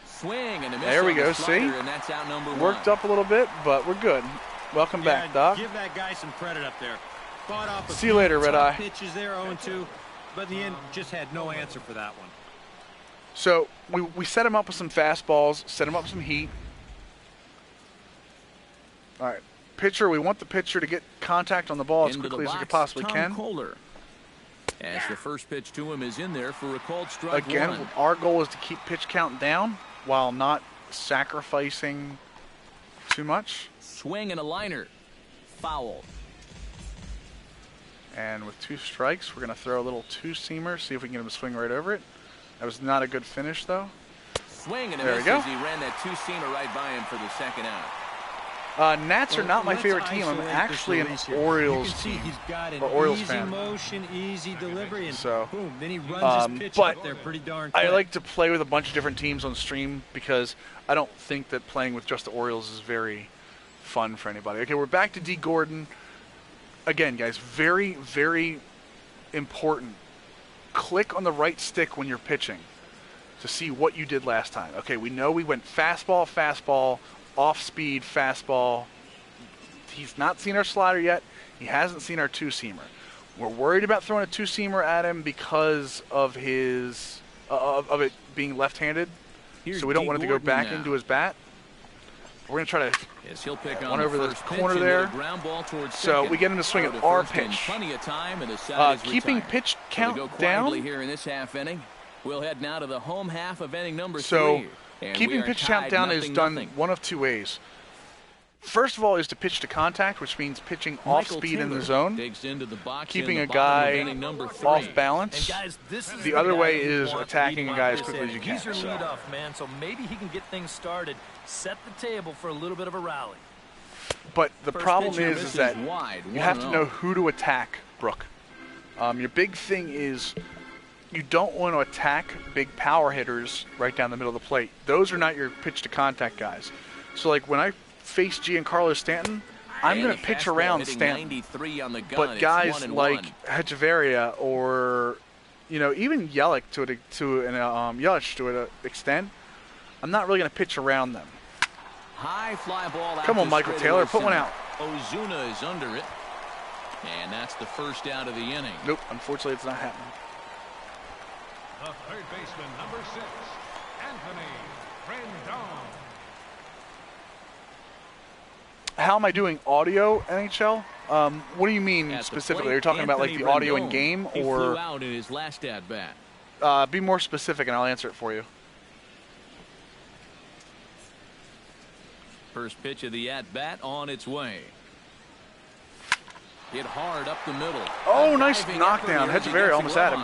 Swing and a miss There we on the go, slider, see? and that's out number 1. Worked up a little bit, but we're good. Welcome back, Doc. Give that guy some credit up there. Fought off a See you few later, Red tough Eye. pitches there, 0-2, but in the end, just had no answer for that one. So we set him up with some fastballs, set him up with some heat. All right, pitcher. We want the pitcher to get contact on the ball as Into the quickly as we box, could possibly Tom can. Kohler. As the first pitch to him is in there for a called strike Again, 1. our goal is to keep pitch count down while not sacrificing too much. Swing and a liner. Foul. And with 2 strikes, we're going to throw a little 2-seamer, see if we can get him to swing right over it. That was not a good finish, though. Swing and a There miss we go. as he ran that 2-seamer right by him for the second out. Nats are not my Let's favorite team. I'm isolate actually an this release here. Orioles You can see team. he's got an or Orioles easy fan. motion, easy delivery, and So, boom, then he runs his pitch but up there pretty darn I quick. like to play with a bunch of different teams on stream because I don't think that playing with just the Orioles is very fun for anybody. Okay, we're back to D. Gordon. Again, guys, very, very important. Click on the right stick when you're pitching to see what you did last time. Okay, we know we went fastball, off-speed, fastball. He's not seen our slider yet. He hasn't seen our 2-seamer. We're worried about throwing a 2-seamer at him because of his of it being left-handed. Here's So we don't D. want it to go Gordon back now. into his bat. We're going to try to Yes, he'll pick on one the over the first corner pitch there. into the ground ball towards So second. we get him to swing Throw at to our first in pitch. Plenty of time, and the side is keeping retired. pitch So count we go quietly down. here in this half inning. We'll head now to the home half of inning number So 3. And keeping we are pitch count tied down is 0-0. done one of 2 ways. First of all is to pitch to contact, which means pitching off Michael speed in the Taylor zone, digs into the box keeping in a the bottom of guy inning number 3. off balance. And guys, this is The other guy way that you is want attacking leading a guy off as this quickly as you inning. He's can, your so. leadoff man, so maybe he can get things started, set the table for a little bit of a rally. But the First problem pitch here is misses that wide, you have to 1-0. know who to attack, Brooke. Your big thing is you don't want to attack big power hitters right down the middle of the plate. Those are not your pitch to contact guys. So like when I face Giancarlo Stanton, I'm going to pitch around Stanton. But guys like Hechavarria or even Yelich to an extent, I'm not really going to pitch around them. High fly ball. Come on, Michael Taylor, put one out. Ozuna is under it, and that's the first out of the inning. Nope, unfortunately, it's not happening. The third baseman, number 6, Anthony Rendon. How am I doing audio, NHL? What do you mean specifically? Are you talking about like the audio in game, or? He flew out in his last at bat. Be more specific, and I'll answer it for you. First pitch of the at bat on its way. Hit hard up the middle. Oh, nice knockdown. Hechavarria almost had him.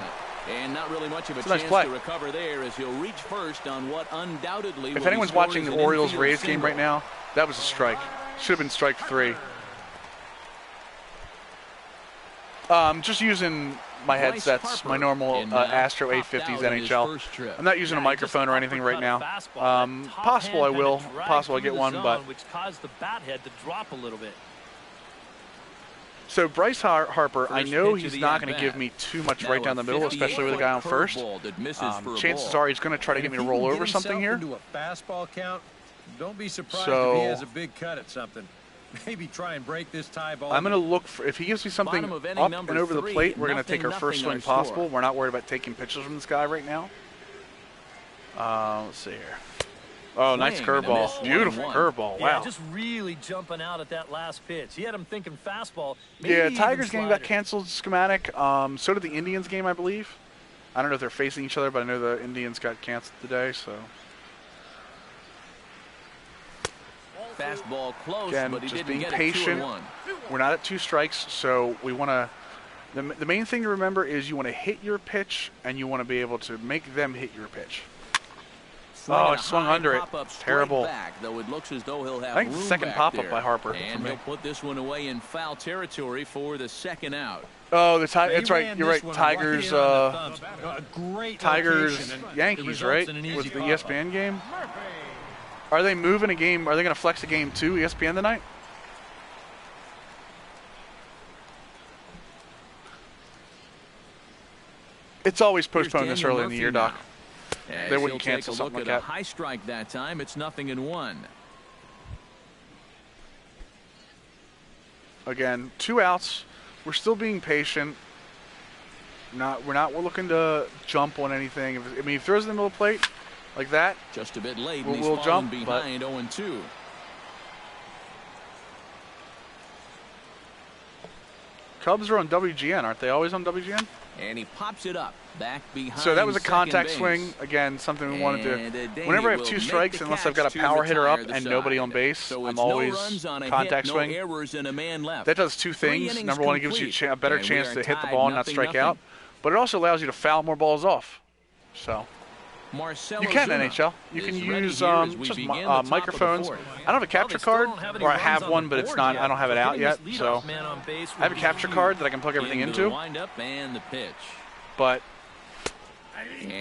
And not really much of a nice chance play to recover there as he'll reach first on what undoubtedly. If anyone's watching the Orioles-Rays game right now, that was a strike. Should have been strike 3. Just using my headsets, my normal Astro 850s NHL. I'm not using a microphone or anything right now. Possible I will. Possible I get one, but. Which caused the bat head to drop a little bit. So Bryce Harper, I know he's not going to give me too much right down the middle, especially with a guy on first. Chances are he's going to try to get me to roll over something here. Into a fastball count, don't be surprised if he has a big cut at something. Maybe try and break this tie ball. I'm going to look for, if he gives me something up and over the plate, we're going to take our first swing possible. We're not worried about taking pitches from this guy right now. Let's see here. Oh, nice curveball. Beautiful curveball. Wow. Yeah, just really jumping out at that last pitch. He had him thinking fastball. Yeah, Tigers game got canceled schematic. So did the Indians game, I believe. I don't know if they're facing each other, but I know the Indians got canceled today, so. Fastball close, again, but he just didn't being get patient. We're not at 2 strikes, so we want to. The main thing to remember is you want to hit your pitch, and you want to be able to make them hit your pitch. Oh, I swung under it. Terrible. Back, though it looks as though he'll have I think the second pop-up by Harper. And he'll put this one away in foul territory for the second out. Oh, that's right. You're right. Tigers, Yankees, right? With the ESPN game. Are they moving a game? Are they going to flex a game to ESPN tonight? It's always postponed this early in the year, Doc. They wouldn't cancel something like that. High strike that time. It's 0-1. Again, 2 outs. We're still being patient. We're looking to jump on anything. I mean, if he throws in the middle of the plate like that, just a bit late. We'll jump behind 0-2. Cubs are on WGN, aren't they? Always on WGN? And he pops it up back behind. So that was a contact base. Swing. Again, something we wanted to. Whenever I have 2 strikes, unless I've got a power hitter up and nobody on base, so I'm always contact swing. That does 2 things. Number 1, it gives you a better chance to hit the ball and not strike out. But it also allows you to foul more balls off. So you can NHL. You can use microphones. I don't have a capture card, or I have one, but it's not. I don't have it out yet. So I have a capture card that I can plug everything into. But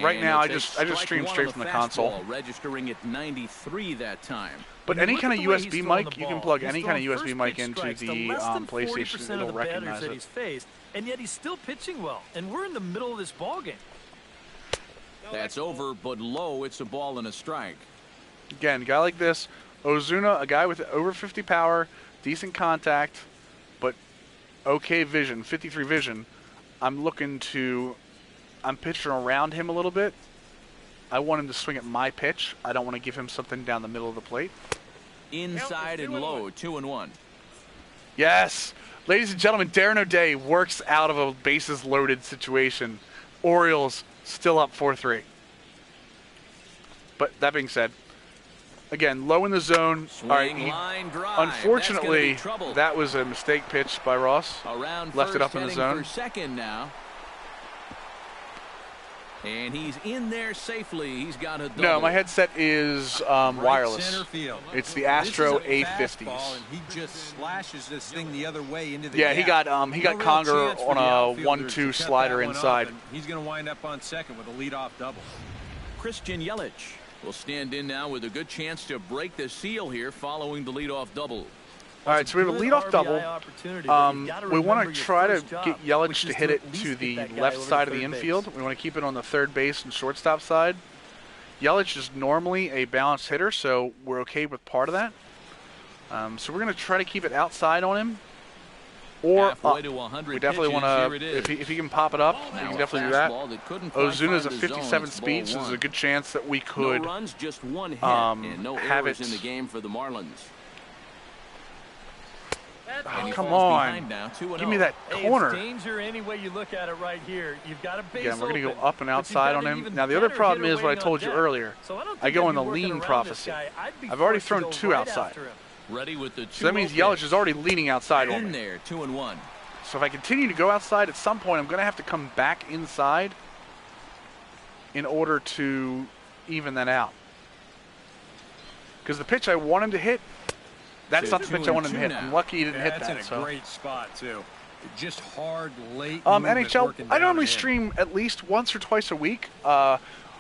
right now, I just stream straight from the console. Registering at 93 that time. But any kind of USB mic, you can plug any kind of USB mic into the PlayStation. It'll recognize it. And yet he's still pitching well, and we're in the middle of this ball game. That's over, but low. It's a ball and a strike. Again, a guy like this, Ozuna, a guy with over 50 power, decent contact, but okay vision, 53 vision. I'm pitching around him a little bit. I want him to swing at my pitch. I don't want to give him something down the middle of the plate. Inside and low, 2-1. Yes. Ladies and gentlemen, Darren O'Day works out of a bases loaded situation. Orioles still up 4-3. But that being said, again, low in the zone. All right, unfortunately, that was a mistake pitch by Ross. Left it up in the zone. Second now. And he's in there safely. He's got a double. No, my headset is wireless. Center field. It's the Astro This is a A50s. fastball, and he just slashes this thing the other way into the Yeah, gap. he got Conger on a 1-2 slider inside. He's going to wind up on second with a leadoff double. Christian Yelich will stand in now with a good chance to break the seal here following the leadoff double. All right, so we have a leadoff double. We want to try to get Yelich to hit it to the left side of the infield. We want to keep it on the third base and shortstop side. Yelich is normally a balanced hitter, so we're okay with part of that. So we're going to try to keep it outside on him. Or up. We definitely want to, if he can pop it up, we can definitely do that. Ozuna's a 57 speed, so there's a good chance that we could have it in the game for the Marlins. Oh, come on. Give me that corner. It's danger any way you look at it right here. You've got a base Again, we're going to go open, up and outside on him. Now, the other problem is what I told you earlier. I go in the lean prophecy. I've already thrown 2 outside. Ready with the 2-0 So that means Yelich is already leaning outside on me. In there, 2-1. So if I continue to go outside, at some point I'm going to have to come back inside in order to even that out. Because the pitch I want him to hit, that's not the pitch I want him to hit. I'm lucky he didn't hit that. That's in a great spot, too. Just hard, late NHL, I normally stream at least once or twice a week.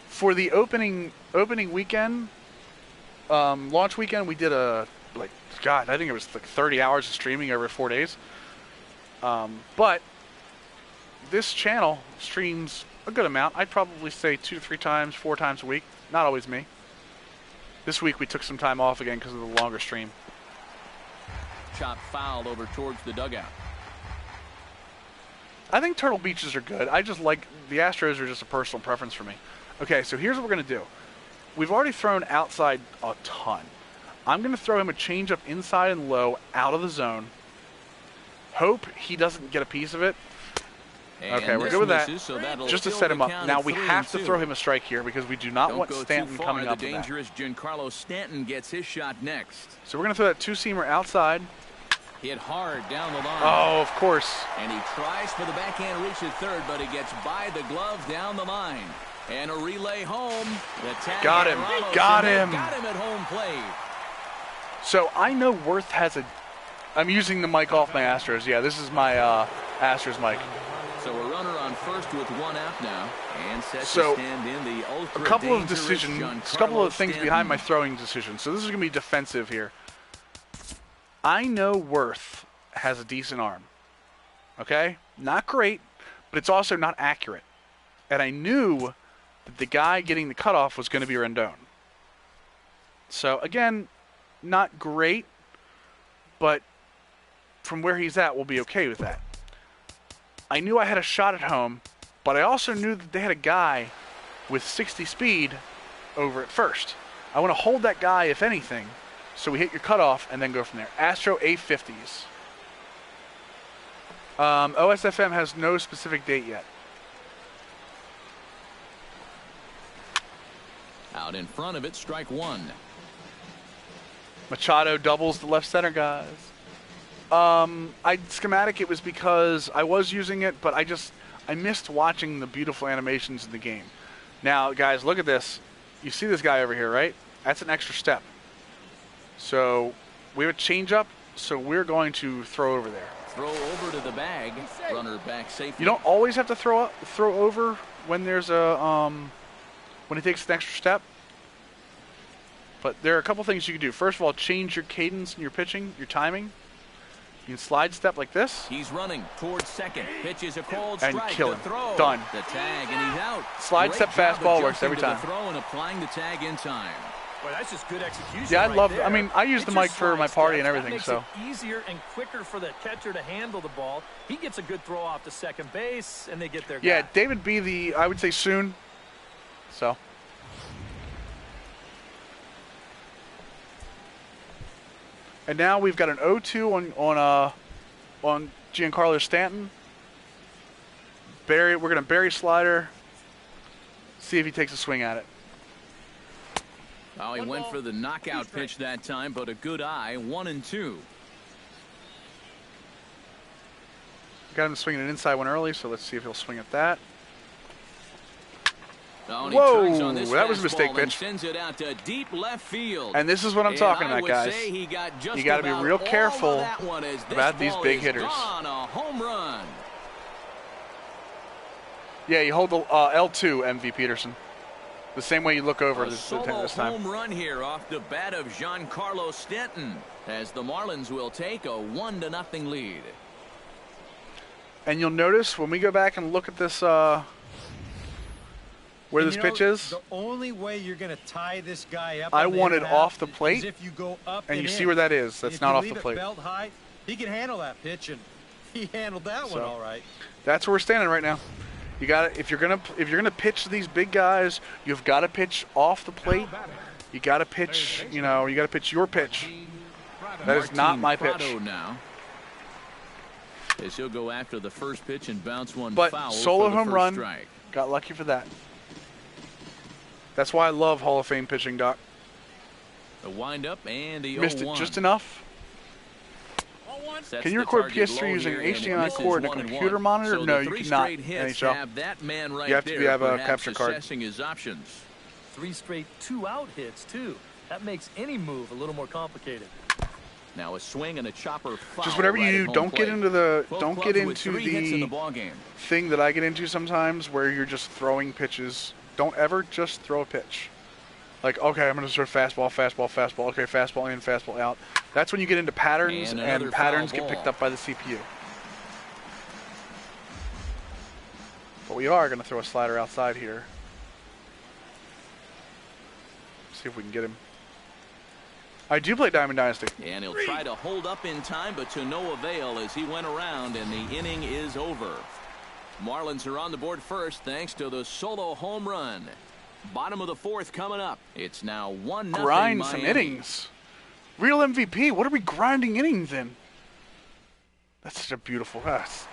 For the opening weekend, launch weekend, we did I think it was like 30 hours of streaming over 4 days. But this channel streams a good amount. I'd probably say 2 to 3 times, 4 times a week. Not always me. This week we took some time off again because of the longer stream. Chop foul over towards the dugout. I think Turtle Beaches are good. I just like the Astros are just a personal preference for me. Okay, so here's what we're going to do. We've already thrown outside a ton. I'm going to throw him a changeup inside and low out of the zone. Hope he doesn't get a piece of it. And okay, we're good with that. So just to set him up. Now we have to throw him a strike here because we do not want Stanton coming up. The dangerous Giancarlo Stanton gets his shot next. So we're going to throw that 2-seamer outside. Hit hard down the line. Oh, of course. And he tries for the backhand reach at third, but he gets by the glove down the line. And a relay home. The tag got him. Got him. Got him at home plate. So I know Worth has a. I'm using the mic off my Astros. Yeah, this is my Astros mic. So a runner on first with 1 out now, and set to stand in the ultra a couple of dangerous decisions, Giancarlo a couple of things Stanton. behind my throwing decision. So this is going to be defensive here. I know Worth has a decent arm. Okay, not great, but it's also not accurate. And I knew that the guy getting the cutoff was going to be Rendon. So again, not great, but from where he's at, we'll be okay with that. I knew I had a shot at home, but I also knew that they had a guy with 60 speed over at first. I want to hold that guy, if anything, so we hit your cutoff and then go from there. Astro A50s. OSFM has no specific date yet. Out in front of it, strike 1. Machado doubles the left center, guys. Schematic it was because I was using it, but I missed watching the beautiful animations in the game. Now, guys, look at this. You see this guy over here, right? That's an extra step. So we have a changeup, so we're going to throw over there. Throw over to the bag. Runner back safely. You don't always have to throw over when there's a when it takes an extra step. But there are a couple things you can do. First of all, change your cadence in your pitching, your timing. You can slide step like this. He's running towards second. Pitches a cold and strike. kill him. Throw. Done. The tag, and he's out. Slide Great step fastball works every time. The throw and applying the tag in time. Well, that's just good execution. Yeah, I right love. there. I mean, I use the mic for my party and everything. That makes so it easier and quicker for the catcher to handle the ball. He gets a good throw off to second base, and they get their yeah, guy. David B. I would say soon. So. And now we've got an 0-2 on Giancarlo Stanton. We're going to bury slider. See if he takes a swing at it. Oh, he went for the knockout pitch that time, but a good eye. 1-2. Got him swinging an inside one early, so let's see if he'll swing at that. Oh, Whoa, that was a mistake pitch. Sends it out to deep left field. And this is what I'm talking about, guys. You got to be real careful about these big hitters. A home run. Yeah, you hold the L2, MV Peterson. The same way you look over this time. Home run here off the bat of Giancarlo Stanton, as the Marlins will take a 1-0 lead. And you'll notice when we go back and look at this, where this pitch is. The only way you're going to tie this guy up. I want it off the plate. If you go up and you see where that is. That's not off the plate. Belt high, he can handle that pitch, and he handled that one all right. That's where we're standing right now. You got if you're gonna pitch these big guys, you've got to pitch off the plate. You got to pitch, you got to pitch your pitch. That is not my pitch. Now, as he'll go after the first pitch and bounce one but foul solo for the home first run. Strike. Got lucky for that. That's why I love Hall of Fame pitching, Doc. The windup and the 0-1. Missed it just enough. Can you record PS3 using HDMI cord and a computer monitor? So no, you cannot. NHL. Have that man right you have to have a capture card. His options. 3 straight 2-out hits too. That makes any move a little more complicated. Now a swing and a chopper foul. Just whatever you do, don't get into the ball game. Thing that I get into sometimes, where you're just throwing pitches. Don't ever just throw a pitch. Like, okay, I'm going to throw fastball, fastball, fastball. Okay, fastball in, fastball out. That's when you get into patterns, and patterns get picked up by the CPU. But we are going to throw a slider outside here. See if we can get him. I do play Diamond Dynasty. And he'll try to hold up in time, but to no avail as he went around, and the inning is over. Marlins are on the board first thanks to the solo home run. Bottom of the 4th coming up. It's now 1-0 Grind Miami. some innings. Real MVP. What are we grinding innings in? That's such a beautiful pass.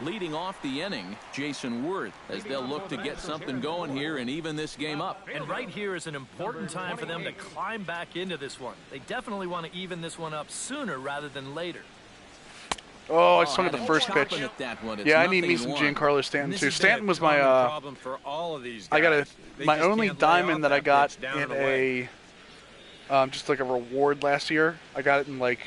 Leading off the inning, Jason Worth, as they'll look to get something going here and even this game up. And right here is an important time for them to climb back into this one. They definitely want to even this one up sooner rather than later. Oh, I swung at the first pitch. Yeah, I need me some Giancarlo Stanton too. Stanton was my for all of these I guys. my only diamond that I got in a just like a reward last year. I got it in like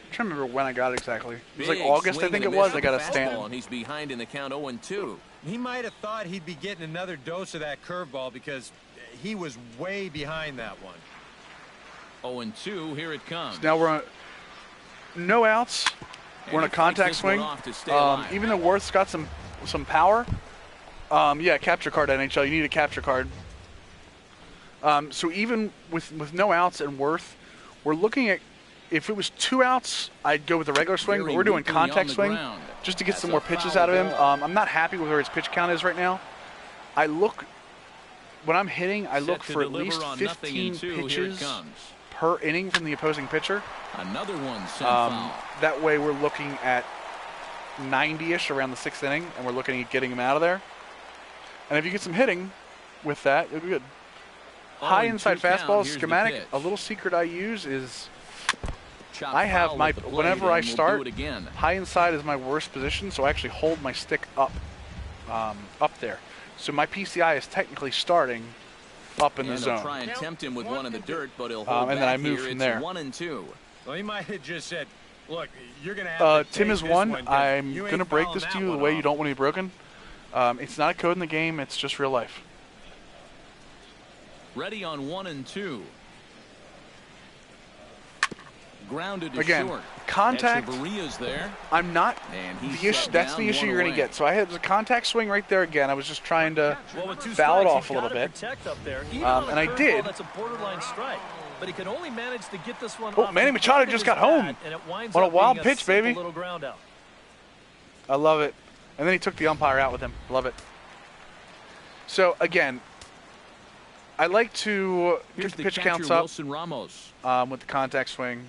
I'm trying to remember when I got it exactly. It was like August, I think it was. I got a Stanton. And he's behind in the count 0-2. He might have thought he'd be getting another dose of that curveball because he was way behind that one. 0-2, here it comes. So now we're on no outs. We're in a contact swing. Even though Worth's got some power, yeah, capture card NHL. You need a capture card. So even with no outs and Worth, we're looking at if it was 2 outs, I'd go with the regular swing. But we're doing contact swing just to get some more pitches out of him. I'm not happy with where his pitch count is right now. When I'm hitting, I look for at least 15 pitches per inning from the opposing pitcher. Another one sent foul. That way we're looking at 90-ish around the 6th inning, and we're looking at getting him out of there. And if you get some hitting with that, it'll be good. High inside fastball schematic. A little secret I use is I have my whenever I start, high inside is my worst position, so I actually hold my stick up there. So my PCI is technically starting up in the zone. Try and tempt him with one in the dirt, but he'll hold and then I move from there. 1-2. Well, he might have just said, "Look, you're gonna have to Tim is one. I'm gonna break fouling this to that you the one way off." you don't want to be broken. It's not a code in the game. It's just real life. Ready on 1-2. Grounded to Again, short. contact. There. I'm not And the issue. That's the issue you're going to get. So I had a contact swing right there again. I was just trying to foul it off a little bit, and I did. That's a borderline strike, but he can only manage to get this one. Oh, Manny Machado just got home. What a wild pitch, baby! Little ground out. I love it. And then he took the umpire out with him. Love it. So again, I like to get the pitch counts up Wilson Ramos. with the contact swing.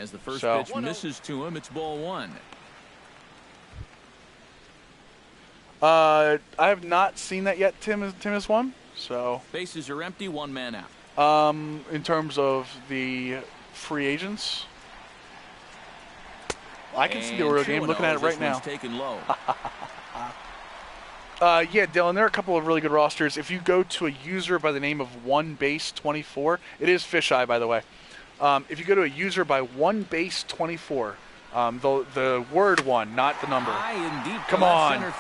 As the first pitch misses to him, it's ball 1. I have not seen that yet. Tim is one. So bases are empty, 1 man out. In terms of the free agents, I can see the Oriole game looking at it right now. Taken low. Yeah, Dylan, there are a couple of really good rosters. If you go to a user by the name of OneBase24, it is Fisheye, by the way. If you go to a user by OneBase24, the word one, not the number. Come on.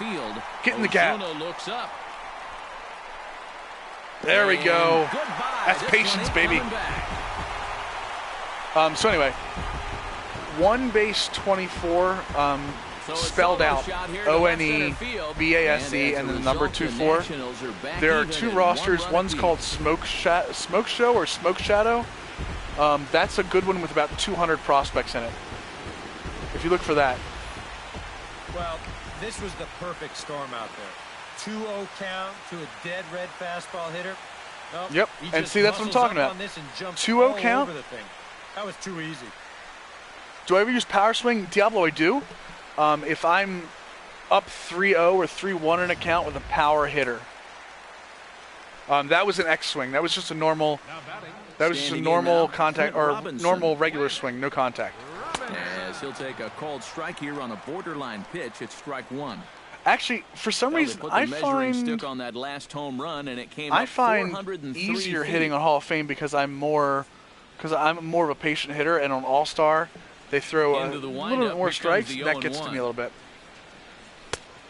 Get in the gap. Looks up. There we go. That's patience, baby. So anyway, OneBase24, spelled out ONEBASE and then the number 24. There are two rosters. One's called Smoke Show or Smoke Shadow. That's a good one with about 200 prospects in it. If you look for that. Well, this was the perfect storm out there. 2-0 count to a dead red fastball hitter. Nope, yep, and see, that's what I'm talking about. 2-0 count. That was too easy. Do I ever use power swing? Diablo, I do. If I'm up 3-0 or 3-1 in a count with a power hitter. That was an X swing. That was just a normal. That was just a normal contact or normal regular swing, no contact. As he'll take a called strike here on a borderline pitch. It's strike one. Actually, for some reason, I find on that last home run, and it came I find easier hitting on Hall of Fame because I'm more of a patient hitter, and on All Star, they throw a little bit more strikes. That gets to me a little bit.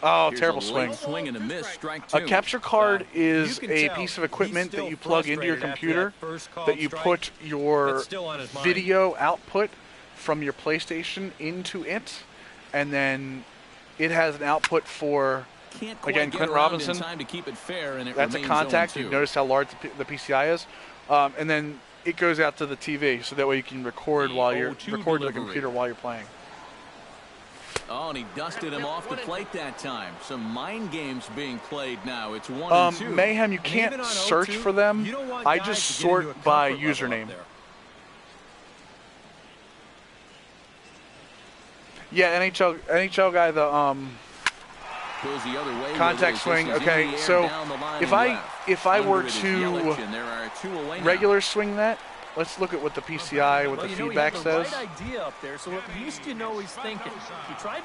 Oh, terrible swing. And a miss, strike two. A capture card is a piece of equipment that you plug into your computer that you put your video output from your PlayStation into it, and then it has an output for, again, Clint Robinson. That's a contact. You've noticed how large the PCI is. And then it goes out to the TV, so that way you can record the computer while you're playing. Oh, and he dusted him off the plate that time. Some mind games being played now. It's 1-2. Mayhem, you can't search for them. I just sort by username. Yeah, NHL guy, the contact swing. Okay, so if I were to regular swing that, let's look at what the PCI, what the feedback says.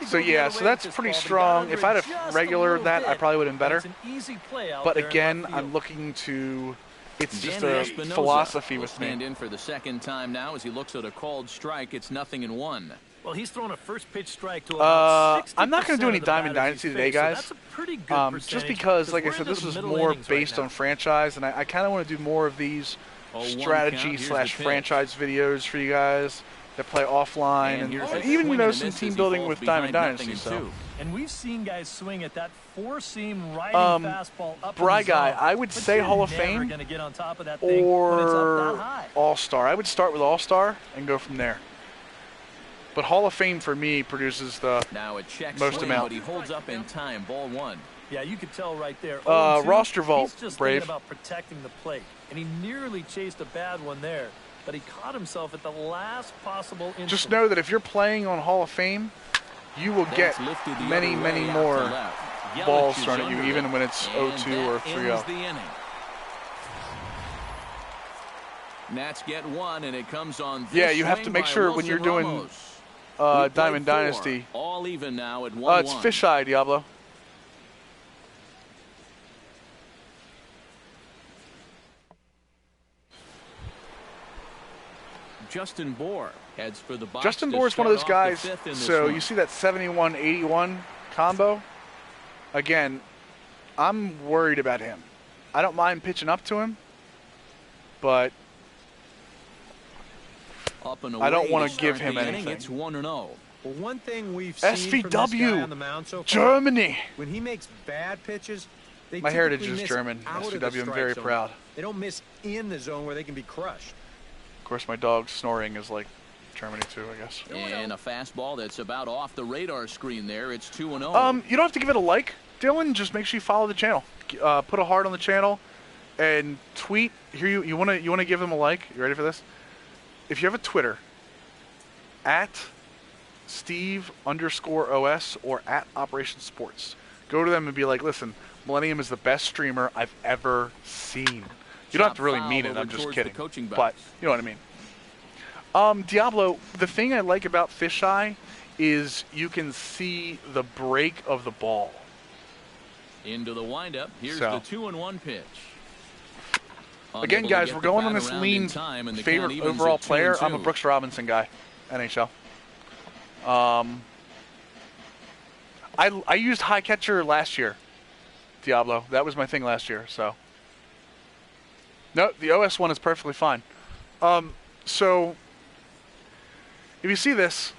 So yeah, so that's pretty strong. If I had a regular that, I probably would have been better. But again, I'm looking to. It's just a philosophy with me. Stand in for the second time now as he looks at a called strike. It's 0-1. Well, he's thrown a first pitch strike to about 60% I'm not going to do any Diamond Dynasty today, guys. So that's a pretty good just because, like I said, this is more based on franchise, and I kind of want to do more of these strategy/franchise videos for you guys that play offline, and even some team building with Diamond Dynasty. So. And we've seen guys swing at that four-seam riding fastball up Bry guy, I would say Hall of Fame or All-Star. I would start with All-Star and go from there. But Hall of Fame for me produces the most amount. But he holds up in time. Ball one. Yeah, you could tell right there. Roster vault, he's just Brave. About protecting the plate, and he nearly chased a bad one there, but he caught himself at the last possible instant. Just know that if you're playing on Hall of Fame, you will get many more balls thrown at you, even when it's 0-2 or 3-0. Nats get one, and it comes on. Yeah, you have to make sure when you're doing Diamond Dynasty. All even now at 1-1. It's Fisheye, Diablo. Justin Bohr heads for the box. Justin Bohr is one of those guys. So you see that 71-81 combo. Again, I'm worried about him. I don't mind pitching up to him, but I don't want to give him anything. It's 1-0. Well, one thing we've seen SVW, from this guy on the mound so far, Germany. When he makes bad pitches, they my heritage is miss German. SVW, I'm very proud. They don't miss in the zone where they can be crushed. Of course, my dog snoring is like Germany too, I guess. And a fastball that's about off the radar screen there. It's 2-0. You don't have to give it a like, Dylan. Just make sure you follow the channel. Put a heart on the channel, and tweet. Here, you want to give them a like. You ready for this? If you have a Twitter, at Steve_OS or at Operation Sports, go to them and be like, listen, Millennium is the best streamer I've ever seen. You don't have to really mean it. I'm just kidding. But you know what I mean. Diablo, the thing I like about Fisheye is you can see the break of the ball. Into the windup. Here's the 2-1 pitch. Again, guys, we're going on this lean favorite overall player. I'm a Brooks Robinson guy, NHL. I used high catcher last year, Diablo. That was my thing last year. So, no, the OS one is perfectly fine. So, if you see this,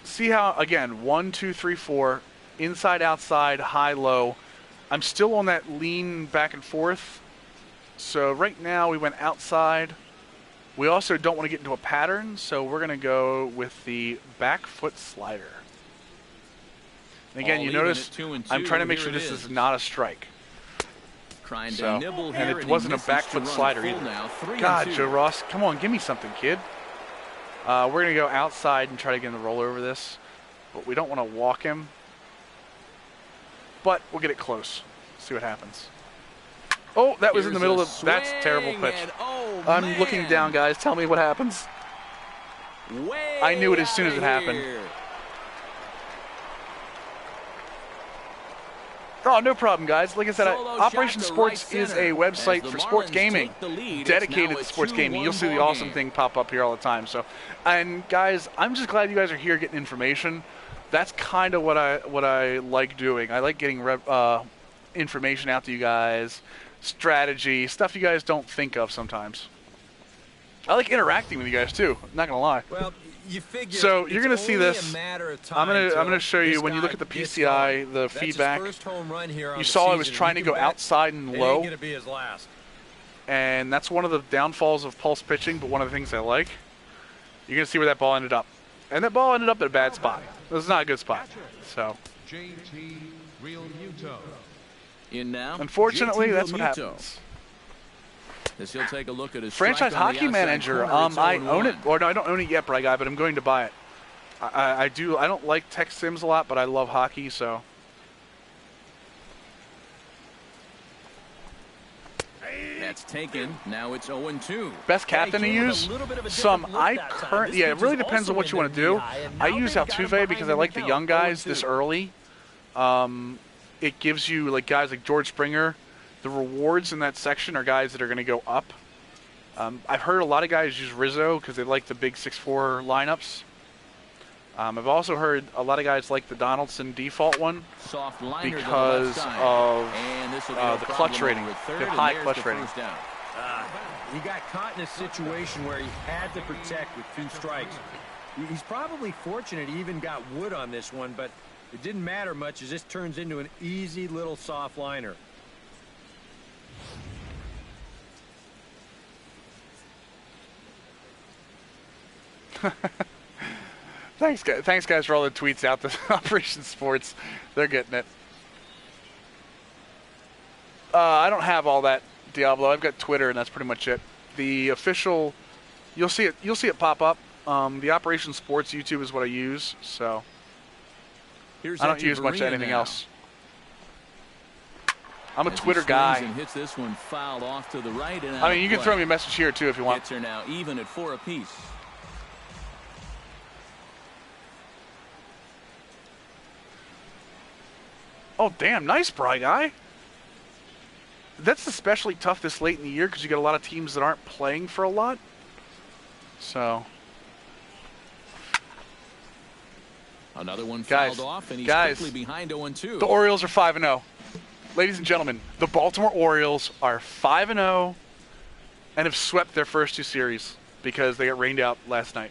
see how, again, 1, 2, 3, 4, inside, outside, high, low. I'm still on that lean back and forth. So right now we went outside. We also don't want to get into a pattern, so we're going to go with the back foot slider. And again, you notice I'm trying to make sure this is not a strike. Trying to nibble here, and it wasn't a back foot slider either. God, Joe Ross, come on, give me something, kid. We're going to go outside and try to get him to roll over this, but we don't want to walk him. But we'll get it close. See what happens. Oh, that was in the middle of... That's a terrible pitch. I'm looking down, guys. Tell me what happens. I knew it as soon as it happened. Oh, no problem, guys. Like I said, Operation Sports is a website for sports gaming, dedicated to sports gaming. You'll see the awesome thing pop up here all the time. So, and guys, I'm just glad you guys are here getting information. That's kind of what I like doing. I like getting information out to you guys, strategy, stuff you guys don't think of sometimes. I like interacting with you guys too. I'm not gonna lie. Well, you figure. So you're gonna see this. I'm gonna show you when you look at the PCI, the feedback. You saw I was trying to go outside and low, and that's one of the downfalls of pulse pitching. But one of the things I like. You're gonna see where that ball ended up, and that ball ended up at a bad spot. It was not a good spot. So. Unfortunately, that's what happens. As he'll take a look at his Franchise Hockey Manager. I own it, or no, I don't own it yet, Bry Guy, but I'm going to buy it. I do. I don't like tech sims a lot, but I love hockey, so. That's taken. Now it's 0-2. Best captain to use? Yeah, it really depends on what you want to do. I use Altuve because I like the young guys this early. It gives you like guys like George Springer. The rewards in that section are guys that are going to go up. I've heard a lot of guys use Rizzo because they like the big 6'4" lineups. I've also heard a lot of guys like the Donaldson default one because of the clutch rating, the high clutch rating. He got caught in a situation where he had to protect with 2 strikes. He's probably fortunate he even got wood on this one, but it didn't matter much as this turns into an easy little soft liner. Thanks, guys, for all the tweets out to Operation Sports. They're getting it. I don't have all that, Diablo. I've got Twitter, and that's pretty much it. The official, you'll see it pop up. The Operation Sports YouTube is what I use, so I don't use much of anything else. I'm a Twitter guy. Hits this one fouled off to the right and I mean, you can throw me a message here too if you want. Hits are now even at 4 apiece. Oh, damn. Nice, Bry Guy. That's especially tough this late in the year because you got a lot of teams that aren't playing for a lot. So. Another one fouled off, and he's quickly behind 0-2. The Orioles are 5-0. Ladies and gentlemen, the Baltimore Orioles are 5-0 and have swept their first 2 series because they got rained out last night.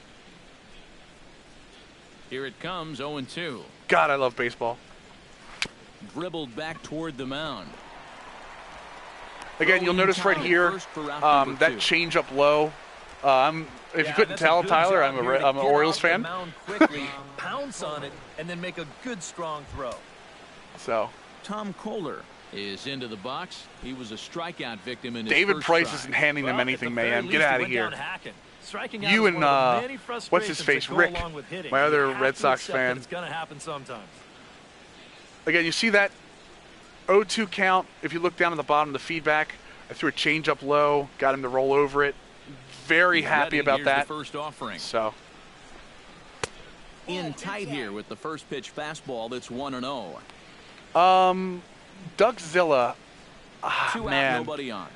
Here it comes, 0-2. God, I love baseball. Dribbled back toward the mound. Again, you'll notice right here that change up low. If you couldn't tell, Tyler, I'm an Orioles fan. Quickly, pounce on it, and then make a good strong throw. So. Tom Kohler is into the box. He was a strikeout victim in his David first Price try. isn't handing them anything, mayhem. Get out of here. You and what's his face, Rick, my other Red Sox fan. It's going to happen sometimes. Again, you see that 0-2 count. If you look down at the bottom of the feedback, I threw a change up low, got him to roll over it. Very happy about that. The first offering. So. In tight here with the first pitch fastball that's 1-0. Duckzilla, man. Out, nobody on.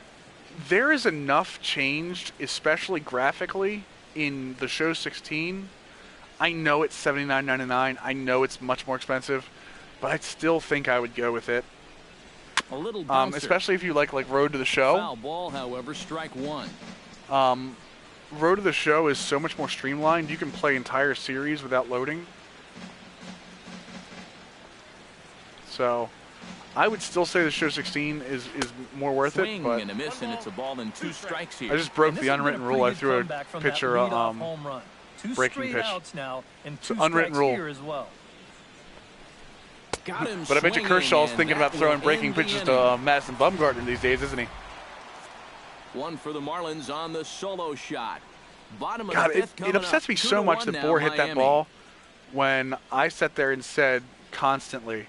There is enough changed, especially graphically, in the show 16. I know it's $79.99. I know it's much more expensive, but I still think I would go with it. A little bouncer. Especially if you like Road to the Show. Foul ball, however, strike one. Road to the Show is so much more streamlined. You can play entire series without loading. So, I would still say the show 16 is more worth it. But and a miss, and it's a ball and 2 strikes here. I just broke the unwritten rule. I threw a pitcher breaking pitch. Now and it's an unwritten rule. As well. Got him but I bet you Kershaw's thinking about throwing breaking pitches to Madison Bumgarner these days, isn't he? One for the Marlins on the solo shot. Bottom of God, the fifth it upsets me so much that Bohr hit that ball when I sat there and said constantly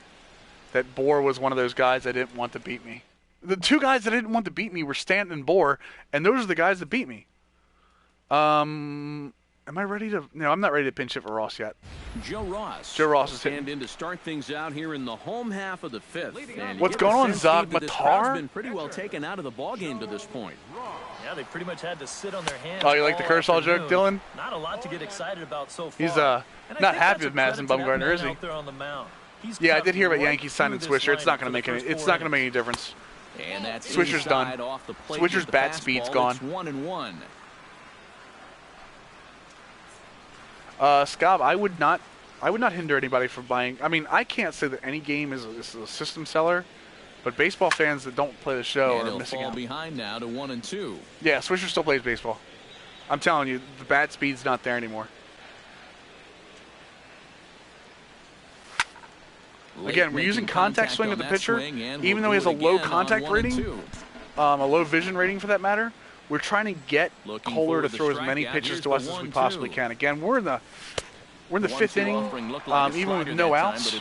that Bohr was one of those guys I didn't want to beat me. The 2 guys that I didn't want to beat me were Stanton and Bohr, and those are the guys that beat me. Am I ready to... No, I'm not ready to pinch hit for Ross yet. Joe Ross is hitting. Stand in to start things out here in the home half of the 5th. And what's going on, Zog Matar? Been pretty well taken out of the ball game to this point. Yeah, they pretty much had to sit on their hands. Oh, you like the Kershaw joke, Dylan? Not a lot to get excited about so far. He's not happy with Madison Bumgarner, is he? Yeah, I did hear about Yankees signing Swisher. It's not going to make any. It's not going to make any difference. And that's Swisher's done. Swisher's bat speed's gone. 1-1. Scob, I would not hinder anybody from buying. I mean, I can't say that any game is a system seller, but baseball fans that don't play the show are missing out. Behind now to 1-2. Yeah, Swisher still plays baseball. I'm telling you, the bat speed's not there anymore. Again, we're using contact swing with the pitcher, even though he has a low contact rating, a low vision rating for that matter. We're trying to get Kohler to throw as many pitches to us as we possibly can. Again, we're in the 5th inning, even with no outs.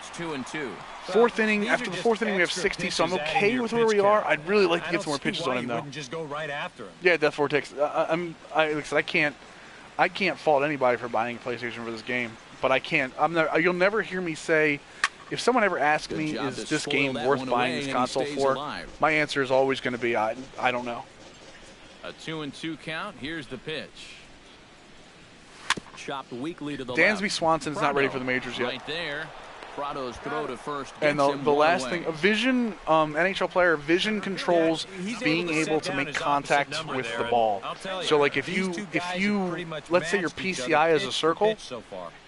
4th inning, after the 4th inning, we have 60, so I'm okay with where we are. I'd really like to get some more pitches on him, though. Just go right after him. Yeah, Death Vortex. Like I said, I can't fault anybody for buying a PlayStation for this game, but I can't. You'll never hear me say. If someone ever asks me, is this game worth buying this console for? My answer is always going to be, I don't know. A 2-2 count. Here's the pitch. Chopped weakly to the Dansby left. Swanson's not ready for the majors yet. Right there. Prado's throw to first. And the last thing, a vision, NHL player, vision controls being able to make contact with the ball. So like if you, let's say your PCI is a circle,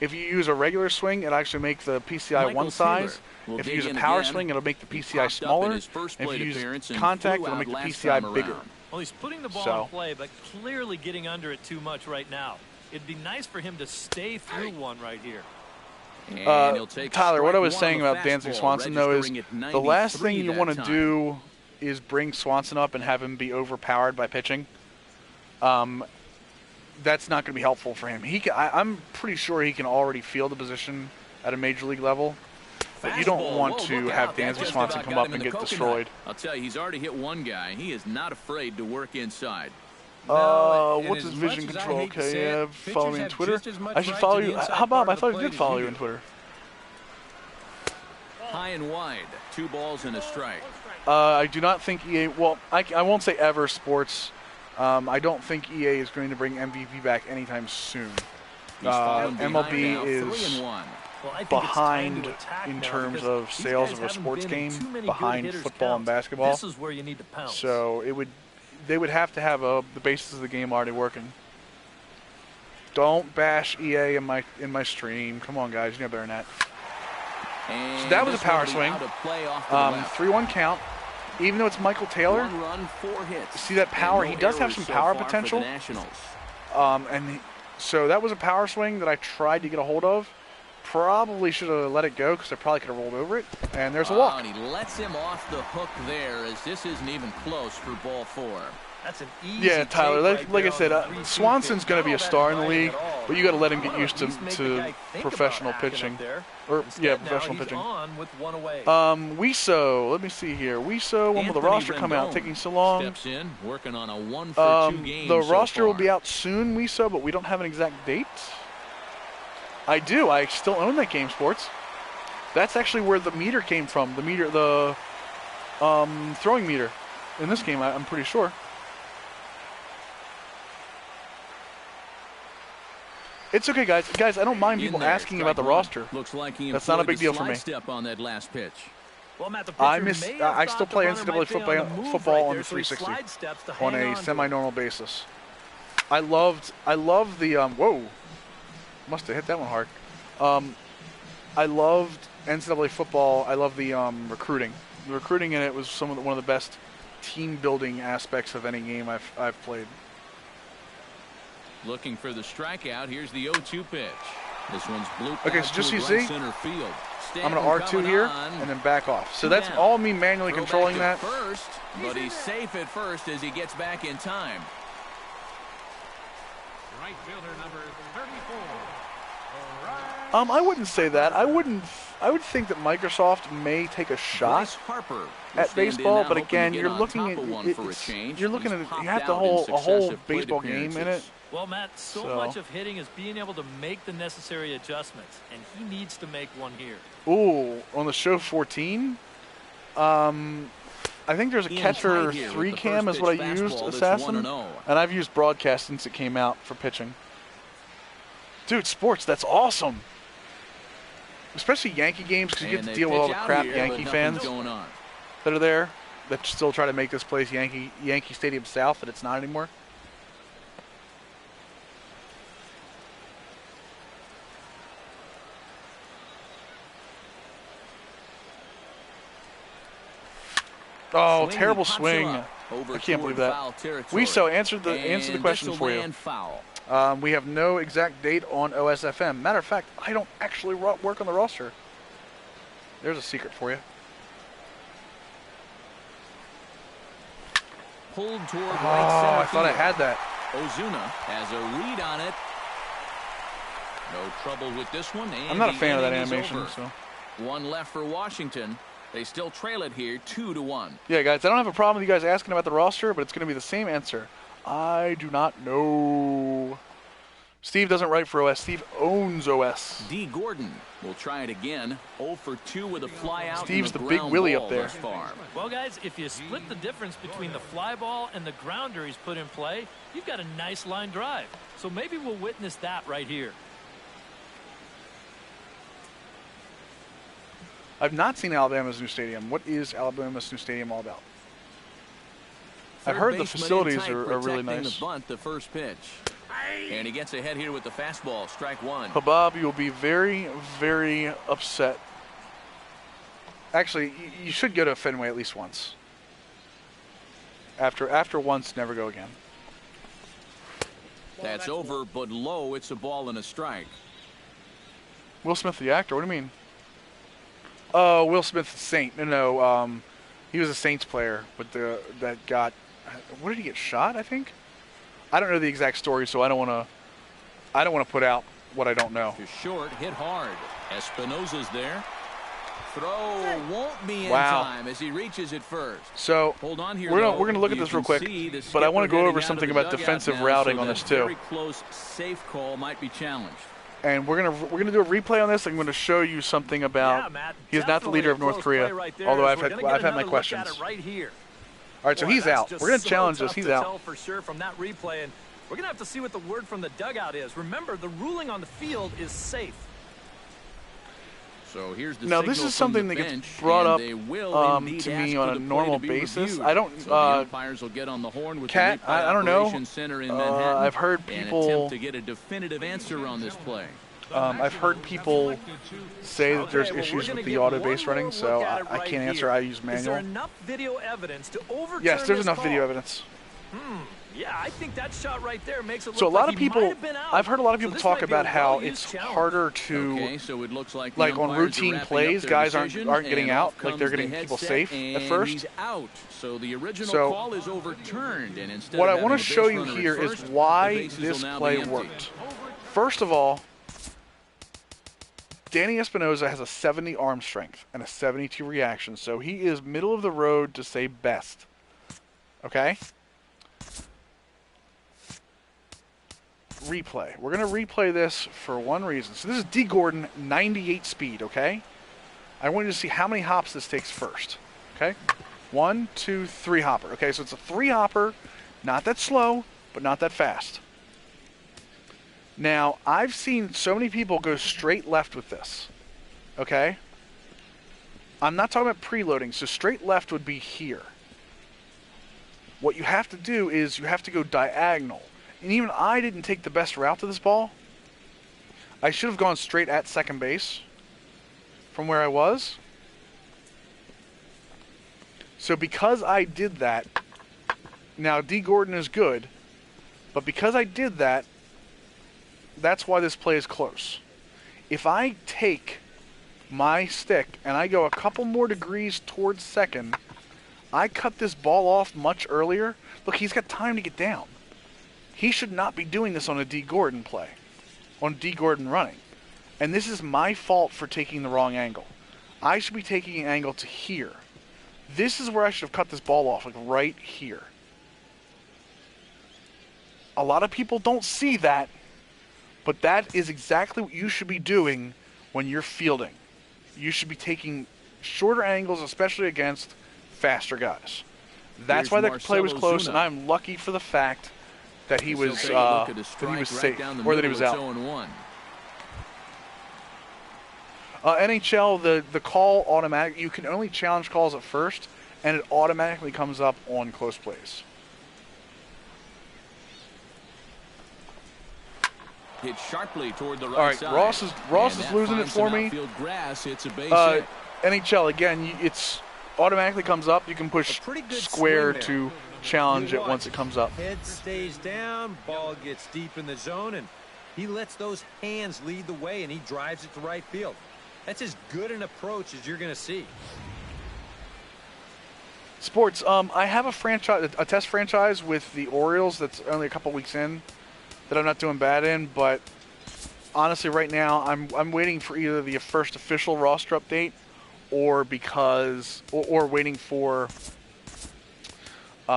if you use a regular swing, it actually make the PCI one size. If you use a power swing, it'll make the PCI smaller. If you use contact, it'll make the PCI bigger. Well, he's putting the ball in play, but clearly getting under it too much right now. It'd be nice for him to stay through one right here. Tyler, what I was saying about Dansby Swanson, though, is the last thing you want to do is bring Swanson up and have him be overpowered by pitching. That's not going to be helpful for him. I'm pretty sure he can already feel the position at a major league level. But you don't want to have Dansby Swanson come up and get destroyed. I'll tell you, he's already hit one guy. He is not afraid to work inside. What's his vision control? Okay, yeah, follow me on Twitter. I should follow you. How about I thought I did follow you on Twitter? High and wide. 2 balls and a strike. I do not think EA. Well, I won't say ever sports. I don't think EA is going to bring MVP back anytime soon. MLB is behind in terms of sales of a sports game, behind football and basketball. This is where you need to pounce. So they would have to have the basis of the game already working. Don't bash EA in my stream. Come on, guys, you know better than that. And so that was a power swing. 3-1 count. Even though it's Michael Taylor, 1 run, 4 hits. See that power? He does have some power potential. So that was a power swing that I tried to get a hold of. Probably should have let it go because I probably could have rolled over it. And there's a walk. And he lets him off the hook there as this isn't even close for ball 4. That's an easy Tyler, like I said, Swanson's going to be a star in the league, but you got to let him get used to professional pitching. Professional pitching. Wiso, let me see here. Wiso, when will the roster come out? Taking so long. Steps in, working on a 1-for-2 game. The roster will be out soon, Wiso, but we don't have an exact date. I do. I still own that Game Sports. That's actually where the meter came from. The throwing meter in this game, I'm pretty sure. It's okay, guys. Guys, I don't mind people asking about the roster. Looks like that's not a big deal for me. Step on that last pitch. Well, Matt, I still play NCAA football on the 360 on a semi-normal basis. I love the whoa, must have hit that one hard. I loved NCAA football. I love the recruiting. The recruiting in it was one of the best team building aspects of any game I've played. Looking for the strikeout. Here's the 0-2 pitch. This one's blooped. Okay, so just so you see, center field. I'm going to R2 here and then back off. So that's all me manually controlling that. First, but he's safe at first as he gets back in time. Right fielder number 34. I wouldn't say that. I would think that Microsoft may take a shot at baseball, but again, you're looking at you have the whole baseball game in it. Well, Matt, so much of hitting is being able to make the necessary adjustments, and he needs to make one here. Ooh, on the show 14, I think there's a catcher 3 cam is what I used, Assassin, and I've used broadcast since it came out for pitching. Dude, sports, that's awesome. Especially Yankee games, because you get to deal with all the crap Yankee fans that are there that still try to make this place Yankee Stadium South, but it's not anymore. Oh, terrible swing. I can't believe that. Weso answered the question for you. We have no exact date on OSFM. Matter of fact, I don't actually work on the roster. There's a secret for you. Pulled toward right center I thought I had that. Ozuna has a read on it. No trouble with this one. And I'm not a fan of that animation. So. One left for Washington. They still trail it here 2-1. Yeah, guys, I don't have a problem with you guys asking about the roster, but it's going to be the same answer. I do not know. Steve doesn't write for OS. Steve owns OS. D. Gordon will try it again. 0 for 2 with a fly out. Steve's the big Willie up there. Well, guys, if you split the difference between the fly ball and the grounder he's put in play, you've got a nice line drive. So maybe we'll witness that right here. I've not seen Alabama's new stadium. What is Alabama's new stadium all about? I've heard the facilities are really nice. The bunt, the first pitch. And he gets ahead here with the fastball. Strike one. Habab, you'll be very, very upset. Actually, you should go to Fenway at least once. After once, never go again. That's over, but low. It's a ball and a strike. Will Smith, the actor. What do you mean? Oh, Will Smith, the Saint. No, he was a Saints player, but that got. What did he get shot? I think. I don't know the exact story, so I don't want to put out what I don't know. Too short, hit hard. Espinosa's there. Throw won't be in time as he reaches it first. So hold on here. We're gonna look at this real quick, but I want to go over something about defensive routing on this too. Very close, safe call might be challenged. And we're gonna do a replay on this. I'm going to show you something about. He is not the leader of North Korea, although I've had my questions. Right here. All right, so he's out. We're going to challenge this. He's out. For sure from that replay, and we're going to have to see what the word from the dugout is. Remember, the ruling on the field is safe. So here's the now this is something that gets brought up to me on a normal basis. I don't. Cat, I don't know. I've heard people to get a definitive answer on this play. I've heard people say that there's issues with the auto base running, so I can't answer. I use manual. Is there enough video evidence to overturn Yes, there's enough call? video evidence. Yeah, I think that shot right there makes it look so a lot like of people, I've heard a lot of people talk about how it's challenge. harder to, so it looks like on routine plays, guys aren't getting out, like they're getting people safe at first. He's out. So the original call is overturned, and instead what I want to show you here is why this play worked. First of all, Danny Espinosa has a 70 arm strength and a 72 reaction, so he is middle of the road to say best. Okay? Replay. We're going to replay this for one reason. So this is D. Gordon, 98 speed, okay? I want you to see how many hops this takes first, okay? 1, 2, 3 hopper. Okay, so it's a 3 hopper. Not that slow, but not that fast. Now, I've seen so many people go straight left with this. Okay? I'm not talking about preloading, so straight left would be here. What you have to do is you have to go diagonal. And even I didn't take the best route to this ball. I should have gone straight at second base from where I was. So because I did that, now D. Gordon is good, but because I did that, that's why this play is close. If I take my stick and I go a couple more degrees towards second, I cut this ball off much earlier. Look, he's got time to get down. He should not be doing this on a D. Gordon play, on D. Gordon running. And this is my fault for taking the wrong angle. I should be taking an angle to here. This is where I should have cut this ball off, like right here. A lot of people don't see that, but that is exactly what you should be doing when you're fielding. You should be taking shorter angles, especially against faster guys. That's why that play was close, and I'm lucky for the fact that he was safe, or that he was out. NHL, the call automatic. You can only challenge calls at first, and it automatically comes up on close plays. Hit sharply toward the right All right, side. Ross is losing it for me. Grass, it's a base hit. NHL again, it's automatically comes up. You can push square to challenge it once it comes up. Head stays down, ball gets deep in the zone, and he lets those hands lead the way, and he drives it to right field. That's as good an approach as you're going to see. Sports, I have a test franchise with the Orioles that's only a couple weeks in that I'm not doing bad in, but honestly right now I'm waiting for either the first official roster update or waiting for the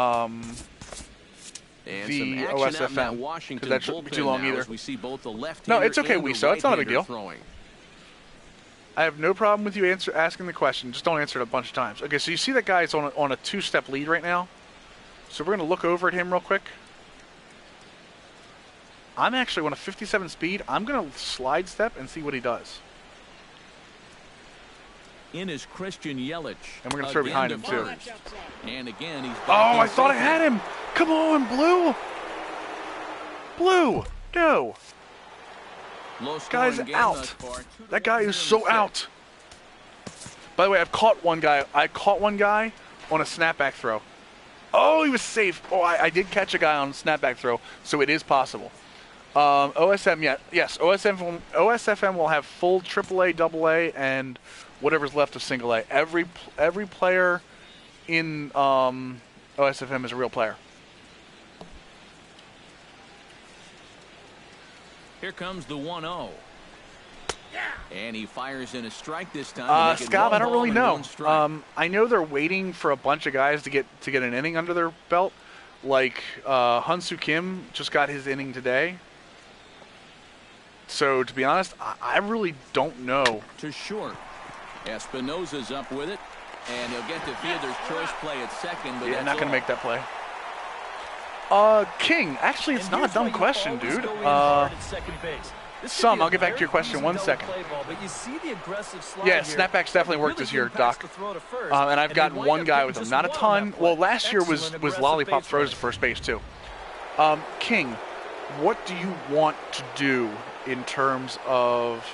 OSFM, because that shouldn't be too long either. No, it's okay, Wiso. It's not a big deal. I have no problem with you asking the question. Just don't answer it a bunch of times. Okay, so you see that guy is on a 2-step lead right now. So we're going to look over at him real quick. I'm actually on a 57 speed. I'm going to slide step and see what he does. In is Christian Yelich. And we're going to throw behind him, too. And again, he's I thought I had him. Come on, Blue. Blue. No. Guy's out. That guy is so out. By the way, I've caught one guy. I caught one guy on a snapback throw. Oh, he was safe. Oh, I did catch a guy on a snapback throw, so it is possible. OSM, yes. OSFM will have full AAA, AA, and whatever's left of single A. Every player in OSFM is a real player. Here comes the 1-0. And he fires in a strike this time. Scott, I don't really know. I know they're waiting for a bunch of guys to get an inning under their belt. Like Hyun-Soo Kim just got his inning today. So to be honest, I really don't know. To short. Espinosa's up with it, and he'll get to fielder's choice play at second. But yeah, not going to make that play. King, actually, it's not a dumb question, dude. I'll get back to your question 1 second. Yeah, snapbacks definitely worked this year, Doc. And I've got one guy with them. Not a ton. Well, last year was lollipop throws to first base, too. King, what do you want to do in terms of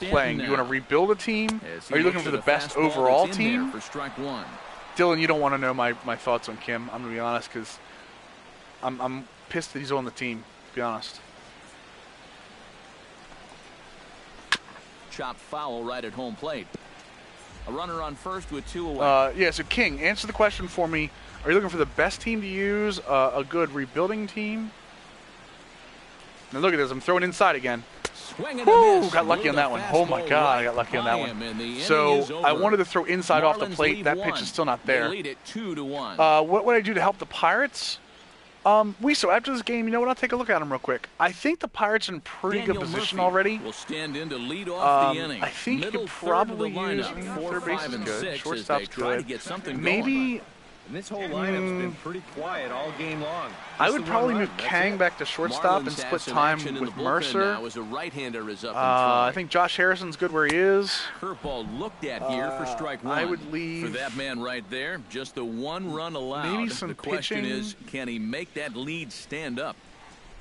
playing? You want to rebuild a team? Are you looking for the best overall team? For strike one. Dylan, you don't want to know my thoughts on Kim. I'm going to be honest, because I'm pissed that he's on the team, to be honest. Chopped foul right at home plate. A runner on first with 2 away. Yeah, so King, answer the question for me. Are you looking for the best team to use, a good rebuilding team? Now look at this. I'm throwing inside again. Woo! Got lucky on that one. Oh my God, I got lucky on that one. So I wanted to throw inside off the plate. That pitch is still not there. Lead it 2-1. What would I do to help the Pirates? So after this game, you know what? I'll take a look at them real quick. I think the Pirates are in pretty Daniel good position Murphy already. Will stand in to lead off the inning. I think you could probably use third base is good. Shortstop's good. Maybe. And this whole lineup's been pretty quiet all game long. I would probably move Kang back to shortstop and split time with Mercer. I think Josh Harrison's good where he is. Curveball looked at here for strike one. I would leave. For that man right there, just the one run allowed. Maybe some the question pitching. is, can he make that lead stand up?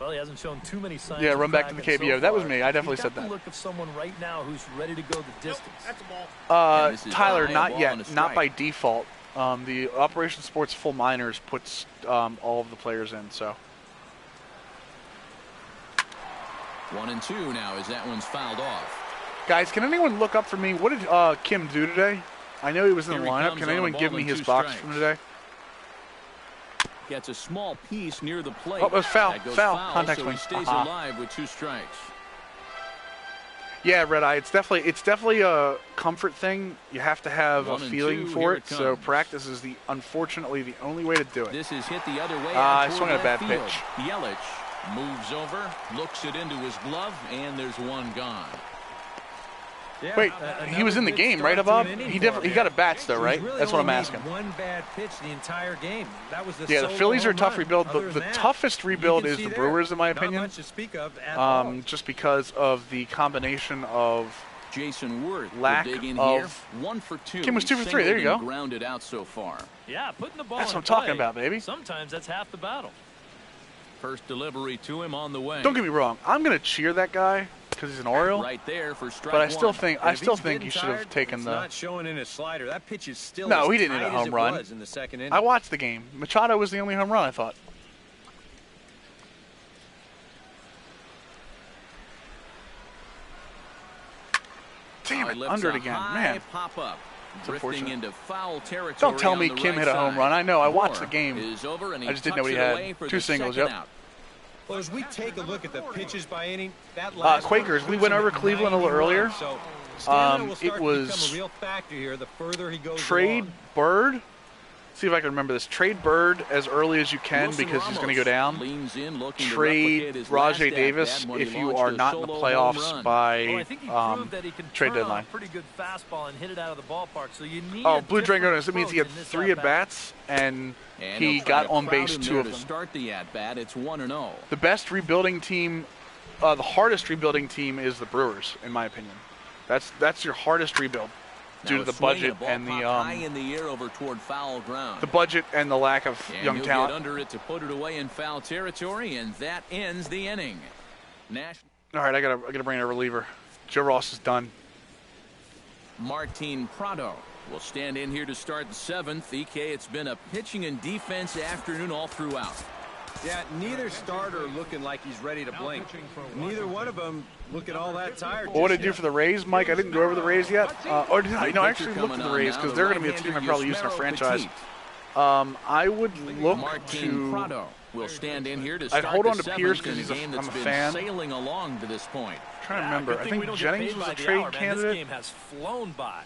Well, he hasn't shown too many signs. Yeah, run back to the KBO. So that was me. I definitely said that. The look of someone right now who's ready to go the distance. That's a ball. Tyler, not yet. Not by default. The Operation Sports Full Minors puts all of the players in, so. 1-2 now as that one's fouled off. Guys, can anyone look up for me? What did Kim do today? I know he was in the lineup. Can anyone give me his box from today? Gets a small piece near the plate. Oh, it was foul. That goes Foul. foul, Contact so swing. he stays alive with 2 strikes. Yeah, Red Eye. It's definitely a comfort thing. You have to have a feeling for it. So practice is unfortunately the only way to do it. This is hit the other way. I swung at a bad pitch. Yelich moves over, looks it into his glove, and there's one gone. Yeah, wait, he was in the game, right, Bob? He got at bats though, right? Really That's what I'm only asking. One bad pitch the entire game. That was the the Phillies are a tough run. rebuild. Other The than toughest rebuild is the Brewers, in my opinion. Not much to speak of at all. Just because of the combination of Jason Worth lack dig in of. here. 1 for 2. Kim was 2 for 3. There you go. Grounded out so far. Yeah, putting the ball. That's what I'm in play, talking about, baby. Sometimes that's half the battle. First delivery to him on the way. Don't get me wrong. I'm gonna cheer that guy because he's an Oriole. Right there for strike but I still one. think he should have taken it's the. not showing in his slider. That pitch is still. No, as he didn't hit a tight as home it run. was in the second inning. I watched the game. Machado was the only home run, I thought. Damn it, under it again, man. Pop up. It's Drifting into foul territory. Don't tell me on the Kim right hit a home side. run. I know. I watched the Moore game. is over and he I just didn't know what he tucks it away had. for 2 the singles, second yep. out. Well, as we take a look at the pitches by inning, that last Quakers, one we went over puts him at Cleveland a little 91, earlier. So stamina will start It to was become a real factor here the further he goes trade along. Bird. See if I can remember this. Trade Bird as early as you can Wilson because he's going to Ramos go down. leans in, looking to Trade replicate his last Rajay at-bat Davis when he if you launched are a not in the solo playoffs home run. by Well, I think he proved that he can trade turn on deadline. a pretty good fastball and hit it out of the ballpark. So you need. Oh, a Blue different Dragonas. That means he had approach in this 3 at-bat. at-bats, and he he'll try got to on crowd base him 2 there of to them. start the at-bat. It's 1-0. The best rebuilding team, the hardest rebuilding team is the Brewers, in my opinion. That's your hardest rebuild due to the budget and high in the air over toward foul ground. the budget and the lack of And young he'll talent. get under it to put it away in foul territory, and that ends the inning. All right, I gotta bring in a reliever. Joe Ross is done. Martin Prado will stand in here to start the 7th. EK, it's been a pitching and defense afternoon all throughout. Yeah, neither starter looking like he's ready to blink. Neither one of them looking all that tired. What did I do for the Rays, Mike? I didn't go over the Rays yet. Or did I? No, I actually looked at the Rays because they're going to be a team I probably use in a franchise. I would look Martin Prado will stand in here to start I'd hold on the to Pierce 7th in because a game that's I'm a been fan. sailing along to this point. I'm trying to remember. I think Jennings was a trade candidate. This game has flown by.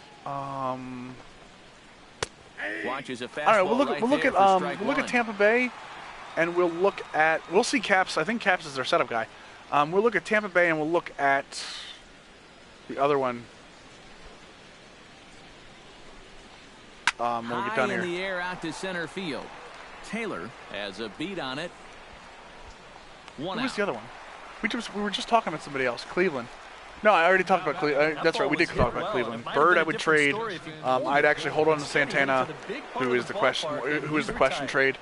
Watch as a fastball. All right, we'll look at Tampa Bay, and we'll see Caps. I think Caps is their setup guy. We'll look at Tampa Bay, and we'll look at the other one. When we get done High here. in the air out to center field. Taylor has a beat on it. One Who was out. the other one? We were just talking about somebody else. Cleveland. No, I already talked about Cleveland. That's right. We did talk about Cleveland. Bird, I would trade. I'd actually hold on to Santana, who is the question trade.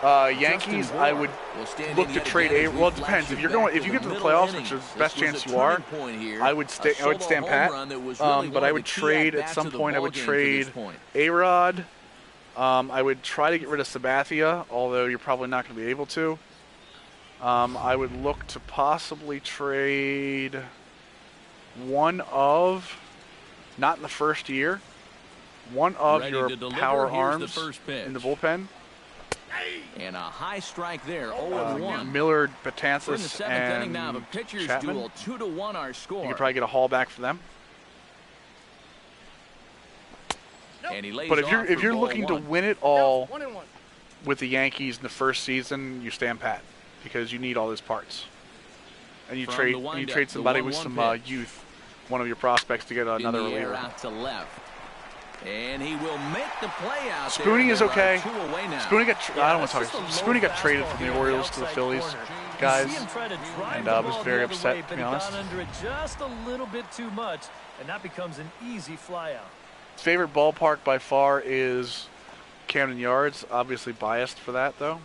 Yankees, I would look to trade. Well, it depends. If you get to the playoffs, which is the best chance you are, I would stand pat. But I would trade at some point. I would trade A-Rod. I would try to get rid of Sabathia, although you're probably not going to be able to. I would look to possibly trade one of, not in the first year, one of your power arms in the bullpen. And a high strike there, 0-1. Millard, We're in the Betances, 7th inning now. The and pitcher's Chapman. duel, 2-1 our score. You could probably get a haul back for them. And he lays But off if you're for ball looking to one. win it all, with the Yankees in the first season, you stand pat because you need all those parts. And you trade somebody with some youth, one of your prospects, to get another reliever. Out to left. And he will make the play out. Spoonie is okay. Spoonie got I don't want to talk. Spoonie got traded from the Orioles to the Phillies, guys, and I was very upset, to be honest. Under it just a little bit too much, and that becomes an easy fly out. Favorite ballpark by far is Camden Yards. Obviously biased for that, though.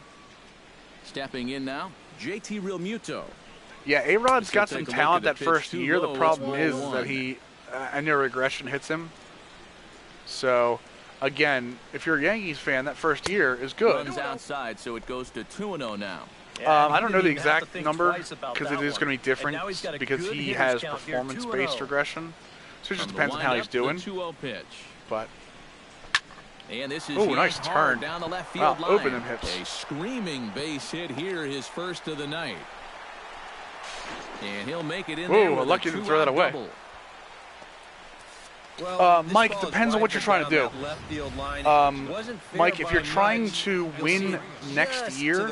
Stepping in now, JT Realmuto. Yeah, A-Rod's got some talent that first year. The problem is that he, any regression hits him. So, again, if you're a Yankees fan, that first year is good. Runs outside, so it goes to 2-0 now. I don't know the exact number because it is going to be different because he has performance-based regression. So it just depends on how he's doing. But and this is nice turn. Down the left field line. Open him hits. A screaming base hit here, his first of the night. And he'll make it in there. Ooh, lucky to throw that away. Well, Mike, depends on what you're trying to do. Mike, if you're trying to win next year,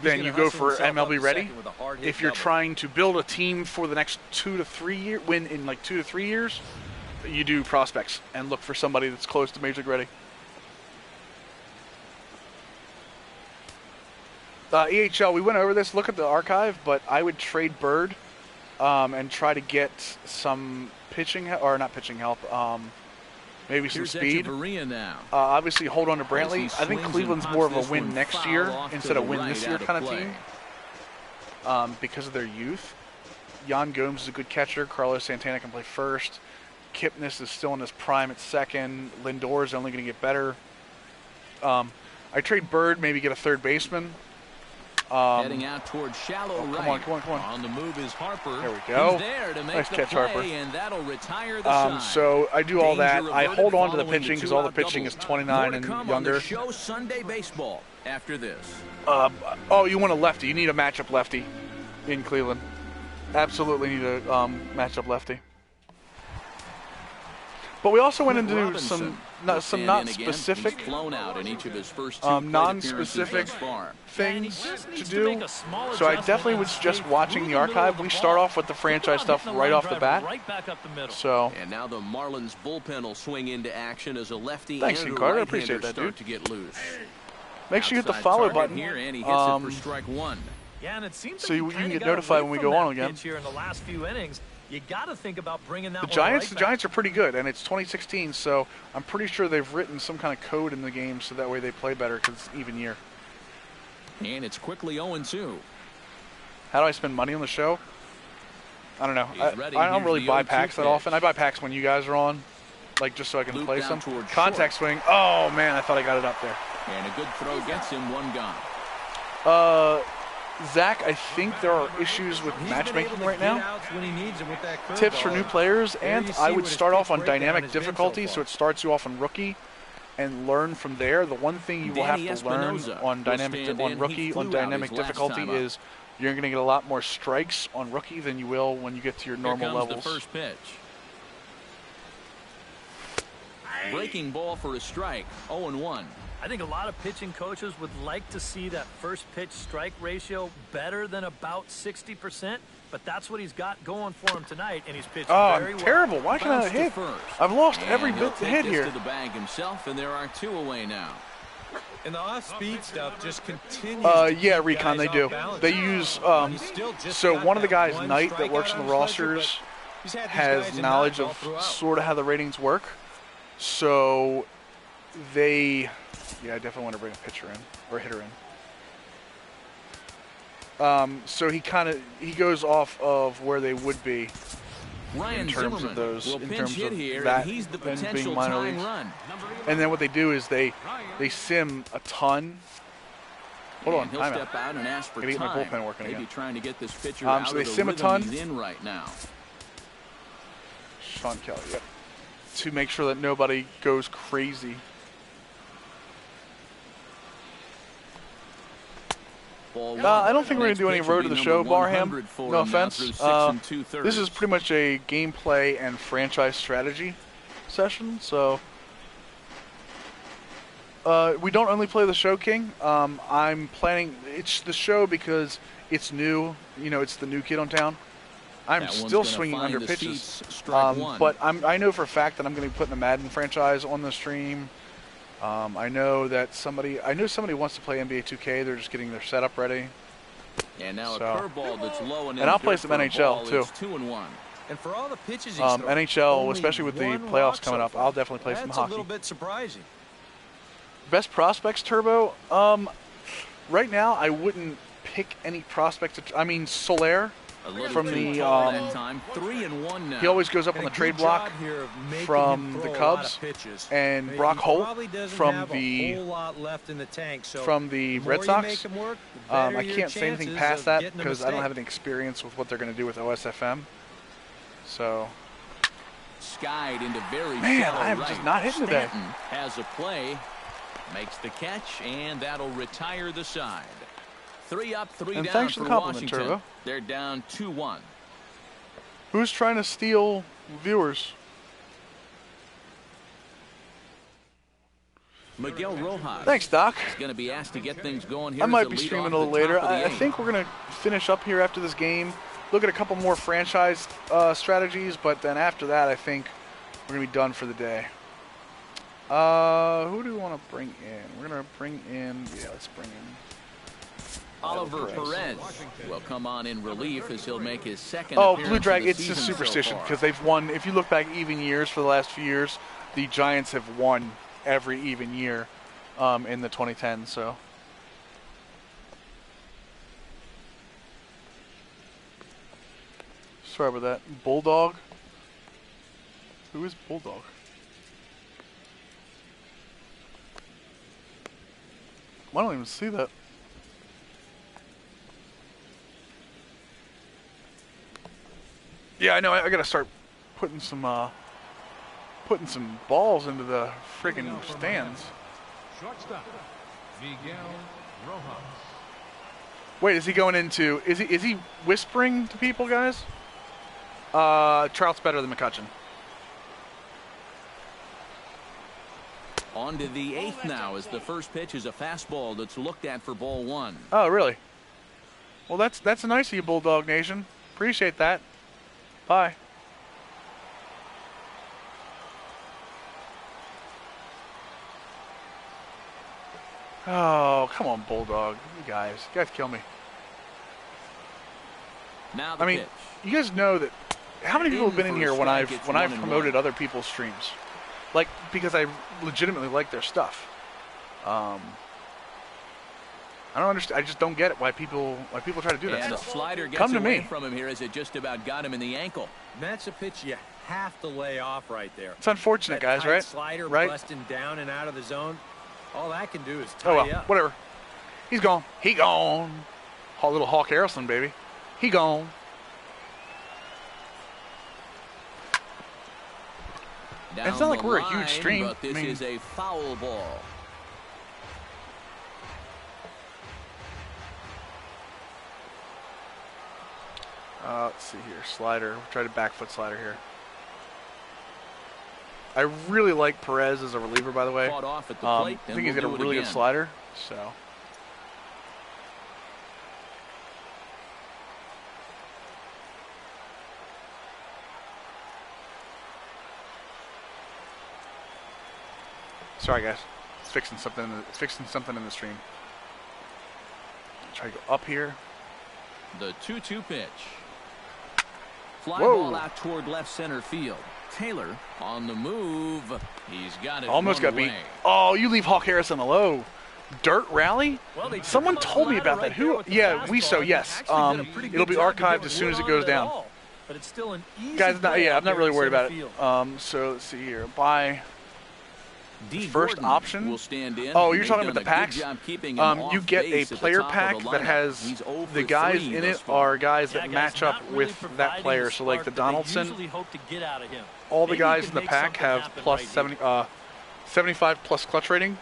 then you go for MLB ready. If you're trying to build a team for the next 2 to 3 years, win in like 2 to 3 years, you do prospects and look for somebody that's close to Major League ready. EHL, we went over this. Look at the archive, but I would trade Bird and try to get some pitching, or not pitching help, maybe some speed. Obviously, hold on to Brantley. I think Cleveland's more of a win next year instead of win this year kind of team because of their youth. Jan Gomes is a good catcher. Carlos Santana can play first. Kipnis is still in his prime at second. Lindor is only going to get better. I trade Bird, maybe get a third baseman. Heading out towards shallow right. Come on. On the move is Harper. There we go. He's there to make nice the catch, play, Harper. And that'll retire the side. So I do all that. I hold on to the pitching because all the pitching is 29 and younger. Show Sunday baseball after this. You want a lefty. You need a matchup lefty in Cleveland. Absolutely need a matchup lefty. But we also went into some not specific, non-specific things to do. So I definitely would suggest watching the archive. We start off with the franchise stuff right off the bat. So. And now the Marlins bullpen will swing into action as a lefty. Thanks, and Carter. I appreciate that, dude. To get loose. Make sure you hit the follow button. Here, and he hits it for strike one. Yeah, and it seems so you can get got notified when we go on again. Here in the last few innings. You got to think about bringing that the Giants are pretty good, and it's 2016, so I'm pretty sure they've written some kind of code in the game so that way they play better because it's even year. And it's quickly 0-2. How do I spend money on the show? I don't know. I don't really buy packs that often. I buy packs when you guys are on, like just so I can play some. Contact swing. Oh, man, I thought I got it up there. And a good throw gets him one gone. Zach, I think there are issues with matchmaking right now. Tips for new players, and I would start off on dynamic difficulty, so it starts you off on rookie, and learn from there. The one thing you will have to learn on dynamic difficulty is you're going to get a lot more strikes on rookie than you will when you get to your normal levels. The first pitch. Breaking ball for a strike. 0-1. I think a lot of pitching coaches would like to see that first pitch strike ratio better than about 60%, but that's what he's got going for him tonight, and he's pitched very well. Terrible. Why can't I hit? I've lost every bit to hit here. To the bag himself, and there are 2 away now. And the off-speed stuff just continues. Yeah, Recon, they do. They use so one of the guys, Knight, that works in the rosters, has knowledge of sort of how the ratings work. So they. Yeah, I definitely want to bring a pitcher in or hitter in. So he goes off of where they would be in terms of those, in terms of that and being minor leagues. And then what they do is they sim a ton. Hold on, he'll step out and ask for time. Get my bullpen working again. Trying to get this pitcher out so they of the sim a ton. He's in right now. Sean Kelly, yep. To make sure that nobody goes crazy. I don't think we're going to do any road to the show, Barham. No offense. This is pretty much a gameplay and franchise strategy session, so We don't only play the show, King. I'm planning. It's the show because it's new. You know, it's the new kid on town. I'm still swinging under pitches. But I know for a fact that I'm going to be putting a Madden franchise on the stream. I know somebody wants to play NBA 2K. They're just getting their setup ready. And now a curveball that's low and I'll play some NHL too. 2-1. And for all the pitches NHL, especially with the playoffs coming up, I'll definitely play some hockey. That's a little bit surprising. Best prospects, Turbo. Right now, I wouldn't pick any prospects. I mean, Soler from the. 3-1 now. He always goes up on the trade block from the Cubs, and Brock Holt from the Red Sox. I can't say anything past that because I don't have any experience with what they're going to do with OSFM. So. Skied into very Man, I am just not hitting today. Has a play. Makes the catch, and that'll retire the side. 3 up, 3 down thanks for the compliment, Washington. Turbo. They're down 2-1. Who's trying to steal viewers? Miguel Rojas. Thanks, Doc. Is going to be asked to get things going here. I might be streaming a little later. I think we're going to finish up here after this game. Look at a couple more franchise strategies, but then after that, I think we're going to be done for the day. Who do we want to bring in? We're going to bring in, let's bring in Oliver Perez will come on in relief as he'll make his second appearance. Blue Drag, it's just superstition because they've won. If you look back even years for the last few years, the Giants have won every even year in the 2010s. So. Sorry about that. Bulldog? Who is Bulldog? I don't even see that. Yeah, I know. I gotta start putting some balls into the friggin' stands. Shortstop, Miguel Rojas. Wait, is he going into? Is he whispering to people, guys? Trout's better than McCutcheon. On to the 8th now as the first pitch is a fastball that's looked at for ball 1. Oh, really? Well, that's nice of you, Bulldog Nation. Appreciate that. Bye. Oh, come on, Bulldog. You guys kill me. Now the I mean, pitch. you guys know that. How many people have been in here when I've promoted other people's streams? Like, because I legitimately like their stuff. I don't understand. I just don't get it why people try to do that. And stuff. a slider gets Come to away me. from him here as it just about got him in the ankle. That's a pitch you have to lay off right there. It's unfortunate, that guys, right? Slider right? busting down and out of the zone. All that can do is tie Oh well, you up. whatever. He's gone. He gone. A little Hawk Harrelson, baby. He gone. Down it's not like the we're a line, huge stream. But this is a foul ball. Let's see here. Slider. We'll try to back foot slider here. I really like Perez as a reliever, by the way. Fought off at the plate, I think he's got a really good slider. So. Sorry, guys. It's fixing something in the stream. Try to go up here. The 2-2 pitch. Fly Whoa. ball out toward left center field. Taylor on the move. He's got it. Almost got beat. Oh, you leave Hawk Harrison alone. Dirt rally? Well, someone told me about that. Who? Yeah, yes. It'll be archived as soon as it goes down. But it's still an easy Guys, I'm not really worried about field. it. So let's see here. Buy D. first Gordon option. Will stand in. Oh, you're talking They've about the done a packs? good job keeping him You off get a base at the player top of pack the that lineup. has He's 0 the for guys 3 in thus it far. are guys that Yeah, match not up really with that providing player. the So like the spark that they Donaldson, usually hope to get out of him. all the Maybe guys he in the can make pack something have happen plus right 70, 75 plus clutch rating.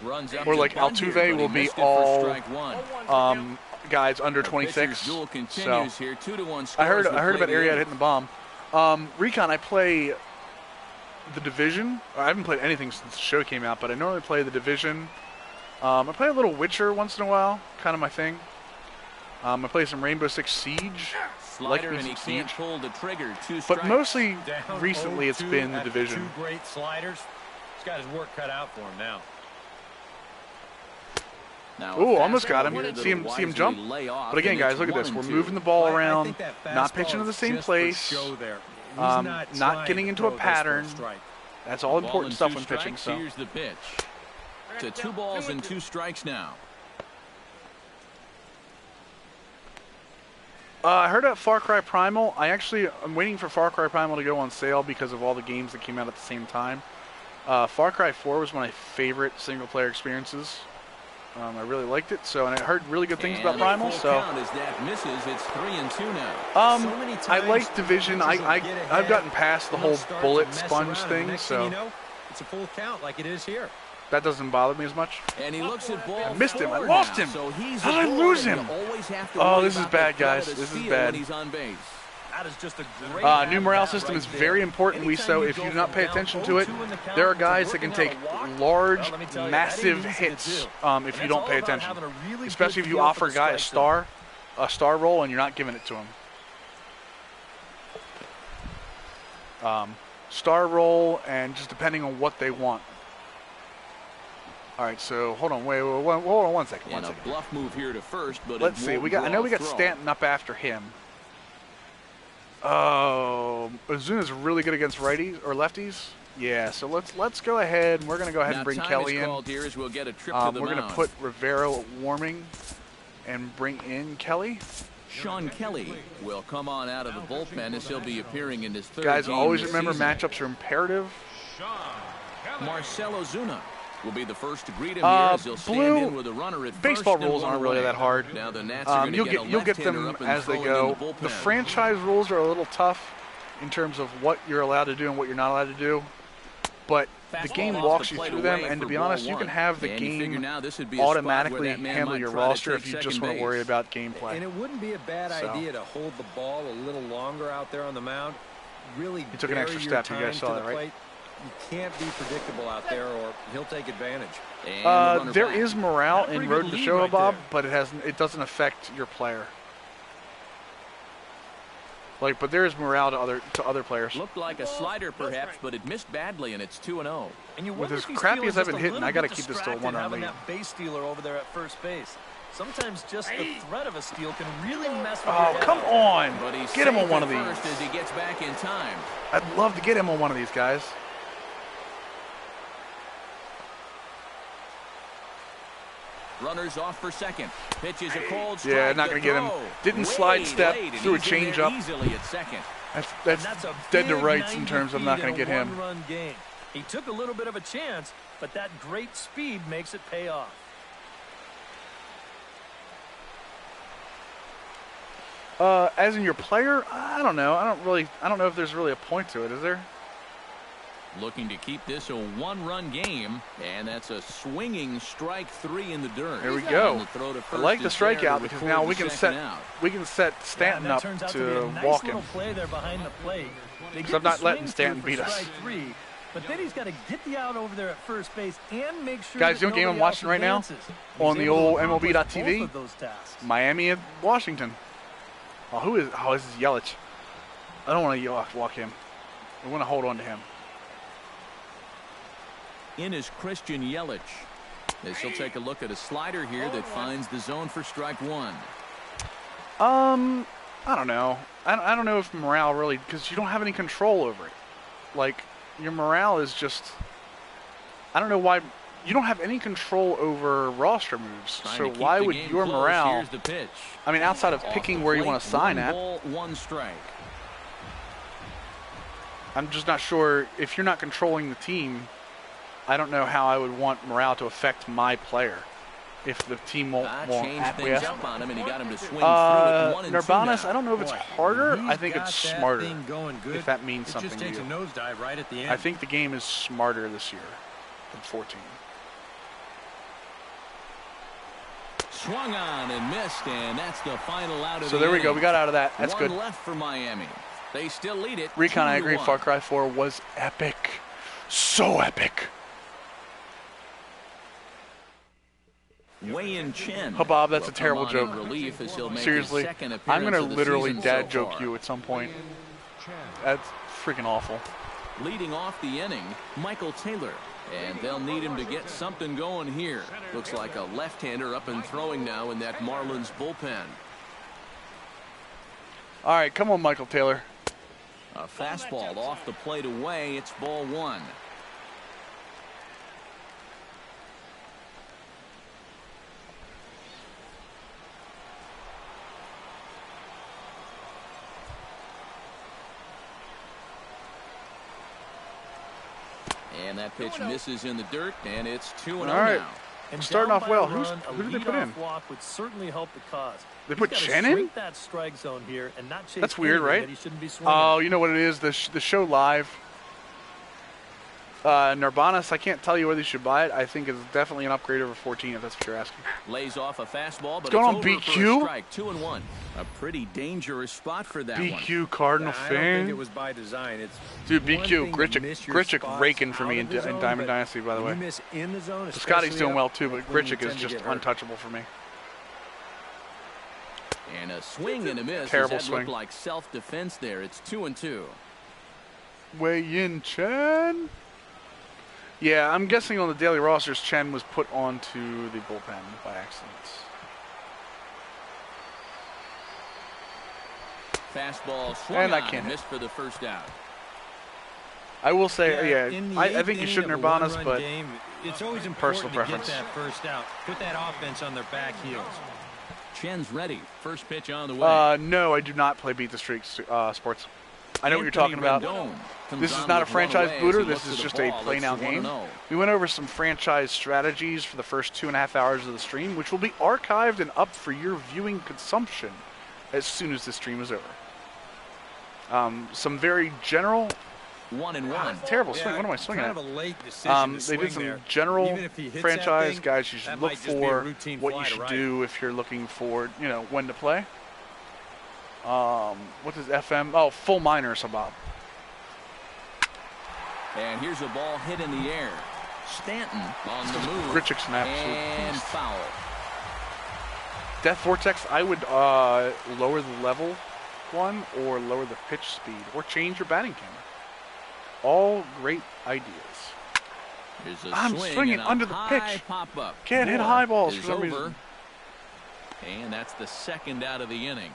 Runs up Or to like bunt here, Altuve but he will be missed it for all strike one. Guys under The 26. pitcher's duel So continues here. 2-1 I heard scores about with play Ariad to hitting the bomb. Recon, I play the Division. I haven't played anything since the show came out, but I normally play the Division. I play a little Witcher once in a while, kind of my thing. I play some Rainbow Six Siege. Slider, and he can't pull the trigger. But mostly recently it's been the Division. Two great sliders. He's got his work cut out for him now. Ooh, almost got him. See him jump. But again, guys, look at this. We're moving the ball around, not pitching to the same place, not getting into a pattern. That's all important stuff when pitching. So here's the pitch. To 2 balls and 2 strikes now. I heard about Far Cry Primal. I'm waiting for Far Cry Primal to go on sale because of all the games that came out at the same time. Far Cry 4 was one of my favorite single-player experiences. I really liked it. And I heard really good things about Primal. So as that misses, it's 3-2 now. I like Division. I've gotten past the whole bullet sponge thing. So it's a full count like it is here. That doesn't bother me as much. And he looks at ball. I missed him. I lost him. So how did I lose him? Oh, this is bad, guys. This is bad. He's on base. That is just a great new morale system is very important, so if you do not pay attention to it, there are guys that can take large, massive hits if you don't pay attention. Especially if you offer a guy a star roll and you're not giving it to him. Star roll, and just depending on what they want. All right, so hold on, hold on one second. A bluff move here to first, but let's see. I know we got Stanton up after him. Oh, Ozuna's really good against righties or lefties. Yeah, so let's go ahead. We're gonna go ahead and bring Kelly in. We'll get a trip to the we're gonna put Rivero at warming and bring in Kelly. Sean Kelly will come on out of the bullpen as he'll be appearing in his 3rd Guys, game always this remember season. matchups are imperative. Marcell Ozuna will be the first to greet him here as he'll stand in with a runner at baseball first rules aren't really that hard. Now the Nats are you'll get them as they go. The franchise rules are a little tough in terms of what you're allowed to do and what you're not allowed to do. But the game walks you through them, and to be honest, you can have the game automatically handle your roster if you just want to worry about gameplay. And it wouldn't be a bad idea to hold the ball a little longer out there on the mound. Really, he took an extra step. You guys saw that, right? You can't be predictable out there, or he'll take advantage. There is morale in Road to Show, Bob, but it doesn't affect your player. But there is morale to other players. Looked like a slider, perhaps, but it missed badly, and it's 2-0. With as crappy as I've been hitting, I got to keep this to a 1-run lead. That base stealer over there at first base. Sometimes just the threat of a steal can really mess with your head. Come on! Get him on one of these. As he gets back in time. I'd love to get him on one of these guys. Runners off for second. Pitch is a cold strike. Yeah, not going to get him. Didn't slide step, threw a changeup. Easily at second. That's dead to rights in terms of not going to get him. Game. He took a little bit of a chance, but that great speed makes it pay off. As in your player, I don't know. I don't know if there's really a point to it. Is there? Looking to keep this a 1-run game, and that's a swinging strike 3 in the dirt. There we go. I like the strikeout because now we can set Stanton up to walk him. Play there behind the plate. Because I'm not letting Stanton beat us. But then he's got to get the out over there at first base and make sure. Guys, you know what game I'm watching right now on the old MLB.TV? Miami at Washington. Oh, this is Yelich. I don't want to walk him. I want to hold on to him. In is Christian Yelich. As he'll take a look at a slider here that finds the zone for strike 1. I don't know. I don't know if morale really, because you don't have any control over it. Your morale is just, I don't know why. You don't have any control over roster moves, so why would your morale, I mean, outside of picking where you want to sign at, 1 strike. I'm just not sure if you're not controlling the team. I don't know how I would want morale to affect my player if the team won't acquiesce. Nirvanas, I don't know if it's harder. I think it's smarter, if that means something to you. I think the game is smarter this year than 14. Swung on and missed, and that's the final out of so there we go. We got out of that. That's good. 1 left for Miami. They still lead it. Recon, I agree. Far Cry 4 was epic. So epic. Wei-Yin Chen. Bob, that's a terrible joke. Seriously, I'm going to literally dad joke you at some point. That's freaking awful. Leading off the inning, Michael Taylor. And they'll need him to get something going here. Looks like a left-hander up and throwing now in that Marlins bullpen. All right, come on, Michael Taylor. A fastball off the plate away. It's ball one. And that pitch misses in the dirt, and it's 2-0 now. And starting off well. Who did they put in? Walk would certainly help the cause. They put Shannon? That strike zone here and not chase. That's weird, right? That he shouldn't be oh, you know what it is? The show live. Nirbanas, I can't tell you whether you should buy it. I think it's definitely an upgrade over 14 if that's what you're asking. Lays off a fastball, but it's going on over BQ. For a strike, 2-1. A pretty dangerous spot for that BQ one. Cardinal I fan. don't think it was by design. It's dude, BQ Grichuk raking for me in Diamond Dynasty, by the way. Miss in the zone, Scotty's doing well too, but Grichuk is just untouchable for me. And a swing and a miss. Terrible swing. Looked like self-defense there. It's 2-2. Wei-Yin Chen. Yeah, I'm guessing on the daily rosters, Chen was put onto the bullpen by accident. Fastball swung and I on, can't missed for the first out. I will say, I think you should Nirbanas, but game, it's always important personal preference. To get that first out. Put that offense on their back heels. Chen's ready. First pitch on the way. No, I do not play Beat the Streak sports. I know what you're talking about. This is not a franchise booter. This is just a play now game. We went over some franchise strategies for the first 2.5 hours of the stream, which will be archived and up for your viewing consumption as soon as the stream is over. Some very general. 1-1. Terrible swing. What am I swinging kind at? of a late decision They did some general franchise guys you should look for, what you should do if you're looking for, when to play. What is FM? Oh, full minors about. And here's a ball hit in the air. Stanton on the move. Grichuk's an absolute and beast. Foul. Death Vortex, I would lower the level one or lower the pitch speed or change your batting camera. All great ideas. I'm swinging under the pitch. Pop-up. Can't hit high balls for some reason. And that's the second out of the inning.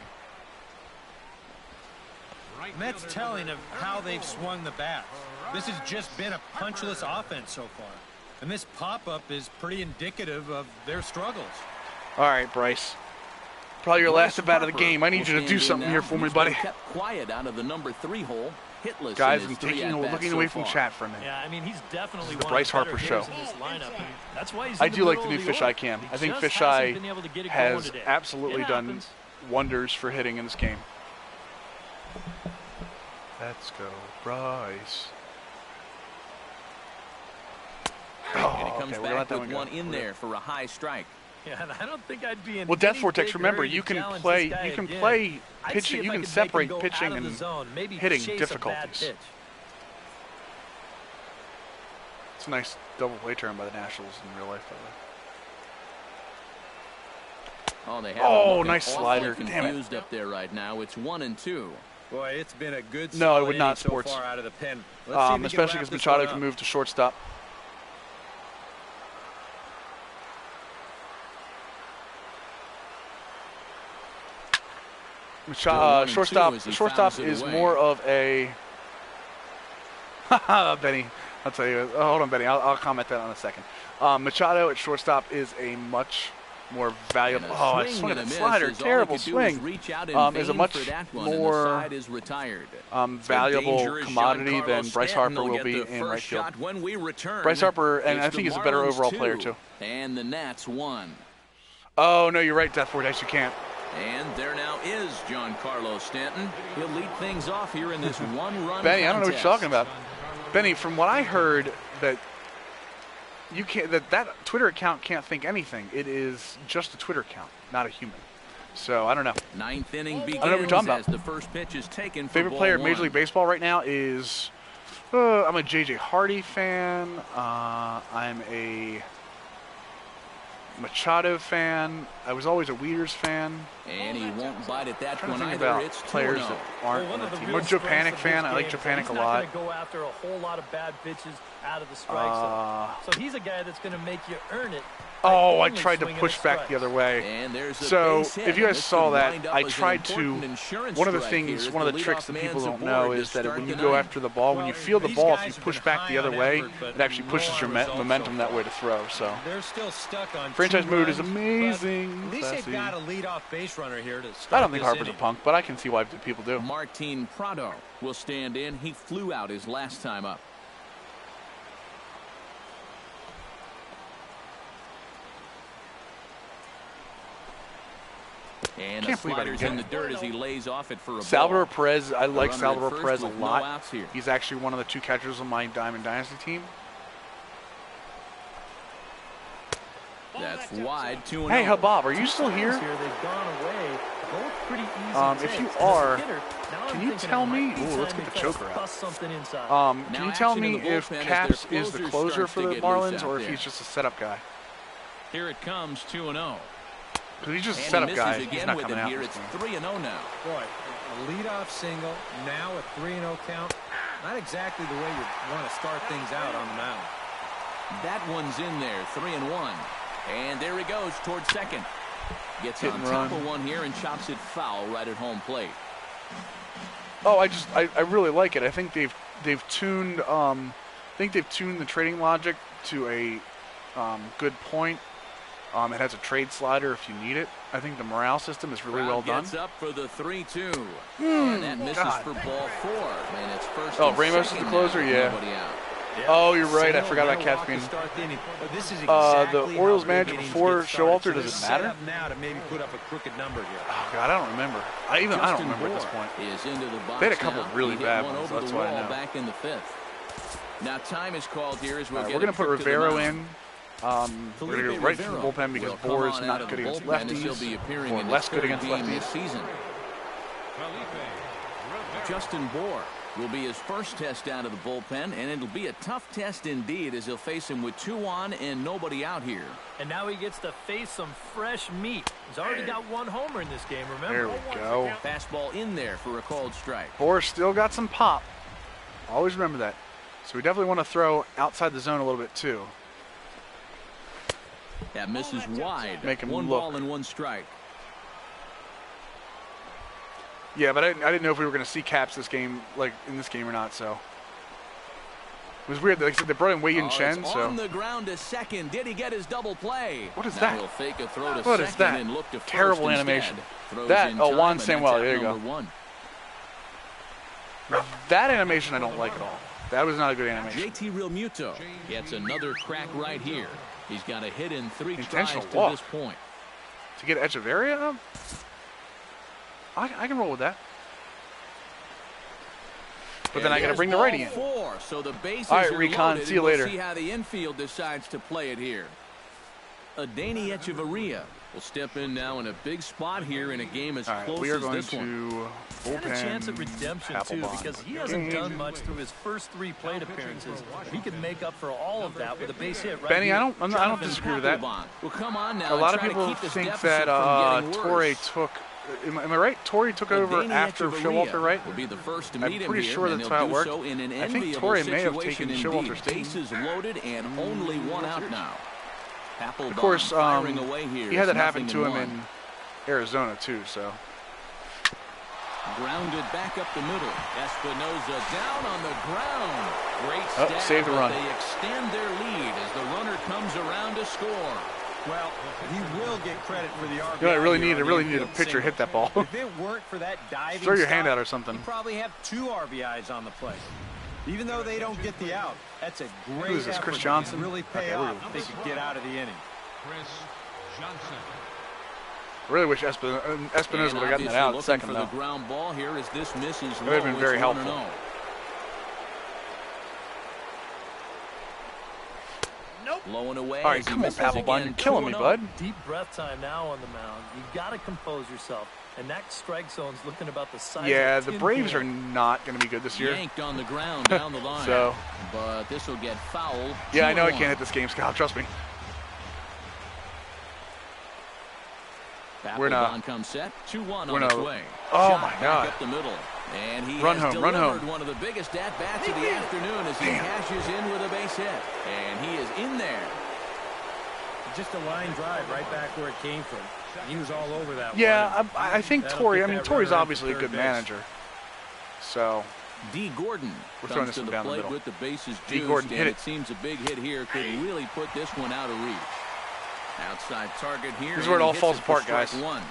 And that's telling of how they've swung the bat. This has just been a punchless offense so far. And this pop-up is pretty indicative of their struggles. All right, Bryce. Probably your last at bat of the game. I need you to do something here for me, buddy. Kept quiet out of the number 3 hole. Hitless. Guys, I'm looking away from chat for a minute. Yeah, I mean, he's definitely the Bryce Harper show. That's why he's I do like the new Fisheye cam. I think Fisheye has absolutely done wonders for hitting in this game. Let's go, Bryce. And he comes back with one in there for a high strike. Yeah, and I don't think I'd be in. Well, Death Vortex, remember, you can play pitching, you can separate pitching and hitting difficulties. It's a nice double play turn by the Nationals in real life, by the way. Oh, nice slider. Damn it. Up there right now. It's 1-2. Boy, it's been a good. No, it would not sports. So far out of the pen. Especially because Machado can move to shortstop. Shortstop is more of a. Benny, I'll tell you. Hold on, Benny. I'll comment that on a second. Machado at shortstop is a much more valuable. Oh, I swung at that slider. Terrible swing. Is a much more valuable commodity than Bryce Harper will be in right field. Bryce Harper, and I think he's a better overall player too. And the Nats won. Oh no, you're right, Death Vortex. You can't. And there now is Giancarlo Stanton. He'll lead things off here in this one-run Benny, I don't know what you're talking about. Benny, from what I heard, that you can't, that Twitter account can't think anything. It is just a Twitter account, not a human. So I don't know. Ninth inning begins. I don't know what you're talking about. As the first pitch is taken. Favorite player in Major League Baseball right now is I'm a J.J. Hardy fan. I'm a Machado fan. I was always a Weeders fan. And he won't bite at that one either. About it's players that aren't on the team. I'm a Japanic fan. I like Japanic a lot. He's not going to go after a whole lot of bad pitches out of the strike zone. So he's a guy that's going to make you earn it. Oh, I tried to push back the other way. So, if you guys saw that, I tried to, one of the things, one of the tricks that people don't know is that when you go after the ball, when you feel the ball, if you push back the other way, it actually pushes your momentum that way to throw. So, they're still stuck on franchise mood is amazing. At least they've got a leadoff base runner here to start. I don't think Harper's a punk, but I can see why people do. Martin Prado will stand in. He flew out his last time up. And the slider's in the dirt as he lays off it for a Salvador ball. Perez, I like Salvador Perez a lot. No, he's actually one of the 2 catchers on my Diamond Dynasty team. That's wide. 2-0. Hey, Bob, are you still here? They've gone away. Both pretty easy if you are, can you tell me? Ooh, let's get the choker out. Can you tell me if Caps is the closer for the Marlins or if he's just a setup guy? Here it comes, 2-0. Because he's just a setup guy. He's not coming out. Here. It's 3-0 now. Boy, a leadoff single, now a 3-0 count. Not exactly the way you want to start things out on the mound. That one's in there, 3-1. And there he goes towards second. Gets on top of one here and chops it foul right at home plate. Oh, I really like it. I think they've tuned the trading logic to a good point. It has a trade slider if you need it. I think the morale system is really well done. Gets up for the 3-2. And that misses for ball 4. And it's first. Oh, Ramos is the closer, yeah. Oh, you're right. I forgot about Caps being. The Orioles manager before Showalter. Does it matter? Now to maybe put up a crooked number here. Oh God, I don't remember. I don't remember at this point. They had a couple of really bad ones. That's why I know. Back in the 5th. Now time is called here as we're going to put Rivero in. We're going to go right to the bullpen because Bohr is not good against lefties, or less good against lefties. Justin Bohr will be his first test out of the bullpen, and it'll be a tough test indeed as he'll face him with 2 on and nobody out here. And now he gets to face some fresh meat. He's already got 1 homer in this game, remember? There we go. Fastball in there for a called strike. Bohr still got some pop. Always remember that. So we definitely want to throw outside the zone a little bit too. That misses wide. Make him 1 look. ball and 1 strike. Yeah, but I didn't know if we were going to see Caps this game, like in this game or not. So it was weird. Like they brought in Wei Yin Chen. So on the ground to second. Did he get his double play? What is now that? He'll fake a throw to what second is that? And look to terrible first animation. That Juan Samuel. There you go. 1. That animation I don't like at all. That was not a good animation. JT Realmuto gets another crack right here. He's got a hit in 3 tries to walk. this point. To get Echeverria up? I can roll with that. But then I got to bring the righty in. 4, so the bases all right, are Recon. loaded, See you later. We'll see how the infield decides to play it here. Adeiny Echeverria will step in now in a big spot here in a game as close we are as going this one. He had a chance at redemption too, because he hasn't done much through his first 3 plate appearances. He could make up for all of that with a base hit right Benny, here. I don't disagree with that. Well, come on now, a lot of people think that Torre took. Am I right? Torre took over after Showalter, right? Will be the first to meet I'm pretty sure that's how it worked. I think Torre may have taken Showalter's team. Bases loaded and only 1 out now. Of course, he had that happen to him in Arizona too. So grounded back up the middle. Espinosa down on the ground. Great stat. Save the run. They extend their lead as the runner comes around to score. Well, he will get credit for the RBI. You know, I really needed a pitcher hit that ball. If it weren't for that diving throw your hand stop, out or something. He'd probably have 2 RBIs on the play. Even though they don't get the out, that's a great Who is this, effort. Chris Johnson? Really pay off if they could get out of the inning. Chris Johnson. I really wish Espinosa would have gotten that out second, for though. The ground ball here as this misses It would have been very helpful. Low and away. All right, come on, Papelbon. You're killing me, bud. Deep breath time now on the mound. You've got to compose yourself. And that strike zone's looking about the size Yeah, of the Braves are not going to be good this year. Yanked on the ground down the line. So, but this will get fouled. Yeah, I know I can't hit this game, Scott. Trust me. We're not. Comes set. 2-1 on its way. Oh Shot my back God! Up the middle. And he Run has home, run delivered home. one of the biggest at-bats of the afternoon as he cashes in with a base hit. And he is in there. Just a line drive right back where it came from. He was all over that. Yeah, I think Torrey. I mean, Torrey's runner obviously a into good third base. manager. So D. Gordon we're throwing comes this to one the down the plate middle. with the bases D. juiced, Gordon, hit and it. it seems a big hit here could really put this one out of reach. Outside target here. This is where it all falls apart, guys. One.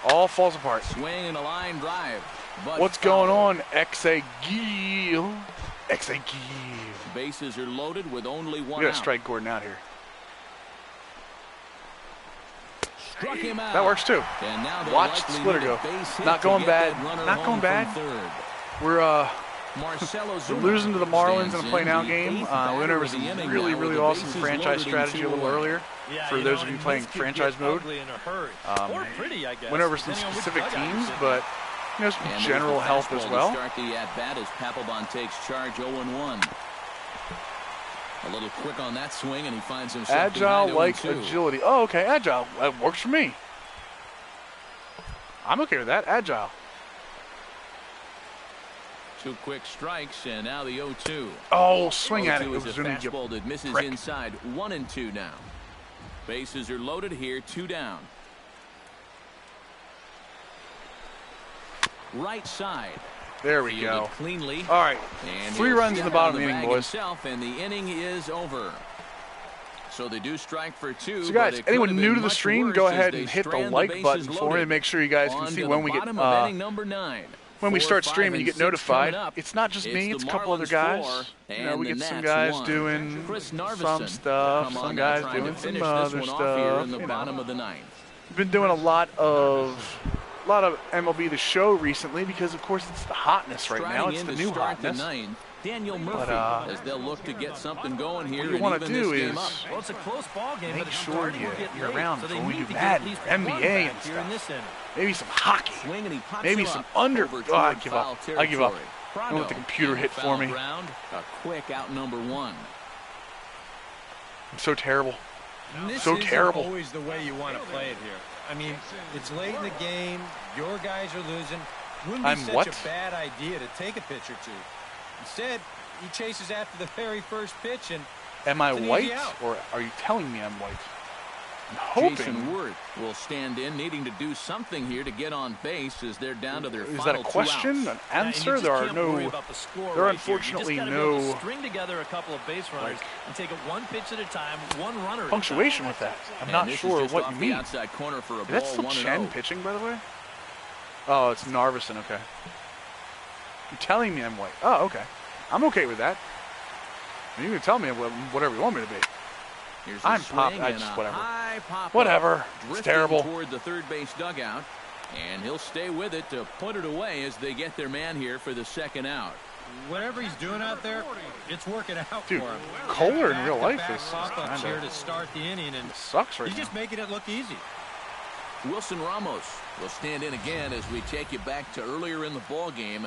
All falls apart. Swing and a line drive. But What's foul. going on, Exegil? Exegil. Bases are loaded with only one We gotta out. strike Gordon out here. Struck him out. That works too. And now they'll Watch the likely splitter need a go. base hit Not to going get bad. that runner Not home going from bad. third. We're Marcelo we're Zuna losing to the Marlins in a stands play in now the game. eighth We went batter over of the some inning really, now with really the awesome bases franchise loaded strategy a and little 2 away. earlier. Yeah, For you those know, of you and playing this could franchise get mode. ugly in a hurry. Or pretty, I guess, Went over some depending on which specific dugout you're teams, sitting but in. you know, some And general there's the help as fastball well. To start the at-bat as Papelbon takes charge 0-1. A little quick on that swing, and he finds himself Agile behind like 0-2. agility. Oh, okay, agile. That works for me. I'm okay with that. Agile. 2 quick strikes, and now the 0-2. Oh, swing at it. 0-2 It is was a going to fastball that misses prick. inside. 1-2 now. Bases are loaded here. 2 down. Right side. There we Fielded go. Cleanly. All right. And 3 he'll runs in the step bottom out of the inning, bag boys. himself, and the inning is over. So they do strike for 2. So but guys, it could anyone have new been to the much stream, worse go as ahead they and hit the strand like bases button for me loaded. to make sure you guys can On see to when the we get bottom of inning number 9. when we 4, start 5, streaming. You and get 6 notified. coming up. It's not just me; the it's a couple other Marlins guys. 4 You know, we and get the some Nats guys 1. doing Chris some Narveson stuff, come some on guys now trying doing to some finish other this one off here stuff. in the you bottom know. of the 9th. We've been doing a lot of MLB The Show recently because, of course, it's the hotness right now. Striding It's in the to new start hotness. the 9th, Daniel Murphy, But, as they'll look to get something going here What you and want even to do this is game up. Well, it's a close ball game, make but it's sure starting to you're get late, around so they before we need do to get Madden, at least NBA one and back here in stuff. this inning. Maybe some hockey. Swing and he pops Maybe him some up under. over Oh, I toward give foul up. I give up. territory. I want the computer hit for Foul me. ground, a quick out number 1. I'm so terrible. And this So isn't terrible. always the way you want to play it here. I mean, it's late in the game. Your guys are losing. Wouldn't be I'm such what? a bad idea to take a pitch or 2. Instead, he chases after the very first pitch, and Am I it's an easy white, out. or are you telling me I'm white? I'm hoping. Jason Worth will stand in, needing to do something here to get on base as they're down to their Is final that a question? 2 An outs. answer? There are no. There are unfortunately no String together a couple of base runners and take it one pitch at a time, one runner. punctuation with that. I'm And not this is sure just what off you the mean. outside corner for a Is that ball, still 1-0. Chen pitching, by the way? Oh, it's Narveson. Okay. You're telling me I'm white. Oh, okay. I'm okay with that. You can tell me whatever you want me to be. Here's a I'm swing pop. and I just a whatever. high pop Whatever. It's drifting terrible. toward the third base dugout, and he'll stay with it to put it away as they get their man here for the second out. whatever he's doing out there, it's working out Dude, for him. Kohler in real life Back-to-back is pop-ups here kinda to start the inning, and sucks right he's now. just making it look easy. Wilson Ramos will stand in again as we take you back to earlier in the ball game.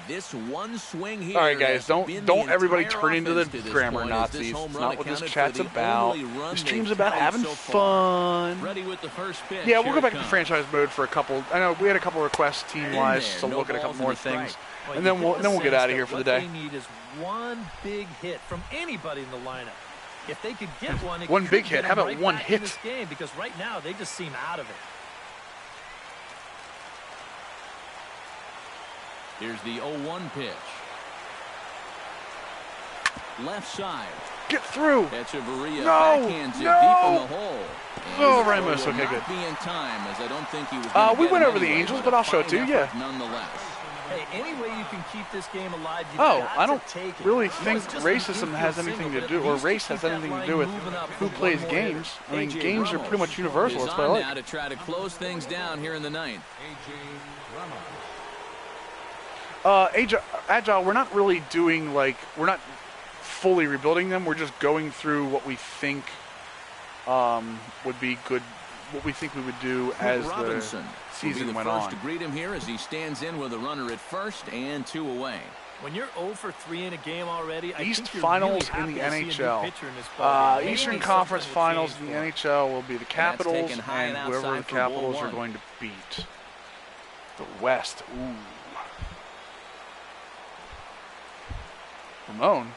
This one swing here. All right, guys, has been don't the everybody entire turn into the offense to this grammar point, as this Nazis. home It's run not what this accounted chat's for the about. only run The they've stream's about tallied having so far. fun. Ready with the first pitch. Yeah, we'll Here go it back to comes. franchise mode for a couple. I know we had a couple requests team-wise to No look at a balls couple more and a strike. things, Well, and you then get we'll the get sense out of that here for the what day. they need is one big hit from anybody in the lineup. If they could get one, it One could big get hit. How them about right one back hit? in this game, because right now they just seem out of it. Here's the 0-1 pitch. Left side. Get through. Echeverria No, backhands it no. deep in the hole. And Oh, the throw Ramos, will okay, not good. Be in time, as I don't think he was gonna We get went him over the anyway, Angels, but I'll show it to you, fine yeah. effort Nonetheless. Hey, any way you can keep this game alive, you've Oh, got I don't to take it. really It think was just an racism infield has single, anything but to at do, or least race keep has that anything to line do with moving up who for plays one more hitter. games. I mean, A.J. games are Ramos pretty much universal. is That's on what I now like. to try to close things down here in the ninth. Agile, we're not really doing we're not fully rebuilding them. We're just going through what we think would be good what we think we would do as Robinson the season will be the went first on. to greet him here as he stands in with a runner at first and 2 away. When you're 0 for 3 in a game already, I East think you're Finals really in the happy to see a new NHL. pitcher in this ballgame. Eastern Maybe Conference something will Finals change in the for him. NHL will be the Capitals taken high and and whoever the outside for ball Capitals are 1. going to beat. The West. Ooh. Ramon.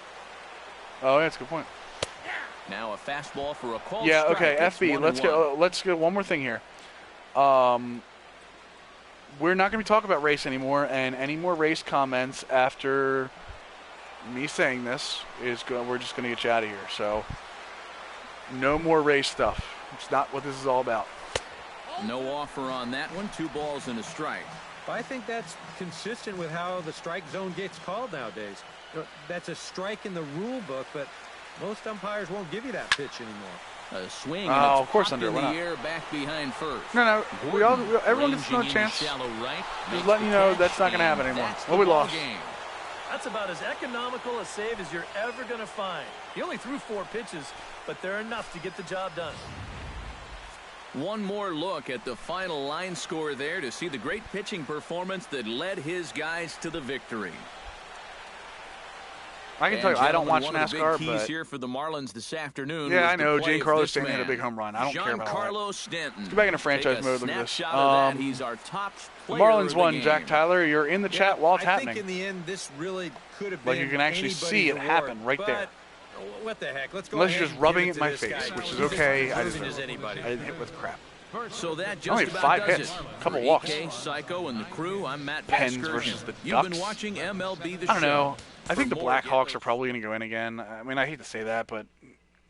Oh, yeah, that's a good point. Now a fastball for a call. Yeah, strike. okay, It's FB, 1-1. let's get one more thing here. We're not going to be talking about race anymore, and any more race comments after me saying this we're just going to get you out of here. So, no more race stuff. It's not what this is all about. No offer on that one. 2 balls and a strike. I think that's consistent with how the strike zone gets called nowadays. That's a strike in the rule book, but most umpires won't give you that pitch anymore. A swing. Oh, of course under. In Why the not? air back behind first. No, everyone gets another Ranging chance. into shallow right, Just makes letting the you know catch, that's not going to happen and anymore. that's Well, the we ball lost. game. That's about as economical a save as you're ever going to find. He only threw 4 pitches, but they're enough to get the job done. One more look at the final line score there to see the great pitching performance that led his guys to the victory. I can tell you, I don't watch one of the NASCAR, big keys but here for the Marlins this afternoon. yeah, was I the know. play of Giancarlo this Stanton hit a man. big home run. I don't care about all that. Giancarlo Stanton. Let's go back into franchise Take a mode. Look at this. snapshot of that. He's our top The player Marlins of the won. game. Jack Tyler, you're in the chat while it's I happening. think in the end, this really could have Like been you can actually anybody's see it award, happen right but there. What the heck? Let's go Unless ahead you're just and rubbing give it in my to this face, guy. which is He's as okay. I deserving deserve as it. anybody. I didn't hit with crap. So that just Only about 5 does hits, it. couple For walks. EK, Psycho, and the crew, I'm Matt Pens Vasgersian. versus the You've been Ducks. watching MLB The I don't Show. know. I think the For more, Blackhawks are probably going to go in again. I mean, I hate to say that, but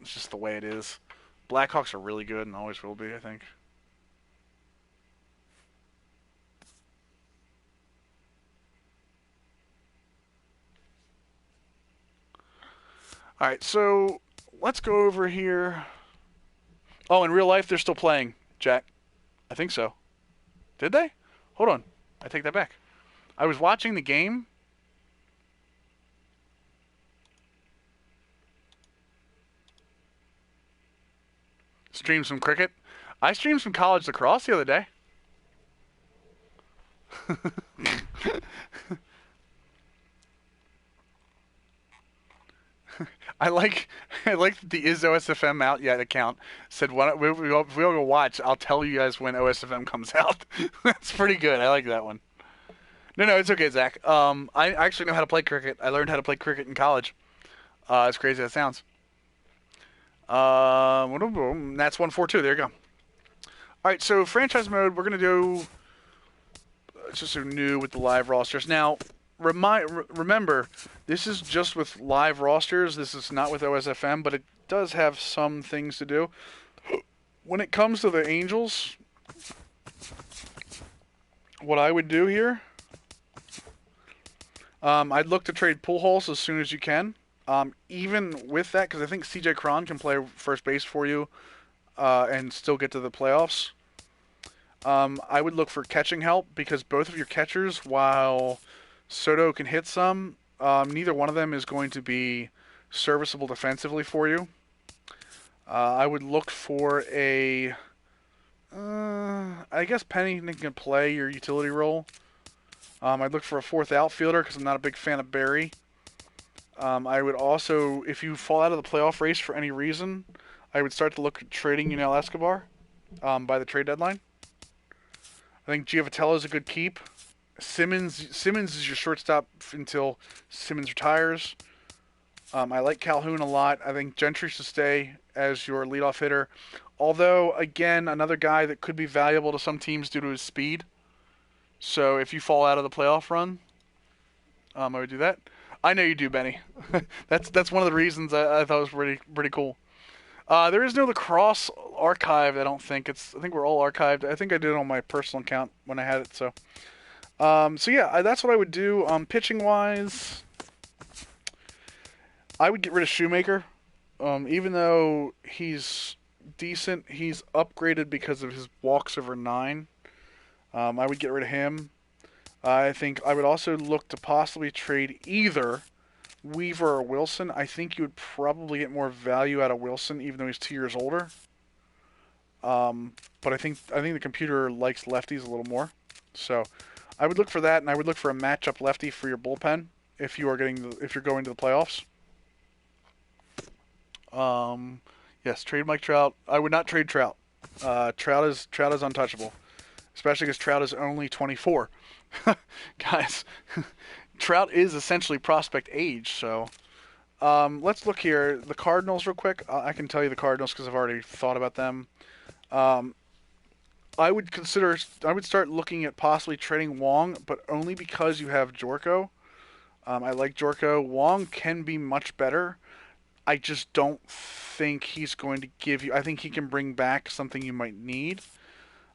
it's just the way it is. Blackhawks are really good and always will be, I think. All right, so let's go over here. Oh, in real life, they're still playing, Jack. I think so. Did they? Hold on. I take that back. I was watching the game. Streamed some cricket. I streamed some college lacrosse the other day. I like the is OSFM out yet account said if we all go watch, I'll tell you guys when OSFM comes out. That's pretty good. I like that one. No, it's okay, Zach. I actually know how to play cricket. I learned how to play cricket in college. As crazy as that sounds. That's 142. There you go. All right, so franchise mode. We're gonna do just so new with the live rosters. Now, remember, this is just with live rosters. This is not with OSFM, but it does have some things to do. When it comes to the Angels, what I would do here, I'd look to trade Pujols as soon as you can. Even with that, because I think CJ Cron can play first base for you and still get to the playoffs. I would look for catching help because both of your catchers, while Soto can hit some, neither one of them is going to be serviceable defensively for you. I would look for I guess Pennington can play your utility role. I'd look for a fourth outfielder because I'm not a big fan of Barry. I would also, if you fall out of the playoff race for any reason, I would start to look at trading Yunel Escobar by the trade deadline. I think Giovatello is a good keep. Simmons is your shortstop until Simmons retires. I like Calhoun a lot. I think Gentry should stay as your leadoff hitter. Although, again, another guy that could be valuable to some teams due to his speed. So if you fall out of the playoff run, I would do that. I know you do, Benny. That's one of the reasons I thought it was pretty cool. There is no lacrosse archived. I don't think I think we're all archived. I think I did it on my personal account when I had it. So yeah, that's what I would do. Pitching wise, I would get rid of Shoemaker. Even though he's decent, he's upgraded because of his walks over 9. I would get rid of him. I think I would also look to possibly trade either Weaver or Wilson. I think you would probably get more value out of Wilson, even though he's 2 years older. But I think the computer likes lefties a little more. So I would look for that, and I would look for a matchup lefty for your bullpen if you're going to the playoffs. Yes, trade Mike Trout. I would not trade Trout. Trout is untouchable, especially because Trout is only 24. Guys, Trout is essentially prospect age. So let's look here. The Cardinals real quick. I can tell you the Cardinals because I've already thought about them. I would start looking at possibly trading Wong, but only because you have Jorko. I like Jorko. Wong can be much better. I just don't think he's going to give you. I think he can bring back something you might need.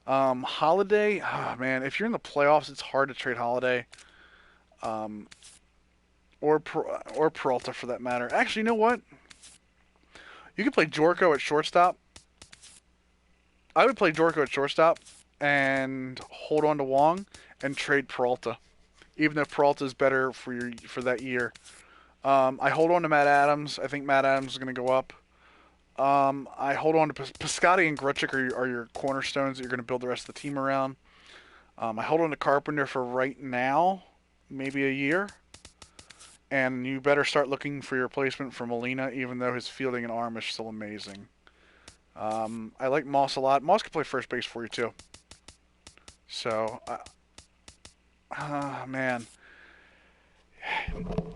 Holiday, man, if you're in the playoffs, it's hard to trade Holiday. Or Peralta for that matter. Actually, you know what? You could play Jorko at shortstop. I would play Jorko at shortstop and hold on to Wong and trade Peralta, even if Peralta is better for that year. I hold on to Matt Adams. I think Matt Adams is going to go up. I hold on to Piscotty and Grutchik are your cornerstones that you're going to build the rest of the team around. I hold on to Carpenter for right now, maybe a year. And you better start looking for your replacement for Molina, even though his fielding and arm is still amazing. I like Moss a lot. Moss can play first base for you, too. So, man.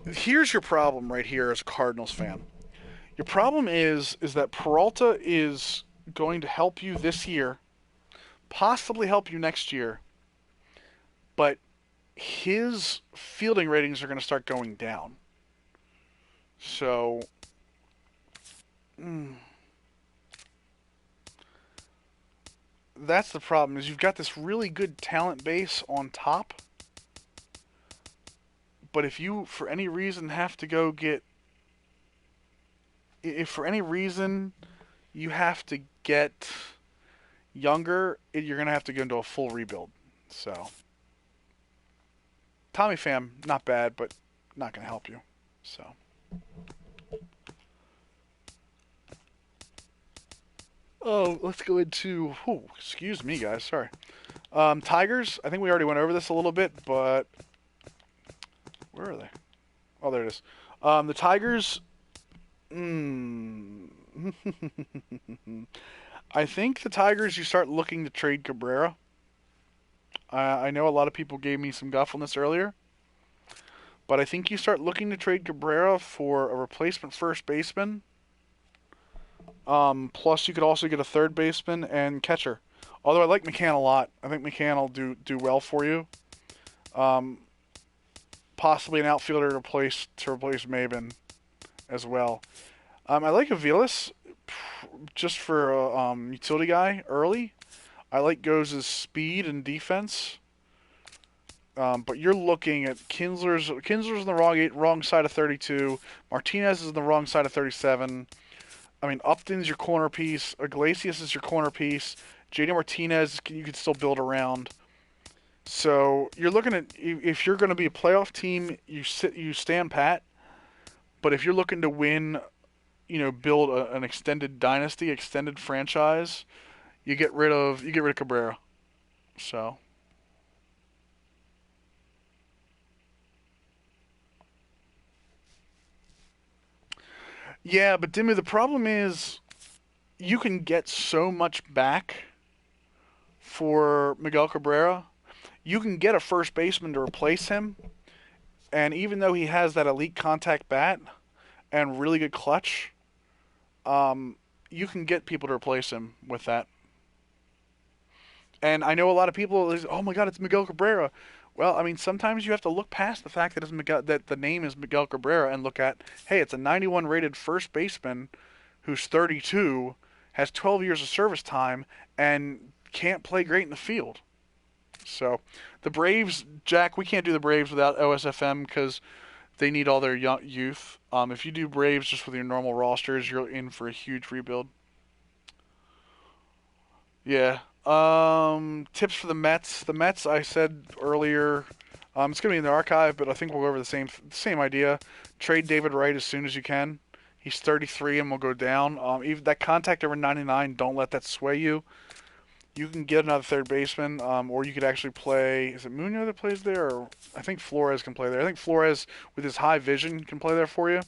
Here's your problem right here as a Cardinals fan. Your problem is that Peralta is going to help you this year, possibly help you next year, but his fielding ratings are going to start going down. So, that's the problem, is you've got this really good talent base on top, but if you, for any reason, have to go get... If for any reason you have to get younger, you're going to have to go into a full rebuild. So, Tommy Pham, not bad, but not going to help you. So, let's go into... excuse me, guys. Sorry. Tigers, I think we already went over this a little bit, but... Where are they? Oh, there it is. The Tigers... I think the Tigers, you start looking to trade Cabrera. I know a lot of people gave me some guff on this earlier, but I think you start looking to trade Cabrera for a replacement first baseman. Plus, you could also get a third baseman and catcher. Although I like McCann a lot. I think McCann will do well for you. Possibly an outfielder to replace Maben as well. I like Aviles just for a utility guy early. I like Goze's speed and defense. But you're looking at Kinsler's on the wrong side of 32. Martinez is on the wrong side of 37. I mean, Upton's your corner piece. Iglesias is your corner piece. JD Martinez you could still build around. So you're looking at, if you're going to be a playoff team, you stand pat. But if you're looking to win, build an extended dynasty, extended franchise, you get rid of Cabrera. So. Yeah, but Dimmu, the problem is you can get so much back for Miguel Cabrera. You can get a first baseman to replace him, and even though he has that elite contact bat and really good clutch, you can get people to replace him with that. And I know a lot of people say, "Oh my God, it's Miguel Cabrera." Well, I mean, sometimes you have to look past the fact that the name is Miguel Cabrera and look at, hey, it's a 91 rated first baseman who's 32, has 12 years of service time, and can't play great in the field. So, the Braves, Jack, we can't do the Braves without OSFM because they need all their youth. If you do Braves just with your normal rosters, you're in for a huge rebuild. Yeah. Tips for the Mets. The Mets, I said earlier, it's going to be in the archive, but I think we'll go over the same idea. Trade David Wright as soon as you can. He's 33 and will go down. Even that contact over 99, don't let that sway you. You can get another third baseman, or you could actually play. Is it Munoz that plays there? Or I think Flores can play there. I think Flores, with his high vision, can play there for you.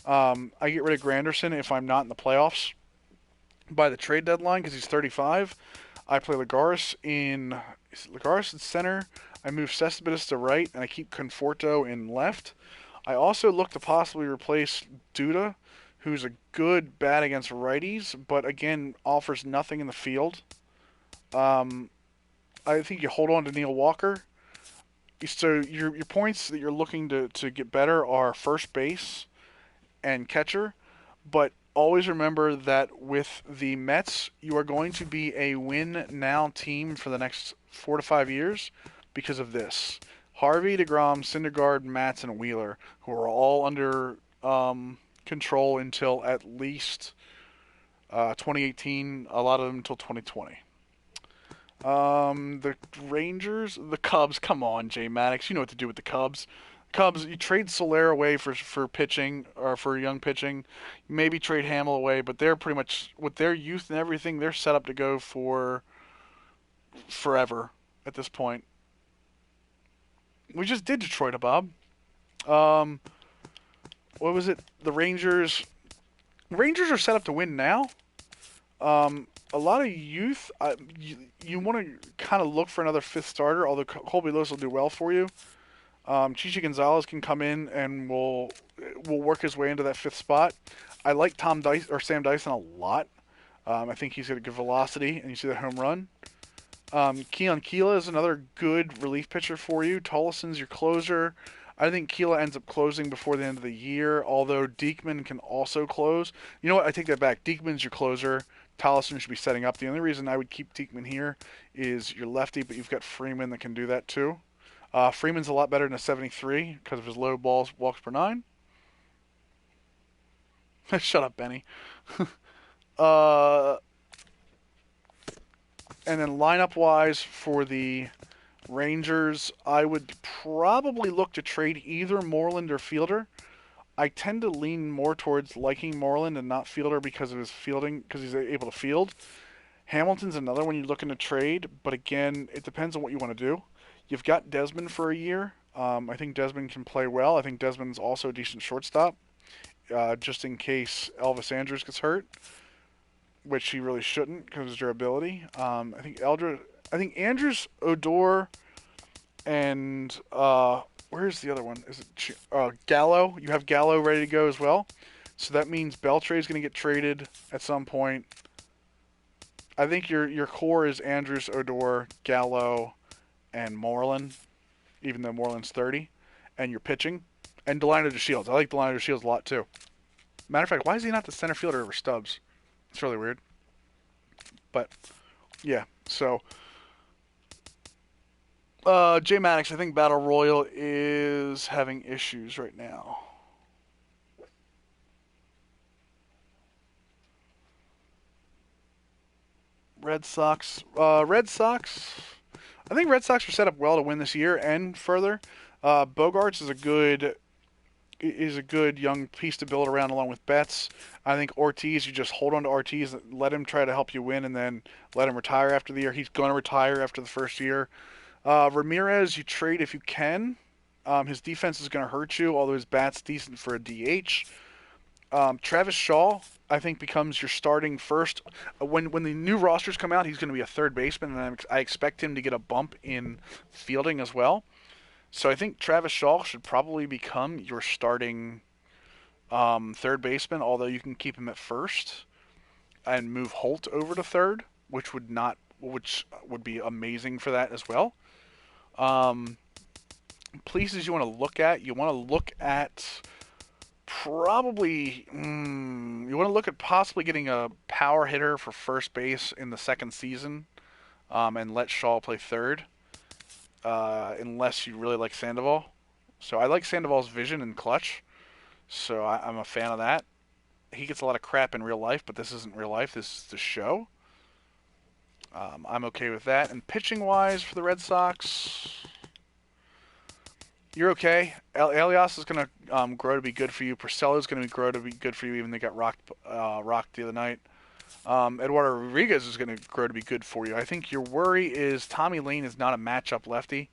I get rid of Granderson if I'm not in the playoffs by the trade deadline because he's 35. I play Lagares in center. I move Cespedes to right, and I keep Conforto in left. I also look to possibly replace Duda, who's a good bat against righties, but again offers nothing in the field. I think you hold on to Neil Walker. So your points that you're looking to get better are first base and catcher, but always remember that with the Mets, you are going to be a win-now team for the next 4 to 5 years because of this. Harvey, DeGrom, Syndergaard, Matz, and Wheeler, who are all under control until at least 2018, a lot of them until 2020. The Rangers, the Cubs, come on, Jay Maddox, you know what to do with the Cubs. Cubs, you trade Soler away for pitching, or for young pitching. Maybe trade Hamill away, but they're pretty much, with their youth and everything, they're set up to go for forever at this point. We just did Detroit, Bob. What was it? The Rangers. Rangers are set up to win now. A lot of youth. You want to kind of look for another fifth starter, although Colby Lewis will do well for you. Chichi Gonzalez can come in and will work his way into that fifth spot. I like Sam Dyson a lot. I think he's got a good velocity, and you see that home run. Keon Keela is another good relief pitcher for you. Tollison's your closer. I think Keela ends up closing before the end of the year, although Diekman can also close. You know what? I take that back. Diekman's your closer. Tollison should be setting up. The only reason I would keep Diekman here is you're lefty, but you've got Freeman that can do that too. Freeman's a lot better than a 73 because of his low walks per 9. Shut up, Benny. And then lineup-wise for the Rangers, I would probably look to trade either Moreland or Fielder. I tend to lean more towards liking Moreland and not Fielder because of his fielding, because he's able to field. Hamilton's another one you're looking to trade, but again, it depends on what you want to do. You've got Desmond for a year. I think Desmond can play well. I think Desmond's also a decent shortstop, just in case Elvis Andrus gets hurt, which he really shouldn't because of his durability. I think Andrus, Odor, and where's the other one? Is it Gallo? You have Gallo ready to go as well. So that means Beltre's going to get traded at some point. I think your core is Andrus, Odor, Gallo, and Moreland, even though Moreland's 30, and your pitching, and Delino DeShields. I like Delino DeShields a lot too. Matter of fact, why is he not the center fielder over Stubbs? It's really weird. But yeah, so J Maddox, I think Battle Royal is having issues right now. Red Sox. I think Red Sox are set up well to win this year and further. Bogarts is a good young piece to build around along with Betts. I think Ortiz, you just hold on to Ortiz, let him try to help you win, and then let him retire after the year. He's going to retire after the first year. Ramirez, you trade if you can. His defense is going to hurt you, although his bat's decent for a DH. Travis Shaw, I think, becomes your starting first. When the new rosters come out, he's going to be a third baseman, and I expect him to get a bump in fielding as well. So I think Travis Shaw should probably become your starting third baseman, although you can keep him at first and move Holt over to third, which would be amazing for that as well. Places you want to look at probably you want to look at possibly getting a power hitter for first base in the second season, and let Shaw play third, unless you really like Sandoval. So I like Sandoval's vision and clutch, so I'm a fan of that. He gets a lot of crap in real life, but this isn't real life. This is the show. I'm okay with that. And pitching wise for the Red Sox, you're okay. Elias is going to grow to be good for you. Porcello is going to grow to be good for you, even though they got rocked the other night. Eduardo Rodriguez is going to grow to be good for you. I think your worry is Tommy Lane is not a matchup lefty.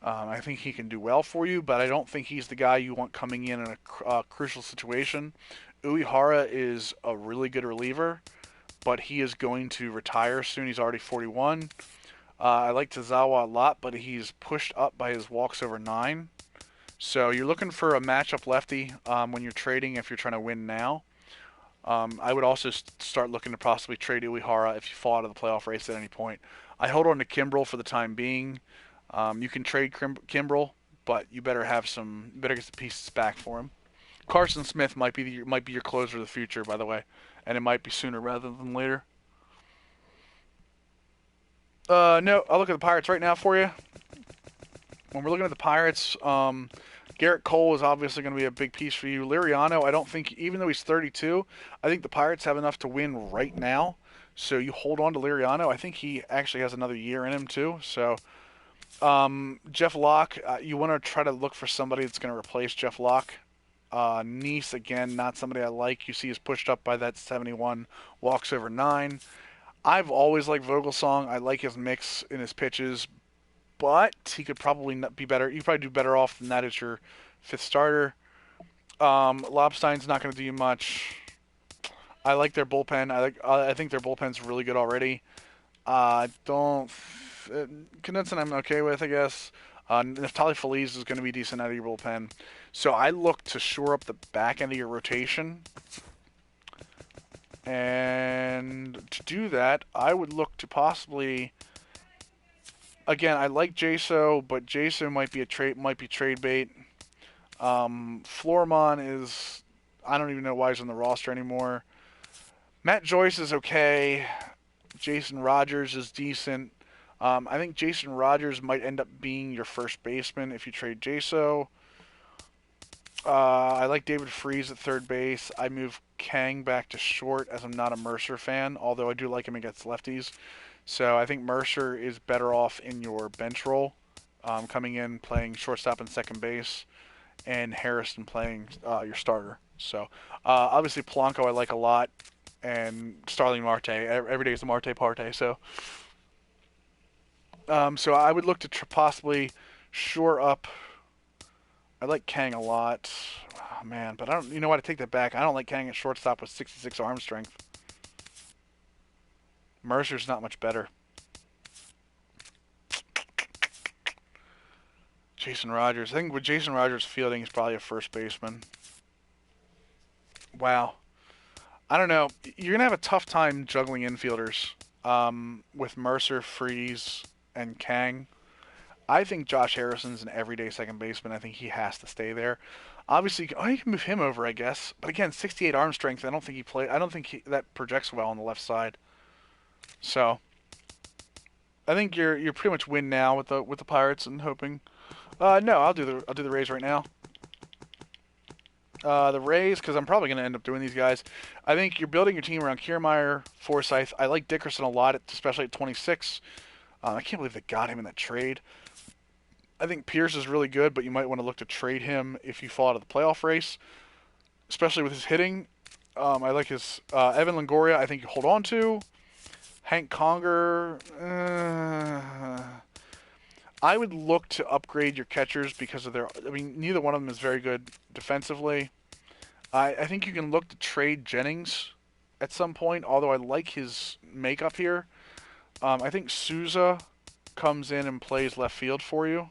I think he can do well for you, but I don't think he's the guy you want coming in a crucial situation. Uehara is a really good reliever, but he is going to retire soon. He's already 41. I like Tazawa a lot, but he's pushed up by his walks over 9. So you're looking for a matchup lefty when you're trading if you're trying to win now. I would also start looking to possibly trade Uehara if you fall out of the playoff race at any point. I hold on to Kimbrel for the time being. You can trade Kimbrel, but you better get some pieces back for him. Carson Smith might be your closer of the future, by the way, and it might be sooner rather than later. No, I'll look at the Pirates right now for you. When we're looking at the Pirates, Garrett Cole is obviously going to be a big piece for you. Liriano, I don't think, even though he's 32, I think the Pirates have enough to win right now. So you hold on to Liriano. I think he actually has another year in him too. So Jeff Locke, you want to try to look for somebody that's going to replace Jeff Locke. Nice, again, not somebody I like. You see he's pushed up by that 71, walks over 9. I've always liked Vogelsong. I like his mix in his pitches, but he could probably be better. You probably do better off than that as your 5th starter. Lobstein's not going to do you much. I like their bullpen. I think their bullpen's really good already. Knudsen I'm okay with, I guess. Neftali Feliz is going to be decent out of your bullpen. So I look to shore up the back end of your rotation. And to do that, I would look to possibly... Again, I like Jaso, but Jaso might be trade bait. Florimon is... I don't even know why he's on the roster anymore. Matt Joyce is okay. Jason Rogers is decent. I think Jason Rogers might end up being your first baseman if you trade Jaso. I like David Freese at third base. I move Kang back to short as I'm not a Mercer fan, although I do like him against lefties. So I think Mercer is better off in your bench role, coming in playing shortstop and second base, and Harrison playing your starter. So obviously Polanco I like a lot, and Starling Marte. Every day is a Marte parte. So I would look to possibly shore up. I like Kang a lot. Oh, man, but I don't. You know what? I take that back. I don't like Kang at shortstop with 66 arm strength. Mercer's not much better. Jason Rogers. I think with Jason Rogers fielding, he's probably a first baseman. Wow. I don't know. You're going to have a tough time juggling infielders with Mercer, Freese, and Kang. I think Josh Harrison's an everyday second baseman. I think he has to stay there. Obviously, you can move him over, I guess. But again, 68 arm strength. I don't think that projects well on the left side. So, I think you're pretty much win now with the Pirates and hoping. No, I'll do the Rays right now. The Rays, because I'm probably going to end up doing these guys. I think you're building your team around Kiermaier, Forsythe. I like Dickerson a lot, especially at 26. I can't believe they got him in that trade. I think Pierce is really good, but you might want to look to trade him if you fall out of the playoff race, especially with his hitting. I like his Evan Longoria. I think you hold on to. Hank Conger. I would look to upgrade your catchers because of neither one of them is very good defensively. I think you can look to trade Jennings at some point, although I like his makeup here. I think Souza comes in and plays left field for you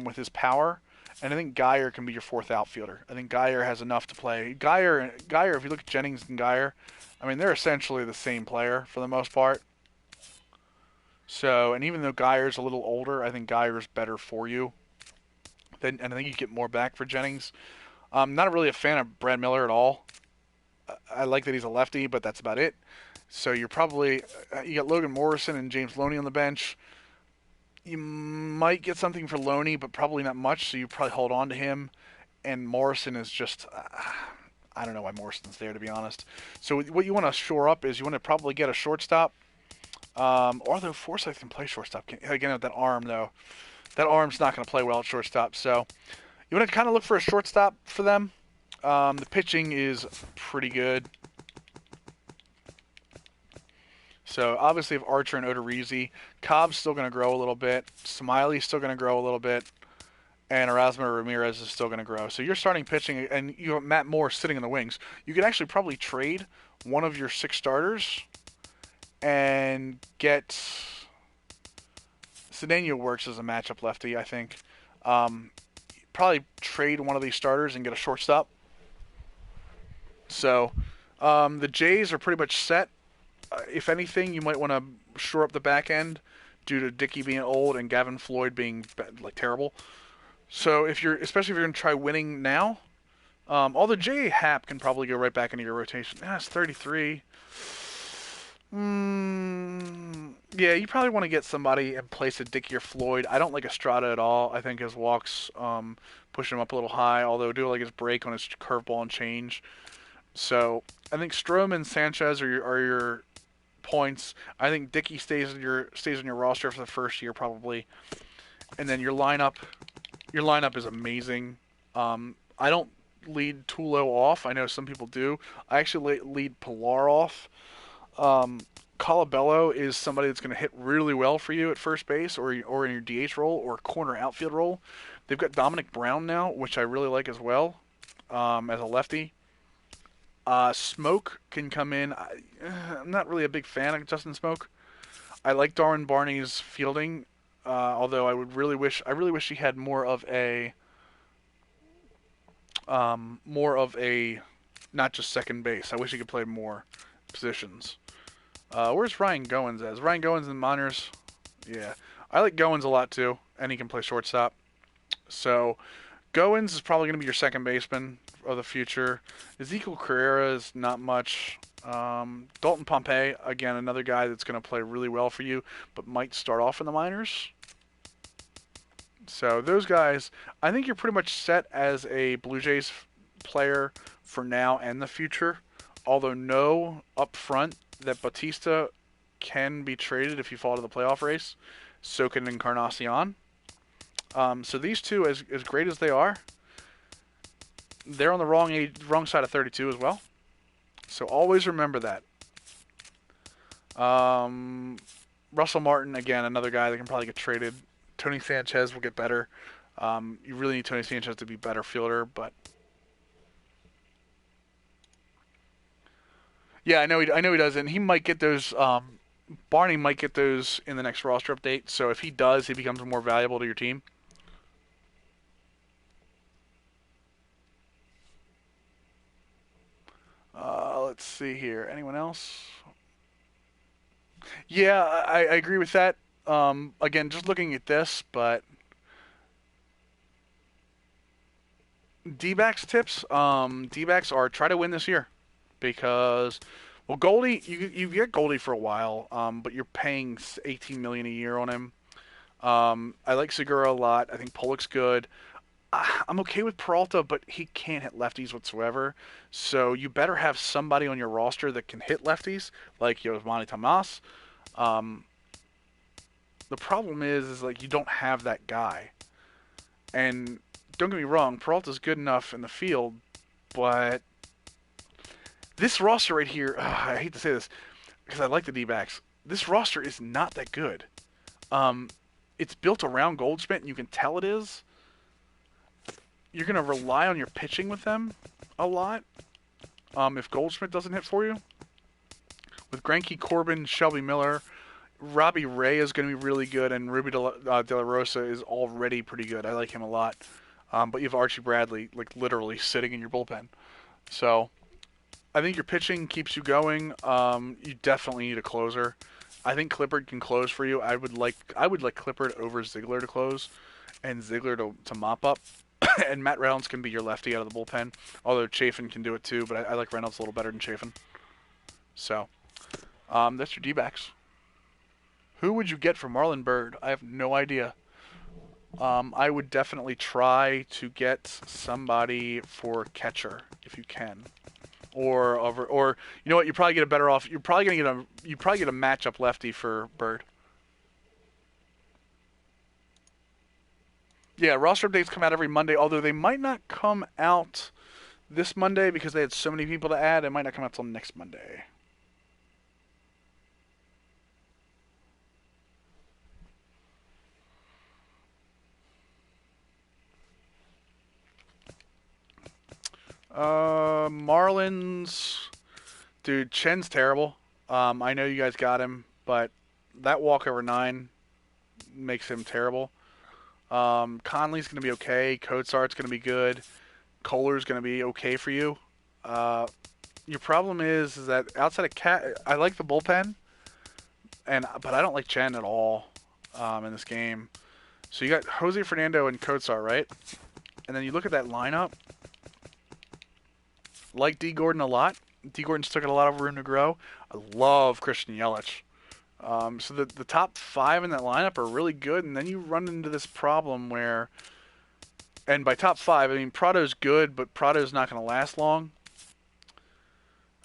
with his power. And I think Geyer can be your 4th outfielder. I think Geyer has enough to play. Geyer, if you look at Jennings and Geyer, I mean, they're essentially the same player for the most part. So, and even though Geyer's a little older, I think Geyer's better for you. And I think you get more back for Jennings. I'm not really a fan of Brad Miller at all. I like that he's a lefty, but that's about it. So you got Logan Morrison and James Loney on the bench. You might get something for Loney, but probably not much, so you probably hold on to him. And Morrison is just... I don't know why Morrison's there, to be honest. So what you want to shore up is you want to probably get a shortstop. Although Forsythe can play shortstop. Again, with that arm, though. that arm's not going to play well at shortstop. So you want to kind of look for a shortstop for them. The pitching is pretty good. So obviously, if Archer and Odorizzi, Cobb's still going to grow a little bit. Smiley's still going to grow a little bit. And Erasmo Ramirez is still going to grow. So you're starting pitching, and you have Matt Moore sitting in the wings. You could actually probably trade one of your 6 starters and get Cedeno works as a matchup lefty, I think. Probably trade one of these starters and get a shortstop. So the Jays are pretty much set. If anything, you might want to shore up the back end due to Dickey being old and Gavin Floyd being terrible. So especially if you're going to try winning now, although J.A. Happ can probably go right back into your rotation. It's 33. Yeah, you probably want to get somebody in place of Dickey or Floyd. I don't like Estrada at all. I think his walks push him up a little high, although I do like his break on his curveball and change. So I think Strom and Sanchez are your points. I think Dickey stays on your roster for the first year probably, and then your lineup is amazing. I don't lead Tulo off. I know some people do. I actually lead Pilar off. Colabello is somebody that's going to hit really well for you at first base or in your DH role or corner outfield role. They've got Dominic Brown now, which I really like as well, as a lefty. Smoke can come in. I'm not really a big fan of Justin Smoke. I like Darwin Barney's fielding, although I really wish he had more of a not just second base. I wish he could play more positions. Where's Ryan Goins at? Is Ryan Goins in the minors? Yeah. I like Goins a lot too, and he can play shortstop. So Goins is probably going to be your second baseman of the future. Ezekiel Carrera is not much. Dalton Pompey, again, another guy that's going to play really well for you, but might start off in the minors. So those guys, I think you're pretty much set as a Blue Jays player for now and the future. Although know up front that Bautista can be traded if you fall to the playoff race. So can Encarnacion. So these two, as great as they are, they're on the wrong side of 32 as well. So always remember that. Russell Martin, again, another guy that can probably get traded. Tony Sanchez will get better. You really need Tony Sanchez to be a better fielder, but yeah, I know he does, and he might get those. Barney might get those in the next roster update. So if he does, he becomes more valuable to your team. Let's see here. Anyone else? Yeah, I agree with that. Again, just looking at this, but D-backs tips. D-backs are try to win this year because, well, Goldie, you get Goldie for a while, but you're paying $18 million a year on him. I like Segura a lot. I think Pollock's good. I'm okay with Peralta, but he can't hit lefties whatsoever. So you better have somebody on your roster that can hit lefties, like Yosmani Tomas. The problem is like you don't have that guy. And don't get me wrong, Peralta's good enough in the field, but this roster right here, I hate to say this because I like the D-backs. This roster is not that good. It's built around Goldschmidt, and you can tell it is. You're going to rely on your pitching with them a lot if Goldschmidt doesn't hit for you. With Greinke, Corbin, Shelby Miller, Robbie Ray is going to be really good, and Ruby De La Rosa is already pretty good. I like him a lot. But you have Archie Bradley, like literally sitting in your bullpen. So I think your pitching keeps you going. You definitely need a closer. I think Clippard can close for you. I would like Clippard over Ziegler to close, and Ziegler to mop up. And Matt Reynolds can be your lefty out of the bullpen, although Chafin can do it too, but I like Reynolds a little better than Chafin. So, that's your D-backs. Who would you get for Marlon Byrd? I have no idea. I would definitely try to get somebody for catcher if you can, or you know what? You probably get a better off. You're probably get a matchup lefty for Byrd. Yeah, roster updates come out every Monday, although they might not come out this Monday because they had so many people to add. It might not come out till next Monday. Marlins, dude, Chen's terrible. I know you guys got him, but that walk over 9 makes him terrible. Conley's going to be okay. Cozart's going to be good. Kohler's going to be okay for you. Your problem is that outside of Cat, I like the bullpen, but I don't like Chen at all in this game. So you got Jose Fernando and Cozart, right? And then you look at that lineup. Like D. Gordon a lot. D. Gordon's took a lot of room to grow. I love Christian Yelich. So the top 5 in that lineup are really good, and then you run into this problem where, and by top 5, I mean Prado's good, but Prado's not going to last long.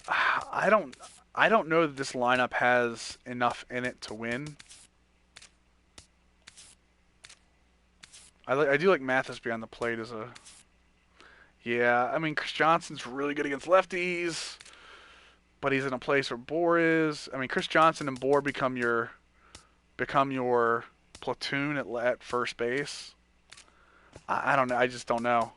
I don't know that this lineup has enough in it to win. I do like Mathis behind the plate as a. Yeah, I mean Chris Johnson's really good against lefties, but he's in a place where Bohr is. I mean Chris Johnson and Bohr become your platoon at first base. I don't know. I just don't know.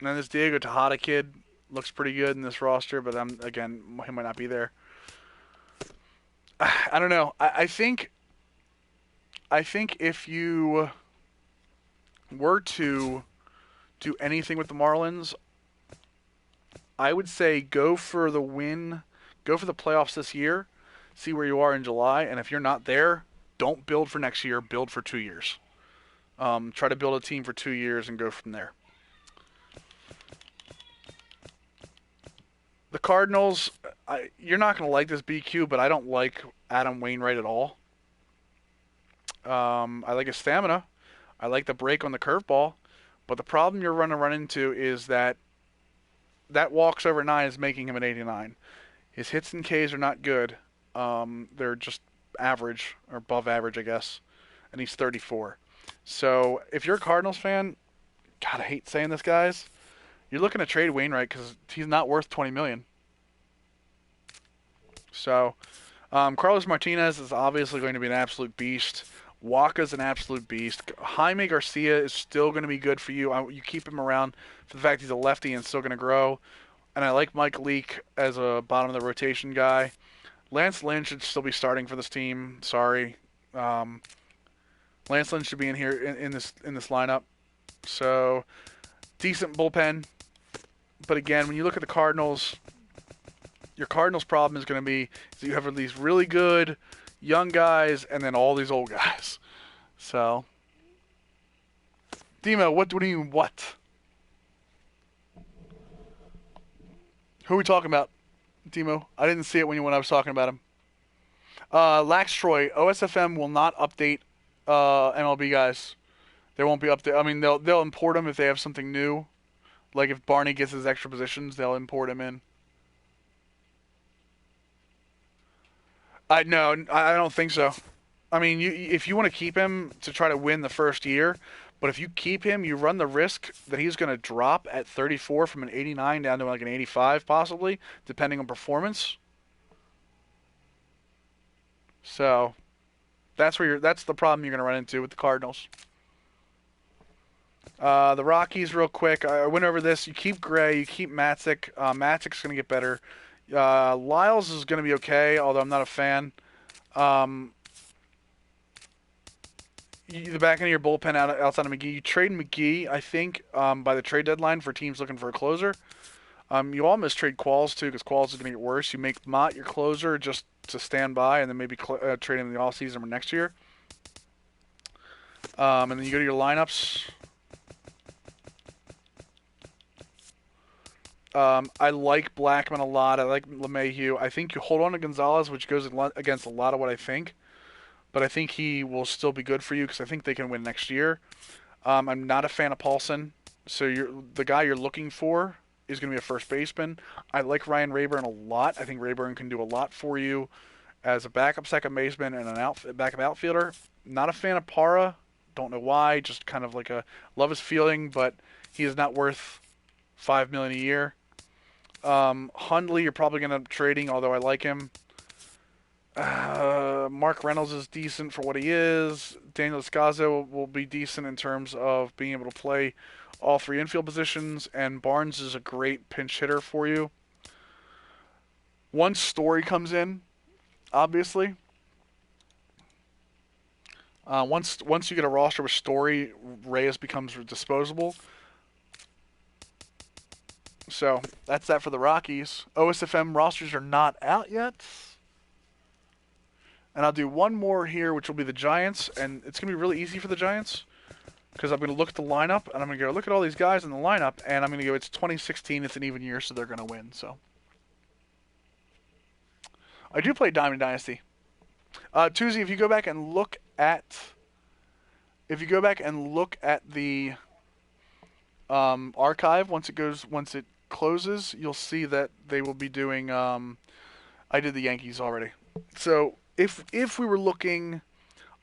And then this Diego Tejada kid looks pretty good in this roster, but again, he might not be there. I don't know. I think if you were to do anything with the Marlins, I would say go for the win, go for the playoffs this year, see where you are in July, and if you're not there, don't build for next year, build for 2 years. Try to build a team for 2 years and go from there. The Cardinals, you're not going to like this BQ, but I don't like Adam Wainwright at all. I like his stamina. I like the break on the curveball. But the problem you're going to run into is that walks over 9 is making him an 89. His hits and Ks are not good. They're just average, or above average, I guess. And he's 34. So if you're a Cardinals fan, God, I hate saying this, guys. You're looking to trade Wainwright because he's not worth $20 million. So, Carlos Martinez is obviously going to be an absolute beast. Waka's an absolute beast. Jaime Garcia is still going to be good for you. You keep him around for the fact he's a lefty and still going to grow. And I like Mike Leake as a bottom of the rotation guy. Lance Lynn should still be starting for this team. Sorry, Lance Lynn should be in here in this lineup. So, decent bullpen. But again, when you look at the Cardinals, your Cardinals' problem is going to be that you have these really good young guys and then all these old guys. So, Demo, what do you mean what? Who are we talking about, Demo? I didn't see it when I was talking about him. Lax Troy, OSFM will not update MLB guys. There won't be update. I mean, they'll import them if they have something new. Like if Barney gets his extra positions, they'll import him in. No, I don't think so. I mean, if you want to keep him to try to win the first year, but if you keep him, you run the risk that he's going to drop at 34 from an 89 down to like an 85 possibly, depending on performance. So, that's the problem you're going to run into with the Cardinals. The Rockies, real quick. I went over this. You keep Gray, you keep Matzik. Matzik's going to get better. Lyles is going to be okay, although I'm not a fan. The back end of your bullpen outside of McGee. You trade McGee, I think, by the trade deadline for teams looking for a closer. You almost trade Qualls, too, because Qualls is going to get worse. You make Mott your closer just to stand by, and then maybe trade him in the offseason or next year. And then you go to your lineups. I like Blackman a lot. I like LeMahieu. I think you hold on to Gonzalez, which goes against a lot of what I think. But I think he will still be good for you because I think they can win next year. I'm not a fan of Paulson. So the guy you're looking for is going to be a first baseman. I like Ryan Rayburn a lot. I think Rayburn can do a lot for you. as a backup second baseman and an backup outfielder. Not a fan of Parra. Don't know why. Just kind of like love his feeling, but he is not worth $5 million a year. Hundley, you're probably going to trading, although I like him. Mark Reynolds is decent for what he is. Daniel Escazzo will be decent in terms of being able to play all three infield positions, and Barnes is a great pinch hitter for you. Once Story comes in, obviously, once you get a roster with Story, Reyes becomes disposable. So that's that for the Rockies. OSFM rosters are not out yet. And I'll do one more here, which will be the Giants. And it's going to be really easy for the Giants because I'm going to look at the lineup, and I'm going to go look at all these guys in the lineup, and I'm going to go, it's 2016, it's an even year, so they're going to win. So I do play Diamond Dynasty. Tuesday, if you go back and look at the archive, once it closes, you'll see that they will be doing. I did the Yankees already. So if we were looking,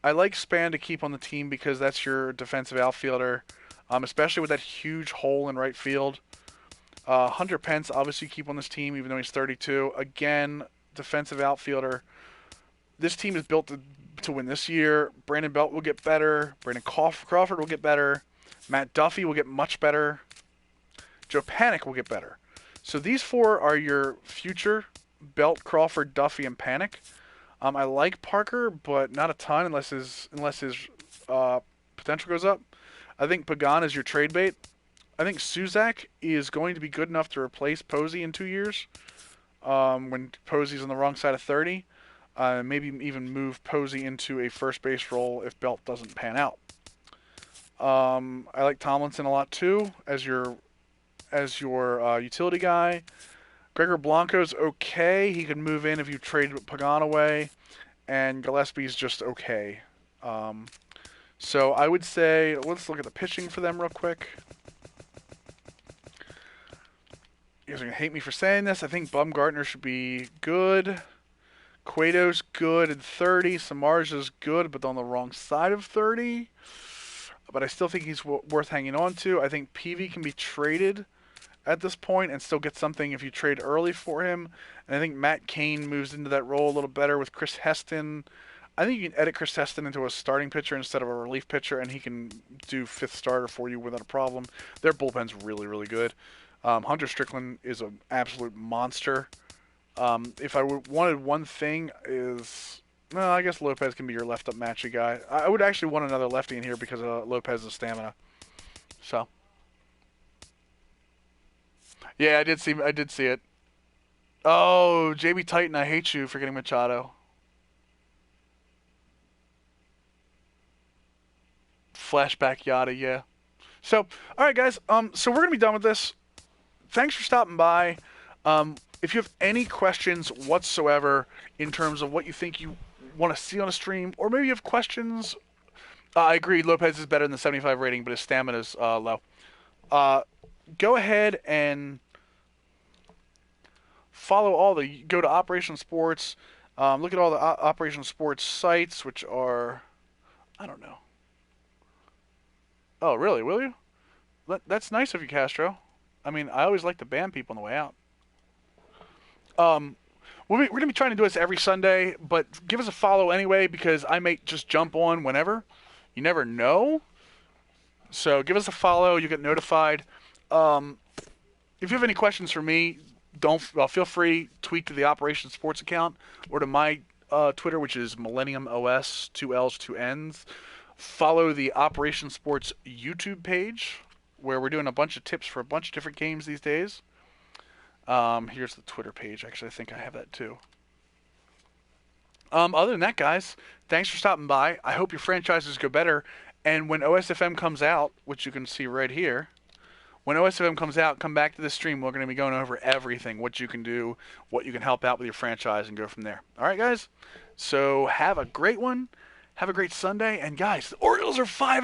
I like Span to keep on the team because that's your defensive outfielder, especially with that huge hole in right field. Hunter Pence obviously keep on this team even though he's 32. Again, defensive outfielder. This team is built to win this year. Brandon Belt will get better. Brandon Crawford will get better. Matt Duffy will get much better. Joe Panic will get better. So these four are your future: Belt, Crawford, Duffy, and Panic. I like Parker, but not a ton unless his potential goes up. I think Pagan is your trade bait. I think Suzak is going to be good enough to replace Posey in 2 years when Posey's on the wrong side of 30. Maybe even move Posey into a first base role if Belt doesn't pan out. I like Tomlinson a lot too as your utility guy. Gregor Blanco's okay. He can move in if you trade Pagan away, and Gillespie's just okay. So I would say let's look at the pitching for them real quick. You guys are gonna hate me for saying this. I think Bumgarner should be good. Cueto's good at 30. Samardzij's good, but on the wrong side of 30. But I still think he's worth hanging on to. I think Peavy can be traded at this point and still get something if you trade early for him. And I think Matt Cain moves into that role a little better with Chris Heston. I think you can edit Chris Heston into a starting pitcher instead of a relief pitcher, and he can do fifth starter for you without a problem. Their bullpen's really, really good. Hunter Strickland is an absolute monster. If I wanted one thing is... Well, I guess Lopez can be your left-up matchy guy. I would actually want another lefty in here because Lopez's stamina. So... Yeah, I did see it. Oh, JB Titan, I hate you for getting Machado. Flashback yada, yeah. So, all right, guys. So we're gonna be done with this. Thanks for stopping by. If you have any questions whatsoever in terms of what you think you want to see on a stream, or maybe you have questions, I agree. Lopez is better than the 75 rating, but his stamina is low. Go ahead and go to Operation Sports. Look at all the Operation Sports sites, which are, I don't know. Oh, really? Will you? That's nice of you, Castro. I mean, I always like to ban people on the way out. We're going to be trying to do this every Sunday, but give us a follow anyway because I may just jump on whenever. You never know. So give us a follow. You get notified. If you have any questions for me, feel free tweet to the Operation Sports account or to my Twitter, which is Millennium OS, 2 L's, 2 N's. Follow the Operation Sports YouTube page where we're doing a bunch of tips for a bunch of different games these days. Here's the Twitter page. Actually, I think I have that too. Other than that, guys, thanks for stopping by. I hope your franchises go better. And when OSFM comes out, which you can see right here, when OSFM comes out, come back to the stream. We're going to be going over everything, what you can do, what you can help out with your franchise, and go from there. All right, guys? So have a great one. Have a great Sunday. And, guys, the Orioles are 5-0.